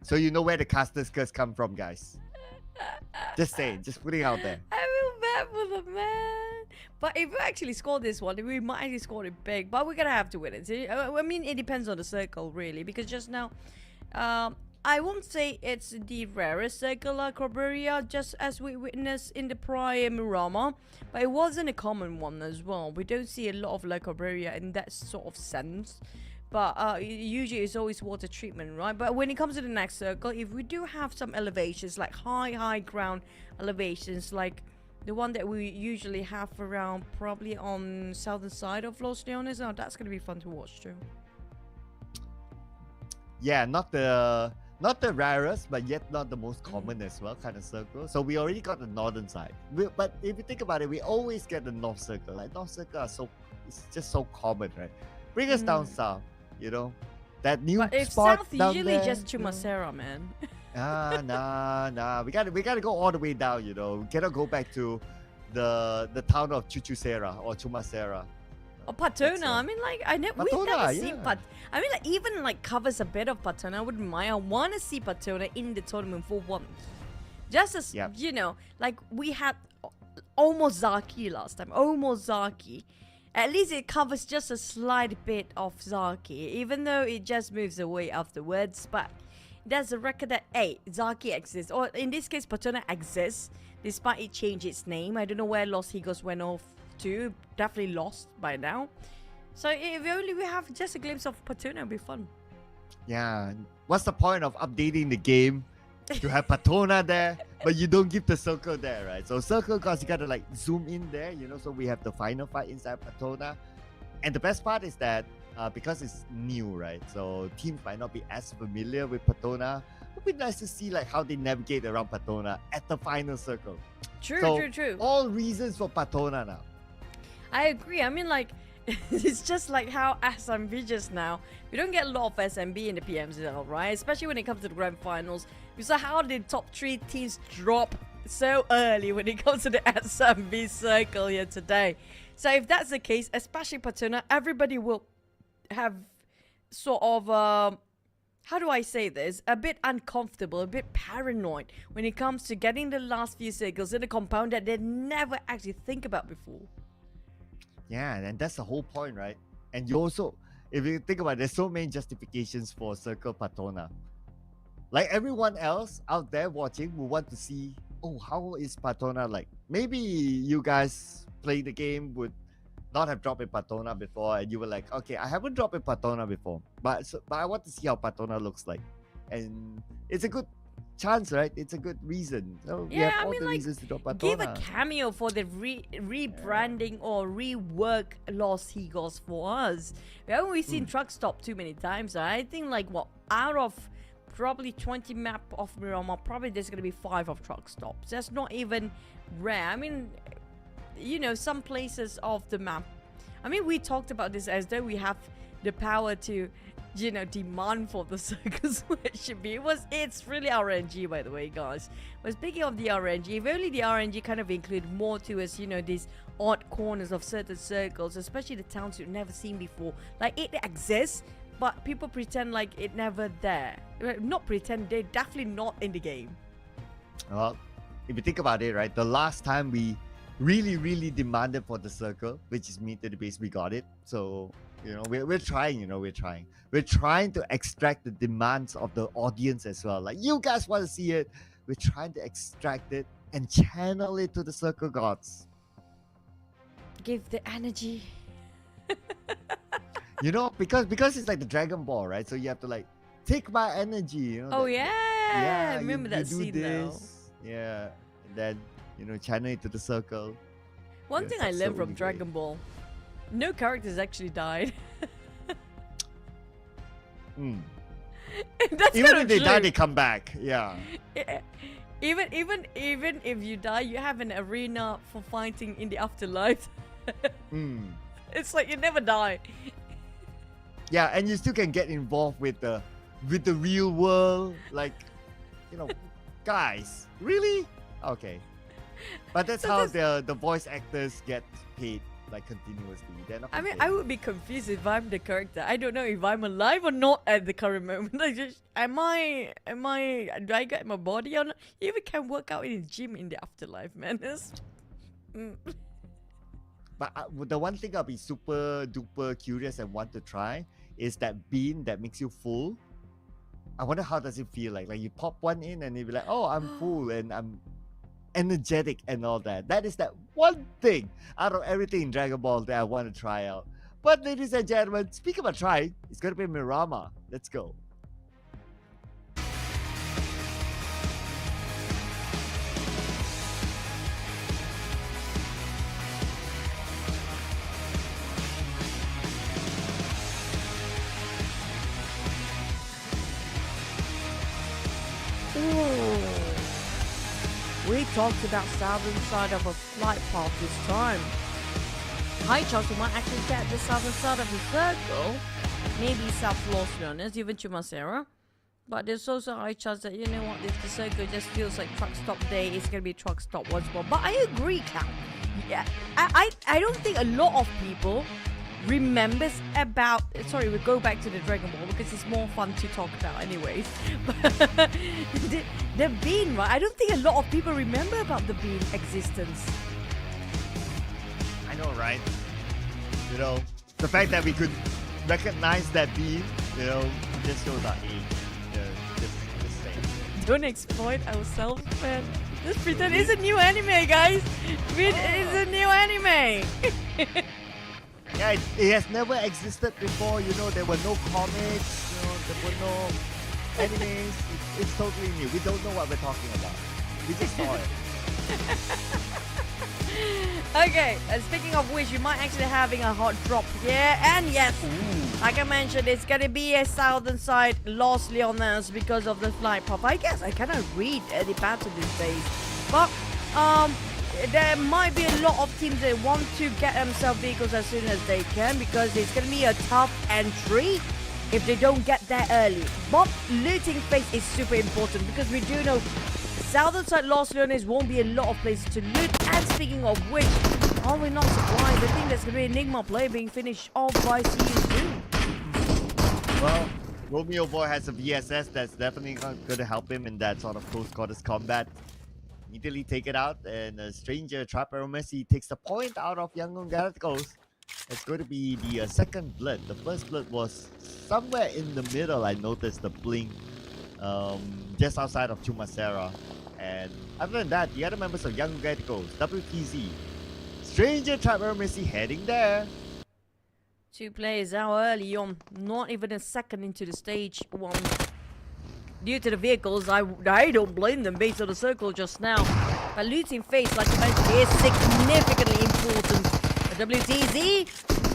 So you know where the caster's curse come from, guys. Just saying, just putting it out there. I feel bad for the man. But if we actually score this one, we might actually score it big. But we're gonna have to win it. I mean, it depends on the circle, really. Because just now, I won't say it's the rarest circle like Corberia, just as we witnessed in the prior Miramar. But it wasn't a common one as well. We don't see a lot of like Corberia in that sort of sense. But usually it's always water treatment, right? But when it comes to the next circle, if we do have some elevations, like high ground elevations, like the one that we usually have around probably on southern side of Los Leones, now that's going to be fun to watch too. Yeah, not the rarest, but yet not the most common as well kind of circle. So we already got the northern side. But if you think about it, we always get the north circle. Like north circle it's just so common, right? Bring us down south, you know, that new but if spot south down usually there, just Chumacera, man. Nah. We gotta go all the way down, you know. We cannot go back to the town of Chuchucera or Chumacera. Or Patona, I mean, like, we've never seen yeah. I mean, like, even, like, covers a bit of Patona, I wouldn't mind. I want to see Patona in the tournament for once. Just as, you know, like, we had almost Zaki last time. Almost Zaki. At least it covers just a slight bit of Zaki, even though it just moves away afterwards. But there's a record that, hey, Zaki exists. Or, in this case, Patona exists, despite it changed its name. I don't know where Los Higos went off to. Definitely lost by now. So if only we have just a glimpse of Patuna, it'll be fun. Yeah, what's the point of updating the game to have Patona there, but you don't give the circle there, right? So circle, cause you gotta like zoom in there, you know. So we have the final fight inside Patona, and the best part is that because it's new, right? So teams might not be as familiar with Patona. It would be nice to see like how they navigate around Patona at the final circle. True. All reasons for Patona now. I agree. I mean, like, it's just like how SMB just now. We don't get a lot of SMB in the PMCL, right? Especially when it comes to the grand finals. We saw how the top 3 teams drop so early when it comes to the SMB circle here today. So if that's the case, especially Patona, everybody will have sort of, how do I say this? A bit uncomfortable, a bit paranoid when it comes to getting the last few circles in a compound that they never actually think about before. Yeah, and that's the whole point, right? And you also, if you think about it, there's so many justifications for Circle Patona. Like everyone else out there watching will want to see, oh, how is Patona like? Maybe you guys play the game would not have dropped in Patona before, and you were like, okay, I haven't dropped in Patona before, but I want to see how Patona looks like. And it's a good chance, right? It's a good reason. So we have all the reasons to drop Patona. Give a cameo for the rebranding or rework Lost Eagles for us. We haven't seen Truck Stop too many times. I think like what, out of probably 20 map of Miramar, probably there's gonna be 5 of Truck Stops. That's not even rare. I mean, you know, some places of the map. I mean, we talked about this as though we have the power to, you know, demand for the circles where it should be. It's really RNG, by the way, guys. But speaking of the RNG, if only the RNG kind of include more to us, you know, these odd corners of certain circles, especially the towns you've never seen before. Like, it exists, but people pretend like it never there. Not pretend, they're definitely not in the game. Well, if you think about it, right, the last time we really demanded for the circle, which is meet to the base, we got it. So, you know, we're trying, we're trying to extract the demands of the audience as well. Like, you guys want to see it, we're trying to extract it and channel it to the circle gods. Give the energy. You know, because it's like the Dragon Ball, right? So you have to like take my energy, you know. Oh yeah, remember that you do scene though. this, yeah, and then, you know, channel it to the circle. One Yes, thing I that's learned so from Dragon Ball, no characters actually died. That's Even kind if of they true. die, they come back. Yeah. Even if you die, you have an arena for fighting in the afterlife. It's like you never die. Yeah, and you still can get involved with the real world, like, you know, guys, really? Okay. But that's So how the voice actors get paid, like, continuously. They're not I mean, paid. I would be confused if I'm the character. I don't know if I'm alive or not at the current moment. I just, do I get my body or not? You even can work out in the gym in the afterlife, man. But the one thing I'll be super duper curious and want to try is that bean that makes you full. I wonder how does it feel like. Like you pop one in and you'll be like, oh, I'm full and I'm energetic and all that. That is that one thing out of everything in Dragon Ball that I want to try out. But ladies and gentlemen, speaking about trying, it's going to be Miramar. Let's go. We talked about southern side of a flight path this time. High chance we might actually get the southern side of the circle. Maybe South Los Leones, even Chumacera. But there's also a high chance that, you know what, if the circle just feels like truck stop day, it's going to be truck stop once more. But I agree, Cal. Yeah, I don't think a lot of people remembers about, sorry, we go back to the Dragon Ball because it's more fun to talk about anyways. But the bean, right? I don't think a lot of people remember about the bean existence. I know, right? You know, the fact that we could recognize that bean, you know, just shows our age. Just saying. Don't exploit ourselves, man. Just pretend it's a new anime, guys. It's a new anime. Yeah, it has never existed before. You know, there were no comics. You know, there were no animes. It's totally new. We don't know what we're talking about. We just saw it. Okay, speaking of which, we might actually having a hot drop here. And yes, like I mentioned, it's going to be a southern side Los Leones because of the flight path. I guess I cannot read the pattern these days. But there might be a lot of teams that want to get themselves vehicles as soon as they can because it's going to be a tough entry if they don't get there early. But looting phase is super important because we do know southern side Los Leones won't be a lot of places to loot. And speaking of which, are we not surprised? I think there's going to be an Enigma player being finished off by CU2. Well, Romeo Boy has a VSS that's definitely going to help him in that sort of close quarters combat. Immediately take it out, and a stranger Trapper Messi takes the point out of Yangon Galacticos. It's going to be the second blood. The first blood was somewhere in the middle. I noticed the blink just outside of Chumacera. And other than that, the other members of Yangon Galacticos, WTZ, stranger Trapper Messi heading there. Two players out early on, not even a second into the stage one. Due to the vehicles, I don't blame them based on the circle just now. But looting phase, like I mentioned, is significantly important. The WTZ,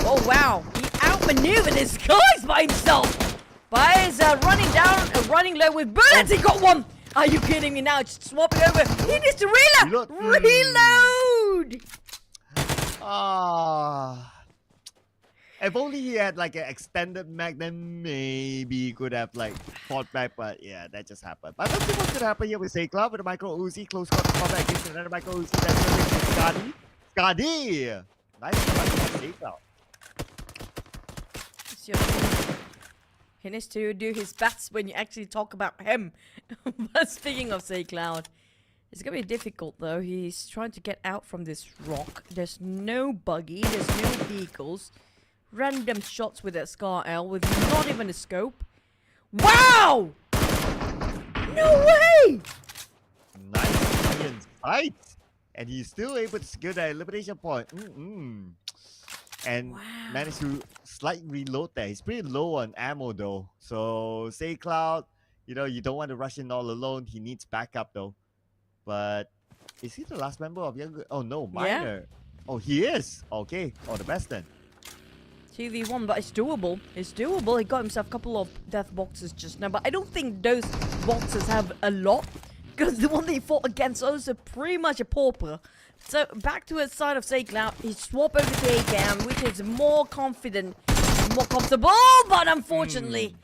oh wow, he outmaneuvered his guys by himself. But he's running down, running low with bullets. He got one. Are you kidding me now? Just swap it over. He needs to reload. Reload. If only he had like an extended mag, then maybe he could have like fought back. But yeah, that just happened. But let's see what's gonna happen here with Saycloud with a micro Uzi, close quarter combat against another micro Uzi. That's gonna be Scotty. Nice fight by Saycloud. He needs to do his best when you actually talk about him. But speaking of Saycloud, it's gonna be difficult though. He's trying to get out from this rock. There's no buggy, there's no vehicles. Random shots with that Scar L with not even a scope. Wow! No way! Nice iron sight. And he's still able to secure that elimination point. And managed to slightly reload there. He's pretty low on ammo though. So Saycloud, you know, you don't want to rush in all alone. He needs backup though. But is he the last member of Young? Oh no, Minor. Yeah. Oh, he is. Okay. Oh, the best then. 2v1, but it's doable. It's doable. He got himself a couple of death boxes just now, but I don't think those boxes have a lot because the one that he fought against was pretty much a pauper. So back to his side of Saycloud, he swapped over to ACAM, which is more confident, more comfortable, but unfortunately,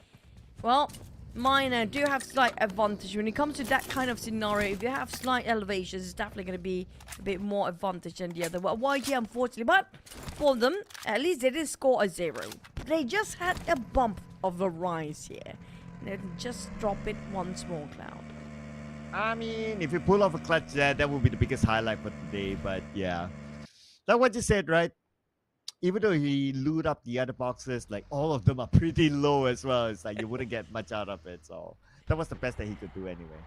well, Minor do have slight advantage when it comes to that kind of scenario. If you have slight elevations, it's definitely going to be a bit more advantage than the other. Well, YG, unfortunately, but for them, at least they did score a 0. They just had a bump of a rise here. They just drop it once more, Cloud. I mean, if you pull off a clutch there, that would be the biggest highlight for today. But yeah, like what you said, right? Even though he loot up the other boxes, like all of them are pretty low as well. It's like you wouldn't get much out of it. So that was the best that he could do anyway.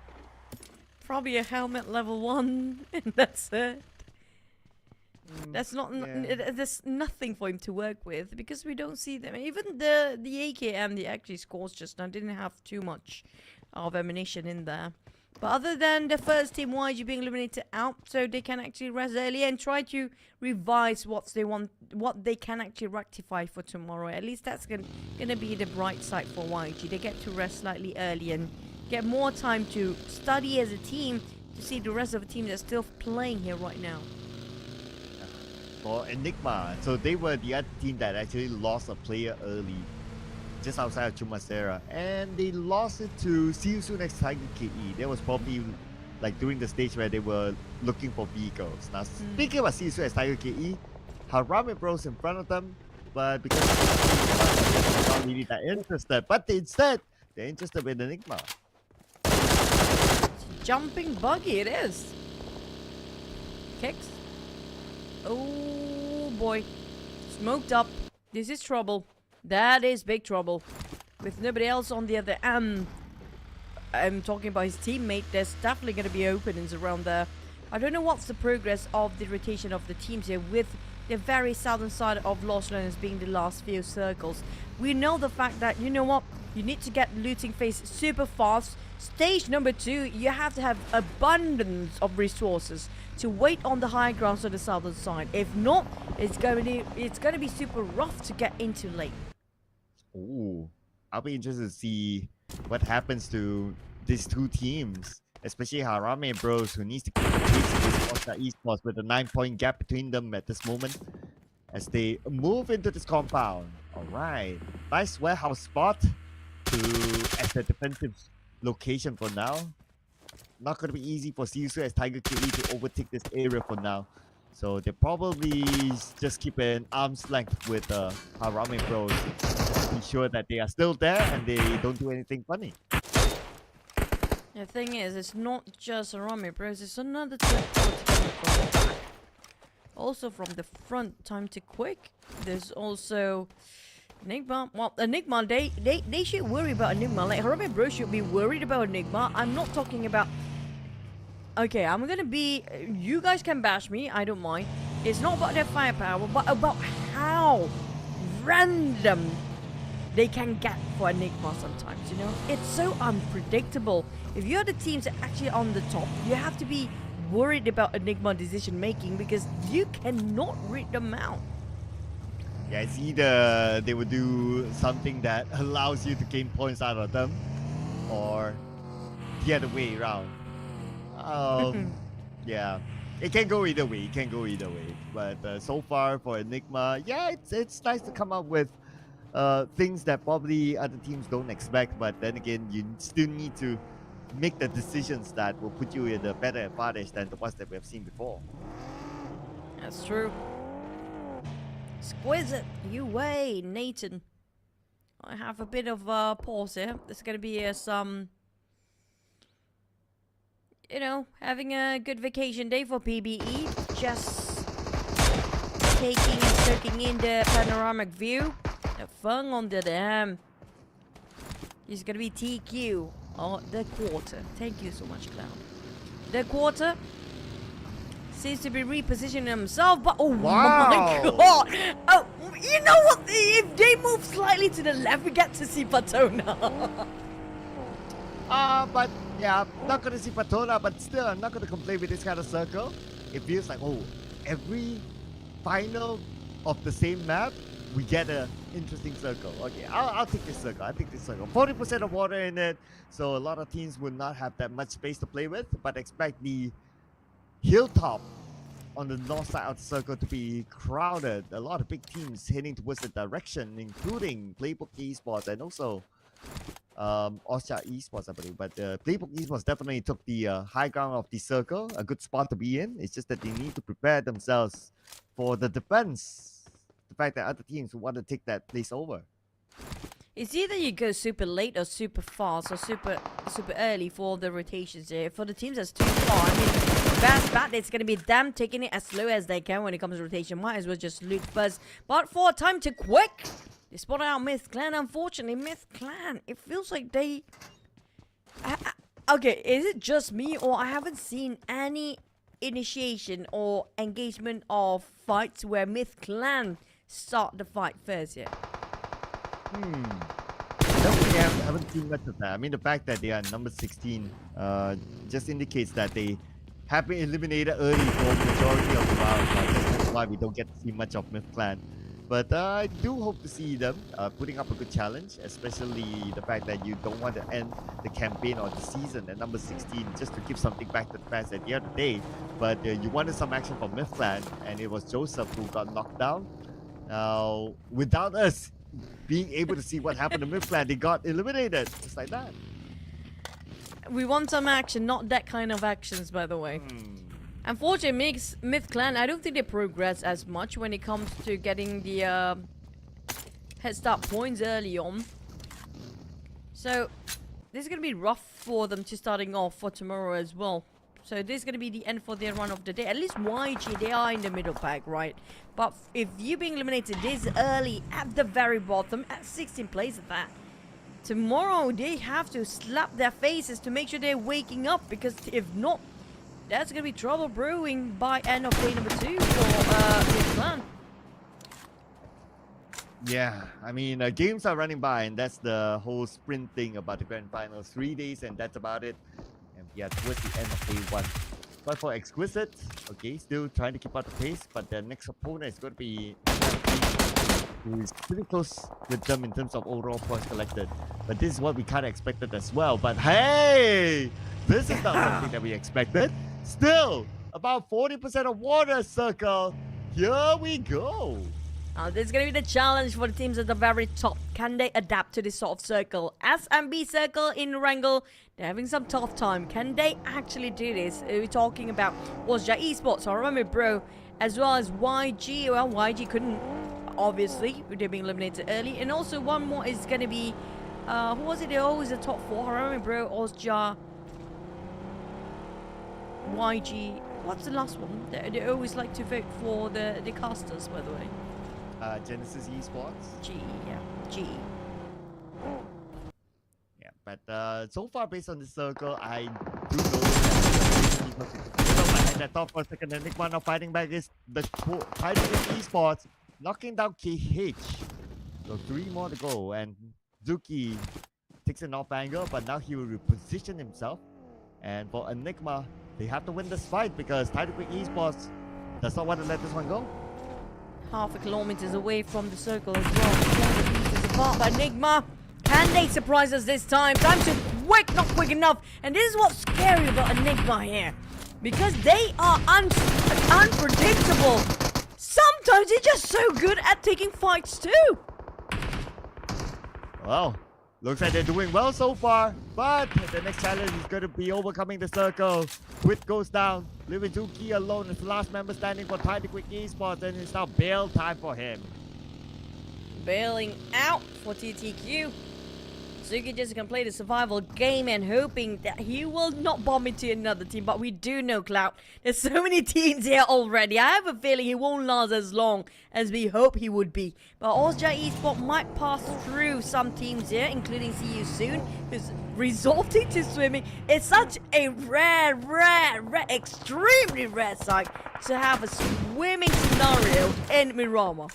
Probably a helmet level 1, and that's it. That's not. There's nothing for him to work with because we don't see them. Even the AKM, the actually scores just now, didn't have too much of ammunition in there. But other than the first team YG being eliminated out, so they can actually rest early and try to revise what they can actually rectify for tomorrow. At least that's gonna be the bright side for YG. They get to rest slightly early and get more time to study as a team to see the rest of the team that's still playing here right now. For Enigma, so they were the other team that actually lost a player early, just outside of Chumacera, and they lost it to See You Soon X Tiger KE. That was probably like during the stage where they were looking for vehicles. Now, speaking about See You Soon X Tiger KE, Harame Bros in front of them, but because they're not really that interested, but instead they're interested in Enigma. Jumping buggy, it is. Kicks. Oh boy, smoked up. This is trouble. That is big trouble. With nobody else on the other end, I'm talking about his teammate, there's definitely going to be openings around there. I don't know what's the progress of the rotation of the teams here with the very southern side of Los Leones being the last few circles. We know the fact that, you know what, you need to get looting phase super fast Stage number 2, you have to have abundance of resources to wait on the high grounds on the southern side. If not, it's going to be super rough to get into late. Ooh, I'll be interested to see what happens to these two teams, especially Harame Bros, who needs to keep the pace with Esports with a 9-point gap between them at this moment as they move into this compound. All right, nice warehouse spot as a defensive location for now. Not going to be easy for Siusu as Tiger KE to overtake this area for now. So they probably just keep an arm's length with Harame Bros to be sure that they are still there and they don't do anything funny. The thing is, it's not just Harame Bros, it's another third party coming from the back. Also from the front, time to quick. There's also Enigma. Well, Enigma, they should worry about Enigma. Like, Harame Bros should be worried about Enigma. I'm not talking about... Okay, I'm gonna be... You guys can bash me, I don't mind. It's not about their firepower, but about how random they can get for Enigma sometimes, you know? It's so unpredictable. If you're the teams that are actually on the top, you have to be worried about Enigma decision making because you cannot read them out. Yeah, it's either they will do something that allows you to gain points out of them, or the other way around. Yeah, it can go either way. It can go either way. But so far for Enigma, yeah, it's nice to come up with things that probably other teams don't expect. But then again, you still need to make the decisions that will put you in a better advantage than the ones that we have seen before. That's true. Exquisite, you way, Nathan. I have a bit of a pause here. There's gonna be some, you know, having a good vacation day for PBE. Just taking and soaking in the panoramic view. The fun on the dam. It's gonna be TQ or the quarter. Thank you so much, Cloud. The quarter seems to be repositioning himself, but oh Wow. my god! Oh, you know what? If they move slightly to the left, we get to see Patona. But yeah, not gonna see Patona, but still, I'm not gonna complain with this kind of circle. It feels like, oh, every final of the same map, we get an interesting circle. Okay, I'll take this circle. I think this circle. 40% of water in it, so a lot of teams will not have that much space to play with, but expect the hilltop on the north side of the circle to be crowded. A lot of big teams heading towards the direction, including Playbook Esports and also Osha Esports, I believe. But Playbook Esports definitely took the high ground of the circle, a good spot to be in. It's just that they need to prepare themselves for the defense. The fact that other teams want to take that place over. It's either you go super late or super fast or super early for the rotations here. For the teams that's too far, I mean, best bet it's gonna be them taking it as slow as they can when it comes to rotation. Might as well just loot first. But for time to quick, they spot out Myth Clan. Unfortunately, Myth Clan, it feels like they... okay, is it just me or I haven't seen any initiation or engagement of fights where Myth Clan start the fight first yet? Definitely haven't seen much of that. I mean, the fact that they are number 16 just indicates that they have been eliminated early for the majority of the rounds. That's why we don't get to see much of Myth Clan. But I do hope to see them putting up a good challenge, especially the fact that you don't want to end the campaign or the season at number 16 just to give something back to the fans at the end of the day. But you wanted some action from Myth Clan, and it was Joseph who got knocked down. Now, without us being able to see what happened to Myth Clan, they got eliminated just like that. We want some action, not that kind of actions, by the way. Unfortunately, Myth Clan, I don't think they progress as much when it comes to getting the head start points early on. So this is gonna be rough for them to starting off for tomorrow as well. So this is going to be the end for their run of the day. At least YG, they are in the middle pack, right? But if you being eliminated this early at the very bottom, at 16 plays at that, tomorrow they have to slap their faces to make sure they're waking up. Because if not, that's going to be trouble brewing by end of day number 2 for Myth Clan. Yeah, I mean, games are running by, and that's the whole sprint thing about the grand finals. 3 days, and that's about it. And we are towards the end of day one. But for Exquisite, okay, still trying to keep up the pace, but the next opponent is going to be MFG, who is pretty close with them in terms of overall points collected. But this is what we kind of expected as well. But hey, this is not something that we expected. Still, about 40% of water circle. Here we go. This is going to be the challenge for the teams at the very top. Can they adapt to this sort of circle? SMB circle in Erangel, they're having some tough time. Can they actually do this? We're talking about Osja Esports, I remember bro, as well as YG. Well, YG couldn't, obviously, they're being eliminated early. And also one more is going to be, who was it? They're always the top 4. I remember bro, Osja, YG. What's the last one? They always like to vote for the casters, by the way. Genesis Esports. G, yeah, G. Yeah, but so far based on the circle, I do know that the top for a second, and Enigma now fighting back is the fighting with Esports, knocking down KH. So 3 more to go, and Zuki takes an off angle, but now he will reposition himself. And for Enigma, they have to win this fight because Title Quick Esports does not want to let this one go. Half a kilometers away from the circle as well. 400 meters apart. But Enigma, can they surprise us this time? Time to quick, not quick enough. And this is what's scary about Enigma here, because they are unpredictable. Sometimes they're just so good at taking fights too. Well, looks like they're doing well so far, but the next challenge is going to be overcoming the circle. Quit goes down, leaving Zuki alone as the last member standing for Title Quick Esports, and it's now bail time for him. Bailing out for TTQ. Zuki just can play the survival game and hoping that he will not bomb into another team. But we do know, Cloud, there's so many teams here already. I have a feeling he won't last as long as we hope he would be. But Osja Esports might pass through some teams here, including See You Soon, who's resorting to swimming. It's such a rare, extremely rare sight to have a swimming scenario in Miramar.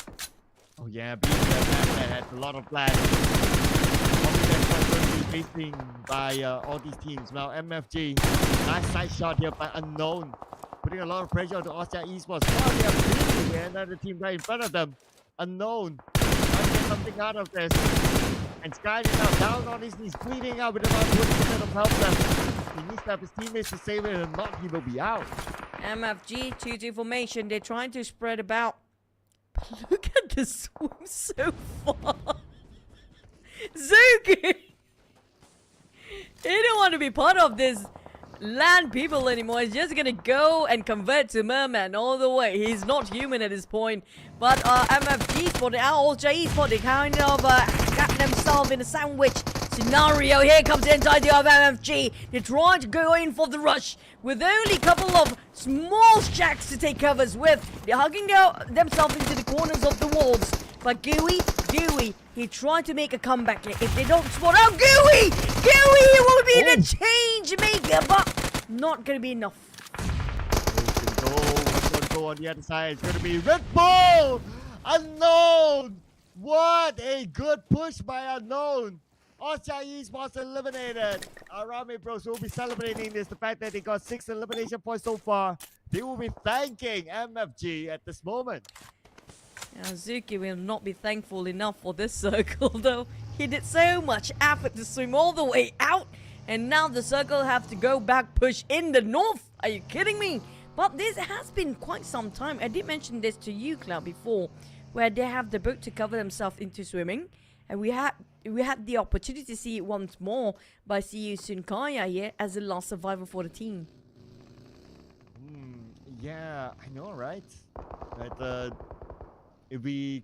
Oh yeah, being that had a lot of plans. Facing by all these teams. Now MFG, nice side shot here by Unknown, putting a lot of pressure on the Osja Esports. Oh, they are bleeding here, another team right in front of them. Unknown, trying to get something out of this. And Sky is now down on his knees, bleeding out with about 20% of health left. He needs to have his teammates to save it, and not he will be out. MFG, 2-2 formation, they're trying to spread about. But look at the swim so far. Zuki! He don't want to be part of this land people anymore. He's just gonna go and convert to merman all the way. He's not human at this point. But MFG for the Osja Esports, they kind of got themselves in a sandwich scenario. Here comes the entirety of MFG. They're trying to go in for the rush with only a couple of small shacks to take covers with. They're hugging themselves into the corners of the walls. But Gooey, he tried to make a comeback here. If they don't spot out Gooey will be the change maker, but not gonna be enough. What's going to go on the other side? It's going to be Red Bull! Unknown! What a good push by Unknown! Osja Esports eliminated. Arame Bros will be celebrating this, the fact that they got 6 elimination points so far. They will be thanking MFG at this moment. Zuki will not be thankful enough for this circle though. He did so much effort to swim all the way out, and now the circle have to go back push in the north. Are you kidding me? But this has been quite some time. I did mention this to you, Cloud, before, where they have the boat to cover themselves into swimming, and we had the opportunity to see it once more by See You Soon Kaya here as the last survivor for the team. Yeah, I know, right? But if we,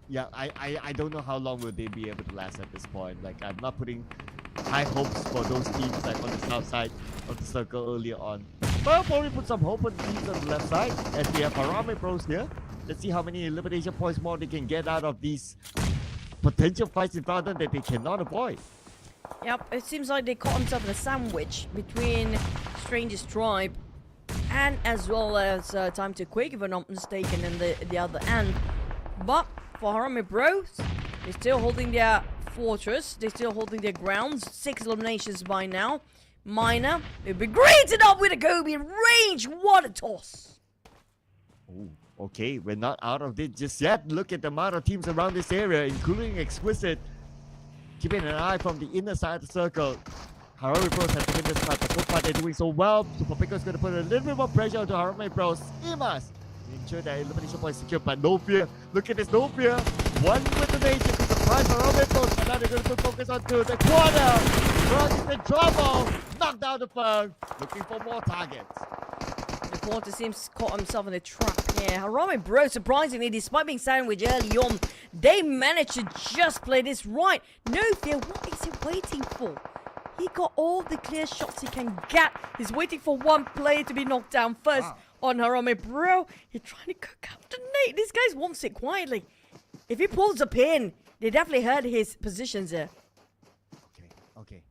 yeah, I don't know how long will they be able to last at this point. Like, I'm not putting high hopes for those teams like on the south side of the circle earlier on. But I'll probably put some hope on the teams on the left side as we have Arame Bros here. Let's see how many elimination points more they can get out of these potential fights in front of them that they cannot avoid. Yep, it seems like they caught themselves in a sandwich between Stranger's Tribe and as well as Time to Quick, if I'm not mistaken, in the other end. But for Harame Bros. They're still holding their fortress. They're still holding their grounds. 6 eliminations by now. Minor, they'll be greeted up with a Kobe range. What a toss. Ooh, okay, we're not out of it just yet. Look at the amount of teams around this area, including Exquisite. Keeping an eye from the inner side of the circle. Harame Bros has to win this fight, but so far they're doing so well. Super Pico's going to put a little bit more pressure onto Harame Bros. Imas ensure that elimination point is secure, but no fear. Look at this, no fear. One with the nation to surprise Harame Bros, but now they're going to put focus onto the corner. Bros is in trouble. Knocked down the Feng. Looking for more targets. The quarter seems caught himself in a trap here. Harame Bros, surprisingly, despite being sandwiched early on, they managed to just play this right. No fear, what is he waiting for? He got all the clear shots he can get. He's waiting for one player to be knocked down first on Harame Bro. He's trying to cook up the Nate. This guy wants it quietly. If he pulls a pin, they definitely heard his positions here. Okay.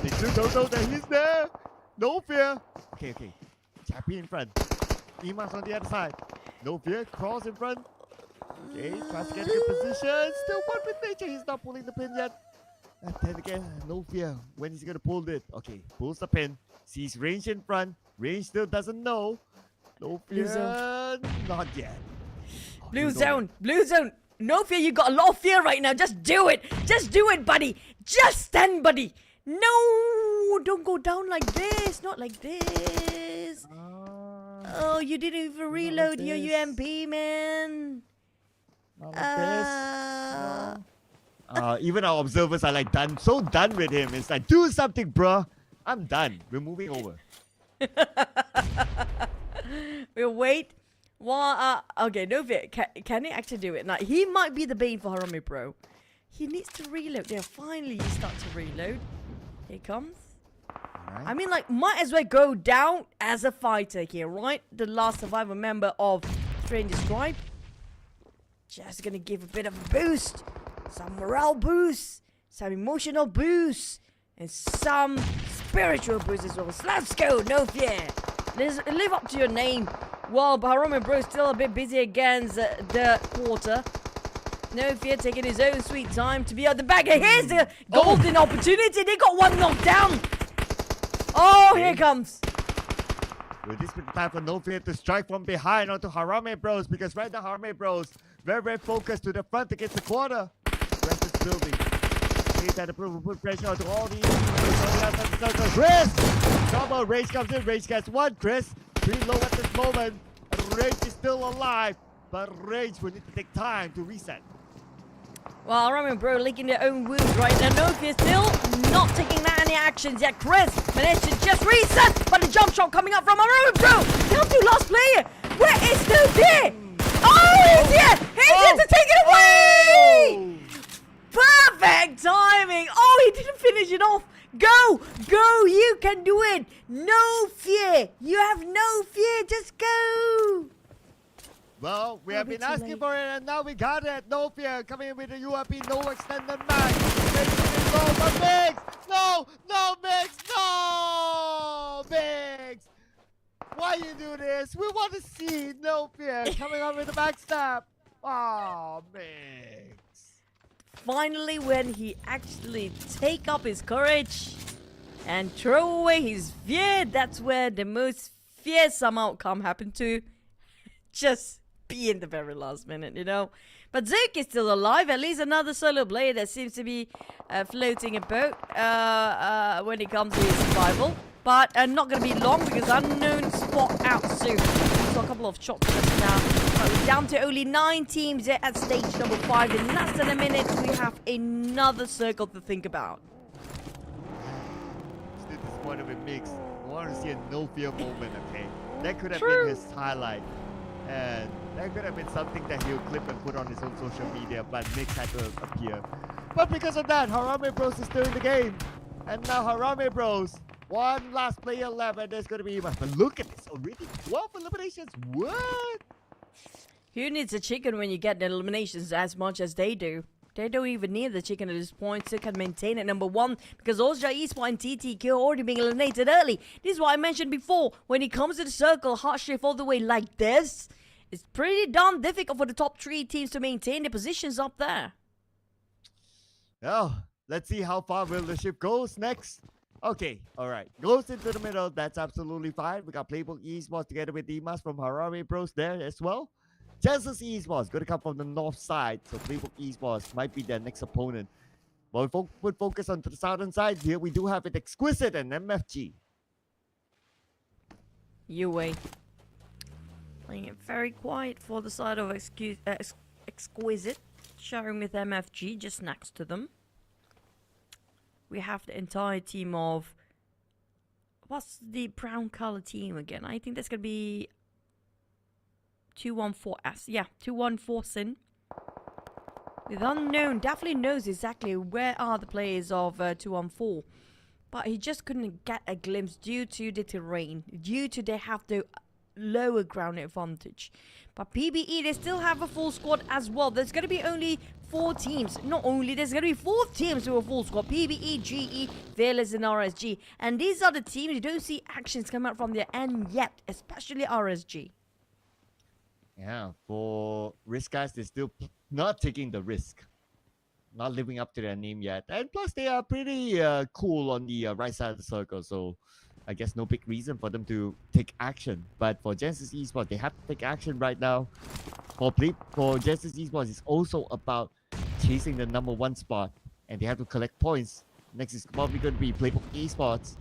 They still don't know that he's there. No fear. Okay. Chappie in front. Imas on the other side. No fear. Cross in front. Okay, tries to get a good position. Still one with nature. He's not pulling the pin yet. And then again, no fear. When he's gonna pull it? Okay, pulls the pin. Sees range in front. Range still doesn't know. No fear. Blue zone. Not yet. Oh, Blue zone. No fear, you got a lot of fear right now. Just do it. Just do it, buddy. Just stand, buddy. No, don't go down like this. Not like this. Oh, you didn't even reload your UMP, man. Not like this. Even our observers are like so done with him. It's like, do something, bruh. I'm done. We're moving over. We'll wait. Well, okay, no fear. Can he actually do it? Now, he might be the bane for Harame Bro. He needs to reload. Yeah, finally you start to reload. Here he comes. Right. I mean, like, might as well go down as a fighter here, right? The last survivor member of Stranger's Tribe. Just gonna give a bit of a boost. Some morale boost. Some emotional boost. And some spiritual boost as well. So let's go, no fear. Live up to your name. Well, Harame Bro still a bit busy against the quarter. No fear, taking his own sweet time to be at the back. And here's the golden opportunity. They got one knocked down. Oh, here it comes. Will this be the time for No Fear to strike from behind onto Harame Bros? Because right now Harame Bros very focused to the front against the corner. Rest is building. He's had to put pressure onto all these. Chris! Double Rage comes in. Rage gets one. Chris, pretty low at this moment. Rage is still alive. But Rage will need to take time to reset. Well, Harame Bro licking their own wounds right now. No fear still not taking any actions yet. Chris managed to just reset. But the jump shot coming up from Harame Bro. Down to last player. Where is No Fear? Oh, he's here! He's here to take it away! Perfect timing! Oh, he didn't finish it off. Go! You can do it! No fear! You have no fear! Just go! Well, we have been asking for it and now we got it. No fear coming in with the UAP, no extended match. Mix! No, Mix! No, Mix! Why you do this? We want to see No Fear coming up with the backstab. Oh, Mix. Finally, when he actually take up his courage and throw away his fear, that's where the most fearsome outcome happened to just be in the very last minute, you know. But Zook is still alive. At least another solo player that seems to be floating a boat when it comes to his survival. But not going to be long because unknown spot out soon. So a couple of shots just now. But we're down to only 9 teams here at stage number 5. In less than a minute, we have another circle to think about. Still disappointed with Mix. I want to see a No Fear moment, okay? That could have True. been his highlight. And that could have been something that he'll clip and put on his own social media, but Mix had to appear. But because of that, Harame Bros is still in the game. And now Harame Bros, one last player left, and there's going to be Imas. But look at this, already 12 eliminations. What? Who needs a chicken when you get the eliminations as much as they do? They don't even need the chicken at this point, so can maintain at number 1 because Ozja Esports and TTQ are already being eliminated early. This is what I mentioned before. When it comes to the circle, heart shift all the way like this, it's pretty darn difficult for the top 3 teams to maintain their positions up there. Well, let's see how far will the ship goes next. Okay, all right. Goes into the middle. That's absolutely fine. We got Playbook Esports together with Dimas from Harare Bros there as well. Genesis Esports going to come from the north side. So Playbook Esports might be their next opponent. But we would focus on to the southern side. Here we do have it Exquisite and MFG. UA. Playing it very quiet for the side of Exquisite. Sharing with MFG just next to them. We have the entire team of... What's the brown color team again? I think that's going to be 214S. Yeah, 214 Sin. With Unknown, definitely knows exactly where are the players of 214. But he just couldn't get a glimpse due to the terrain. Due to they have the lower ground advantage. But PBE, they still have a full squad as well. There's going to be only 4 teams. Not only, there's going to be 4 teams with a full squad. PBE, GE, Fearless and RSG. And these are the teams you don't see actions come out from their end yet. Especially RSG. Yeah, for risk guys, they're still not taking the risk. Not living up to their name yet. And plus, they are pretty cool on the right side of the circle. So, I guess no big reason for them to take action. But for Genesis Esports, they have to take action right now. For Genesis Esports, it's also about chasing the #1 spot. And they have to collect points. Next is probably going to be Playbook Esports.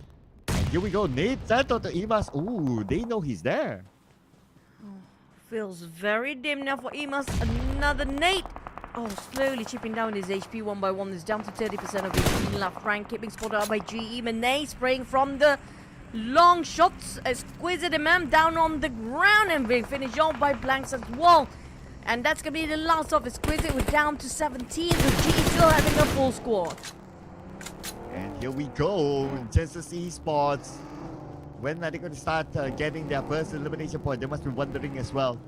And here we go. Nate Sanhok to Emas. Ooh, they know he's there. Feels very dim now for Emas. Another Nate. Oh, slowly chipping down his HP one by one. Is down to 30% of his left rank. Keeping spotted out by GE. Manay spraying from the long shots. Exquisite MM down on the ground and being finished off by blanks as well. And that's going to be the last of Exquisite. We're down to 17 with GE still having a full squad. And here we go. Genesis Esports. When are they going to start getting their first elimination point? They must be wondering as well.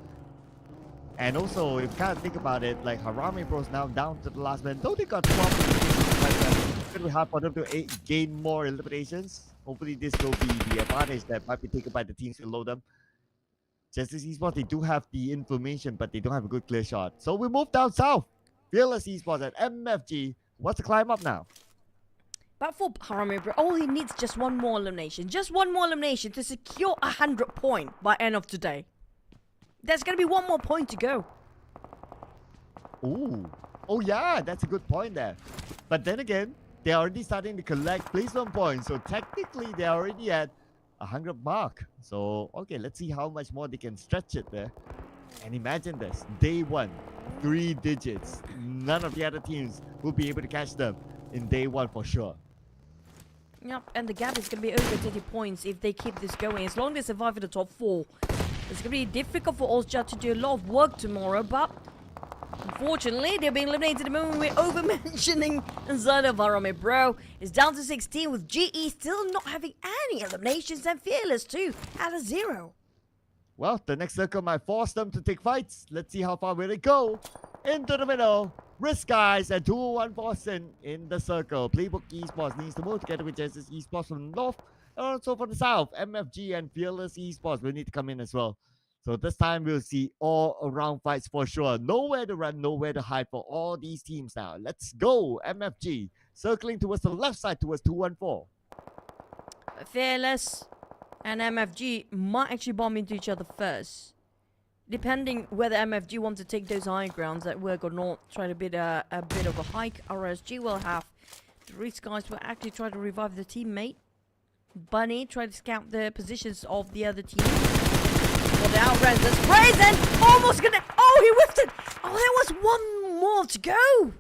And also, if you kind of think about it, like Harame Bros now down to the last man. Though they got 12 eliminations, but it's going to be hard for them to gain more eliminations. Hopefully, this will be the advantage that might be taken by the teams below them. Genesis Esports, they do have the information, but they don't have a good clear shot. So we move down south. Fearless Esports at MFG. What's the climb up now? But for Harame Bro, all he needs just one more elimination. Just one more elimination to secure 100 points by end of today. There's going to be one more point to go. Ooh. Oh, yeah. That's a good point there. But then again, they're already starting to collect placement points. So technically, they're already at 100 mark. So, okay, let's see how much more they can stretch it there. And imagine this. Day 1, 3 digits. None of the other teams will be able to catch them in day 1 for sure. Yep, and the gap is going to be over 30 points if they keep this going. As long as they survive in the top 4. It's going to be difficult for Ozja to do a lot of work tomorrow, but unfortunately, they're being eliminated the moment we're over-mentioning inside of Harame Bro. It's down to 16 with GE still not having any eliminations and Fearless too at a 0. Well, the next circle might force them to take fights. Let's see how far will they go. Into the middle. Risk guys and 214 in the circle. Playbook Esports needs to move together with Genesis Esports from the north. And also from the south, MFG and Fearless Esports will need to come in as well. So this time we'll see all around fights for sure. Nowhere to run, nowhere to hide for all these teams now. Let's go, MFG. Circling towards the left side towards 214. Fearless and MFG might actually bomb into each other first. Depending whether MFG wants to take those high grounds at work or not, try to bid a bit of a hike. RSG will have the risk guys will actually try to revive the teammate. Bunny try to scout the positions of the other team. For the outruns, the sprays and almost gonna. Oh, he whiffed it! Oh, there was one more to go.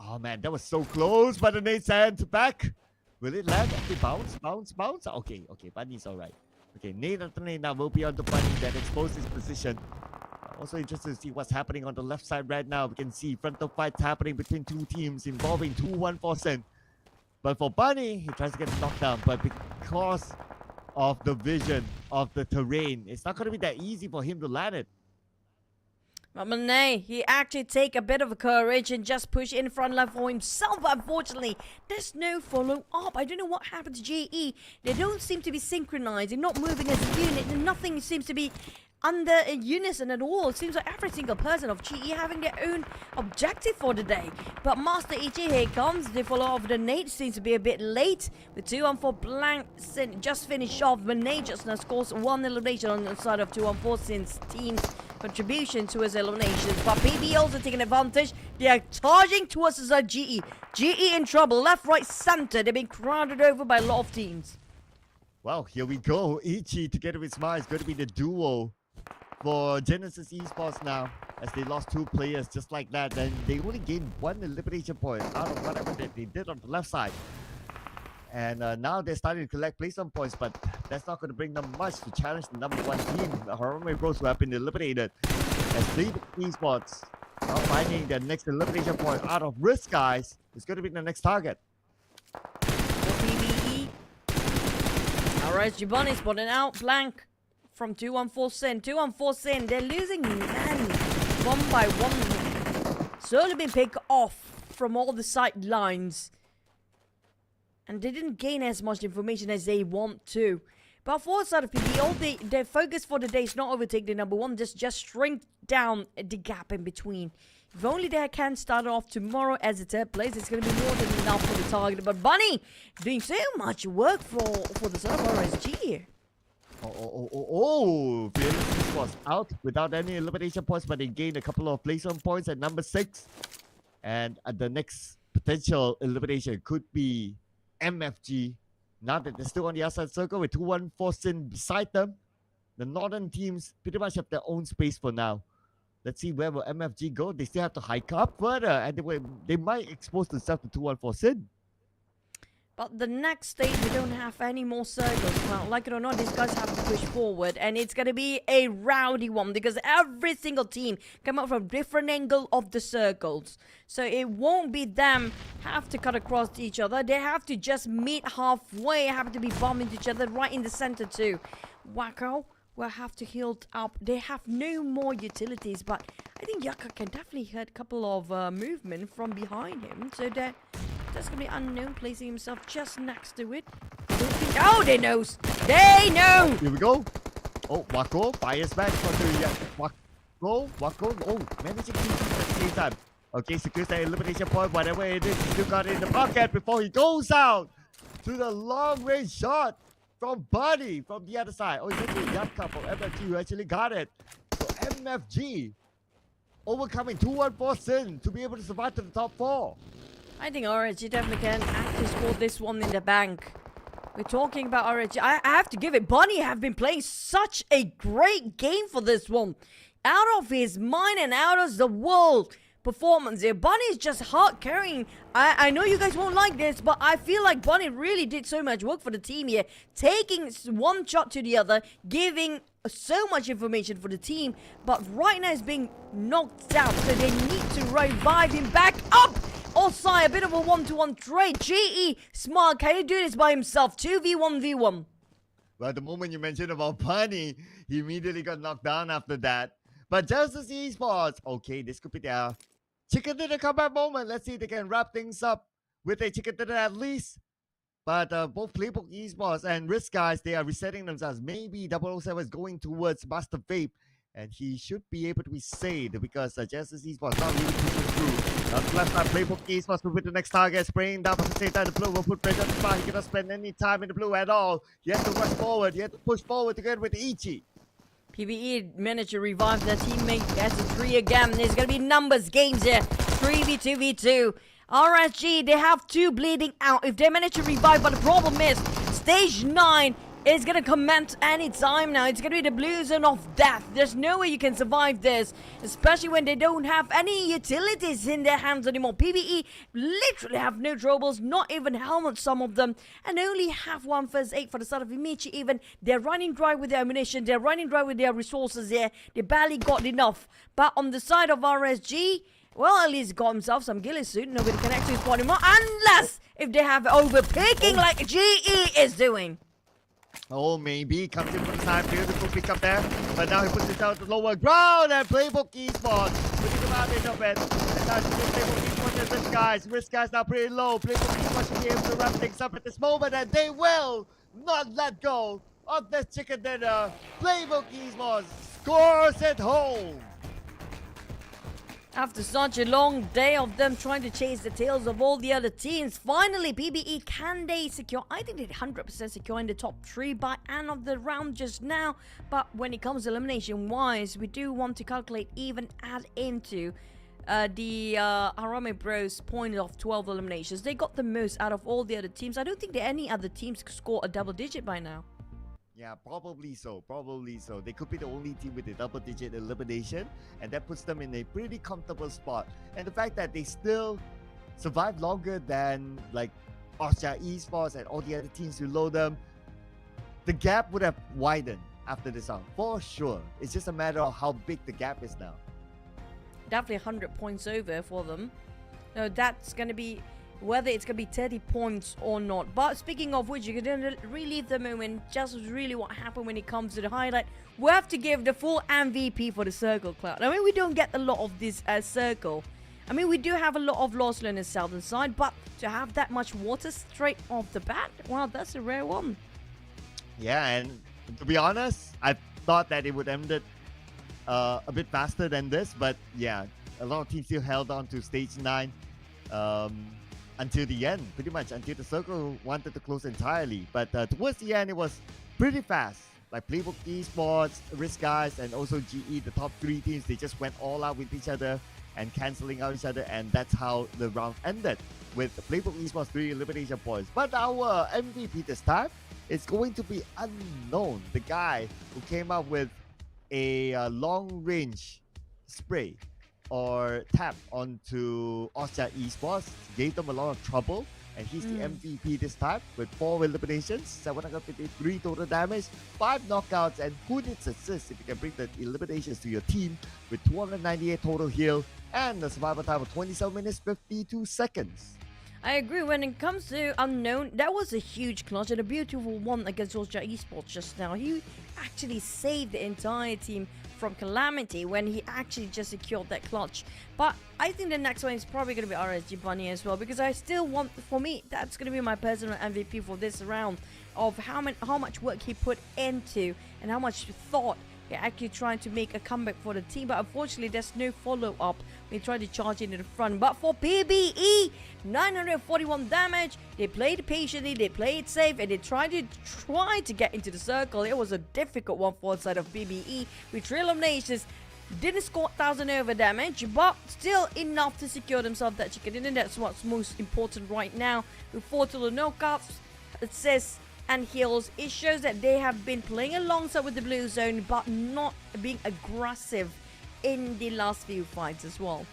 Oh man, that was so close, but the Nate's hand back. Will it land? Okay, bounce. Okay, Bunny's alright. Okay, Nate after Nate now will be on the Bunny that exposed his position. Also interested to see what's happening on the left side right now. We can see frontal fights happening between 2 teams involving 214. But for Bunny, he tries to get knocked down. But because of the vision of the terrain, it's not going to be that easy for him to land it. But Monet, he actually take a bit of a courage and just push in front left for himself. But unfortunately, there's no follow up. I don't know what happened to GE. They don't seem to be synchronizing, not moving as a unit, and nothing seems to be under a unison at all. It seems like every single person of GE having their own objective for the day. But Master Ichi, here comes. The follow-up of the nade seems to be a bit late. With 2-on-4 blank, Sin just finished off. The nade just now scores one elimination on the side of 2-on-4 since team's contribution to his eliminations. But PB also taking advantage. They are charging towards the side GE. GE in trouble. Left, right, center. They've been crowded over by a lot of teams. Well, here we go. Ichi together with Smile is going to be the duo for Genesis Esports now, as they lost 2 players just like that. And they only gained 1 elimination point out of whatever that they did on the left side. And now they're starting to collect placement points, but that's not going to bring them much to challenge the number 1 team, the Harambe Bros, who have been eliminated. As Esports are finding their next elimination point out of Risk Guys, is going to be the next target. PBE. Alright, Giovanni spotted out. Blank from 2-on-4 Sin. 2-on-4 Sin. They're losing men one by one. Slowly been picked off from all the sidelines. And they didn't gain as much information as they want to. But for the side of PBE, their focus for the day is not overtake the number 1. Just shrink down the gap in between. If only they can start off tomorrow as a 3rd place, it's going to be more than enough for the target. But Bunny doing so much work for the side of RSG here. Fearless was out without any elimination points, but they gained a couple of placement points at number 6. And the next potential elimination could be MFG. Now that they're still on the outside circle with 2-1-4 Sin beside them, the northern teams pretty much have their own space for now. Let's see, where will MFG go? They still have to hike up further, and they might expose themselves to 2-1-4 Sin. But the next stage, we don't have any more circles. Now, like it or not, these guys have to push forward. And it's going to be a rowdy one, because every single team come out from different angle of the circles. So it won't be them have to cut across each other. They have to just meet halfway, have to be bumping into each other right in the center too. Wacko will have to heal up. They have no more utilities, but I think Yaka can definitely hit a couple of movement from behind him. So that's going to be Unknown placing himself just next to it. Oh, they knows. They know. Here we go. Oh, Wako fires back onto Wako. Oh, managing to keep it at the same time. Okay, secures the elimination point. Whatever it is, he still got it in the pocket before he goes out to the long range shot from Buddy from the other side. Oh, it's actually Yapka from MFG who actually got it. So MFG overcoming 2-1-4 Sin to be able to survive to the top 4. I think RSG definitely can actually score this one in the bank. We're talking about RSG. I have to give it. Bunny have been playing such a great game for this one. Out of his mind and out of the world performance here. Bunny is just hard carrying. I know you guys won't like this, but I feel like Bunny really did so much work for the team here. Taking one shot to the other, giving so much information for the team. But right now he's being knocked out, so they need to revive him back up. Osai, a bit of a 1-to-1 trade. GE, Smart, can he do this by himself? 2v1v1. Well, the moment you mentioned about Bunny, he immediately got knocked down after that. But Genesis Esports, okay, this could be their chicken dinner comeback moment. Let's see if they can wrap things up with a chicken dinner at least. But both Playbook Esports and Risk Guys, they are resetting themselves. Maybe 007 is going towards Master Vape, and he should be able to be saved because Genesis Esports not really pushing through. On the left side, Playbook Esports will with the next target, spraying down from the same time. The blue will put pressure on the spot. He cannot spend any time in the blue at all. He has to rush forward. He has to push forward together with Ichi. PBE managed to revive their teammate as a 3 again. There's going to be numbers games here. 3v2v2. RSG, they have 2 bleeding out. If they manage to revive, but the problem is, stage 9 is going to commence any time now. It's going to be the blue zone of death. There's no way you can survive this, especially when they don't have any utilities in their hands anymore. PBE literally have no troubles, not even helmets, some of them, and only have 1 first aid for the start of Imichi. Even they're running dry with their ammunition, they're running dry with their resources here. They barely got enough. But on the side of RSG, well, at least got himself some ghillie suit. Nobody can actually spot him out, unless if they have overpicking like GE is doing. Oh, maybe. Comes in for the time. Beautiful pick up there. But now he puts it down to the lower ground. And Playbook Esports putting him out of it. And now she's Playbook Esports and Risk Guys. Risk Guys now pretty low. Playbook Esports should be able to wrap things up at this moment. And they will not let go of this chicken dinner. Playbook Esports scores at home. After such a long day of them trying to chase the tails of all the other teams, finally PBE, can they secure? I think they're 100% secure in the top 3 by end of the round just now. But when it comes to elimination wise, we do want to calculate, even add into the Harame Bros point of 12 eliminations. They got the most out of all the other teams. I don't think that any other teams could score a double digit by now. Yeah, probably so. Probably so. They could be the only team with a double-digit elimination, and that puts them in a pretty comfortable spot. And the fact that they still survive longer than like Austria Esports and all the other teams below them, the gap would have widened after this round for sure. It's just a matter of how big the gap is now. Definitely 100 points over for them. No, that's going to be whether it's going to be 30 points or not. But speaking of which, you can relive the moment. Just really what happened when it comes to the highlight. We have to give the full MVP for the Circle Cloud. I mean, we don't get a lot of this Circle. I mean, we do have a lot of Lost on the southern side, but to have that much water straight off the bat, wow, that's a rare one. Yeah, and to be honest, I thought that it would end it a bit faster than this, but yeah, a lot of teams still held on to stage 9 until the end, pretty much until the Circle wanted to close entirely. But towards the end, it was pretty fast. Like Playbook Esports, Risk Guys, and also GE, the top 3 teams, they just went all out with each other and cancelling out each other, and that's how the round ended, with Playbook Esports 3 elimination points. But our MVP this time is going to be unknown. The guy who came up with a long-range spray or tap onto Austria Esports, gave them a lot of trouble, and he's the MVP this time with 4 eliminations, 753 total damage, 5 knockouts, and who needs assists if you can bring the eliminations to your team with 298 total heal and a survival time of 27 minutes 52 seconds. I agree. When it comes to Unknown, that was a huge clutch and a beautiful one against Austria Esports just now. He actually saved the entire team from calamity when he actually just secured that clutch. But I think the next one is probably going to be RSG Bunny as well, because I still want, for me, that's going to be my personal MVP for this round, of how much work he put into and how much thought he actually trying to make a comeback for the team. But unfortunately, there's no follow-up when he tried to charge into the front. But for PBE, 941 damage. They played patiently, they played safe, and they tried to get into the circle. It was a difficult one for the side of PBE with 3 eliminations. Didn't score 1000 over damage, but still enough to secure themselves that chicken dinner. That's what's most important right now. With 4 total knockouts, assists, and heals, it shows that they have been playing alongside with the blue zone, but not being aggressive in the last few fights as well.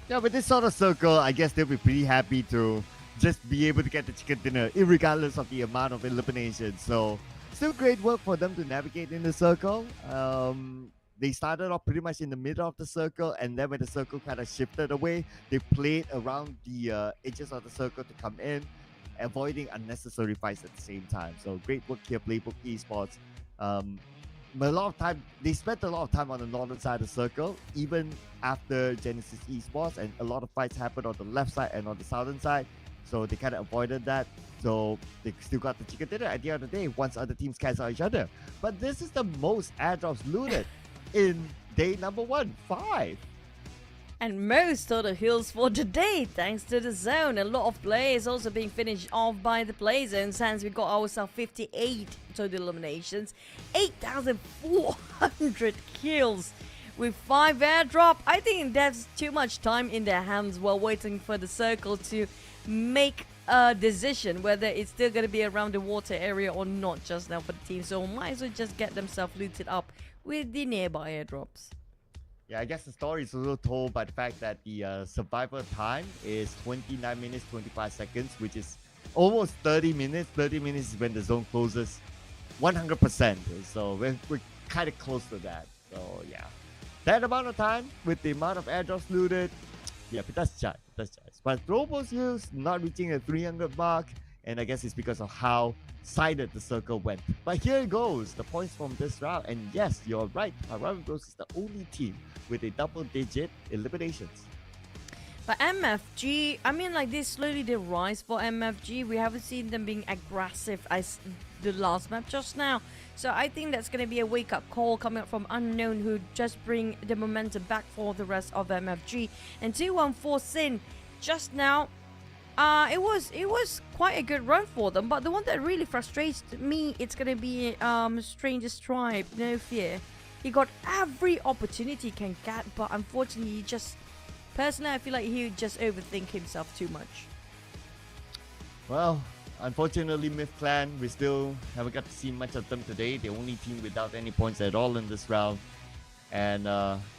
Yeah, with this sort of circle, I guess they'll be pretty happy to just be able to get the chicken dinner, regardless of the amount of eliminations. So, still great work for them to navigate in the circle. They started off pretty much in the middle of the circle, and then when the circle kind of shifted away, they played around the edges of the circle to come in, avoiding unnecessary fights at the same time. So great work here, Playbook Esports. A lot of time, they spent a lot of time on the northern side of the circle, even after Genesis Esports, and a lot of fights happened on the left side and on the southern side. So they kind of avoided that. So they still got the chicken dinner at the end of the day once other teams cancel each other. But this is the most airdrops looted in day number 1, 5. And most total heals for today, thanks to the zone. A lot of players also being finished off by the play zones. Hence, we got ourselves 58 total eliminations, 8,400 kills with 5 airdrop. I think that's too much time in their hands while waiting for the circle to make a decision whether it's still going to be around the water area or not just now for the team. So might as well just get themselves looted up with the nearby airdrops. Yeah, I guess the story is also told by the fact that the survival time is 29 minutes 25 seconds, which is almost 30 minutes. 30 minutes is when the zone closes 100%. So we're kind of close to that. So yeah, that amount of time with the amount of airdrops looted, yeah, it does charge. But Robo's use not reaching the 300 mark, and I guess it's because of how sided the circle went. But here it goes, the points from this round. And yes, you're right, Miramar Bros is the only team with a double-digit eliminations. But MFG, I mean, like, this slowly they rise for MFG. We haven't seen them being aggressive as the last map just now. So I think that's going to be a wake-up call coming up from Unknown, who just bring the momentum back for the rest of MFG. And 214 Sin, just now, it was quite a good run for them. But the one that really frustrates me, it's going to be Strangest Tribe, No Fear. He got every opportunity he can get, but unfortunately he just... Personally, I feel like he would just overthink himself too much. Well, unfortunately, Myth Clan, we still haven't got to see much of them today. The only team without any points at all in this round. And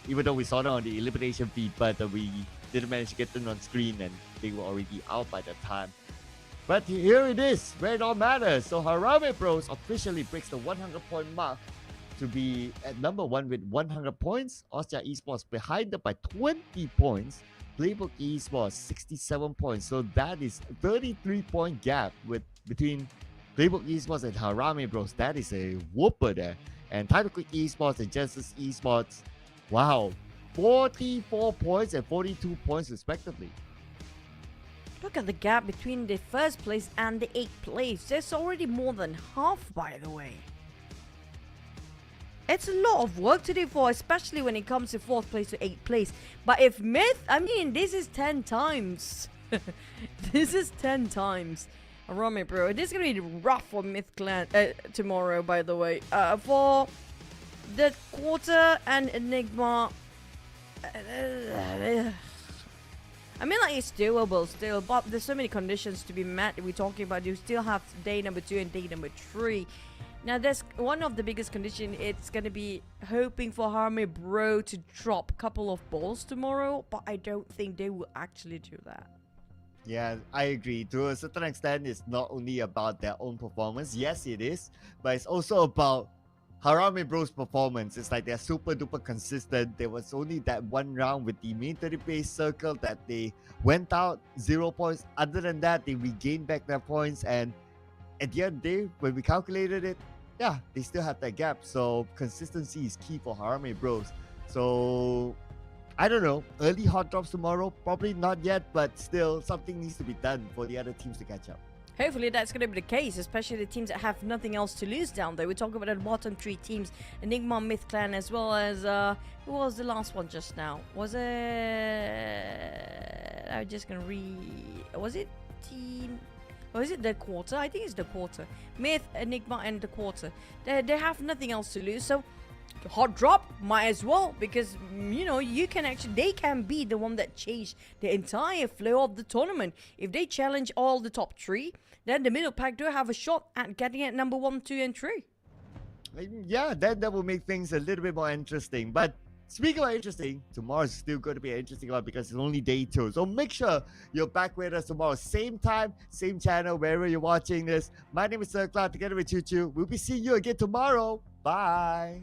even though we saw them on the elimination feed, but we didn't manage to get them on screen and they were already out by that time. But here it is, where it all matters. So Harame Bros officially breaks the 100-point mark to be at number 1 with 100 points. Austria Esports behind them by 20 points. Playbook Esports 67 points. So that is 33-point gap between Playbook Esports and Harame Bros. That is a whooper there. And Title Quick Esports and Genesis Esports, wow, 44 points and 42 points respectively. Look at the gap between the first place and the 8th place. There's already more than half, by the way. It's a lot of work to do for, especially when it comes to 4th place to 8th place. But if Myth, I mean, this is 10 times. This is 10 times. Harame Bro, this is going to be rough for Myth Clan tomorrow, by the way. For the quarter and Enigma... I mean, like, it's doable still, but there's so many conditions to be met. We're talking about you still have day number 2 and day number 3. Now, there's one of the biggest condition. It's going to be hoping for Harame Bro to drop a couple of balls tomorrow, but I don't think they will actually do that. Yeah, I agree. To a certain extent, it's not only about their own performance. Yes, it is, but it's also about Harame Bros' performance. It's like they're super duper consistent. There was only that one round with the main 30-base circle that they went out 0 points. Other than that, they regained back their points, and at the end of the day, when we calculated it, yeah, they still have that gap. So consistency is key for Harame Bros. So I don't know, early hot drops tomorrow, probably not yet, but still something needs to be done for the other teams to catch up. Hopefully that's going to be the case, especially the teams that have nothing else to lose down there. We're talking about the bottom 3 teams, Enigma, Myth Clan, as well as, who was the last one just now? Was it... I'm just going to read... Was it Team... Or is it the quarter? I think it's the quarter. Myth, Enigma, and the quarter. They have nothing else to lose, so... Hot drop, might as well, because you know they can be the one that changed the entire flow of the tournament. If they challenge all the top 3, then the middle pack do have a shot at getting at number 1, 2, and 3. Yeah, that will make things a little bit more interesting. But speaking of interesting, tomorrow is still going to be an interesting one because it's only day 2. So make sure you're back with us tomorrow, same time, same channel, wherever you're watching this. My name is Sir Cloud, together with Choo Choo. We'll be seeing you again tomorrow. Bye.